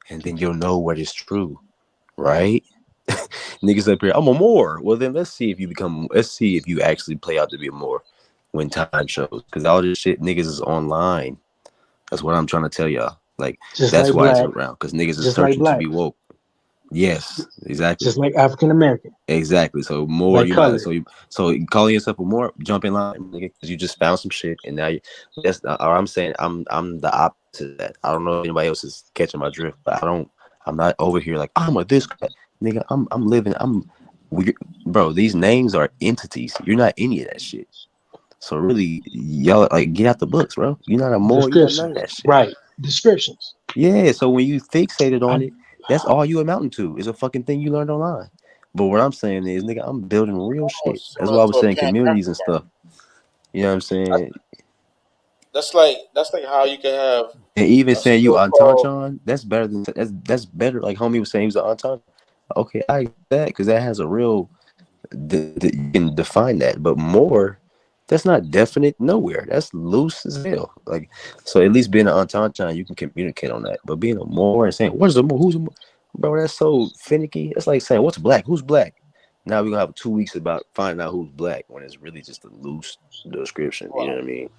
And then you'll know what is true, right? Niggas up here, I'm a Moor. Well, then let's see if you actually play out to be a Moor when time shows. Because all this shit niggas is online. That's what I'm trying to tell y'all. Like, Just that's like why it's black. around. Because niggas is Just like searching to black. be woke. Yes, exactly. Just like African American. Exactly. So Moor, Like you might color. so calling yourself a Moor, jump in line, nigga, because you just found some shit and now you that's or I'm saying I'm the opposite of that. I don't know if anybody else is catching my drift, but I'm not over here like I'm a this guy. Nigga, I'm living, bro, these names are entities. You're not any of that shit. So really, y'all like get out the books, bro. You're not a Moor, you're not none of that shit. Right. Descriptions. Yeah, so when you fixated on it, that's all you amounting to is a fucking thing you learned online. But what I'm saying is, nigga, I'm building real shit. That's why I was saying communities and stuff. You know what I'm saying? That's like how you can have And even saying you so-called- Antanchan, that's better than that's better. Like homie was saying, he was an Antanchan. Okay, I get that because that has a real. You can define that, but more. That's not definite nowhere. That's loose as hell. Like, so at least being an Antanchan, you can communicate on that. But being a Moor and saying, what is a Moor? Who's a Moor? Bro, that's so finicky. It's like saying, what's black? Who's black? Now we're going to have 2 weeks about finding out who's black when it's really just a loose description, you know what I mean?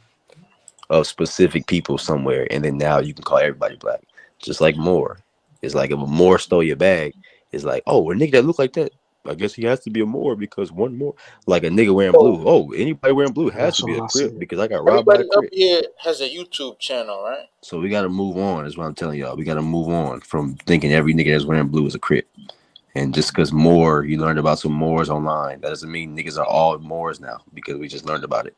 Of specific people somewhere. And then now you can call everybody black. Just like Moor. It's like if a Moor stole your bag, it's like, oh, a nigga that look like that. I guess he has to be a Moor because one more, like a nigga wearing blue. Oh, anybody wearing blue has to be a Crip because I got robbed by a Everybody up Crip. here has a YouTube channel, right? So we got to move on. Is what I'm telling y'all. We got to move on from thinking every nigga that's wearing blue is a Crip. And just because Moor, you learned about some Moors online, that doesn't mean niggas are all Moors now because we just learned about it.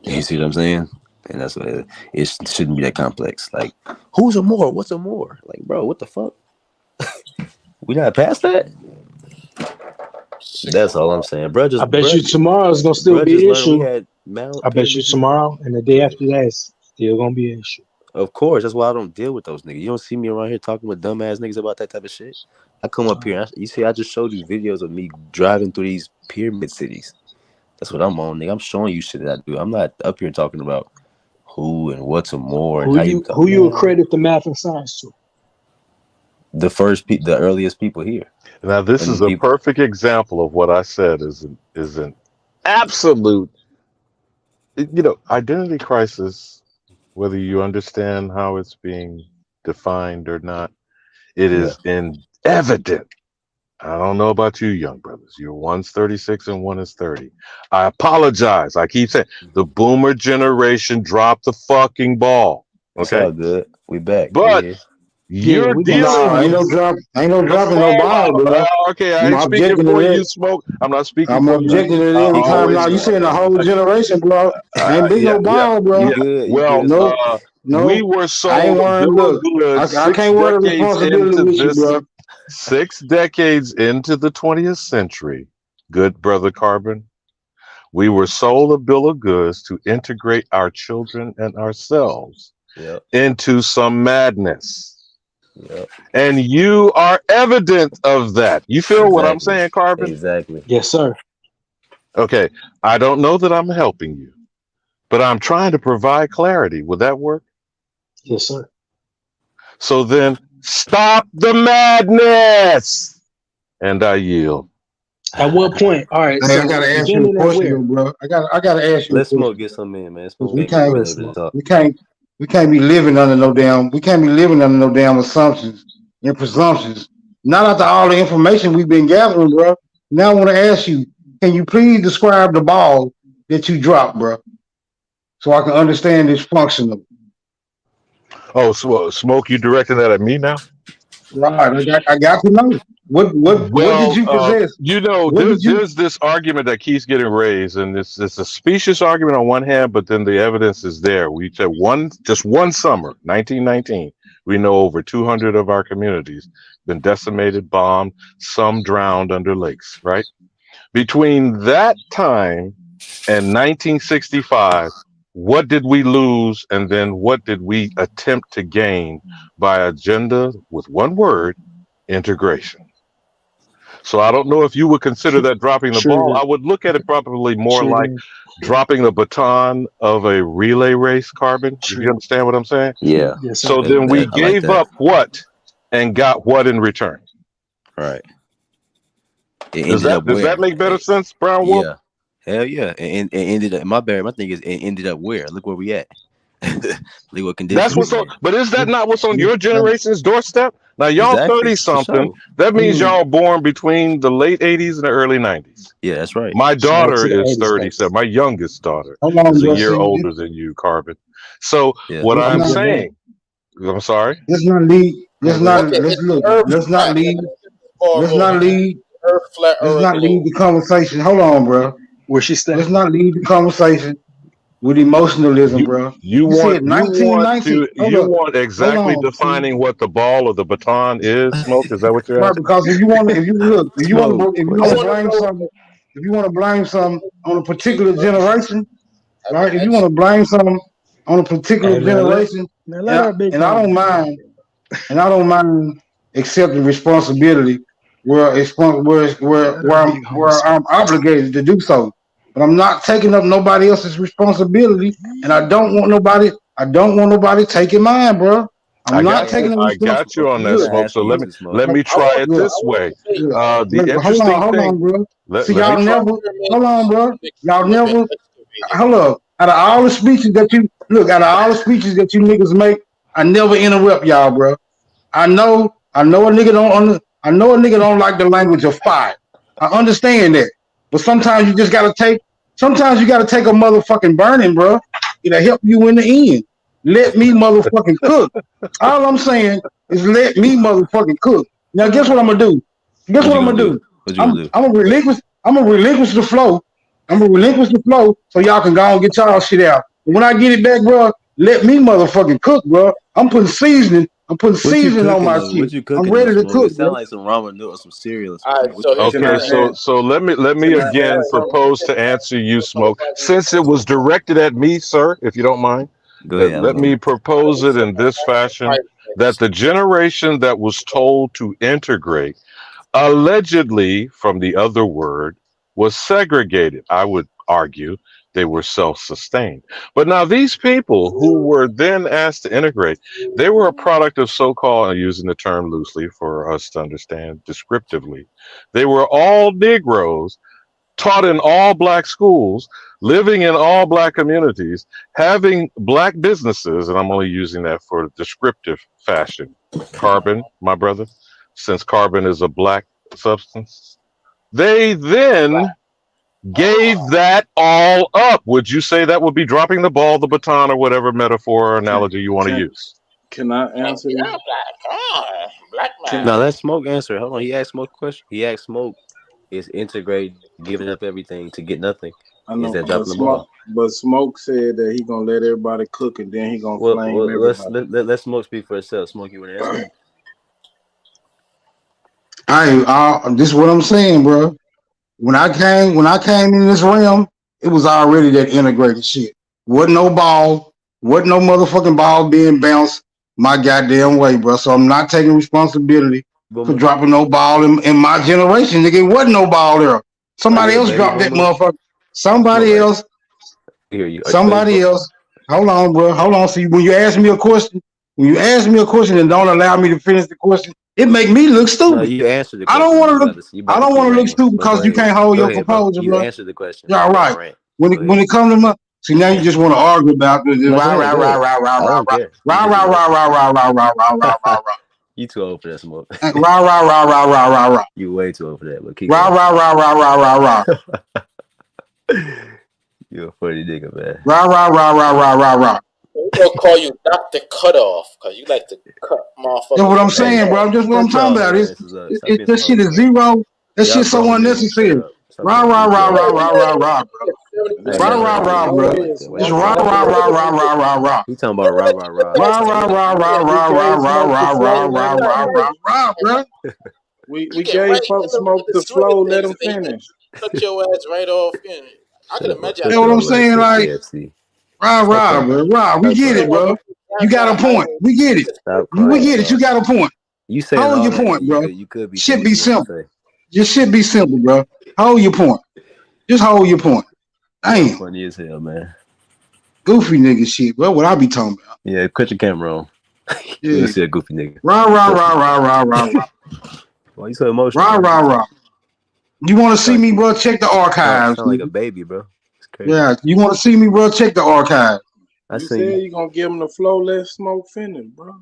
You see what I'm saying? And that's what it shouldn't be that complex. Like, who's a Moor? What's a Moor? Like, bro, what the fuck? We not past that? That's all I'm saying, bro. I bet you tomorrow's gonna still be an issue. I bet you tomorrow and the day after that is still gonna be an issue. Of course, that's why I don't deal with those niggas. You don't see me around here talking with dumbass niggas about that type of shit. I come up here, you see, I just showed you videos of me driving through these pyramid cities. That's what I'm on, nigga. I'm showing you shit that I do. I'm not up here talking about who and what's a more and Who you accredit the math and science to? The earliest people here. Now, this is a perfect example of what I said is an absolute, identity crisis, whether you understand how it's being defined or not. It is evident. I don't know about you, young brothers. One's 36 and one is 30. I apologize. I keep saying the boomer generation dropped the fucking ball. Okay, it's all good. We back. But you're dealing. Ain't no dropping no ball, bro. Okay, I ain't speaking for you, Smoke. I'm not speaking. I'm objecting to it every time. Now you saying the whole generation, bro. Ain't big no ball, bro. Well, no, we were so. I ain't worried. Look, I can't wear the responsibility with you, bro. 6 decades into the 20th century, good brother Carbon, we were sold a bill of goods to integrate our children and ourselves into some madness. And you are evident of that. You feel what I'm saying, Carbon? Exactly. Yes, sir. Okay. I don't know that I'm helping you, but I'm trying to provide clarity. Would that work? Yes, sir. So then stop the madness. And I yield. At what point? All right. Hey, I gotta ask you a question, bro. I gotta ask you. Let's Smoke get some in, man. We can't be living under no damn assumptions and presumptions. Not after all the information we've been gathering, bro. Now I want to ask you, can you please describe the ball that you dropped, bro? So I can understand this functional. Oh, so Smoke, you directing that at me now? Right. I got to know. What did you possess? There's this argument that keeps getting raised, and it's a specious argument on one hand, but then the evidence is there. We said just one summer, 1919, we know over 200 of our communities been decimated, bombed, some drowned under lakes, right? Between that time and 1965, what did we lose, and then what did we attempt to gain by agenda with one word, integration? So I don't know if you would consider that dropping the ball. I would look at it probably more like dropping the baton of a relay race, Carbon. Do you understand what I'm saying? Yeah. So then we gave up what and got what in return? Right. Does that make better sense, Brown Wolf? Yeah. Hell yeah. And ended up, my thing is, it ended up where? Look where we at. Look what condition. That's what's on. But is that not what's on your generation's doorstep? Now y'all 30 something. That means y'all born between the late 80s and the early 90s. Yeah, that's right. My daughter is 37. My youngest daughter is a year older than you, Carbon. So what I'm saying, I'm sorry. Let's not lead the conversation. Hold on, bro. Where she staying? Let's not lead the conversation with emotionalism, bro. You want exactly defining what the ball or the baton is, Smoke? Is that what you're asking? Because if you want to blame something on a particular generation, right? If you want to blame something on a particular generation, and I don't mind accepting responsibility where I'm obligated to do so. But I'm not taking up nobody else's responsibility, and I don't want nobody taking mine, bro. I got you on that, Smoke. So let me try it this way. Hold on, bro. Hold up. Out of all the speeches that you niggas make, I never interrupt y'all, bro. I know a nigga don't like the language of fire. I understand that. But sometimes you just gotta take a motherfucking burning, bro. It'll help you in the end. Let me motherfucking cook. All I'm saying is let me motherfucking cook. Now guess what I'm gonna do? Guess what I'm gonna do? What you gonna do? I'm gonna relinquish the flow. I'm gonna relinquish the flow so y'all can go and get y'all shit out. And when I get it back, bro, let me motherfucking cook, bro. I'm putting seasoning on my shit. What you cooking? I'm ready to Smoke? cook, It bro. sound like some ramen noodles or some cereal. All right, What you so cooking? Okay, so let me again propose to answer you, Smoke. Since it was directed at me, sir, if you don't mind, Go ahead. let me propose it in this fashion: that the generation that was told to integrate, allegedly from the other word, was segregated. I would argue they were self-sustained. But now these people who were then asked to integrate, they were a product of so-called, I'm using the term loosely for us to understand descriptively, they were all Negroes taught in all black schools, living in all black communities, having black businesses, and I'm only using that for descriptive fashion. Carbon, my brother, since carbon is a black substance, they then gave that all up. Would you say that would be dropping the ball, the baton, or whatever metaphor or analogy you want to use? Can I answer Yeah, this? black man. Now let Smoke answer. Hold on. He asked Smoke a question. He asked Smoke, is integrate giving up everything to get nothing? I Is know, that dropping the ball? but Smoke said that he gonna let everybody cook and then he gonna Well, flame everybody. let Smoke speak for itself. Smoke, you want to answer? This is what I'm saying, bro. When I came in this realm, it was already that integrated shit. Wasn't no motherfucking ball being bounced my goddamn way, bro. So I'm not taking responsibility for dropping no ball in my generation. Nigga, it wasn't no ball there. Somebody else dropped that motherfucker. Somebody else. Hold on, bro. Hold on. See, when you ask me a question and don't allow me to finish the question, it make me look stupid. No, you answered the I question. don't want to look stupid because you can't hold your composure, bro. You answered the question. Yeah, right. When it comes to my, see now you just want to argue about the rah. You too old for that, Smoke. Rah. You way too old for that. But keep Rah. You a funny nigga, man. Rah. We're gonna call you Dr. Cutoff because you like to cut motherfuckers. That's what I'm saying, bro. Just what I'm talking about. This shit is zero. That shit's so unnecessary. Rah, bro. Rah, bro. Just rah. You talking about rah. Rah, bro. We gave folks Smoke the flow. Let him finish. Cut your ass right off. I can imagine. You know what I'm saying? Like, rah, bro. We get it, bro. You got a point. We get it. We get it. You got a point. You saying hold your point, bro. Should be simple. Just should be simple, bro. Hold your point. Just hold your point. Damn. Funny as hell, man. Goofy nigga shit, bro. What I be talking about? Yeah, cut your camera on. Yeah. You see a goofy nigga. Rah. Why you so emotional? Rah. You want to see me, bro? Check the archives. Sound like a baby, bro. It's crazy. Yeah, you want to see me, bro? Check the archive. You said you gonna give him the flow. Let Smoke finish, bro.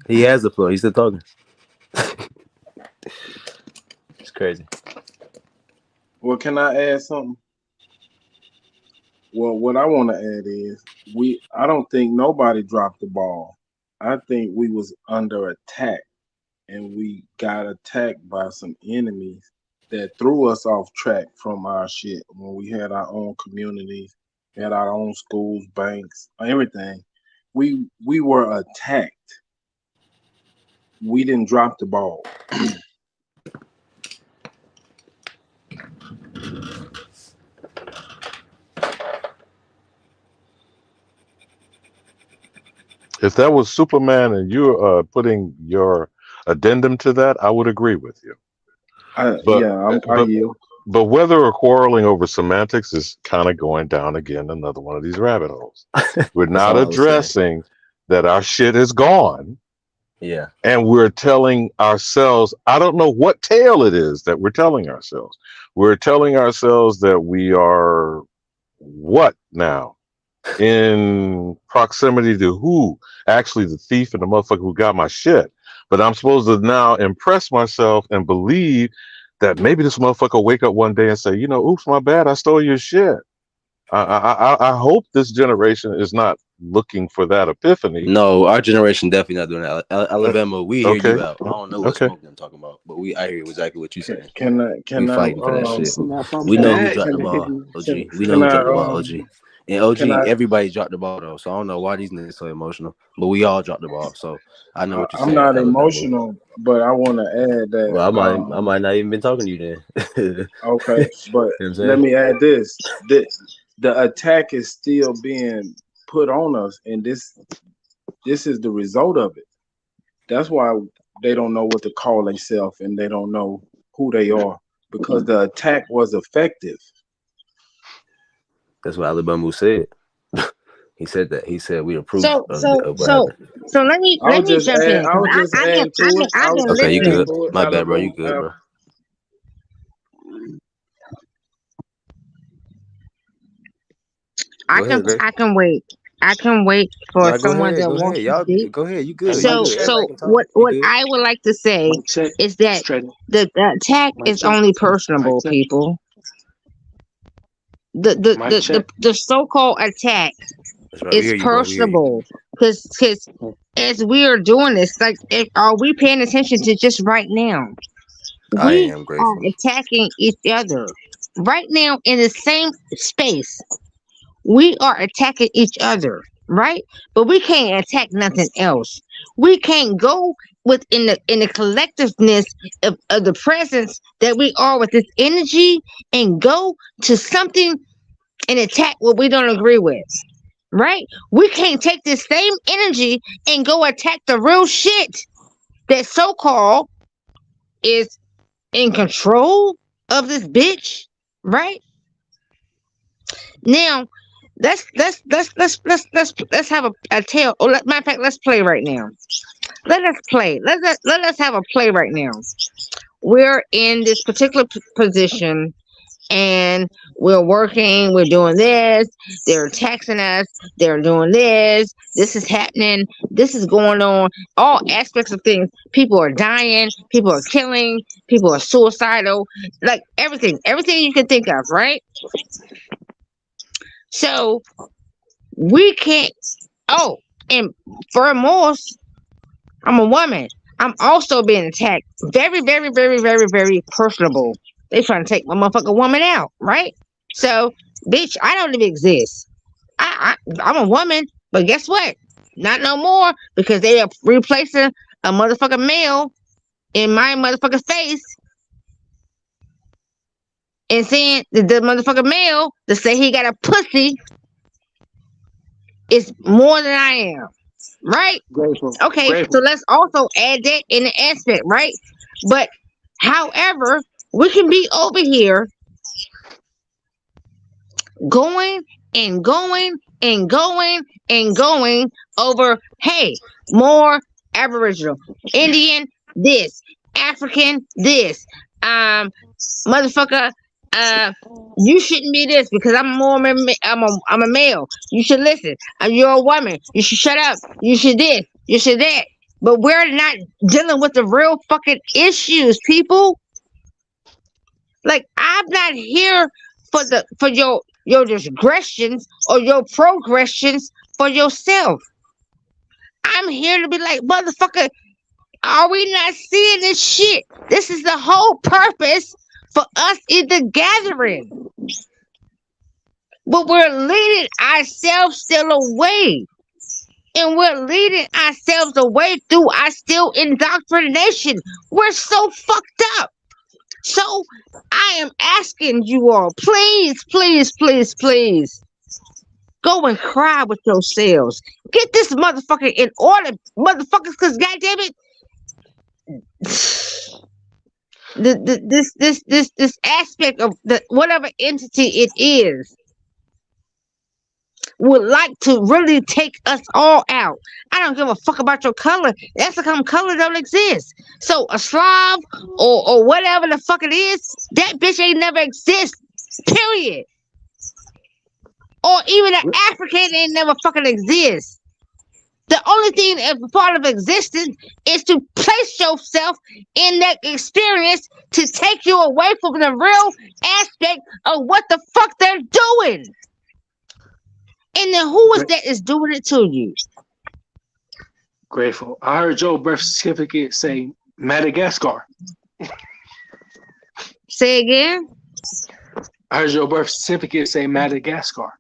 He has the flow. He's still talking. It's crazy. Well, can I add something? Well, what I want to add is I don't think nobody dropped the ball. I think we was under attack and we got attacked by some enemies that threw us off track from our shit when we had our own communities, had our own schools, banks, everything. We were attacked. We didn't drop the ball. If that was Superman and you're putting your addendum to that, I would agree with you. I yield. But whether or quarreling over semantics is kind of going down again another one of these rabbit holes. We're not addressing that our shit is gone. Yeah. And we're telling ourselves, I don't know what tale it is that we're telling ourselves. We're telling ourselves that we are what now? In proximity to who? Actually, the thief and the motherfucker who got my shit. But I'm supposed to now impress myself and believe that maybe this motherfucker will wake up one day and say, you know, oops, my bad, I stole your shit. I hope this generation is not looking for that epiphany. No, our generation definitely not doing that. Alabama, we hear Okay. you out. I don't know what Okay. smoke I'm talking about, but I hear exactly what you're saying. Can I We fighting for that shit. We know who dropped the ball, OG. We know who dropped the ball, OG. And OG, everybody dropped the ball though, so I don't know why these niggas so emotional, but we all dropped the ball, so I know what you're I'm saying. not Alabama. emotional, but I want to add that. Well, I might not even been talking to you then. Okay, but You know what I'm let saying? me add this: the attack is still being put on us, and this is the result of it. That's why they don't know what to call themselves, and they don't know who they are, because the attack was effective. That's what Alabama said. He said that. He said we approve So of so what so happened. so let me I was just jump in. I was just adding to it. I I've was been just Okay, you adding listening. good. to it. My bad, bro. You Alabama, good, bro. Go ahead, Greg. I can wait. I can wait for Nah, go someone ahead. that Go wants ahead. to Y'all speak. go ahead. You good. Hey, You mic So good. check. Everybody so can talk. You what good. I would like to say Mic check. is that Straight. the attack Mic is check. only Mic personable, check. people. Mic check. The so-called attack That's right. We is hear you, bro. We hear you. personable because as we are doing this, like, are we paying attention to just right now? I We am are grateful. attacking each other right now in the same space. We are attacking each other, right? But we can't attack nothing else. We can't go within the collectiveness of the presence that we are with this energy and go to something and attack what we don't agree with. Right? We can't take this same energy and go attack the real shit that so-called is in control of this bitch, right? Now, let's have a tale. Oh, matter of fact, let's play right now. Let us play. Let us have a play right now. We're in this particular position, and we're working. We're doing this. They're taxing us. They're doing this. This is happening. This is going on. All aspects of things. People are dying. People are killing. People are suicidal. Like everything you can think of, right? So we can't. Oh, and furthermore, I'm a woman. I'm also being attacked. Very, very, very, very, very personable. They trying to take my motherfucking woman out, right? So, bitch, I don't even exist. I'm a woman, but guess what? Not no more, because they are replacing a motherfucking male in my motherfucking face and saying that the motherfucking male to say he got a pussy is more than I am. Right? Grateful. Okay, so Grateful. let's also add that in the aspect, right? But however, we can be over here going and going and going and going over, hey, more Aboriginal, Indian, this, African, this, motherfucker, you shouldn't be this because I'm a male. You should listen. You're a woman. You should shut up. You should this. You should that. But we're not dealing with the real fucking issues, people. Like, I'm not here for your digressions or your progressions for yourself. I'm here to be like, motherfucker, are we not seeing this shit? This is the whole purpose for us in the gathering. But we're leading ourselves still away. And we're leading ourselves away through our still indoctrination. We're so fucked up. So I am asking you all, please, please, please, please, go and cry with yourselves. Get this motherfucker in order, motherfuckers, because goddamn it, this aspect of the whatever entity it is would like to really take us all out. I don't give a fuck about your color. That's because color don't exist. So a Slav or whatever the fuck it is, that bitch ain't never exist. Period. Or even an African ain't never fucking exist. The only thing that's part of existence is to place yourself in that experience to take you away from the real aspect of what the fuck they're doing. And then who is that is doing it to you? Grateful. I heard your birth certificate say Madagascar. Say again? I heard your birth certificate say Madagascar.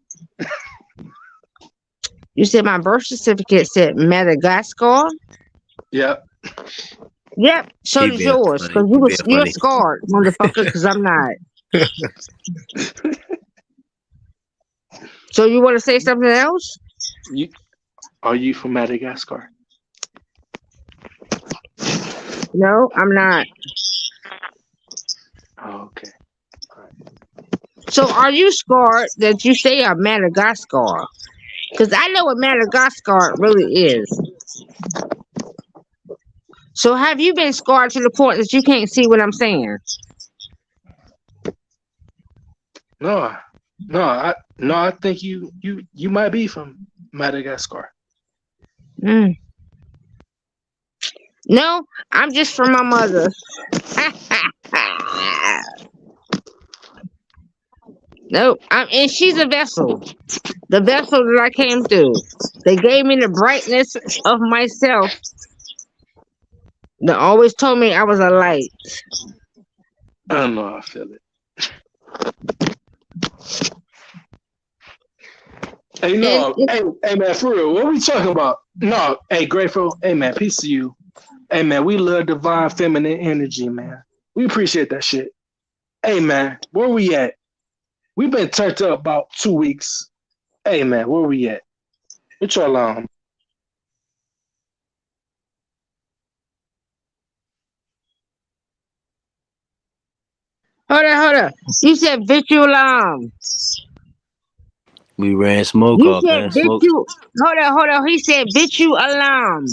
You said my birth certificate said Madagascar? Yep. Yep, so He did being yours. funny. Because He you're being funny. scarred, motherfucker, because I'm not. So you want to say something else? Are you from Madagascar? No, I'm not. Oh, okay. So are you scarred that you say I'm Madagascar? Because I know what Madagascar really is. So have you been scarred to the point that you can't see what I'm saying? No, I think you might be from Madagascar. Mm. No, I'm just from my mother. No, and she's a vessel. The vessel that I came through. They gave me the brightness of myself. They always told me I was a light. I don't know. I feel it. Hey, no, hey, man, for real, what we talking about? No, hey, Grateful, hey, man, peace to you. Hey, man, we love divine feminine energy, man. We appreciate that shit. Hey, man, where we at? We've been turned up about 2 weeks. Hey, man, where we at? What y'all on? Hold on. You said visual alarm. We ran smoke You off, said man. Smoke. hold on. He said visual alarm.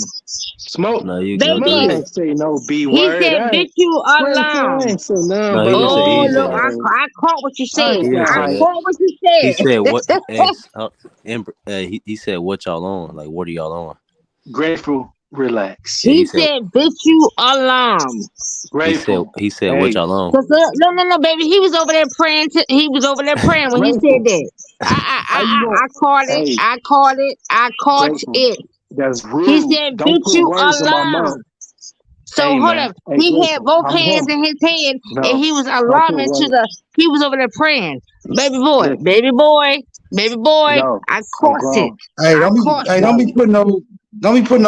Smoke. No, you Baby. good. I ain't say no B He word. said visual alarm. I ain't say nothing, No, he but didn't say. He Oh didn't say no, that. I caught what you said. He didn't say I that. caught what you He said. said what? He said what y'all on? Like what are y'all on? Grateful, relax. Yeah, He said visual alarm. Grateful. He said what y'all on? No, baby. He was over there praying. He was over there praying when he said that. I caught it. Hey. I caught it. I caught Grateful. it. That's rude. He said, Don't "Bitch, put you words in my mouth. alarm." So Hey, hold man. up. Hey, He Grateful, had both I'm hands him. in his hand, No, and he was don't put alarming to words. the. He was over there praying, baby boy, Listen. baby boy, baby boy. No, I I'm caught it. grown. Hey, I caught don't it. be putting no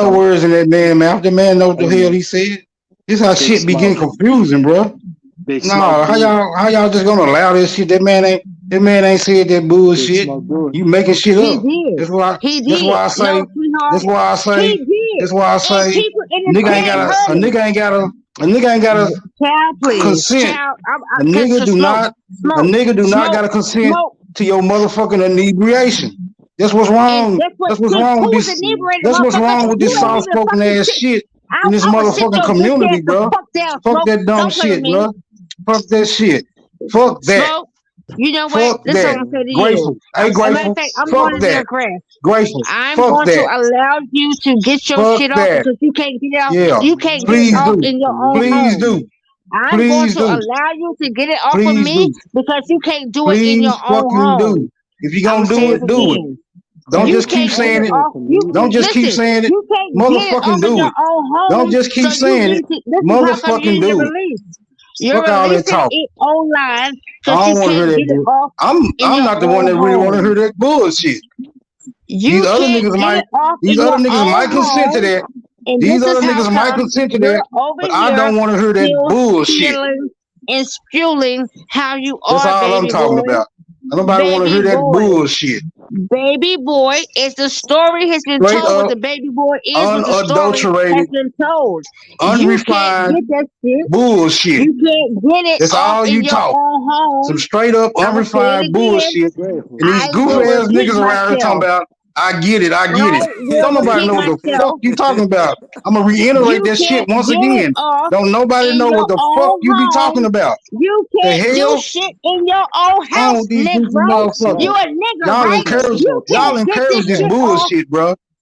No. words in that man mouth. The man know what the Hey, hell man. he said. This how Big shit be getting smoke. confusing, bro. Big No, smoke, how dude. y'all just gonna allow this shit? That man ain't said that Big bullshit. smoke, dude. You making shit He up. did. That's why He that's did. why I say No, sweetheart. that's why I say He did. that's why I And say people in the nigga ain't chat got heard a it. nigga ain't got a Child, please. consent. Child, A nigga do not got to consent smoke. to your motherfucking inebriation. That's what's And wrong. that's what That's what's shit. wrong Who with was this. inebriated, That's what's motherfucker? wrong with You this don't soft even spoken fucking ass sit. shit in this I would sit motherfucking your bitch community, ass the bro. fuck down, Fuck smoke. that dumb Don't play with shit, me. bro. Fuck that shit. Fuck that. Smoke. You know what? Fuck This is what that. I'm gonna say to Grateful. you. Hey, As a matter of grateful. fact, I'm Fuck going to that. grass. Grateful. I'm Fuck going to that. allow you to get your Fuck shit off that. because you can't get it off. Yeah. You can't get it Please off do. in your own Please home. do. I'm going Please to do. allow you to get it off of Please me do. because you can't do it in Please your own fucking do. home. If you're I'm gonna gonna say do it it, do it. again. Don't You just keep can't get saying it it. off. Don't just keep Listen. saying it. You can't get it Motherfucking off in do your it. own Don't home. just keep So you saying need it. to. This is how come you Motherfucking need to do it. release. You're Fuck all that releasing talk. it online I because you don't want to hear can't that get it bull. off I'm in your not the one own that really want to home. hear that bullshit. You These other can't niggas get might. it off These in other your niggas own might consent to home. that. And These this other is how niggas might come consent to you're that. over But I here don't want to hear that still bullshit. feeling and spewing how you That's are, all I'm baby talking boy. about. Nobody want to Baby hear that boy. bullshit. Baby boy, as the story has been Straight told, what up, the baby boy is, what the story has unadulterated, been told. You can't unrefined get that shit. bullshit. You can't get it That's off all in you your talk. own home. Some straight up I'm gonna say it unrefined again. bullshit. And these I goof will ass repeat niggas around here talking myself. about, I get it, I get I it. will Don't nobody repeat know what the fuck myself. you talking about. I'm gonna reiterate You that shit can't once get it again. off Don't nobody in know your what the fuck own you be talking home. about. You The can't do hell? shit in your own On house, with these goofy Negro. You motherfuckers. a nigga, right? You Y'all can't get encourage this this shit off. bullshit, bro.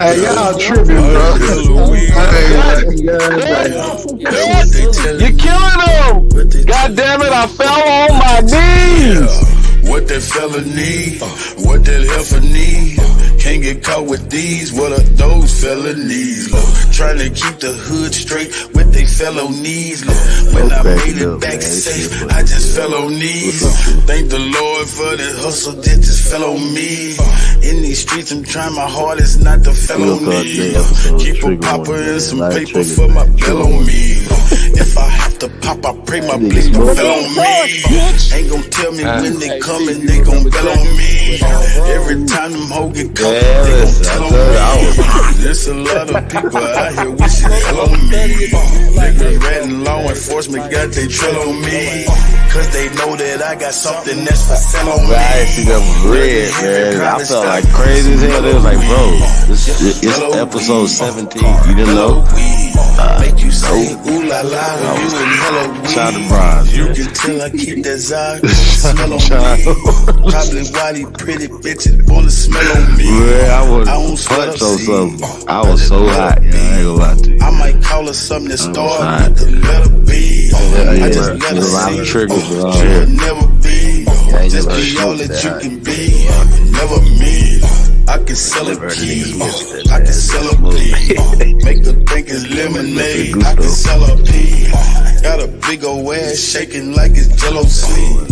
Hey, y'all tripping, bro. You're killing them. God damn it, I fell on my knees. What that fella need, what that heifer need. Can't get caught with these, what are those felonies? Look, trying to keep the hood straight with they felonies. Look, when I made it back safe, I just fell on knees. Thank the Lord for the hustle that just fell on me. In these streets, I'm trying my hardest not to felony. Keep a popper and some paper for my bill on me. If I have to pop, I pray my blink don't fell on me. Ain't gon' tell me when they coming, they gon' bell on me. Every time them hoes get caught, they gon' tell on me. There's a lot of people out here wishing hell on me. Niggas ratting law enforcement got they trail on me. Cause they know that I got something that's for sale on me. I see that was red, man. I felt like crazy as hell. They was like, bro, it's episode 17. You didn't know? Make you say ooh la la when you in Halloween. Shout out to Brian. You can tell I keep that Zod smell on me. Probably why these pretty bitches wanna smell on me. Yeah, I was punched on something. I was so hot. Yeah, I ain't gonna lie to you. I might call her something that start with the letter B. I just let her see triggers, bro. she'll never be. Just be all that you can be. Never me. I can sell a key, I can sell a pea. Make her think it's lemonade, I can sell a pea. Got a big old ass shaking like it's Jello sleep.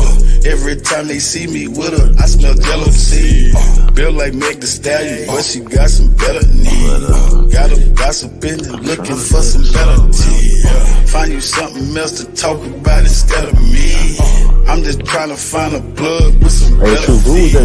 Every time they see me with her, I smell jealousy. Built like Meg Thee Stallion, but she got some better knees. Got a gossiping and looking for some better tea. Find you something else to talk about instead of me. I'm just trying to find a plug with some better feet.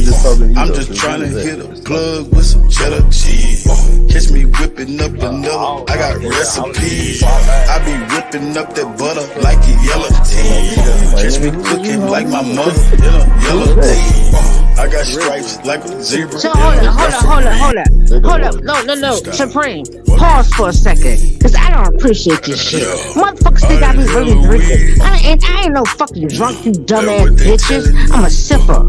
I'm just trying to hit a plug with some cheddar cheese. Catch me whipping up another, I got recipes. I be whipping up that butter like a yellow tea. Catch me cooking like my mother in a yellow tea. I got stripes like a zebra. So hold up. No. Supreme, pause for a second. Cause I don't appreciate this shit. Motherfuckers think I be really drinking. I ain't no fucking drunk, you dumbass bitches. I'm a sipper.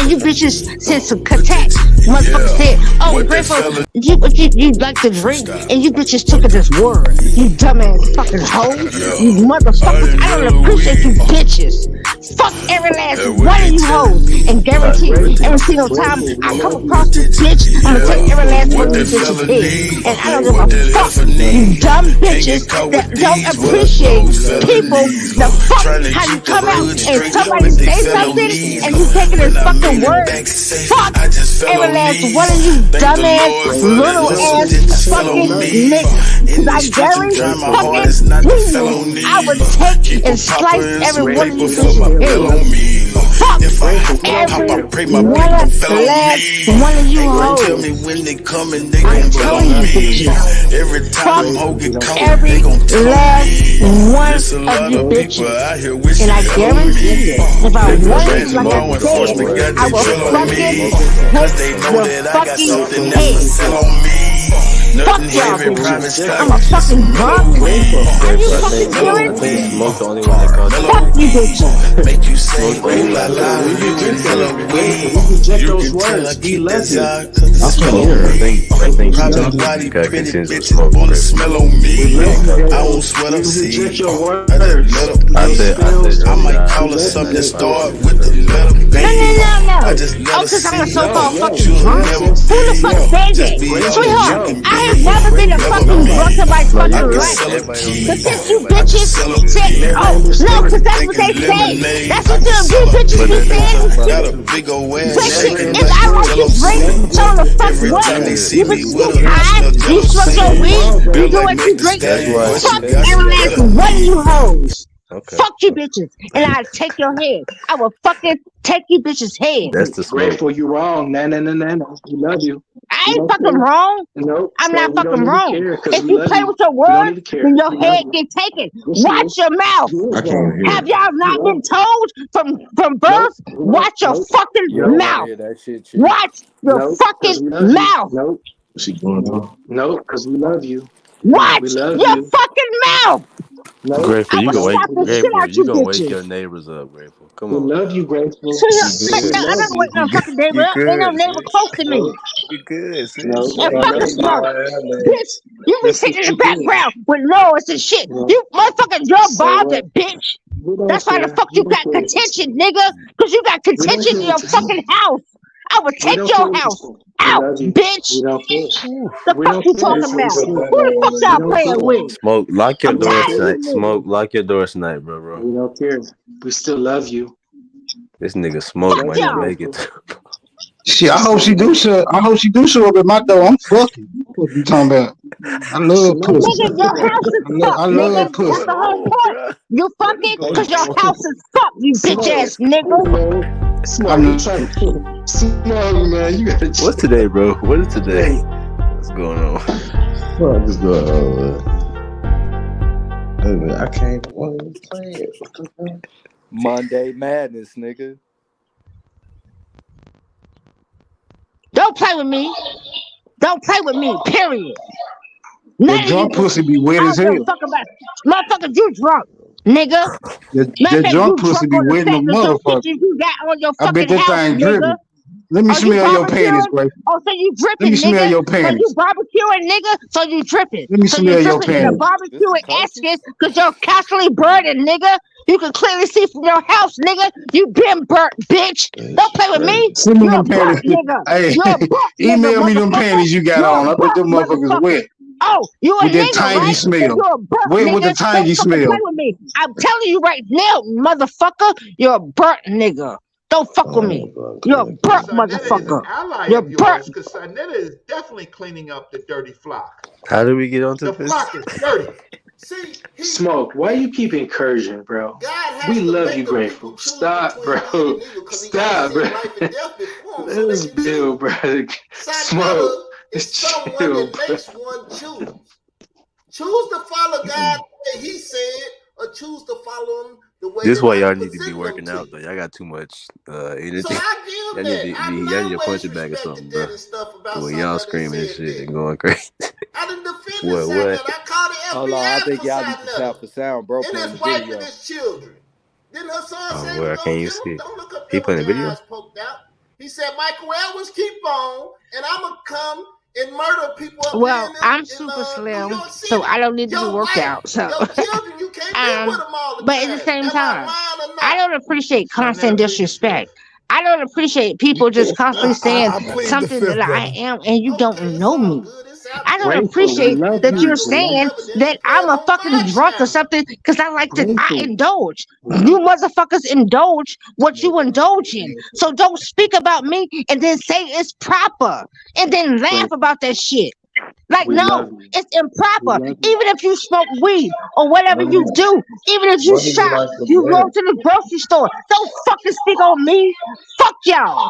And you bitches said some contact. Motherfuckers said, oh, Grateful, you like to drink, and you bitches took it as word. You dumbass fucking hoes. You motherfuckers. I don't appreciate you bitches. Fuck every last one of you hoes. And guarantee every single time I come across this bitch, I'ma take every last one of you bitches head. And I don't give a fuck, you dumb bitches that don't appreciate people. The fuck how you come out and somebody say something and you take it as fucking word. Fuck every last one of you dumbass little ass fucking niggas. Cause I guarantee I would take and slice every one of you bitches head. Fuck every last one of you hoes. Tell me when they coming, they gon' tell me. Every time them hoes get caught, they gon' tell me. There's a lot of people out here wishing and I guarantee you, if I wanted, like I said, I will fucking cause they know that I got something that's for sale on me. Fuck y'all bitches. I'm a fucking drunk. Are you fucking serious? Fuck you bitches. Make you say, oh la la, you can tell a weed. You can tell I keep that Zod cause it's smell on me. Probably body pretty bitches wanna smell on me. I won't sweat up seed. I just let her I might call her something that start with the letter B. No. I just let her cause I'm a see. so-called fucking drunk. Who the fuck said that? Sweetheart, I have never been a fucking drunk in my fucking life. But since you bitches said, oh, no, cause that's what they say. That's what you bitches be saying. Bitches, if I like to drink, so the fuck what? You bitches get high, you smoke your weed, you do what you drink. Fuck every last one of you hoes. Okay. Fuck you bitches, and I'll take your head. I will fucking take you bitches' head. That's the smoke. Grateful, you wrong. No. We love you. I ain't fucking wrong. No, I'm not fucking wrong. If you play with your words, then your head get taken. Watch your mouth. Have y'all not been told from birth? Watch your fucking mouth. Watch your fucking mouth. Nope. She going on? No, because we love you. Watch your fucking mouth. No. Grateful, you gonna wake bitches. your neighbors up, Grateful. Come We on. love you, Grateful. I'm not waiting no fucking neighbor up. Ain't no neighbor close to me. You good, sis. No. And fucking smoke. Bitch, you be sitting in the background with noise and shit. You motherfucking drug bothered, bitch. That's why the fuck you got contention, nigga. Cause you got contention in your fucking house. I will take your house. out, bitch. We don't care. The We fuck don't you care. talking about? Who the fuck y'all playing with? Smoke, lock your I'm doors tired of tonight. you Smoke, niggas. lock your doors tonight, bro. We don't care. We still love you. This nigga Smoke Fuck might not y'all. make it. Shit, I hope she do show. I hope she do show up at my door. I'm fucking. What you talking about? I love pussy. Nigga, your house is I fucked, love nigga. pussy. That's the whole point. You fucking because your house is fucked, you bitch ass nigga. Smart, you trying to smart, man. You gotta. What's today, bro? What is today? What's going on? What is going on? Wait a minute, I can't play it. Monday Madness, nigga. Don't play with me. Don't play with me, period. That None of drunk you. pussy be wet I as don't give hell. a fuck about motherfucker, you drunk, nigga. That Matter of fact, drunk you pussy drunk be on the wet in the fact of your motherfucker. pictures you got on your I bet fucking that house, thing nigga. dripping. Let me Are you smell your panties, barbecuing? Gray. Oh, so you Let dripping, me smell nigga. your So you panties. barbecuing, nigga. So you dripping. Let me So smell you your dripping in a panties. barbecuing action because you're constantly burning, nigga. You can clearly see from your house, nigga. You been burnt, bitch. Don't play with me. Send me You're a them panties. burnt nigga. Hey, You're a burnt nigga, email me them motherfucker. panties you got You're a on. I bet them burnt motherfuckers motherfucker. wet Oh, you a with that nigga, tangy right? smell. If you're a burnt Wet with the nigga, tangy don't fucking smell. play with me. I'm telling you right now, motherfucker, you're a burnt nigga. Don't fuck with me. You're a burnt motherfucker. You're burnt. Because Sarnetta is definitely cleaning up the dirty flock. How did we get onto The this? flock is dirty. See, Smoke, why you keep encouraging, bro? We love you, Grateful. Stop, bro. Stop, bro. Let us build, bro. Smoke. It's someone that makes one choose. Choose to follow God the way He said, or choose to follow Him the way. This the why y'all Bible need to be present working them to out you. though. Y'all got too much energy. So I Y'all give need that. to be. Y'all need a punching bag or something, bro. When y'all screaming and shit and going crazy. What? I called the FBI Hold on, I think for y'all need to tap for sound, bro. and Playing his the wife video. and his children. Then her son Oh, said, where "Don't can you kill see him. it? Don't look up He there playing with the your video? eyes poked out." He said, "Michael Edwards, keep on, and I'ma come and murder people up Well, here I'm super slim, so I don't need to do workout. So, but at the same time, I don't appreciate constant disrespect. I don't appreciate people just constantly saying something that I am and you don't know me. I don't Grateful, we appreciate love that you. you're We saying love that I'm a fucking drunk or something because I like to I Grateful. indulge. You motherfuckers indulge what you indulge in. So don't speak about me and then say it's proper and then laugh about that shit. Like, We no, love you. it's improper. We love Even if you smoke weed or whatever you do, even if you What do you shop, like for you go dinner? to the grocery store. Don't fucking speak on me. Fuck y'all.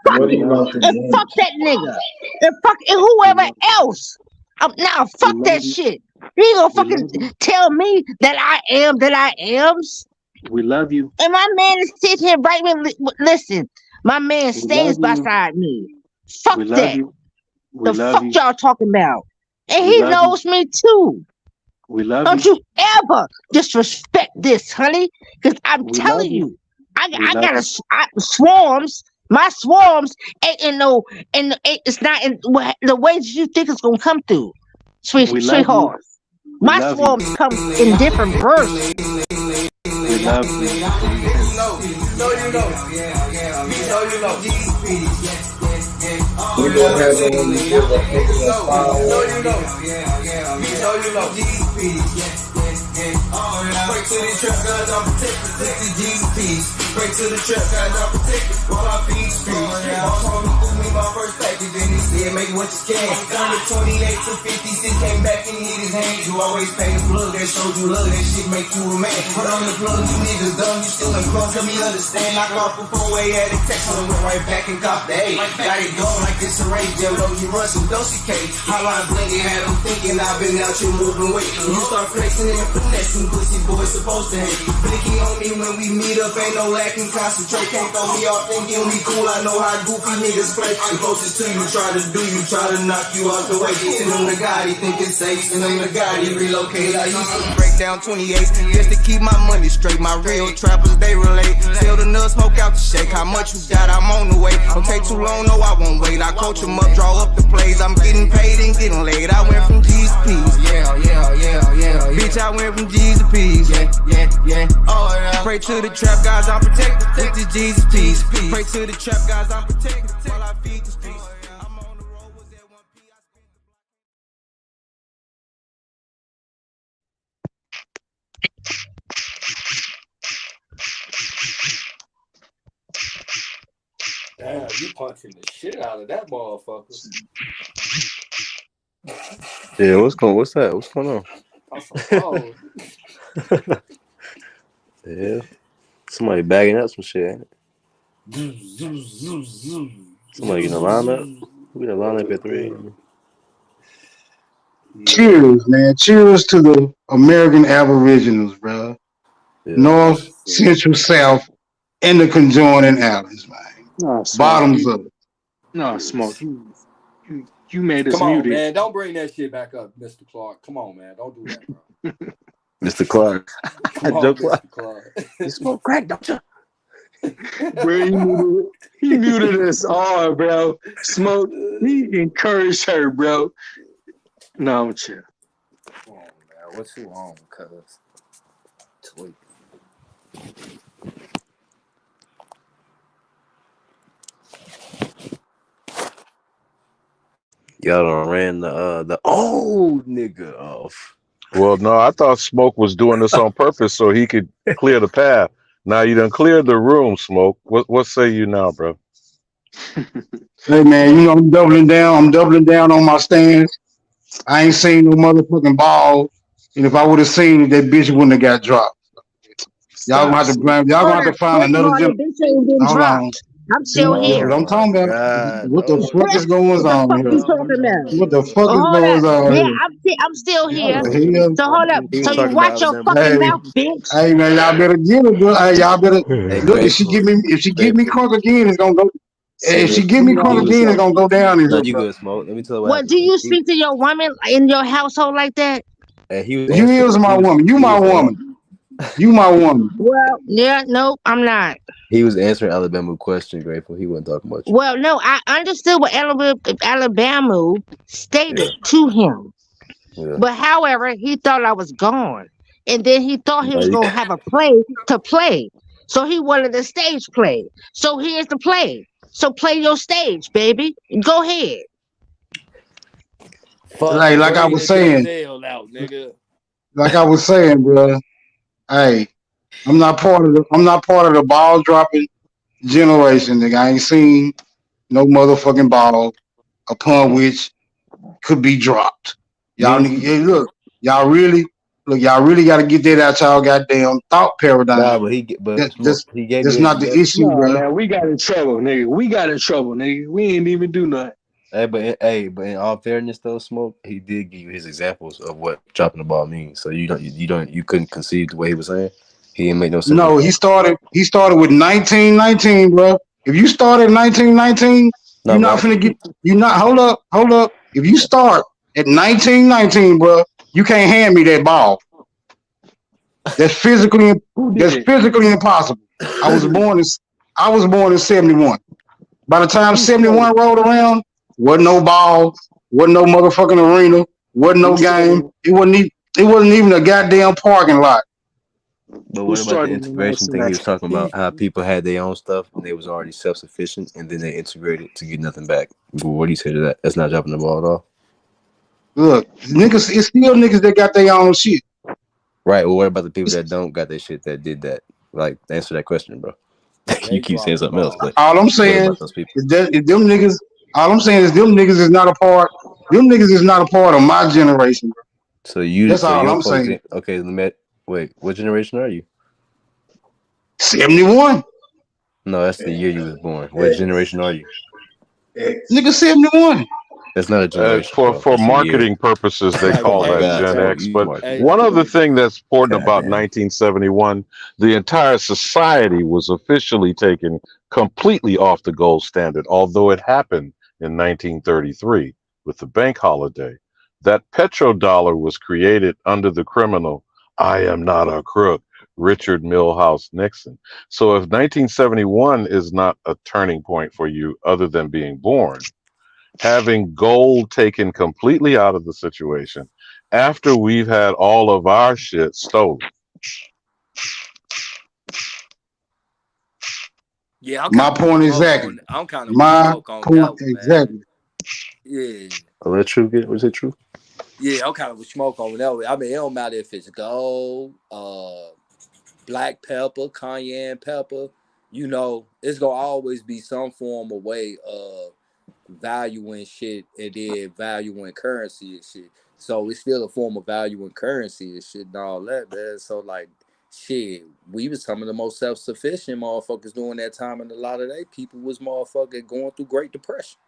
Fuck What do you it. like for And dinner? fuck that nigga. And fuck and whoever else. Now, fuck love that you. shit. You ain't gonna We love fucking you. tell me that I am. We love you. And my man is sitting here right with listen, my man We stays love you. beside me. Fuck We love that. you. We The love fuck you. y'all talking about? And We he love you. knows me too. We love Don't you. you ever disrespect this, honey? Because I'm We telling love you. you, I We got love swarms. My swarms ain't in no, and it's not in the ways you think it's gonna come through, We love you. sweetheart. We My love you. swarms come in different versions. We love you. We gonna have the one to give a nigga Break to the trap, guys, I'm protected. This is Jesus peace. Break to the trap, guys, I'm protected. While I feed streets. Boss homie threw me my first package, and he said, make what you can. Turned it 28 to 56, came back and hit his hand. You always pay the plug, that showed you love, that shit make you a man. Put on the plug, you niggas dumb, you still in close, let me understand. Knock off a 4-way at a text, on went right back and cop the A. Got it going like it's a race, Jim, though you run some dosey cake. Hotline blinking, had them thinking I've been out here moving weight. You start flexing and finessing, pussy boys supposed to hate. Flicky on me when we meet up, ain't no lacking, concentrate, can't throw me off thinking we cool. I know how goofy niggas play. The closest to you try to do, you try to knock you out the way. Send them to God, he think it's safe, send them to God, he relocate. I used to break down 28 just to keep my money straight. My real trappers, they relate. Sell the nuts, smoke out the shake. How much you got, I'm on the way. Don't take too long, no, I won't wait. I coach them up, draw up the plays. I'm getting paid and getting laid. I went from G's to P's. Yeah. Bitch, I went from G's to P's. Yeah. Oh, yeah. Pray to the trap guys, I'm protected. With the Jesus peace. Pray to the trap guys, I'm protected. While I feed the streets. Damn, you punching the shit out of that motherfucker. Yeah, what's that? What's going on? Oh, Yeah, somebody bagging up some shit, ain't it? Somebody getting a lineup. We got a lineup at 3 a.m. Cheers, man. Cheers to the American Aboriginals, bro. Yeah. North, Central, South, and the conjoining islands, man. No, Smoke. Bottoms up. No, Smoke. You made us come on, muted. man. Don't bring that shit back up, Mr. Clark. Come on, man. Don't do that, bro. Mr. Clark. Come on, Joe Mr. Clark. You smoke crack, don't you? Bro, he muted us all, bro. Smoke, he encouraged her, bro. No, I'm chill. Come on, man. What you on, cuz? Tweet. Y'all done ran the old nigga off. Well, no, I thought Smoke was doing this on purpose so he could clear the path. Now you done cleared the room, Smoke. What say you now, bro? Hey, man, you know I'm doubling down. I'm doubling down on my stance. I ain't seen no motherfucking ball. And if I would have seen it, that bitch wouldn't have got dropped. Y'all gonna have to blame. Y'all gonna have to find First of another all, the gym. bitch ain't been Hold on. dropped. I'm still That's here. what I'm talking about. God, What the fuck is going What the on fuck here? you talking about? What the fuck is Hold going up. on Yeah, here? I'm still here. What the hell? So hold up. He was So you talking about watch your Alabama. fucking Hey, mouth, bitch. hey, man, y'all better get it, bro. Hey, y'all better Hey, look. If she give me Grateful. crunk again, it's gonna go. If she Look, give me he crunk was. again, it's gonna go down in No, here, you bro. good, Smoke. Let me tell you what What do happened. you speak to your woman in your household like that? He was You answering. is my woman. You He my was woman. You my woman. Well, yeah, nope, I'm not. He was answering Alabama question. Grateful. He wasn't talking about you. Well, no, I understood what Alabama stated Yeah. to him. Yeah. But however, he thought I was gone. And then he thought he No, was going to have a play to play. So he wanted a stage play. So here's the play. So play your stage, baby. Go ahead. Fuck Like I was bringing saying, Denzel out, nigga. bro. Hey, I'm not part of the ball dropping generation, nigga. I ain't seen no motherfucking ball upon which could be dropped. Y'all nigga, hey, y'all really got to get that out y'all goddamn thought paradigm. Nah, but he gave That's me. not the issue, No, bro. man, we got in trouble, nigga. We got in trouble, nigga. We ain't even do nothing. But in all fairness, though, Smoke, he did give you his examples of what dropping the ball means. So you couldn't conceive the way he was saying. He didn't make no sense. No, he started with 1919, bro. If you start at 1919, No, you're not but finna get. You're not. Hold up. If you start at 1919, bro, you can't hand me that ball. That's physically impossible. I was born in 71. By the time 71 rolled around, wasn't no ball, wasn't no motherfucking arena, wasn't no game. It wasn't even a goddamn parking lot. But what about the integration thing he was talking about? How people had their own stuff and they was already self-sufficient, and then they integrated to get nothing back. What do you say to that? That's not dropping the ball at all. Look, niggas, it's still niggas that got their own shit. Right. Well, what about the people that don't got their shit that did that? Like, answer that question, bro. You keep saying something else, but All I'm what saying about those people? is that if them niggas, all I'm saying is them niggas is not a part. Them niggas is not a part of my generation, bro. So you, That's all your I'm folks saying. Okay, wait, what generation are you? 71. No, that's the year you was born. What generation are you? Nigga, 71. That's not a generation. For That's a year. marketing purposes, they Oh call my that God, Gen Smoke, X. you But marketing. one other thing that's important God about damn. 1971, the entire society was officially taken completely off the gold standard, although it happened in 1933 with the bank holiday. That petrodollar was created under the criminal, I am not a crook, Richard Milhouse Nixon. So if 1971 is not a turning point for you other than being born, having gold taken completely out of the situation after we've had all of our shit stolen. Yeah, My point exactly. I'm kind of with My Smoke on point that one, man. exactly. Yeah. Let True get it? Was it true? Yeah, I'm kind of with Smoke on that one. I mean, it don't matter if it's gold, black pepper, cayenne pepper. you know, it's gonna always be some form of way of valuing shit and then valuing currency and shit. So it's still a form of valuing currency and shit and all that, man. So like, shit, we was some of the most self-sufficient motherfuckers during that time, and a lot of they people was motherfucking going through Great Depression.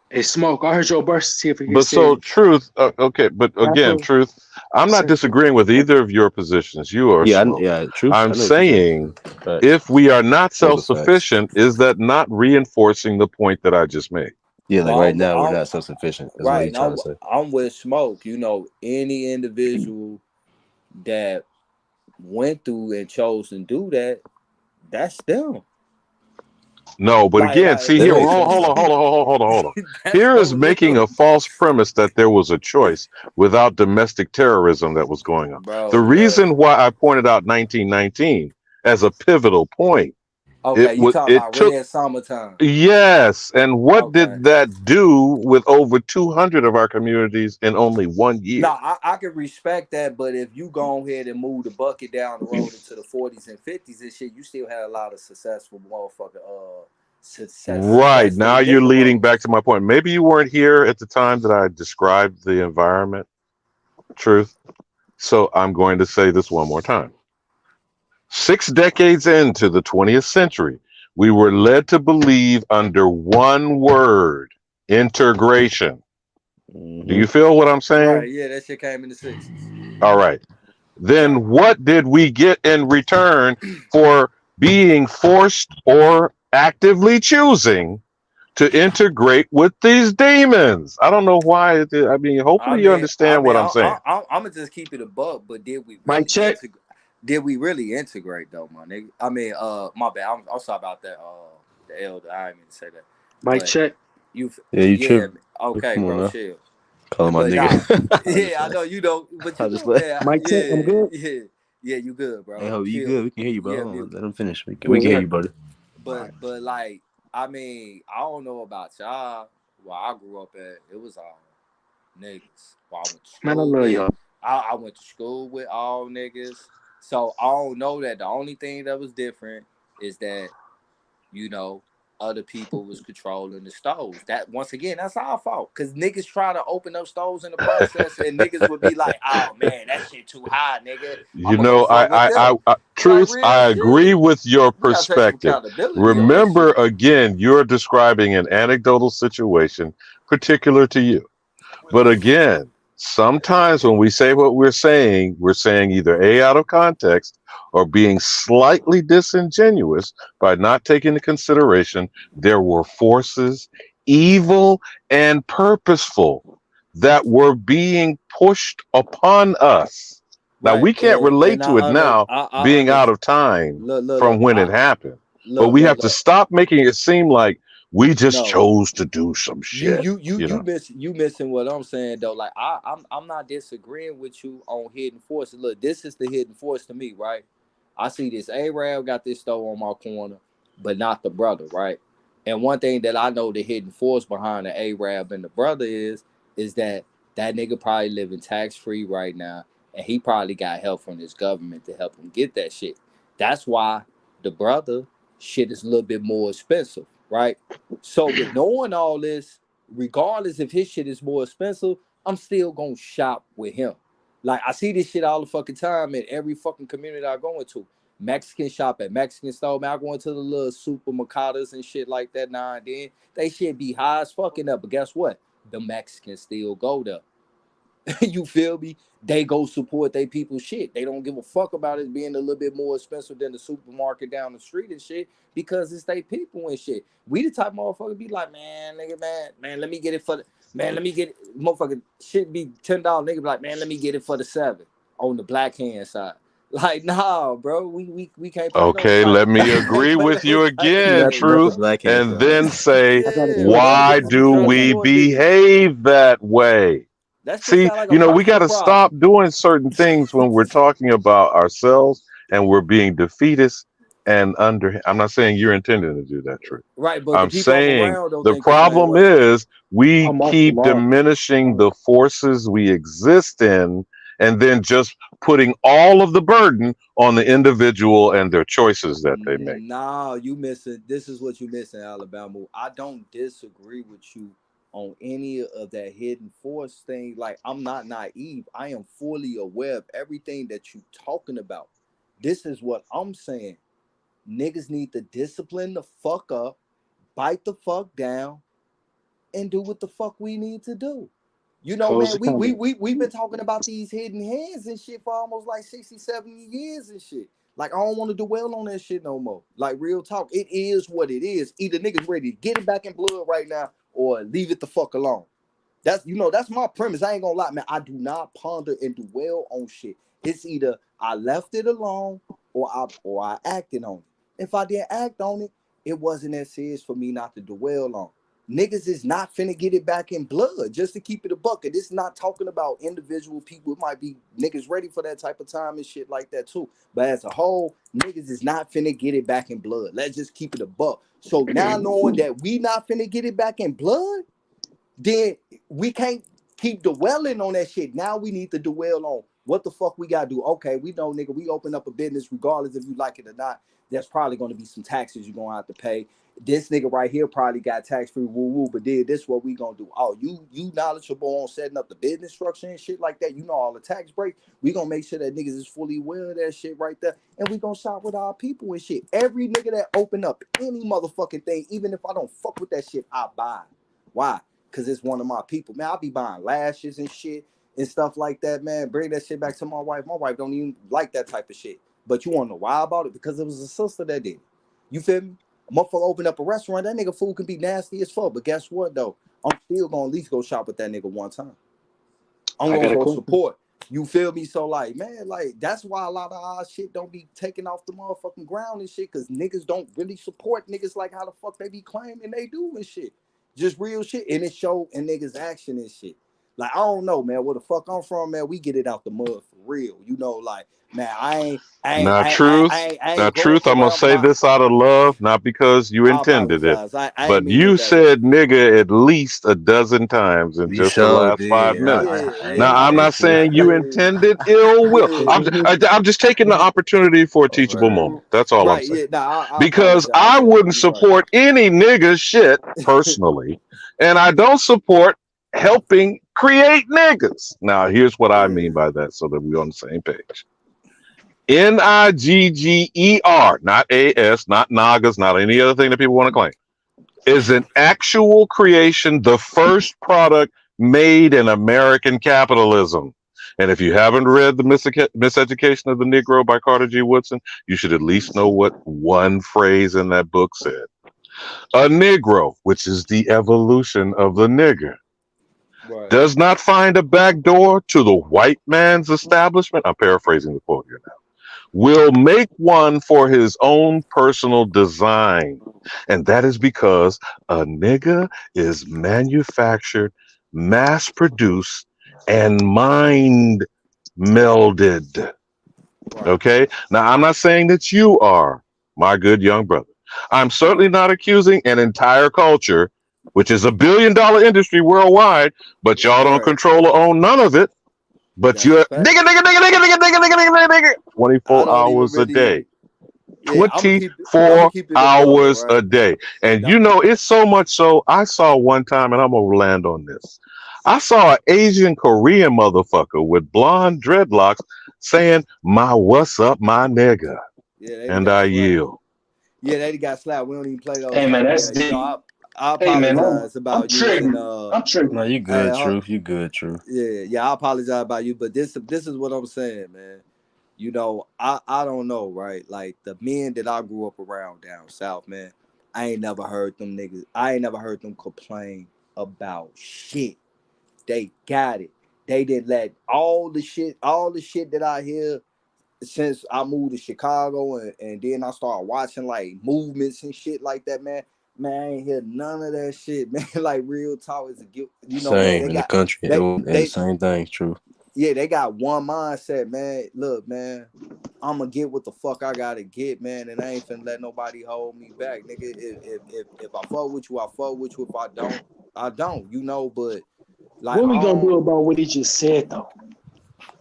Hey, Smoke, I heard your birth certificate. But so truth, okay, but again, truth. I'm not disagreeing with either of your positions. You are Smoke. Truth. I'm saying, if we are not self-sufficient, is that not reinforcing the point that I just made? Yeah, like right now we're not self-sufficient. That's what Right, he's trying to say. I'm with Smoke. You know, any individual that went through and chose to do that, that's them. No, but again, see here, hold on. Here is making a false premise that there was a choice without domestic terrorism that was going on. Bro, the reason why I pointed out 1919 as a pivotal point. Okay, you talking about Red Summertime. Yes, and what did that do with over 200 of our communities in only 1 year? No, I can respect that, but if you go ahead and move the bucket down the road into the 40s and 50s and shit, you still had a lot of successful motherfucking success. Right, now you're leading back to my point. Maybe you weren't here at the time that I described the environment. Truth. So I'm going to say this one more time. 6 decades into the 20th century, we were led to believe under one word: integration. Do you feel what I'm saying? Right, yeah, that shit came in the 60s. All right. Then what did we get in return for being forced or actively choosing to integrate with these demons? I don't know why. I mean, hopefully you understand what I'm saying. I'm gonna just keep it a buck, but did we really integrate though, my nigga? I mean, my bad. I'm sorry about that. The elder, I didn't mean to say that. Mic check. You tripping. Okay, Come on bro, now. chill. Call him my nigga. Yeah, I know you don't, but you know, man, Mic check, I'm good. Yeah, you good, bro. Hey, ho, you Chill. good? We can hear you, bro. Yeah, Hold on, let him finish. We can hear you, brother. But like, I mean, I don't know about y'all. Where I grew up at, it was all niggas. Well, I went to school Man, I love with, y'all. I went to school with all niggas. So I don't know that the only thing that was different is that, you know, other people was controlling the stoves. That once again, that's our fault. Cause niggas try to open up stoves in the process, and niggas would be like, "Oh man, that shit too high, nigga." You know, I truth, I agree with your perspective. Remember, again, you're describing an anecdotal situation particular to you. But again, sometimes when we say what we're saying either A, out of context, or being slightly disingenuous by not taking into consideration there were forces, evil and purposeful, that were being pushed upon us. Now, we can't relate to it now, being out of time from when it happened. But we have to stop making it seem like we just chose to do some shit. You missing what I'm saying though. Like I'm not disagreeing with you on hidden forces. Look, this is the hidden force to me, right? I see this Arab got this stove on my corner, but not the brother, right? And one thing that I know the hidden force behind the Arab and the brother is that nigga probably living tax-free right now, and he probably got help from his government to help him get that shit. That's why the brother shit is a little bit more expensive, right? So with knowing all this, regardless if his shit is more expensive, I'm still gonna shop with him. Like, I see this shit all the fucking time in every fucking community I go into. Mexican shop at Mexican store. Man, I go into the little supermercados and shit like that now and then. They shit be high as fucking up. But guess what? The Mexicans still go there. You feel me? They go support they people's shit. They don't give a fuck about it being a little bit more expensive than the supermarket down the street and shit, because it's they people and shit. We the type of motherfucker be like, man, nigga, man, let me get it for the, man, let me get it. Motherfucker shit be $10. Nigga be like, man, let me get it for the 7 on the black hand side. Like, nah, bro, we can't. Okay, let me agree with you again, Truth, and then say, why do we behave that way? See, you know, we got to stop doing certain things when we're talking about ourselves and we're being defeatist and I'm not saying you're intending to do that, Truth. Right, but I'm saying the problem is we keep diminishing the forces we exist in and then just putting all of the burden on the individual and their choices that they make. Nah, you missing. This is what you missing, Alabama. I don't disagree with you on any of that hidden force thing. Like, I'm not naive. I am fully aware of everything that you talking about. This is what I'm saying. Niggas need to discipline the fuck up, bite the fuck down, and do what the fuck we need to do. You know, Close man, the we've been talking about these hidden hands and shit for almost like 60, 70 years and shit. Like, I don't want to dwell on that shit no more. Like, real talk, it is what it is. Either niggas ready to get it back in blood right now or leave it the fuck alone. That's, you know, that's my premise. I ain't gonna lie, man. I do not ponder and dwell on shit. It's either I left it alone or I acted on it. If I didn't act on it, it wasn't as serious for me not to dwell on. Niggas is not finna get it back in blood, just to keep it a bucket. This is not talking about individual people. It might be niggas ready for that type of time and shit like that too. But as a whole, niggas is not finna get it back in blood. Let's just keep it a buck. So now knowing that we not finna get it back in blood, then we can't keep dwelling on that shit. Now we need to dwell on what the fuck we gotta do. Okay, we know, nigga, we open up a business regardless if you like it or not. There's probably gonna be some taxes you're gonna have to pay. This nigga right here probably got tax-free woo-woo, but then this is what we gonna do. Oh, you knowledgeable on setting up the business structure and shit like that. You know all the tax breaks. We gonna make sure that niggas is fully aware of that shit right there. And we gonna shop with our people and shit. Every nigga that open up any motherfucking thing, even if I don't fuck with that shit, I buy. Why? Because it's one of my people. Man, I be buying lashes and shit and stuff like that, man. Bring that shit back to my wife. My wife don't even like that type of shit. But you want to know why about it? Because it was a sister that did it. You feel me? A motherfucker open up a restaurant, that nigga food can be nasty as fuck. But guess what, though? I'm still going to at least go shop with that nigga one time. I'm going to go support. You feel me? So, like, man, like, that's why a lot of our shit don't be taken off the motherfucking ground and shit, because niggas don't really support niggas like how the fuck they be claiming they do and shit. Just real shit. And it show in niggas' action and shit. Like, I don't know, man, where the fuck I'm from, man, we get it out the mud for real. You know, like, man, I ain't Truth, I'm gonna say this out of love, not because you intended it, but you said nigga at least a dozen times in just the last 5 minutes. Now, I'm not saying you intended ill will. I'm just taking the opportunity for a teachable moment. That's all I'm saying. Because I wouldn't support any nigga shit personally, and I don't support helping create niggas. Now, here's what I mean by that so that we're on the same page. Nigger, not AS, not Nagas, not any other thing that people want to claim, is an actual creation, the first product made in American capitalism. And if you haven't read The Miseducation of the Negro by Carter G. Woodson, you should at least know what one phrase in that book said. A Negro, which is the evolution of the nigger, does not find a back door to the white man's establishment. I'm paraphrasing the quote here now. Will make one for his own personal design. And that is because a nigga is manufactured, mass produced, and mind melded. Okay? Now, I'm not saying that you are, my good young brother. I'm certainly not accusing an entire culture, which is $1 billion industry worldwide, but y'all don't control or own none of it. But you're nigga, 24 hours a day. 24 hours a day. And you know, it's so much so, I saw one time, and I'm going to land on this. I saw an Asian Korean motherfucker with blonde dreadlocks saying, my what's up, my nigga. And I yield. Yeah, they got slapped. We don't even play those. Hey, man, that's deep. I apologize about you. I'm triggering. No, you good, Truth. You good, Truth. Yeah, I apologize about you, but this is what I'm saying, man. You know, I don't know, right? Like, the men that I grew up around down south, man, I ain't never heard them complain about shit. They got it. They didn't let all the shit that I hear since I moved to Chicago and then I started watching like movements and shit like that, man. Man, I ain't hear none of that shit, man. Like, real talk is a guilt. You know, same man, in the country. They same thing, True. Yeah, they got one mindset, man. Look, man, I'm gonna get what the fuck I gotta get, man, and I ain't finna let nobody hold me back, nigga. If I fuck with you, I fuck with you. If I don't, I don't. You know, but like, what we gonna do about what he just said, though?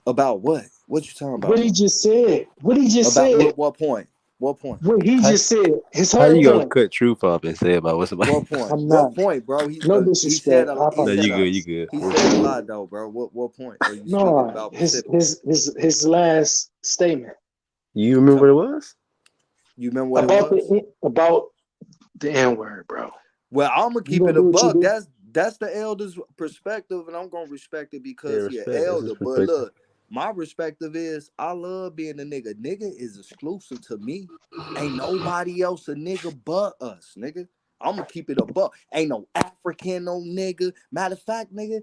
About what? What you talking about? What he just said. What he just About said. what point? What point? What he How, just said. His how whole you gonna point. cut truth up and say about what's about? What point? I'm What not. point, bro? No He said disrespect. I he No, said you good. You good. he We're said a good. lot though, bro. What point are you speaking No, about specifically? his last statement You remember what it was? You remember what it about was? about the N-word, bro. Well, I'm gonna You keep gonna it a do what you buck. do? That's the elder's perspective, and I'm gonna respect it Yeah, because he an respect. This is elder. But perspective. look, my perspective is I love being a nigga. Nigga is exclusive to me. Ain't nobody else a nigga but us, nigga. I'm gonna keep it a buck. Ain't no African, no nigga. Matter of fact, nigga,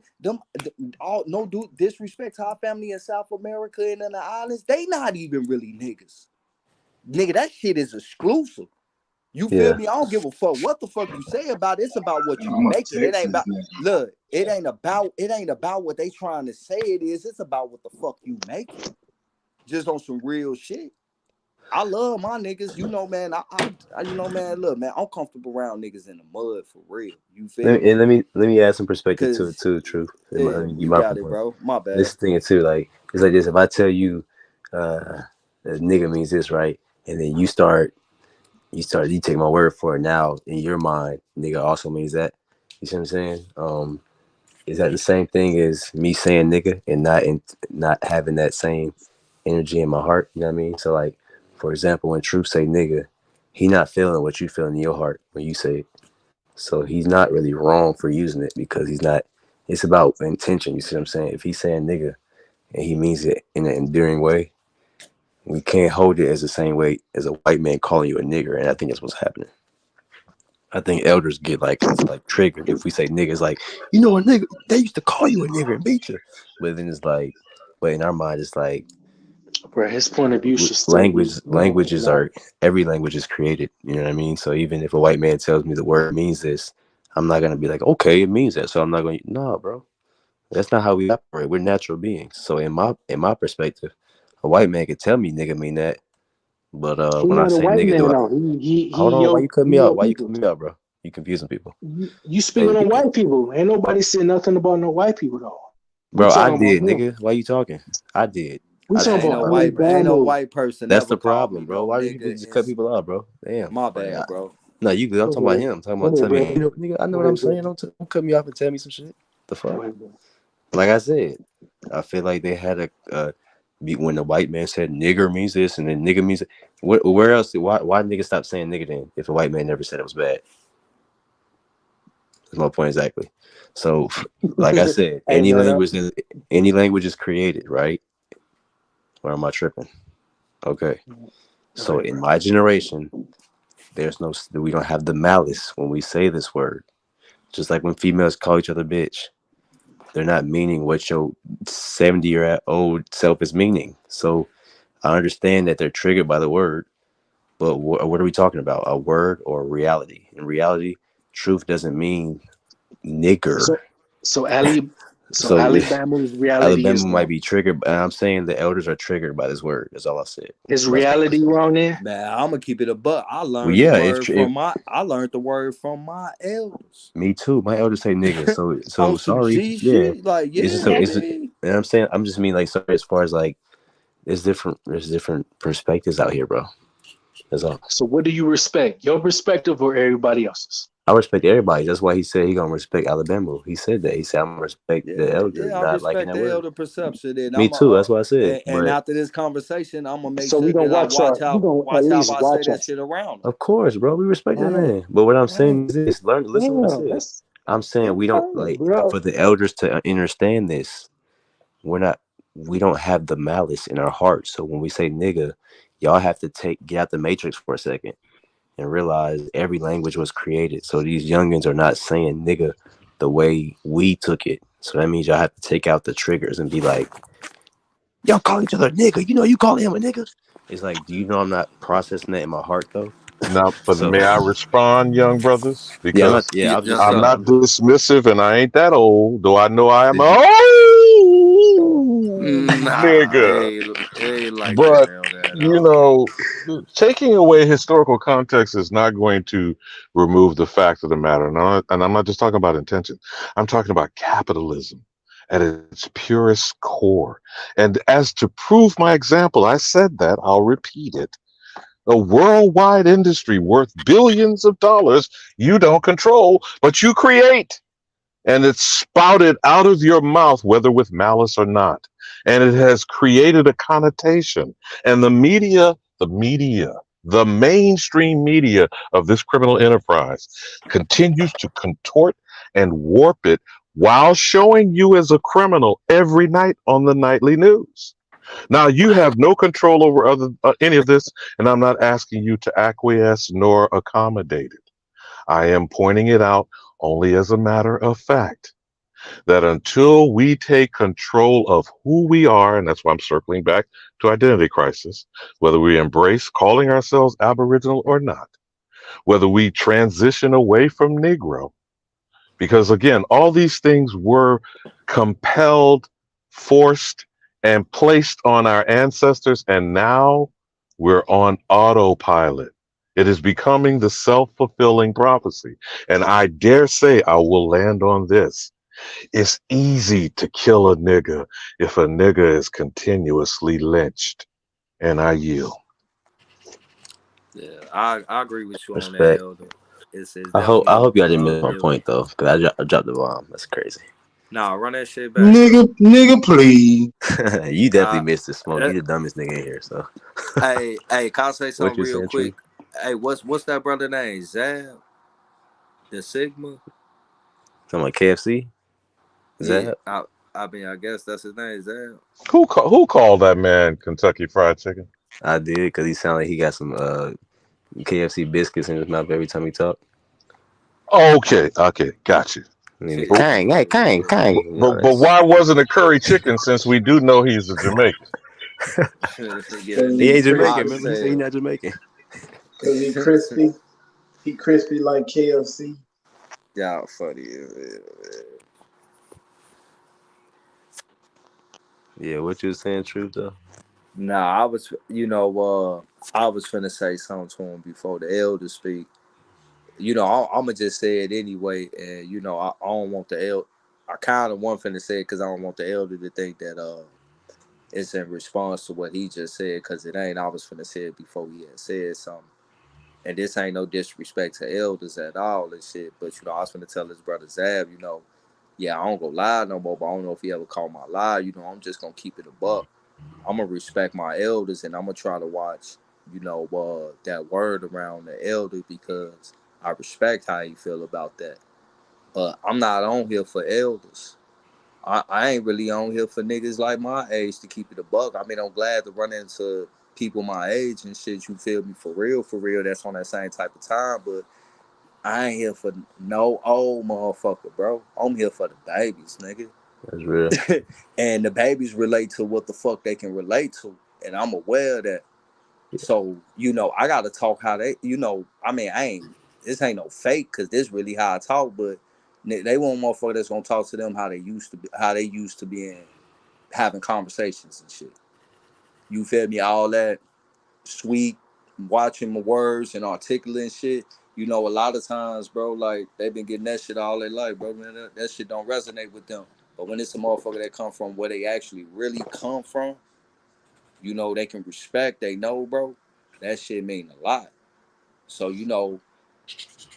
all no disrespect to our family in South America and in the islands. They not even really niggas. Nigga, that shit is exclusive. You feel Yeah. me? I don't give a fuck what the fuck you say about it. It's about what you I'm a make it. It ain't Texas about nigga. look, it ain't about what they trying to say it is. It's about what the fuck you make it. Just on some real shit. I love my niggas, you know, man. I you know, man. Look, man, I'm comfortable around niggas in the mud for real. You feel me? Let me add some perspective to it Cause too. Truth. yeah, you got it, bro. My bad. This thing too, like it's like this. If I tell you, a nigga means this, right, and then you take my word for it. Now in your mind, nigga also means that. You see what I'm saying? Is that the same thing as me saying nigga and not having that same energy in my heart? You know what I mean? So like, for example, when Truth say nigga, he not feeling what you feel in your heart when you say it. So he's not really wrong for using it because he's not. It's about intention. You see what I'm saying? If he's saying nigga and he means it in an endearing way, we can't hold it as the same way as a white man calling you a nigger. And I think that's what's happening. I think elders get like triggered if we say niggas, like, you know, a nigga, they used to call you a nigger and beat you. But then it's like, but in our mind, it's like, Bro, his point of view should still be languages are, every language is created. You know what I mean? So even if a white man tells me the word means this, I'm not going to be like, okay, it means that. So I'm not going to, no, bro. That's not how we operate. We're natural beings. So in my perspective, a white man could tell me nigga mean that. But He's when I not a say white nigga, man though. He hold on, why you cut me your out? Why you people. cut me out, bro? You confusing people. You speaking on white people. Ain't nobody said nothing about no white people though. Bro, I talking did, about him. nigga. Why you talking? I did. We talking about Ain't no white person. That's Ever the called problem, me bro. no Why do you just cut people out, bro? Damn. My bad, bro. No, you good. I'm talking about him. I'm talking about tell me, hey, nigga, I know what I'm saying. Don't cut me off and tell me some shit. The fuck? Like I said, I feel like they had when the white man said nigger means this and then nigga means it. Where else? Why niggas stop saying nigga then if a white man never said it was bad? That's my point exactly. So, like I said, any language is created, right? Or am I tripping? Okay. So in my generation, we don't have the malice when we say this word. Just like when females call each other bitch, they're not meaning what your 70-year-old self is meaning. So I understand that they're triggered by the word, but what are we talking about? A word or a reality? In reality, truth doesn't mean nigger. So Alabama's reality Alabama is might wrong. be triggered, but I'm saying the elders are triggered by this word. That's all I said. Is reality wrong there? Man, I'm gonna keep it a buck. I learned I learned the word from my elders. Me too. My elders say nigga. So On some sorry. G Yeah. shit, like It's just and I'm saying I'm just mean like sorry as far as like there's different perspectives out here, bro. That's all. So what do you respect? Your perspective or everybody else's? I respect everybody. That's why he said he gonna respect Alabama. He said that. He said I'm gonna respect the elders, I not liking respect that the word. elder perception. And Me too. That's what I said. And after this conversation, I'm gonna make So we sure gonna that I watch watch how I say that us. shit around. Of course, bro. We respect that man. But what I'm saying is this: listen to what I said. I'm saying we don't like for the elders to understand this. We don't have the malice in our hearts. So when we say nigga, y'all have to get out the matrix for a second and realize every language was created. So these youngins are not saying nigga the way we took it. So that means y'all have to take out the triggers and be like, y'all call each other nigga. You know you call him a nigga. It's like, do you know I'm not processing that in my heart though? Now, but may I respond, young brothers? Because I'm not dismissive, and I ain't that old, though I know I am old nigga. Ain't like But that, you know, taking away historical context is not going to remove the fact of the matter. And I'm not just talking about intention. I'm talking about capitalism at its purest core. And as to prove my example, I said that, I'll repeat it. A worldwide industry worth billions of dollars you don't control, but you create. And it's spouted out of your mouth, whether with malice or not. And it has created a connotation. And the mainstream media of this criminal enterprise continues to contort and warp it while showing you as a criminal every night on the nightly news. Now, you have no control over any of this, and I'm not asking you to acquiesce nor accommodate it. I am pointing it out only as a matter of fact, that until we take control of who we are, and that's why I'm circling back to identity crisis, whether we embrace calling ourselves Aboriginal or not, whether we transition away from Negro, because again, all these things were compelled, forced, and placed on our ancestors, and now we're on autopilot. It is becoming the self-fulfilling prophecy. And I dare say I will land on this. It's easy to kill a nigga if a nigga is continuously lynched. And I yield. Yeah, I agree with you on that, Respect. Elder. It's I hope y'all didn't miss my definitely point though, because I dropped the bomb. That's crazy. Nah, run that shit back. Nigga, please. You definitely missed the smoke. You the dumbest nigga in here. So. Hey, can I say something you real saying, quick? Hey, what's that brother name? Zab? The Sigma? Talking about KFC? Yeah, Zab? I mean, I guess that's his name, Zab. Who called that man Kentucky Fried Chicken? I did, because he sounded like he got some KFC biscuits in his mouth every time he talked. Okay, got you. Kang. But why wasn't it curry chicken, since we do know he's a Jamaican? He ain't Jamaican, remember? He said he's not Jamaican. Because he crispy. He crispy like KFC. Y'all funny. Yeah, what you was saying, Truth, though? Nah, I was finna say something to him before the elder speak. I'm gonna just say it anyway, and I don't want the elder. I kind of want finna say it because I don't want the elder to think that it's in response to what he just said, because it ain't. I was finna say it before he had said something, and this ain't no disrespect to elders at all and shit. But I was finna tell his brother Zab, yeah, I don't go lie no more, but I don't know if he ever called my lie. I'm just gonna keep it a buck. I'm gonna respect my elders, and I'm gonna try to watch, that word around the elder, because I respect how you feel about that. But I'm not on here for elders. I ain't really on here for niggas like my age, to keep it a buck. I mean, I'm glad to run into people my age and shit, you feel me, for real, that's on that same type of time. But I ain't here for no old motherfucker, bro. I'm here for the babies, nigga. That's real. And the babies relate to what the fuck they can relate to. And I'm aware of that. Yeah. So, I got to talk how they, this ain't no fake, because this really how I talk, but they want motherfucker that's going to talk to them how they used to be having conversations and shit. You feel me? All that sweet, watching my words and articulate and shit. A lot of times, bro, like, they've been getting that shit all their life, bro. Man, that shit don't resonate with them. But when it's a motherfucker that come from where they actually really come from, they can respect, they know, bro. That shit mean a lot. So,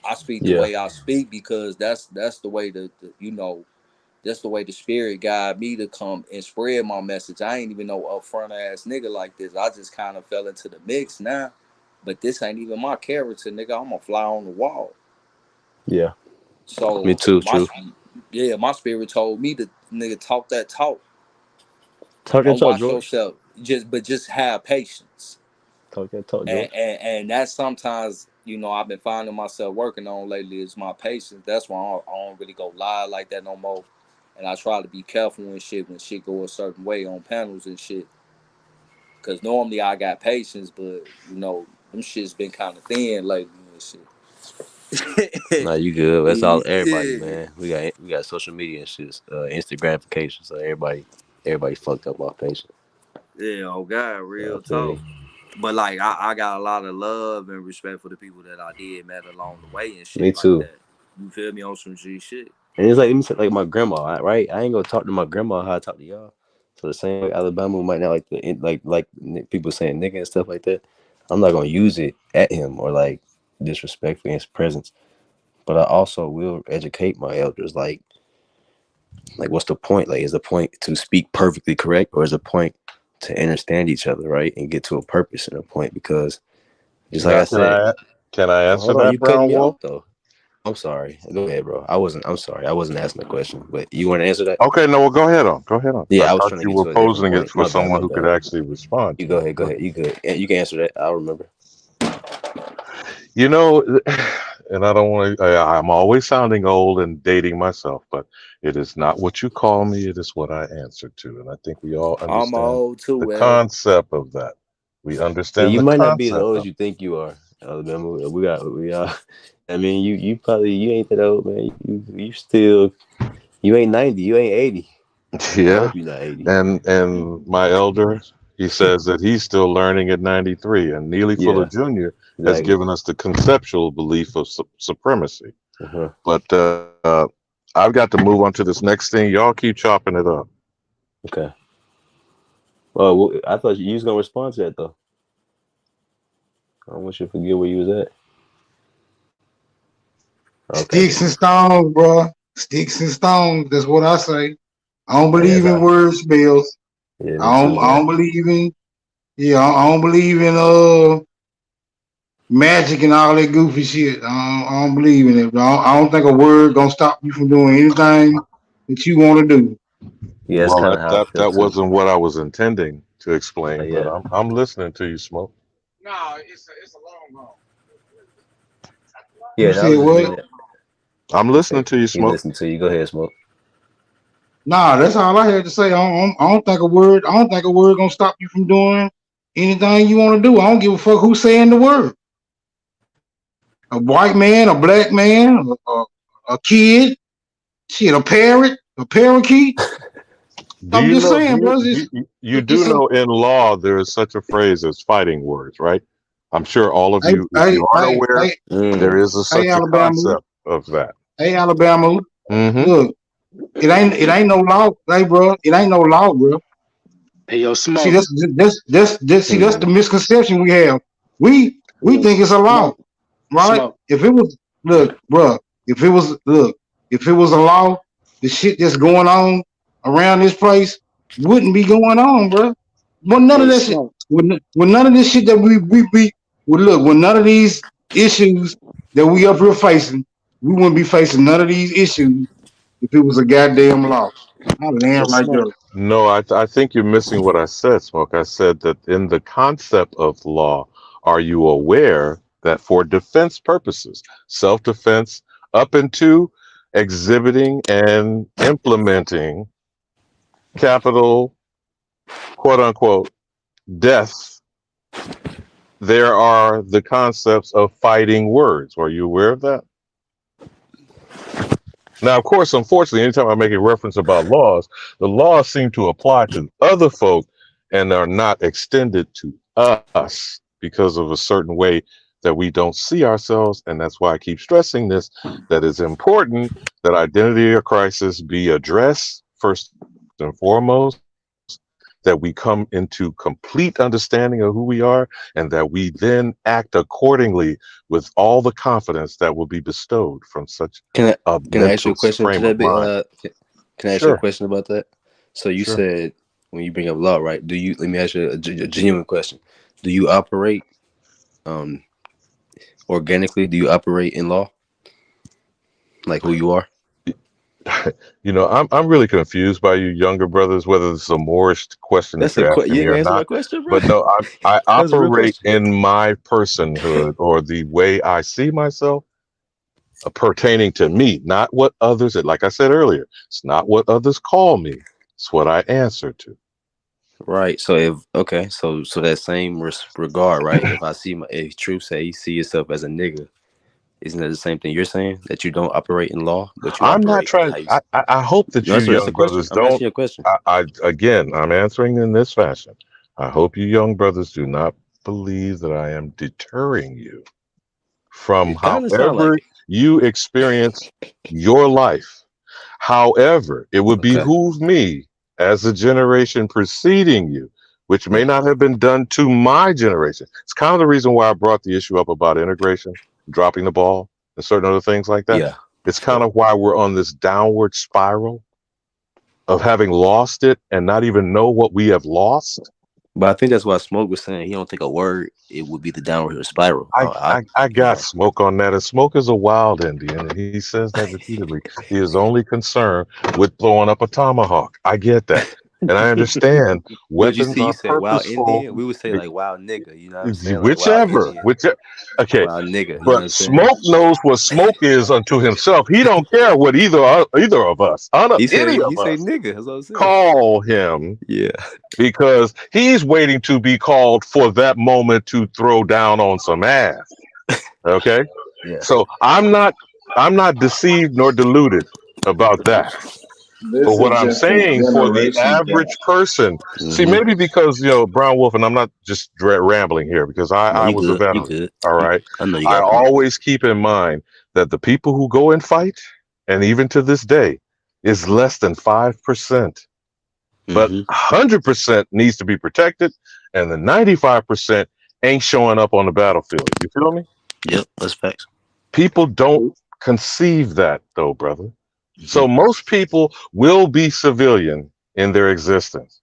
I speak the way I speak, because that's the way that's the way the spirit guide me to come and spread my message. I ain't even no upfront ass nigga like this. I just kind of fell into the mix now. But this ain't even my character, nigga. I'm a fly on the wall. Yeah. So me too, true. Yeah, my spirit told me to, nigga, talk that talk. Don't watch George. yourself. Just have patience. Talk that talk, George. And that's sometimes, I've been finding myself working on lately, is my patience. That's why I don't really go live like that no more. And I try to be careful when shit go a certain way on panels and shit. Because normally I got patience, but, them shit's been kind of thin lately and shit. Nah, you good. That's all everybody, man. We got social media and shit, Instagramification, so everybody fucked up off patience. Yeah, oh God, real talk. But like, I got a lot of love and respect for the people that I did met along the way and shit. Me too. Like that. You feel me, on some G shit. And it's like, let me say, like my grandma, right? I ain't gonna talk to my grandma how I talk to y'all. So the same way Alabama might not like the like people saying nigga and stuff like that. I'm not gonna use it at him or like disrespectfully in his presence. But I also will educate my elders. Like what's the point? Like, is the point to speak perfectly correct, or is the point to understand each other, right, and get to a purpose and a point? Because just like Now, I said, can I answer hold on, that, you cutting Brown me Wolf? off though. I'm sorry. Go ahead, bro. I'm sorry. I wasn't asking the question, but you want to answer that? Okay, no, well, go ahead on. Go ahead on. I Yeah, I was thought trying to you get were to a different posing it point. for My bad. someone My who could bad. actually respond You to go it. ahead. Go ahead. You good? And you can answer that. I'll remember. You know, and I don't want to, I'm always sounding old and dating myself, but it is not what you call me, it is what I answer to. And I think we all I'm understand old too, the well. concept of that. We Yeah, understand you the might not be as concept old of as you think you are, Alabama. We are. I mean, you probably you ain't that old, man. You still you ain't 90. You ain't 80. it. I Yeah. hope you're not 80. And my elder, he says that he's still learning at 93. And Neely Fuller Yeah, Jr. has exactly. given us the conceptual belief of supremacy. Uh-huh. But I've got to move on to this next thing. Y'all keep chopping it up. Okay. Well, I thought you was gonna respond to that though. I don't want you to forget where you was at. Okay. Sticks and stones, bro. Sticks and stones. That's what I say. I don't Hey, believe in word spells. yeah, me too, I man. don't believe in. Yeah, I don't believe in magic and all that goofy shit. I don't believe in it. I don't think a word gonna stop you from doing anything that you want to do. Yeah, that's Well, kind of how I feel that too. wasn't what I was intending to explain, but Yeah. I'm listening to you, Smoke. You Yeah, that said was just what? mean that. I'm He listening said to you, he Smoke. listened to you. Go ahead, Smoke. Nah, that's all I had to say. I don't think a word. I don't think a word gonna stop you from doing anything you want to do. I don't give a fuck who's saying the word. A white man, a black man, a kid, shit, a parrot, a parakeet. Do I'm you just know? saying, bro. It's, You do it's a know in law there is such a phrase as fighting words, right? I'm sure all of hey, you, if hey, you aren't hey, aware, hey, there is hey, such a Alabama. concept of that. Hey, Alabama. Mm-hmm. Look, it ain't no law, hey, bro. It ain't no law, bro. Hey, yo, See, Smoke. that's the misconception we have. We Yo, think it's a law, Smoke. right? Smoke. If it was, look, bro. If it was a law, the shit that's going on around this place wouldn't be going on, bro. But none of Hey, that shit. Smoke. When none of this shit that we would look, when none of these issues that we up here facing, we wouldn't be facing none of these issues if it was a goddamn law. I Hey, land right there. Smoke. No, I think you're missing what I said, Smoke. I said that in the concept of law, are you aware that for defense purposes, self-defense, up into exhibiting and implementing capital, quote unquote, death, there are the concepts of fighting words. Are you aware of that? Now, of course, unfortunately, anytime I make a reference about laws, the laws seem to apply to other folk and are not extended to us because of a certain way that we don't see ourselves. And that's why I keep stressing this, that it's important that identity or crisis be addressed first and foremost, that we come into complete understanding of who we are, and that we then act accordingly with all the confidence that will be bestowed from such Can a I ask you mental a question to frame that? of mind. Can I ask you a Sure, question about that? So you sure. said when you bring up law, right? Let me ask you a genuine question. Do you operate um organically? Do you operate in law, like who you are? You know, I'm really confused by you younger brothers, whether this is a Moorish question that That's a you're asking you me didn't or answer my not. question, bro. But no, I That was a real operate question. in my personhood or the way I see myself pertaining to me, not what others, like I said earlier, it's not what others call me. It's what I answer to. Right. So so that same regard, right? If Truth say you see yourself as a nigga, isn't that the same thing you're saying, that you don't operate in law, but you I'm not operate trying. how you? I hope that No, you that's young a question. brothers I'm don't. asking you a question. Again, I'm answering in this fashion. I hope you young brothers do not believe that I am deterring you from It kind of sound like however it. you experience your life. However, it would behoove me as a generation preceding you, which may not have been done to my generation. It's kind of the reason why I brought the issue up about integration, dropping the ball, and certain other things like that. Yeah. It's kind of why we're on this downward spiral of having lost it and not even know what we have lost. But I think that's why Smoke was saying he don't think a word it would be the downward spiral. I got Smoke on that, and Smoke is a wild Indian, and he says that repeatedly. He is only concerned with throwing up a tomahawk. I get that, and I understand weapons you are said wild purposeful. Indian. We would say like wild nigga. You know what I'm saying? Like Whichever. Okay. Wild nigga. You know what But I'm saying? Smoke knows what Smoke is unto himself. He don't care what either of us, He say us, nigga. That's what I'm saying. call him. Yeah. Because he's waiting to be called for that moment to throw down on some ass. Okay? Yeah. So I'm not deceived nor deluded about that. But what I'm saying for the average person, see, maybe because, Brown Wolf, and I'm not just rambling here because I was a veteran. All right. I know you I got a point. always keep in mind that the people who go and fight, and even to this day, is less than 5%. But 100% needs to be protected, and the 95% ain't showing up on the battlefield. You feel me? Yep, that's facts. People don't conceive that, though, brother. So most people will be civilian in their existence,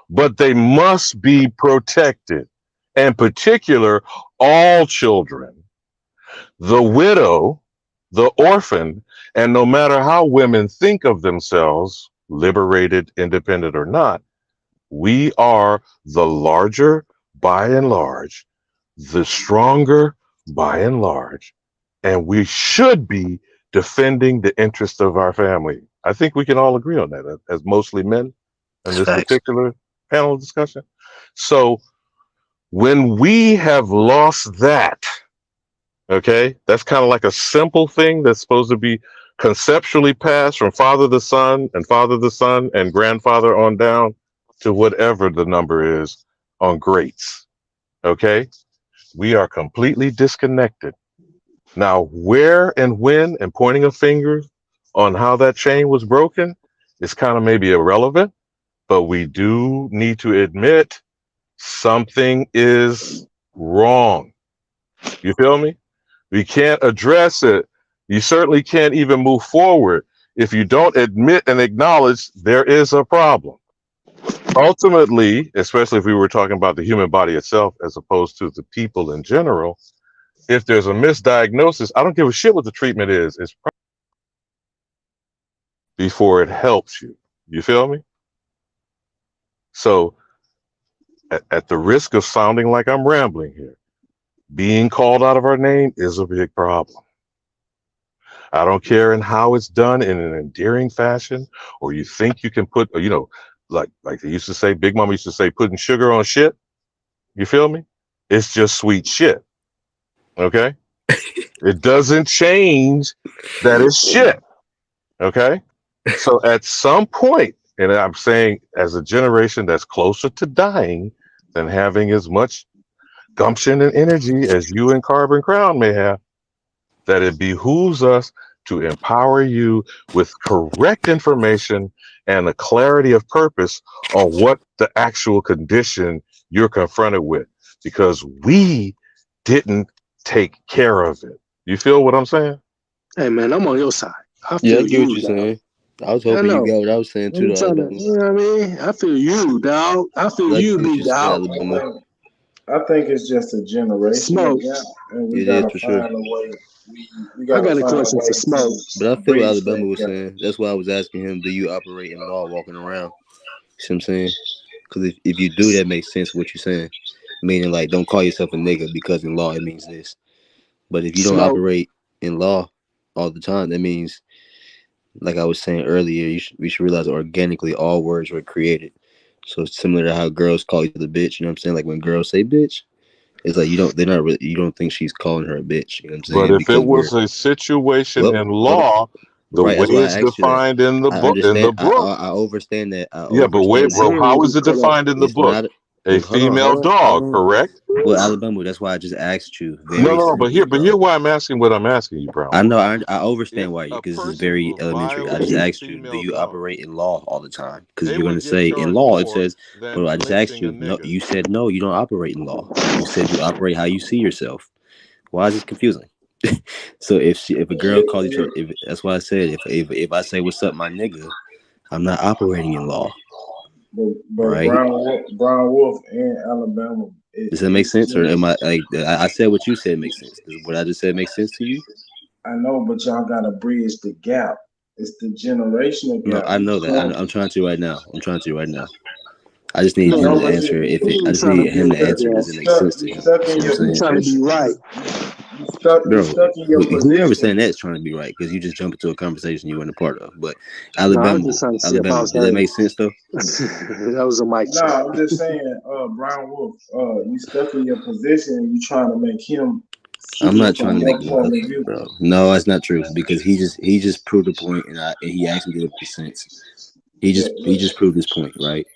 but they must be protected. In particular, all children, the widow, the orphan, and no matter how women think of themselves, liberated, independent or not, we are the larger by and large, the stronger by and large, and we should be defending the interest of our family. I think we can all agree on that as mostly men in this particular panel discussion. So when we have lost that, okay, that's kind of like a simple thing that's supposed to be conceptually passed from father to son and grandfather on down to whatever the number is on greats. Okay, we are completely disconnected. Now, where and when and pointing a finger on how that chain was broken is kind of maybe irrelevant, but we do need to admit something is wrong. You feel me? We can't address it. You certainly can't even move forward if you don't admit and acknowledge there is a problem. Ultimately, especially if we were talking about the human body itself as opposed to the people in general, if there's a misdiagnosis, I don't give a shit what the treatment is. It's before it helps you. You feel me? So at the risk of sounding like I'm rambling here, being called out of our name is a big problem. I don't care in how it's done in an endearing fashion, or you think you can put, like they used to say, Big Mama used to say, putting sugar on shit. You feel me? It's just sweet shit. Okay? It doesn't change that it's shit. Okay? So at some point, and I'm saying as a generation that's closer to dying than having as much gumption and energy as you and Carbon Crown may have, that it behooves us to empower you with correct information and a clarity of purpose on what the actual condition you're confronted with, because we didn't take care of it. You feel what I'm saying? Hey man, I'm on your side. I Yeah, feel I get what you, you're dog. saying. I was hoping you got what I was saying too. I'm trying to, you know what I mean? I feel you, dog. I feel you, big dog. I think it's just a generation Smoke. gap, and we It is gotta for find sure. a way. We I gotta got a find question way for Smoke. But I feel what bridge Alabama that was gap. saying. That's why I was asking him, do you operate in law walking around? You see what I'm saying? Because if you do, that makes sense what you're saying. Meaning, like, don't call yourself a nigga because in law it means this. But if you don't operate in law all the time, that means, like I was saying earlier, we should realize organically all words were created. So it's similar to how girls call each other bitch. You know what I'm saying? Like when girls say bitch, it's like you don't think she's calling her a bitch. You know what I'm saying? But if because it was a situation in hold law, the right, way that's why I it's asked you that. defined in the I book, understand. I understand that. I yeah, but wait, understand bro, that. how is it defined in the It's book? not. A Hold on, female hold on, hold dog, on. correct? Well, Alabama, that's why I just asked you No, very no, but simply, hear bro. why I'm asking what I'm asking you, Brown I know, Wolf. I If understand why you, a because it's person very elementary. I just violates a asked you, do female you dog, operate in law all the time? Because they you're going would to get say in charged law it more says, than but I just asked lynching a you, no, nigga. you said no, you don't operate in law. You said you operate how you see yourself. Why is this confusing? So if a girl calls each other, if that's why I said if I say what's up, my nigga, I'm not operating in law, But right? Brown Wolf in Alabama, Does that make it's sense, or just, am I like I said what you said makes sense? Does what I just said make sense to you? I know, but y'all gotta bridge the gap. It's the generational No, gap. I You know that. can't. I'm trying to right now. I just need No, him to but answer if you it. I just trying to need him build to that answer. gap. Does it make sense to You him? stuck in You know what your I'm saying, position. You bro? stuck in your Whoever's position. saying that is trying to be right because you just jump into a conversation you weren't a part of. But No, I was Alabama, just trying to see if I was does that heard. make sense though? That was a mic No, check. I'm just saying, Brown Wolf, you stuck in your position and you trying to make him I'm see it not trying from to make your point okay, of view. bro. No, that's not true because he just proved a point and he asked me if it makes sense. He just proved his point, right?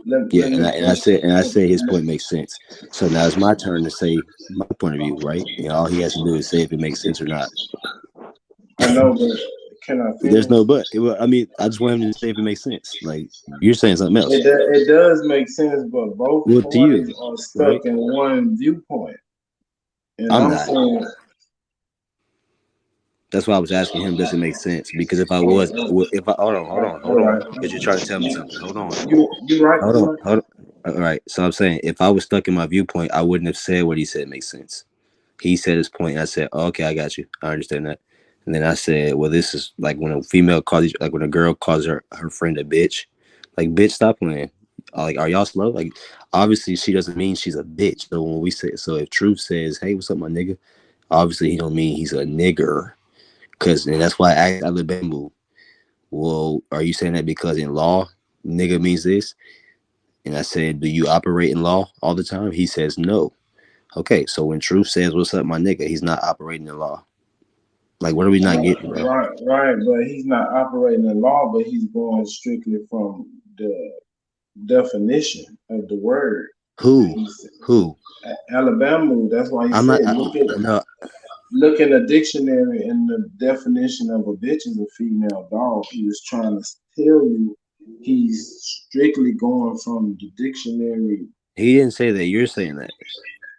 Let And me I finish. said his point makes sense. So now it's my turn to say my point of view, right? And all he has to do is say if it makes sense or not. I know, but can I There's finish? no but. I mean, I just want him to say if it makes sense. Like you're saying something else. It does make sense, but both Well, to you, parties are stuck right? in one viewpoint. And I'm I'm not. saying, That's why I was asking him, does it make sense? Because if I all was, if I hold on, right, because you're trying to tell me something. Hold on, you right. hold on. All right. So I'm saying, if I was stuck in my viewpoint, I wouldn't have said what he said makes sense. He said his point, and I said, oh, okay, I got you. I understand that. And then I said, well, this is like when a female calls, like when a girl calls her friend a bitch. Like, bitch, stop playing. Like, are y'all slow? Like, obviously, she doesn't mean she's a bitch. So when we say, so if Truth says, hey, what's up, my nigga? Obviously, he don't mean he's a nigger. And that's why I asked Alabama, well, are you saying that because in law, nigga means this? And I said, do you operate in law all the time? He says no. Okay, so when Truth says, what's up, my nigga, he's not operating in law. Like, what are we not getting, bro? Right, but he's not operating in law, but he's going strictly from the definition of the word. Who? Alabama. That's why he I'm not. said, No. Look in the dictionary, and the definition of a bitch is a female dog. He was trying to tell you he's strictly going from the dictionary. He didn't say that. You're saying that.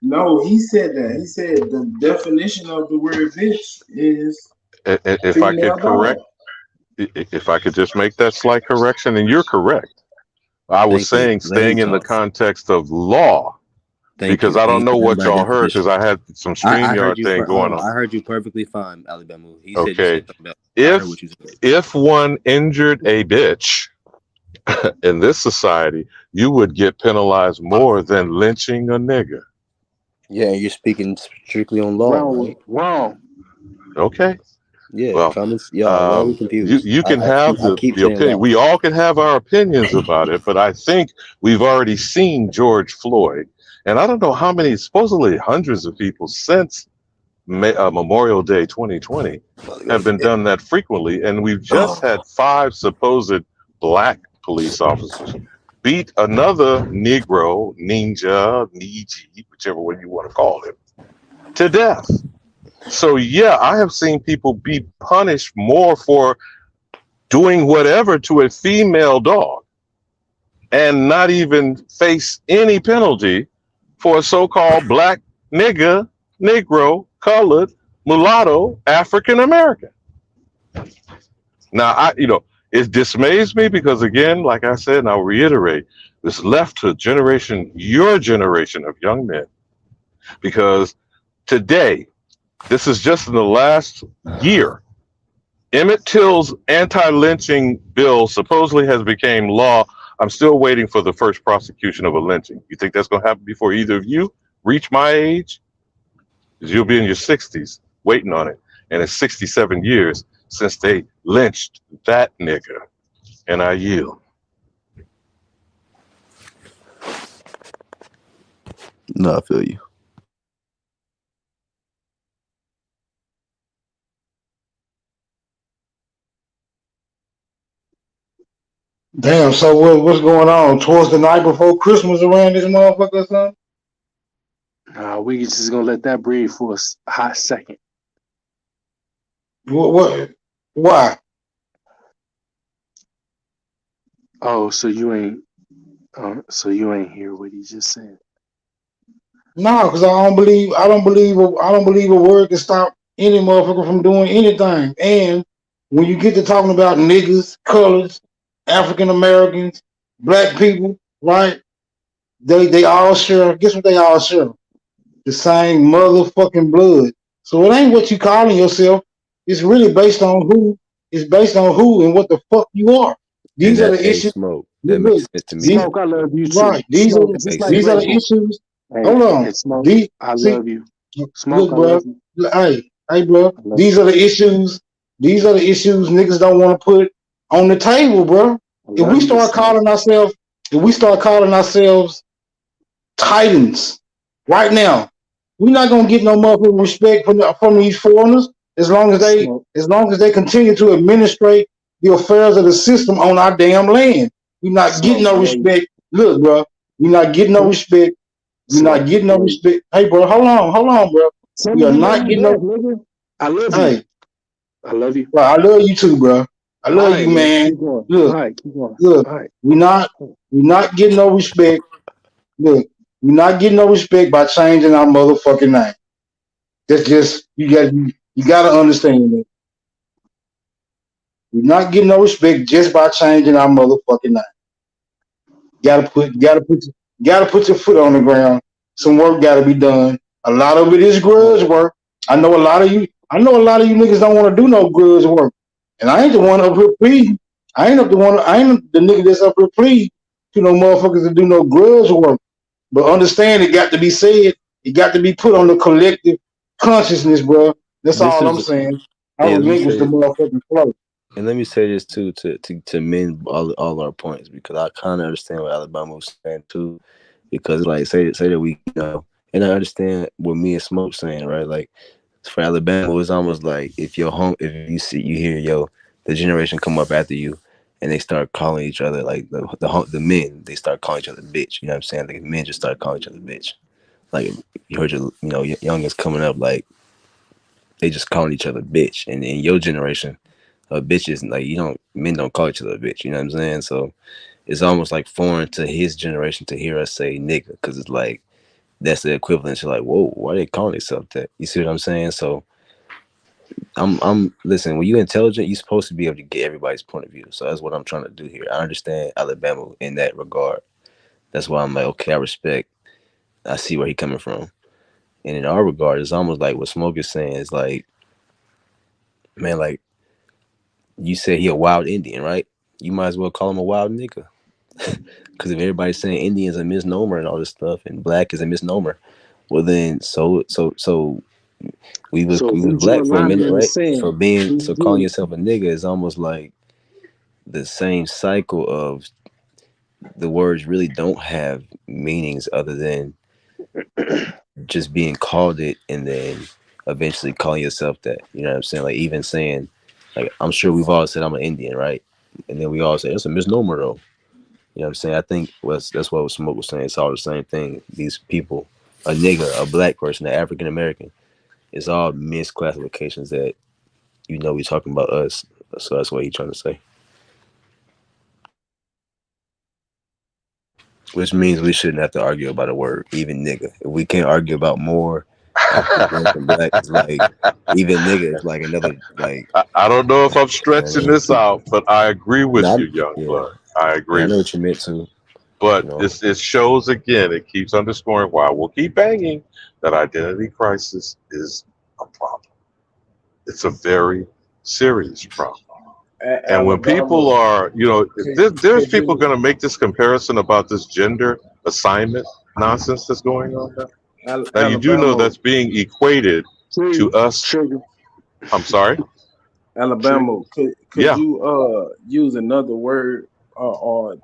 No, he said that. He said the definition of the word bitch is If I female could correct, dog. if I could just make that slight correction, and you're correct. I was Thank you. saying Let him staying in the talk. context of law, Thank because you. I don't He's know done what by y'all heard because definition. I had some I heard StreamYard you. thing Hold going on. on. I heard you perfectly fine, Alabama. He said you Okay, said something else. I heard if what you said. if one injured a bitch in this society, you would get penalized more than lynching a nigga. Yeah, you're speaking strictly on law, right? Wrong. Okay. Yeah, Well, comments. Y'all very confused. you can have I keep the saying opinion. law. We all can have our opinions about it, but I think we've already seen George Floyd, and I don't know how many, supposedly hundreds of people since Memorial Day 2020 have been done that frequently, and we've just had 5 supposed black police officers beat another Negro, ninja, Niji, whichever one you want to call him, to death. So yeah, I have seen people be punished more for doing whatever to a female dog and not even face any penalty for a so-called black nigga, Negro, colored, mulatto, African American. Now it dismays me because again, like I said, and I'll reiterate, this left to your generation of young men, because today, this is just in the last year, Emmett Till's anti-lynching bill supposedly has become law. I'm still waiting for the first prosecution of a lynching. You think that's going to happen before either of you reach my age? Because you'll be in your 60s waiting on it. And it's 67 years since they lynched that nigga. And I yield. No, I feel you. Damn. So what's going on? Towards the night before Christmas around this motherfucker or something? We just gonna let that breathe for a hot second. What? Why? Oh, so you ain't hear what he just said. No, because I don't believe a word can stop any motherfucker from doing anything. And when you get to talking about niggas, colors, African Americans, black people, right? They all share. Guess what they all share? The same motherfucking blood. So it ain't what you calling yourself. It's really based on who. It's based on who and what the fuck you are. And These are that the a issues. smoke. That makes sense to me. These, Smoke, I love you too. right. These Smoke, are just Makes like these sense are to the me. issues. Hey, Hold on. Smoke, These, I see, love you. Smoke, look, I bro. love you. Hey, bro. I love These you. are the issues. These are the issues niggas don't want to put on the table, bro. I If love we you, start Smoke. calling ourselves Titans right now, we're not gonna get no motherfucking respect from these foreigners as long as they continue to administrate the affairs of the system on our damn land. We're not getting Smoke, I no love you. respect. Look, bro, we're not getting no respect. We're not Smoke, getting no respect. Hey, bro, hold on, bro. tell We me are you love not me getting back, no. nigga. I love you. Hey, I love you. bro, I love you too, bro. I All love right, you, man. man. Keep going. Look, All right, keep going. look. All right. We're not getting no respect. Look, we're not getting no respect by changing our motherfucking name. That's just you gotta understand that. We're not getting no respect just by changing our motherfucking name. Gotta put your foot on the ground. Some work gotta be done. A lot of it is grudge work. I know a lot of you niggas don't want to do no grudge work. And I ain't the one up here pleading. I ain't the nigga that's up here pleading to no motherfuckers to do no grudge work. But understand it got to be said. It got to be put on the collective consciousness, bro. That's This all I'm is saying. I yeah. Let me relinquish say the motherfucking flow. And let me say this too to mend all our points, because I kind of understand what Alabama was saying too, because like say that we and I understand what me and Smoke saying, right? Like for Alabama, it's almost like if you hear the generation come up after you, and they start calling each other like the men, they start calling each other bitch. You know what I'm saying? Like men just start calling each other bitch. Like you heard your youngest coming up, like they just calling each other bitch, and in your generation. Bitches, like men don't call each other a bitch, you know what I'm saying? So it's almost like foreign to his generation to hear us say nigga, because it's like that's the equivalent to like, whoa, why are they calling themselves that? You see what I'm saying? So I'm listen, when you're intelligent, you're supposed to be able to get everybody's point of view. So that's what I'm trying to do here. I understand Alabama in that regard. That's why I'm like, okay, I see where he's coming from. And in our regard, it's almost like what Smoke is saying is like, man, like you said he a wild Indian, right? You might as well call him a wild nigga. Because if everybody's saying Indian's a misnomer and all this stuff, and black is a misnomer, well then, so we was So if we black join for a Ronnie minute, in the right? sand, So calling yourself a nigga is almost like the same cycle of the words really don't have meanings other than just being called it, and then eventually calling yourself that. You know what I'm saying? Like even saying, like I'm sure we've all said I'm an Indian, right? And then we all say it's a misnomer though. You know what I'm saying? I think that's what Smoke was saying. It's all the same thing. These people, a nigga, a black person, an African American, it's all misclassifications that we're talking about us. So that's what he's trying to say. Which means we shouldn't have to argue about a word, even nigga. If we can't argue about more African American black, it's like even nigga is like another like. I don't know if I'm stretching this out, but I agree with you, young blood. I agree I know with what you. you meant to. But it shows again, it keeps underscoring why we'll keep banging that identity crisis is a problem. It's a very serious problem. And when people Alabama, are, there's people going to make this comparison about this gender assignment nonsense that's going on now. Now, you do know Alabama, that's being equated to us. Trigger. I'm sorry? Alabama, could Yeah. you use another word or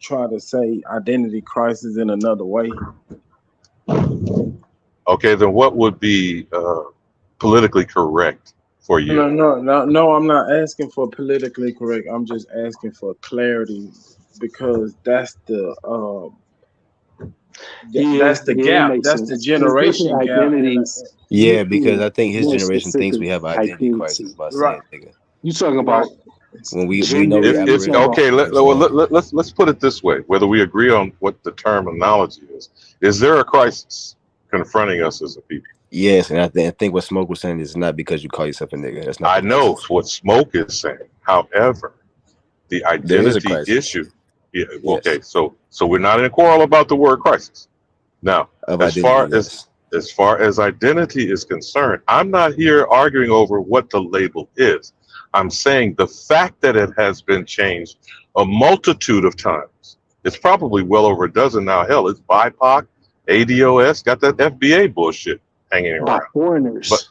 try to say identity crisis in another way? Okay, then what would be politically correct for you. No, I'm not asking for politically correct. I'm just asking for clarity because that's the that's the gap. That's the generation gap. Yeah, because I think his generation thinks we have an identity crisis by saying nigga. You talking about when we know we're Aboriginal. Okay, let's put it this way: whether we agree on what the terminology is there a crisis confronting us as a people? Yes, and I think what Smoke was saying is not because you call yourself a nigga. That's not. I know what Smoke is saying. However, the identity issue. Yeah. Okay. So we're not in a quarrel about the word crisis. Now, as far as identity is concerned, I'm not here arguing over what the label is. I'm saying the fact that it has been changed a multitude of times. It's probably well over a dozen now. Hell, it's BIPOC, ADOS, got that FBA bullshit hanging around. By foreigners.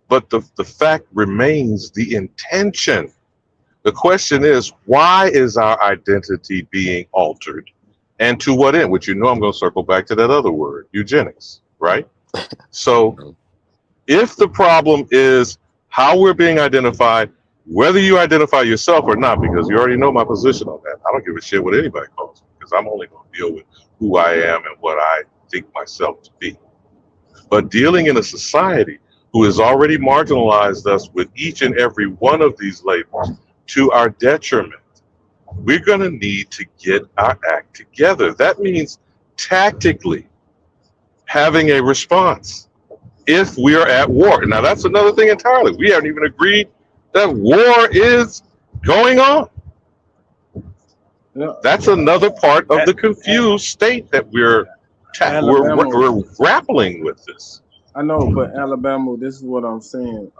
But the fact remains the intention. The question is, why is our identity being altered? And to what end? Which I'm going to circle back to that other word, eugenics, right? So if the problem is how we're being identified, whether you identify yourself or not, because you already know my position on that. I don't give a shit what anybody calls me, because I'm only going to deal with who I am and what I think myself to be. But dealing in a society who has already marginalized us with each and every one of these labels to our detriment, we're going to need to get our act together. That means tactically having a response if we are at war. Now, that's another thing entirely. We haven't even agreed that war is going on. That's another part of the confused state that we're grappling with this. I know, but Alabama, this is what I'm saying.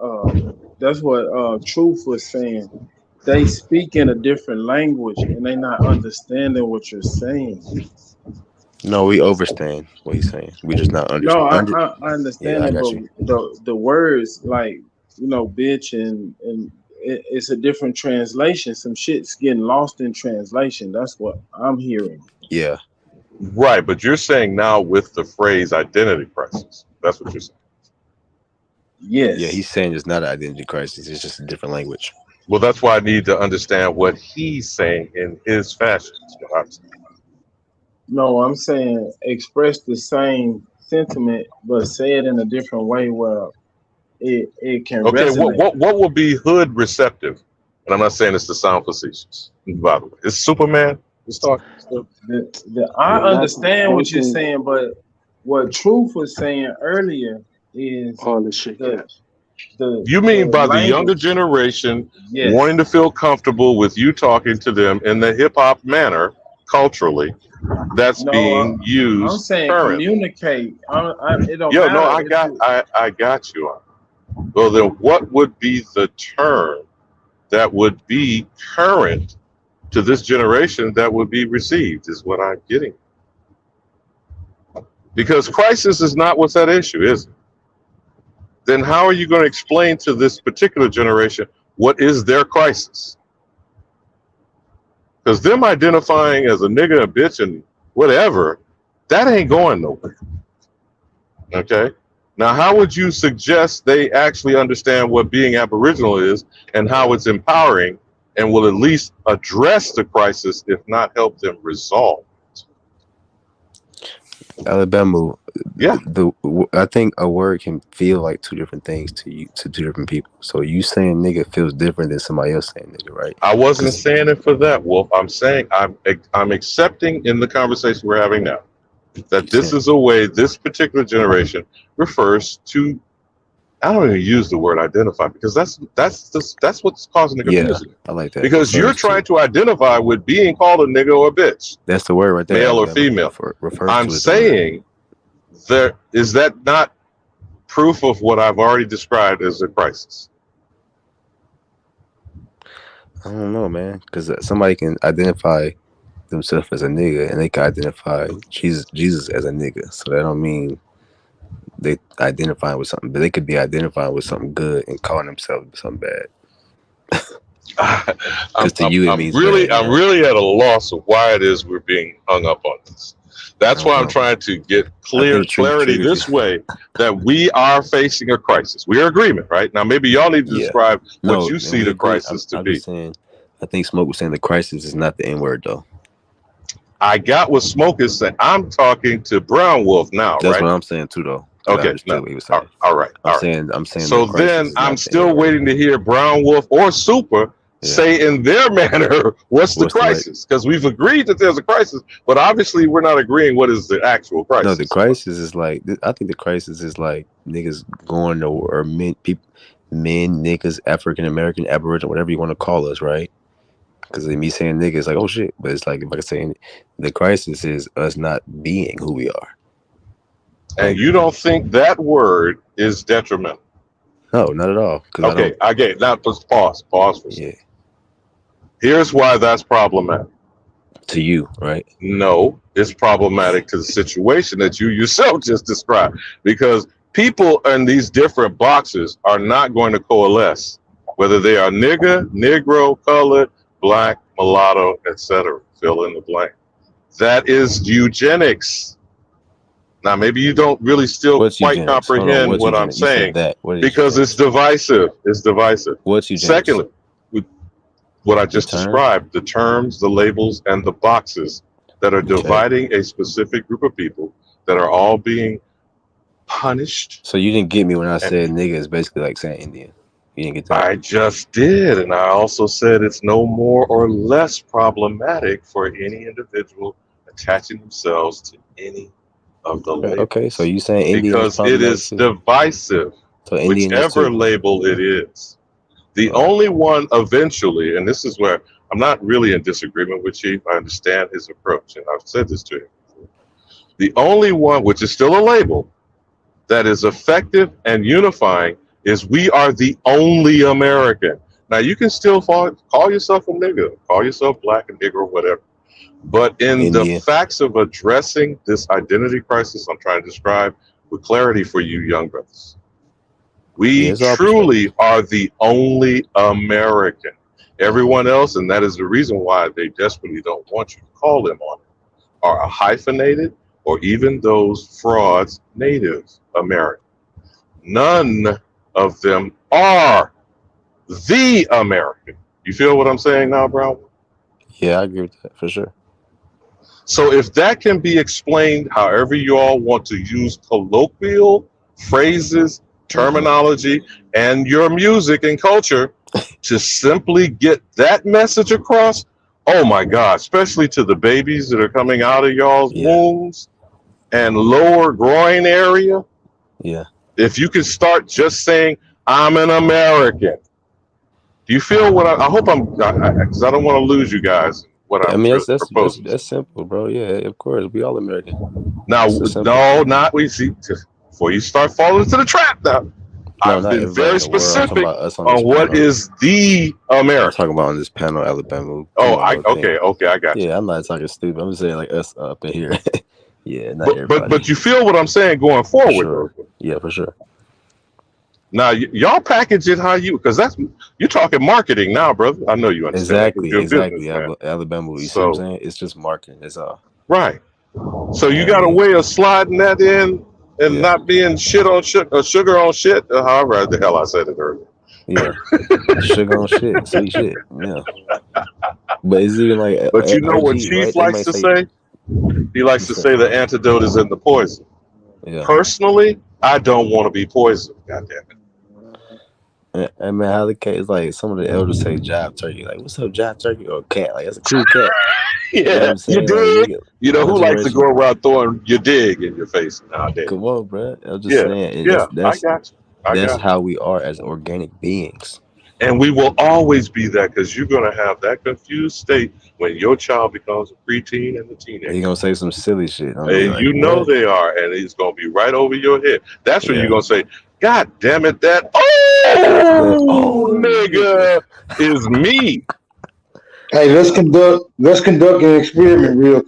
That's what Truth was saying. They speak in a different language and they not understanding what you're saying. No, we understand what he's saying. We just not understand. No, I understand it, but the words like, bitch and it's a different translation. Some shit's getting lost in translation. That's what I'm hearing. Yeah. Right, but you're saying now with the phrase identity crisis. That's what you're saying. Yes. Yeah, he's saying it's not an identity crisis. It's just a different language. Well, that's why I need to understand what he's saying in his fashion. No, I'm saying express the same sentiment, but say it in a different way where it can resonate. What will be hood receptive? And I'm not saying it's to sound facetious, by the way. It's Superman. It's talking. I understand what you're saying, but what Truth was saying earlier is all the shit. You mean by the younger generation wanting to feel comfortable with you talking to them in the hip hop manner culturally that's being used. I'm saying currently. Communicate. It don't matter. I got you on. Well, then what would be the term that would be current to this generation that would be received is what I'm getting. Because crisis is not what's at issue, is it? Then how are you going to explain to this particular generation what is their crisis? Because them identifying as a nigga, a bitch, and whatever, that ain't going nowhere. Okay? Now, how would you suggest they actually understand what being Aboriginal is and how it's empowering and will at least address the crisis, if not help them resolve it? Alabama, I think a word can feel like two different things to two different people. So you saying nigga feels different than somebody else saying nigga, right? I wasn't saying it for that, Wolf. I'm saying I'm accepting in the conversation we're having now that this is a way this particular generation refers to. I don't even use the word identify because that's what's causing the confusion. Yeah, I like that. Because you're trying to identify with being called a nigga or a bitch. That's the word right there. Male or female. I'm saying is that not proof of what I've already described as a crisis? I don't know, man, because somebody can identify themselves as a nigga and they can identify Jesus as a nigga. So that don't mean they identify with something, but they could be identifying with something good and calling themselves something bad. I'm really at a loss of why it is we're being hung up on this. That's why I'm trying to get clarity this way that we are facing a crisis. We are in agreement, right? Now, maybe y'all need to describe what you see the crisis to I'm be. just saying, I think Smoke was saying the crisis is not the N word though. I got what Smoke is saying. I'm talking to Brown Wolf now, That's right? what I'm saying too, though. Okay, no, what he was saying. All right. I'm saying. So then I'm still waiting to hear Brown Wolf or Super say in their manner what's the crisis, because we've agreed that there's a crisis, but obviously we're not agreeing what is the actual crisis. No, the crisis is like, I think the crisis is like niggas going to, or men, niggas, African American, Aboriginal, whatever you want to call us, right? Because me saying niggas like, oh shit, but it's like if I could say the crisis is us not being who we are. And you don't think that word is detrimental? No, not at all. Okay, I get it. Now, pause for a second. Here's why that's problematic. To you, right? No, it's problematic to the situation that you yourself just described. Because people in these different boxes are not going to coalesce, whether they are nigga, negro, colored, black, mulatto, etc. Fill in the blank. That is eugenics. Now, maybe you don't really still quite comprehend what I'm saying because it's divisive. It's divisive. What's eugenics? Secondly, what I just described, the terms, the labels, and the boxes that are dividing a specific group of people that are all being punished. So you didn't get me when I said nigga is basically like saying Indian. You didn't get that. I just did, and I also said it's no more or less problematic for any individual attaching themselves to any of the labels. Okay, so you saying Indian because it is divisive, so Indian whichever label it is. The only one eventually, and this is where I'm not really in disagreement with Chief. I understand his approach, and I've said this to him before. The only one, which is still a label, that is effective and unifying is we are the only American. Now, you can still call yourself a nigga, call yourself black and nigger or whatever. But in the facts of addressing this identity crisis I'm trying to describe with clarity for you young brothers, we truly are the only American. Everyone else, and that is the reason why they desperately don't want you to call them on it, are hyphenated or even those frauds Native American. None of them are the American. You feel what I'm saying now, Brown? Yeah, I agree with that for sure. So if that can be explained however you all want to use colloquial phrases, terminology, and your music and culture to simply get that message across, oh my God, especially to the babies that are coming out of y'all's wombs and lower groin area. Yeah. If you could start just saying, I'm an American. Do you feel what I hope because I don't want to lose you guys. I mean, that's simple, bro. Yeah, of course. We all American. Now, no, not we see. Before you start falling into the trap now, I've been very specific on what is the American. I'm talking about on this panel, Alabama. Oh, okay, I got you. Yeah, I'm not talking stupid. I'm just saying like us up in here. Yeah, not everybody. But you feel what I'm saying going forward. Sure. Yeah, for sure. Now y'all package it how you, because you're talking marketing now, brother. I know you understand. Exactly. Alabama. You see what I'm saying? It's just marketing. It's all right. So you got a way of sliding that in and not being shit on sugar on shit. However the hell I said it earlier. Yeah, sugar on shit, sweet shit. Yeah, but it's even like. But you know what Chief likes to say? He likes to say the antidote is in the poison. Yeah. Personally, I don't want to be poisoned. God damn it. I mean, how the cat is like some of the elders say jive turkey. Like, what's up, jive turkey? Or cat? Like, that's a cool cat. Yeah, you dig? Like, you know who likes to go around throwing your dig in your face nowadays? Come on, bro. I'm just saying. Yeah, I got you. That's how we are as organic beings. And we will always be that because you're going to have that confused state when your child becomes a preteen and a teenager. They're going to say some silly shit. And like, you know what? They are, and it's going to be right over your head. That's when you're going to say, God damn it, that nigga is me. Hey, let's conduct an experiment real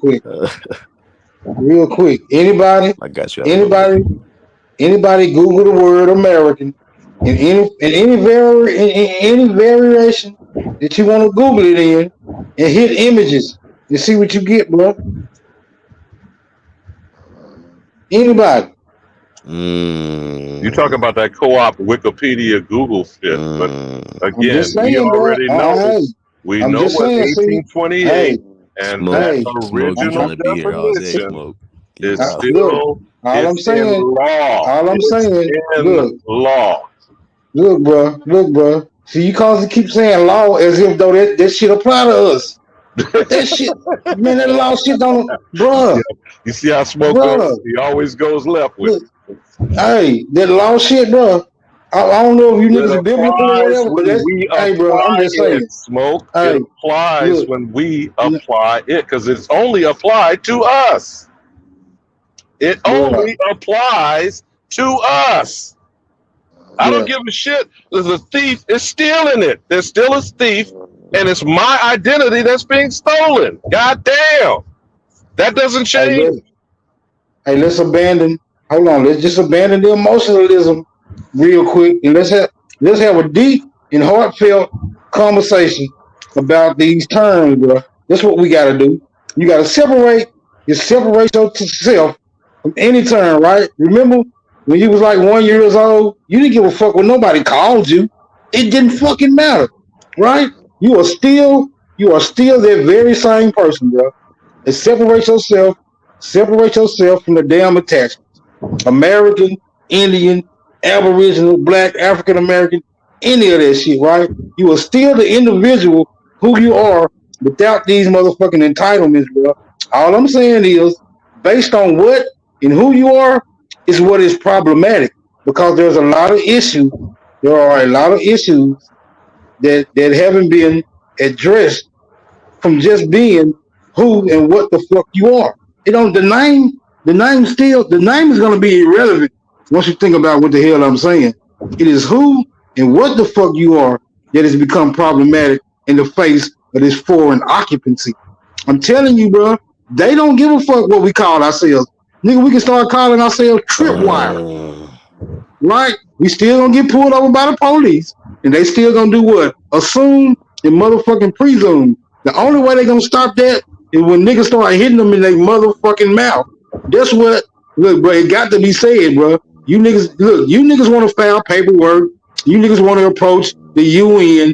quick. Anybody? I got you. Anybody Google the word American in any variation that you want to Google it in and hit images and see what you get, bro. Anybody? You talk about that co-op Wikipedia Google shit, but I'm again, just we saying, bro. already know. We I'm know just what saying. See, 1828 and Smoke, that Smoke, you original trying to be here all day, definition Smoke. You is wild. look, still all I'm it's in saying, law. all I'm It's saying, in law. look, bro. See, you constantly keep saying law as if though that shit apply to us. That shit, man, that law shit don't, bro. You see how Smoke goes? He always goes left with it. Hey, that law shit, bro. I don't know if you It niggas are biblical or applies whatever, but when that's, we hey, bro, I'm apply just it, saying. Smoke. Hey, It applies look, when we apply it because it's only applied to us. It only applies to us. I don't give a shit. There's a thief is stealing it. There's still a thief, and it's my identity that's being stolen. God damn. That doesn't change. Hey, let's abandon. Hold on, let's just abandon the emotionalism real quick, and let's have a deep and heartfelt conversation about these terms, bro. That's what we got to do. You got to separate yourself from any term, right? Remember when you was like 1 year old, you didn't give a fuck when nobody called you. It didn't fucking matter, right? You are still that very same person, bro. And separate yourself from the damn attachments. American, Indian, Aboriginal, Black, African American, any of that shit, right? You are still the individual who you are without these motherfucking entitlements, bro. All I'm saying is, based on what and who you are, is what is problematic. Because there's a lot of issues. There are a lot of issues that haven't been addressed from just being who and what the fuck you are. You know, the name is gonna be irrelevant once you think about what the hell I'm saying. It is who and what the fuck you are that has become problematic in the face of this foreign occupancy. I'm telling you, bro, they don't give a fuck what we call ourselves. Nigga, we can start calling ourselves tripwire. Right? We still gonna get pulled over by the police, and they still gonna do what? Assume and motherfucking presume. The only way they gonna stop that is when niggas start hitting them in their motherfucking mouth. That's what, look, bro, it got to be said, bro. You niggas want to file paperwork. You niggas want to approach the UN.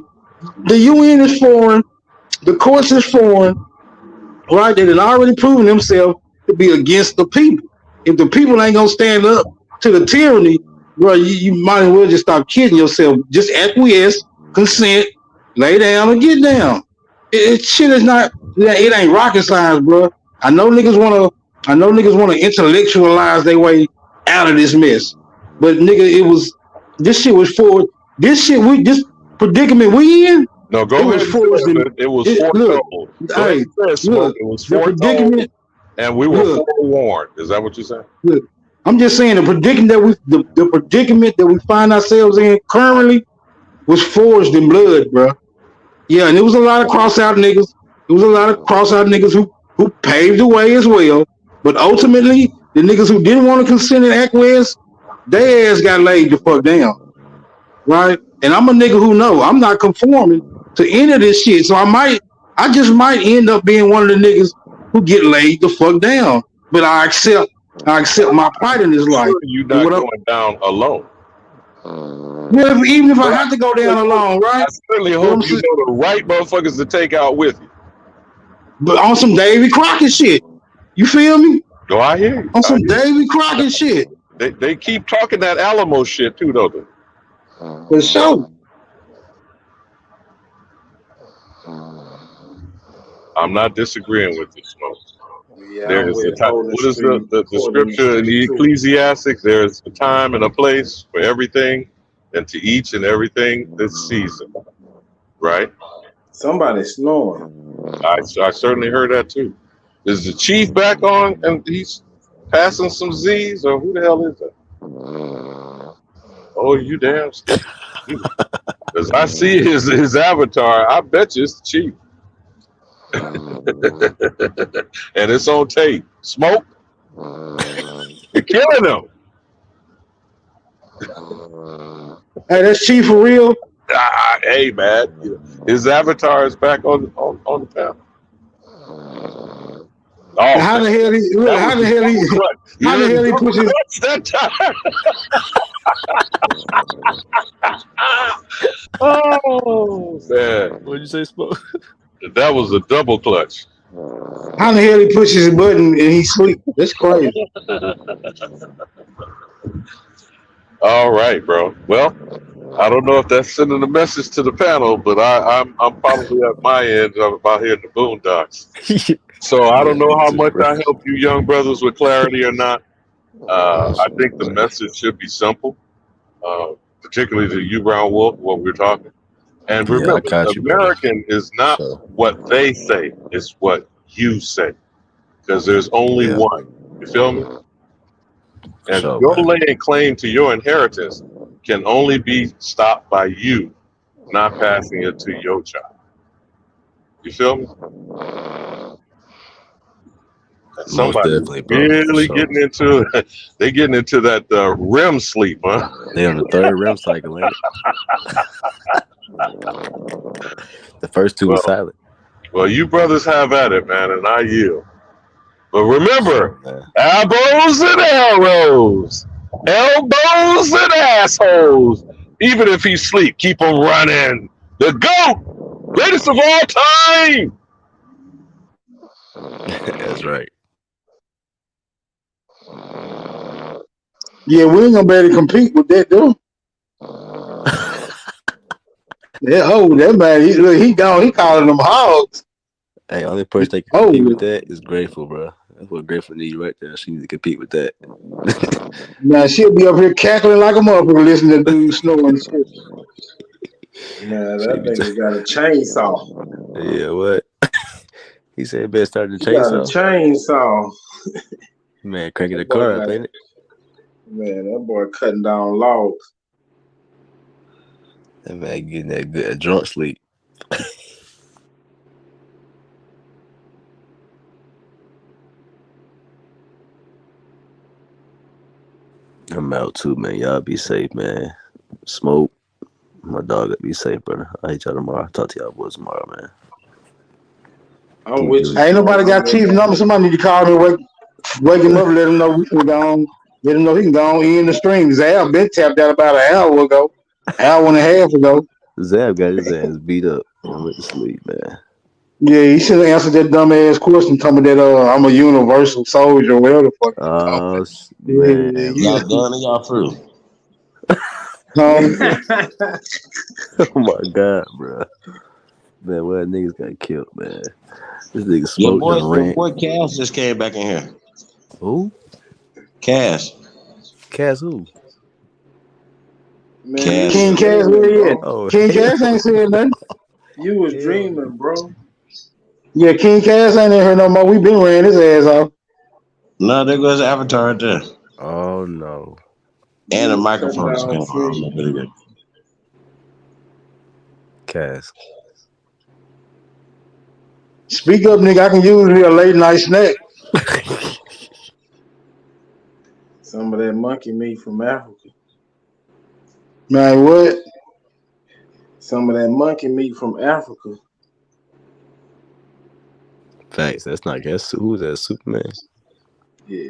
The UN is foreign. The courts is foreign, right? They had already proven themselves to be against the people. If the people ain't gonna stand up to the tyranny, bro, you might as well just stop kidding yourself. Just acquiesce, consent, lay down, and get down. Shit is not. It ain't rocket science, bro. I know niggas wanna intellectualize their way out of this mess, but nigga, this predicament we in. No, go ahead. It was foretold. Hey, look, it was foretold, and we were forewarned. Is that what you're saying? Look, I'm just saying the predicament that we find ourselves in currently was forged in blood, bro. Yeah, and it was a lot of cross-out niggas. It was a lot of cross-out niggas who paved the way as well. But ultimately, the niggas who didn't want to consent and acquiesce, their ass got laid the fuck down. Right? And I'm a nigga who know I'm not conforming to any of this shit. So I just might end up being one of the niggas who get laid the fuck down. But I accept my plight in this life. You're not going down alone. Well, even if I have to go down alone, right? I certainly hope you know the right motherfuckers to take out with you. But on some Davy Crockett shit. You feel me? Go, I hear you. On some Davy Crockett shit. They keep talking that Alamo shit too, don't they? For sure. I'm not disagreeing with you, Smoke. Yeah, there is a time. What is the scripture in the Ecclesiastic? There is a time and a place for everything, and to each and everything this season. Right? Somebody's snoring. I certainly heard that too. Is the chief back on and he's passing some Z's, or who the hell is that? Oh, you damn stupid. Because I see his avatar, I bet you it's the chief. And it's on tape. Smoke. You're killing him. Hey, that's Chief for real. Hey, man. His avatar is back on the panel. Oh, How the man. hell he? Look, That how was the a hell he? double clutch. You How the heard hell the he double pushes? clutch that time? Oh, man. What'd you say, Smoke? That was a double clutch. How the hell he pushes his button and he sleep? That's crazy. All right, bro. Well, I don't know if that's sending a message to the panel, but I'm probably at my end. I'm out here in the boondocks. So I don't know how much I helped you young brothers with clarity or not. I think the message should be simple, particularly to you, Brown Wolf, what we're talking. And Yeah, I remember, got you, brother. American is not what they say, it's what you say. Because there's only Yeah, one. You feel me? And sure, your man. laying claim to your inheritance can only be stopped by you not passing it to your child. You feel me? And Most somebody's definitely, bro. For really sure. getting into they getting into that REM sleep, huh? They on the third REM cycle, ain't it? The first two were silent. Well, you brothers have at it, man, and I yield. But remember, Sure, man. elbows and arrows, elbows and assholes. Even if he sleep, keep him running. The GOAT, greatest of all time. That's right. Yeah, we ain't gonna be able to compete with that, though. Yeah, oh, that man, he gone. He calling them hogs. Hey, only person that can compete with that is Grateful, bro. That's what Grateful needs right there. She needs to compete with that. Man, she'll be up here cackling like a motherfucker listening to dudes snoring and shit. Man, that nigga got a chainsaw. Yeah, what? He said better start the He got a chainsaw. chainsaw. Man, cranking the That boy car up, got ain't it? Man, that boy cutting down logs. That man getting that good drunk sleep. I'm out too, man. Y'all be safe, man. Smoke. My dog, be safe, brother. I'll hit y'all tomorrow. Talk to y'all boys tomorrow, man. I'm with you. Ain't nobody got Chief number. Somebody need to call me, wake him up, let him know we can go on. Let him know he can go on in the stream. Zab been tapped out about an hour ago, hour and a half ago. Zab got his ass beat up and went to sleep, man. Yeah, he should have answered that dumb ass question. Talking about that I'm a universal soldier, whatever the fuck. Oh, man. Y'all done or y'all through? Oh my god, bro. Man, well, niggas got killed, man. This nigga Your smoked and ran. boy Cass just came back in here. Who? Cass. Cass who? Man, Cass. King Cass, where he at? Oh, King Cass ain't saying nothing. You was dreaming, bro. Yeah, King Cass ain't in here no more. We been ran his ass off. No, there goes Avatar right there. Oh no. And a You microphone cut down just came on. Cass. Speak up, nigga. I can use me a late night snack. some of that monkey meat from Africa. Man, what? Some of that monkey meat from Africa. Facts. That's not Cass. Who's that? Superman? Yeah.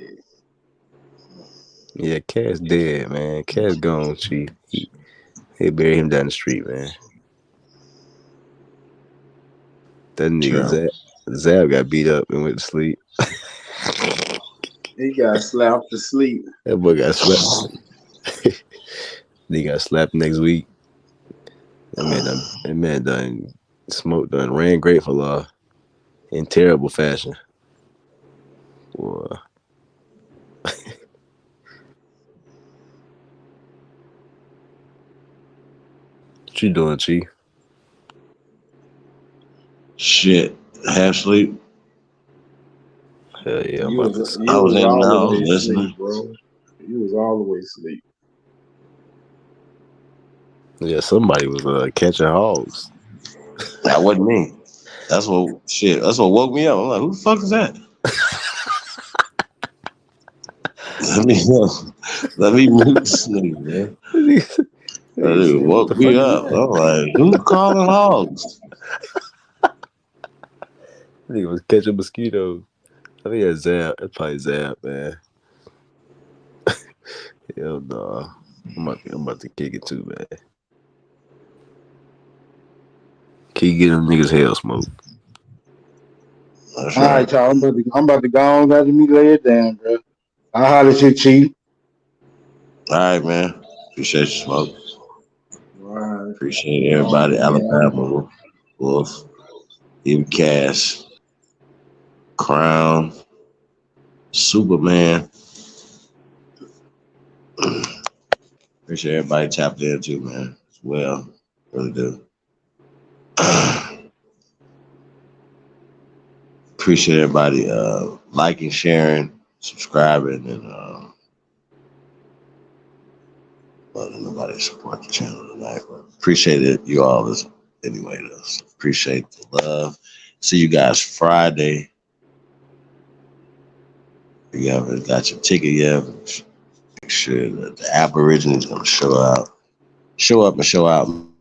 Yeah, Cass dead, man. Cass gone, Chief. They buried him down the street, man. That nigga Zab got beat up and went to sleep. He got slapped to sleep. That boy got slapped. He got slapped next week. That man done smoked, done ran Grateful Law in terrible fashion. Boy. What you doing, Chief? Shit. Half sleep. Hell yeah. You was I was in all the the house way listening. asleep, bro. You was all the way asleep. Yeah, somebody was catching hogs. That wasn't me. That's what woke me up. I'm like, who the fuck is that? Let me mute this nigga, man. That nigga woke me up. I'm like, who's calling hogs? He was catching mosquitoes. I think it's Zap. It's probably Zap, man. Hell no. I'm about to kick it too, man. Keep getting them niggas hell smoke. That's All right, y'all. I'm about to go on. Got me lay it down, bro. I'll holler at you, Chief. All right, man. Appreciate you, Smoke. Appreciate everybody. Alabama, Wolf, even Cash, Crown, Superman. Appreciate everybody tapped in too, man. As well, really do. Appreciate everybody liking, sharing, subscribing, and nobody support the channel tonight. But appreciate it, you all as anyway. Appreciate the love. See you guys Friday. If you haven't got your ticket yet, make sure that the Aborigine is gonna show up and show out.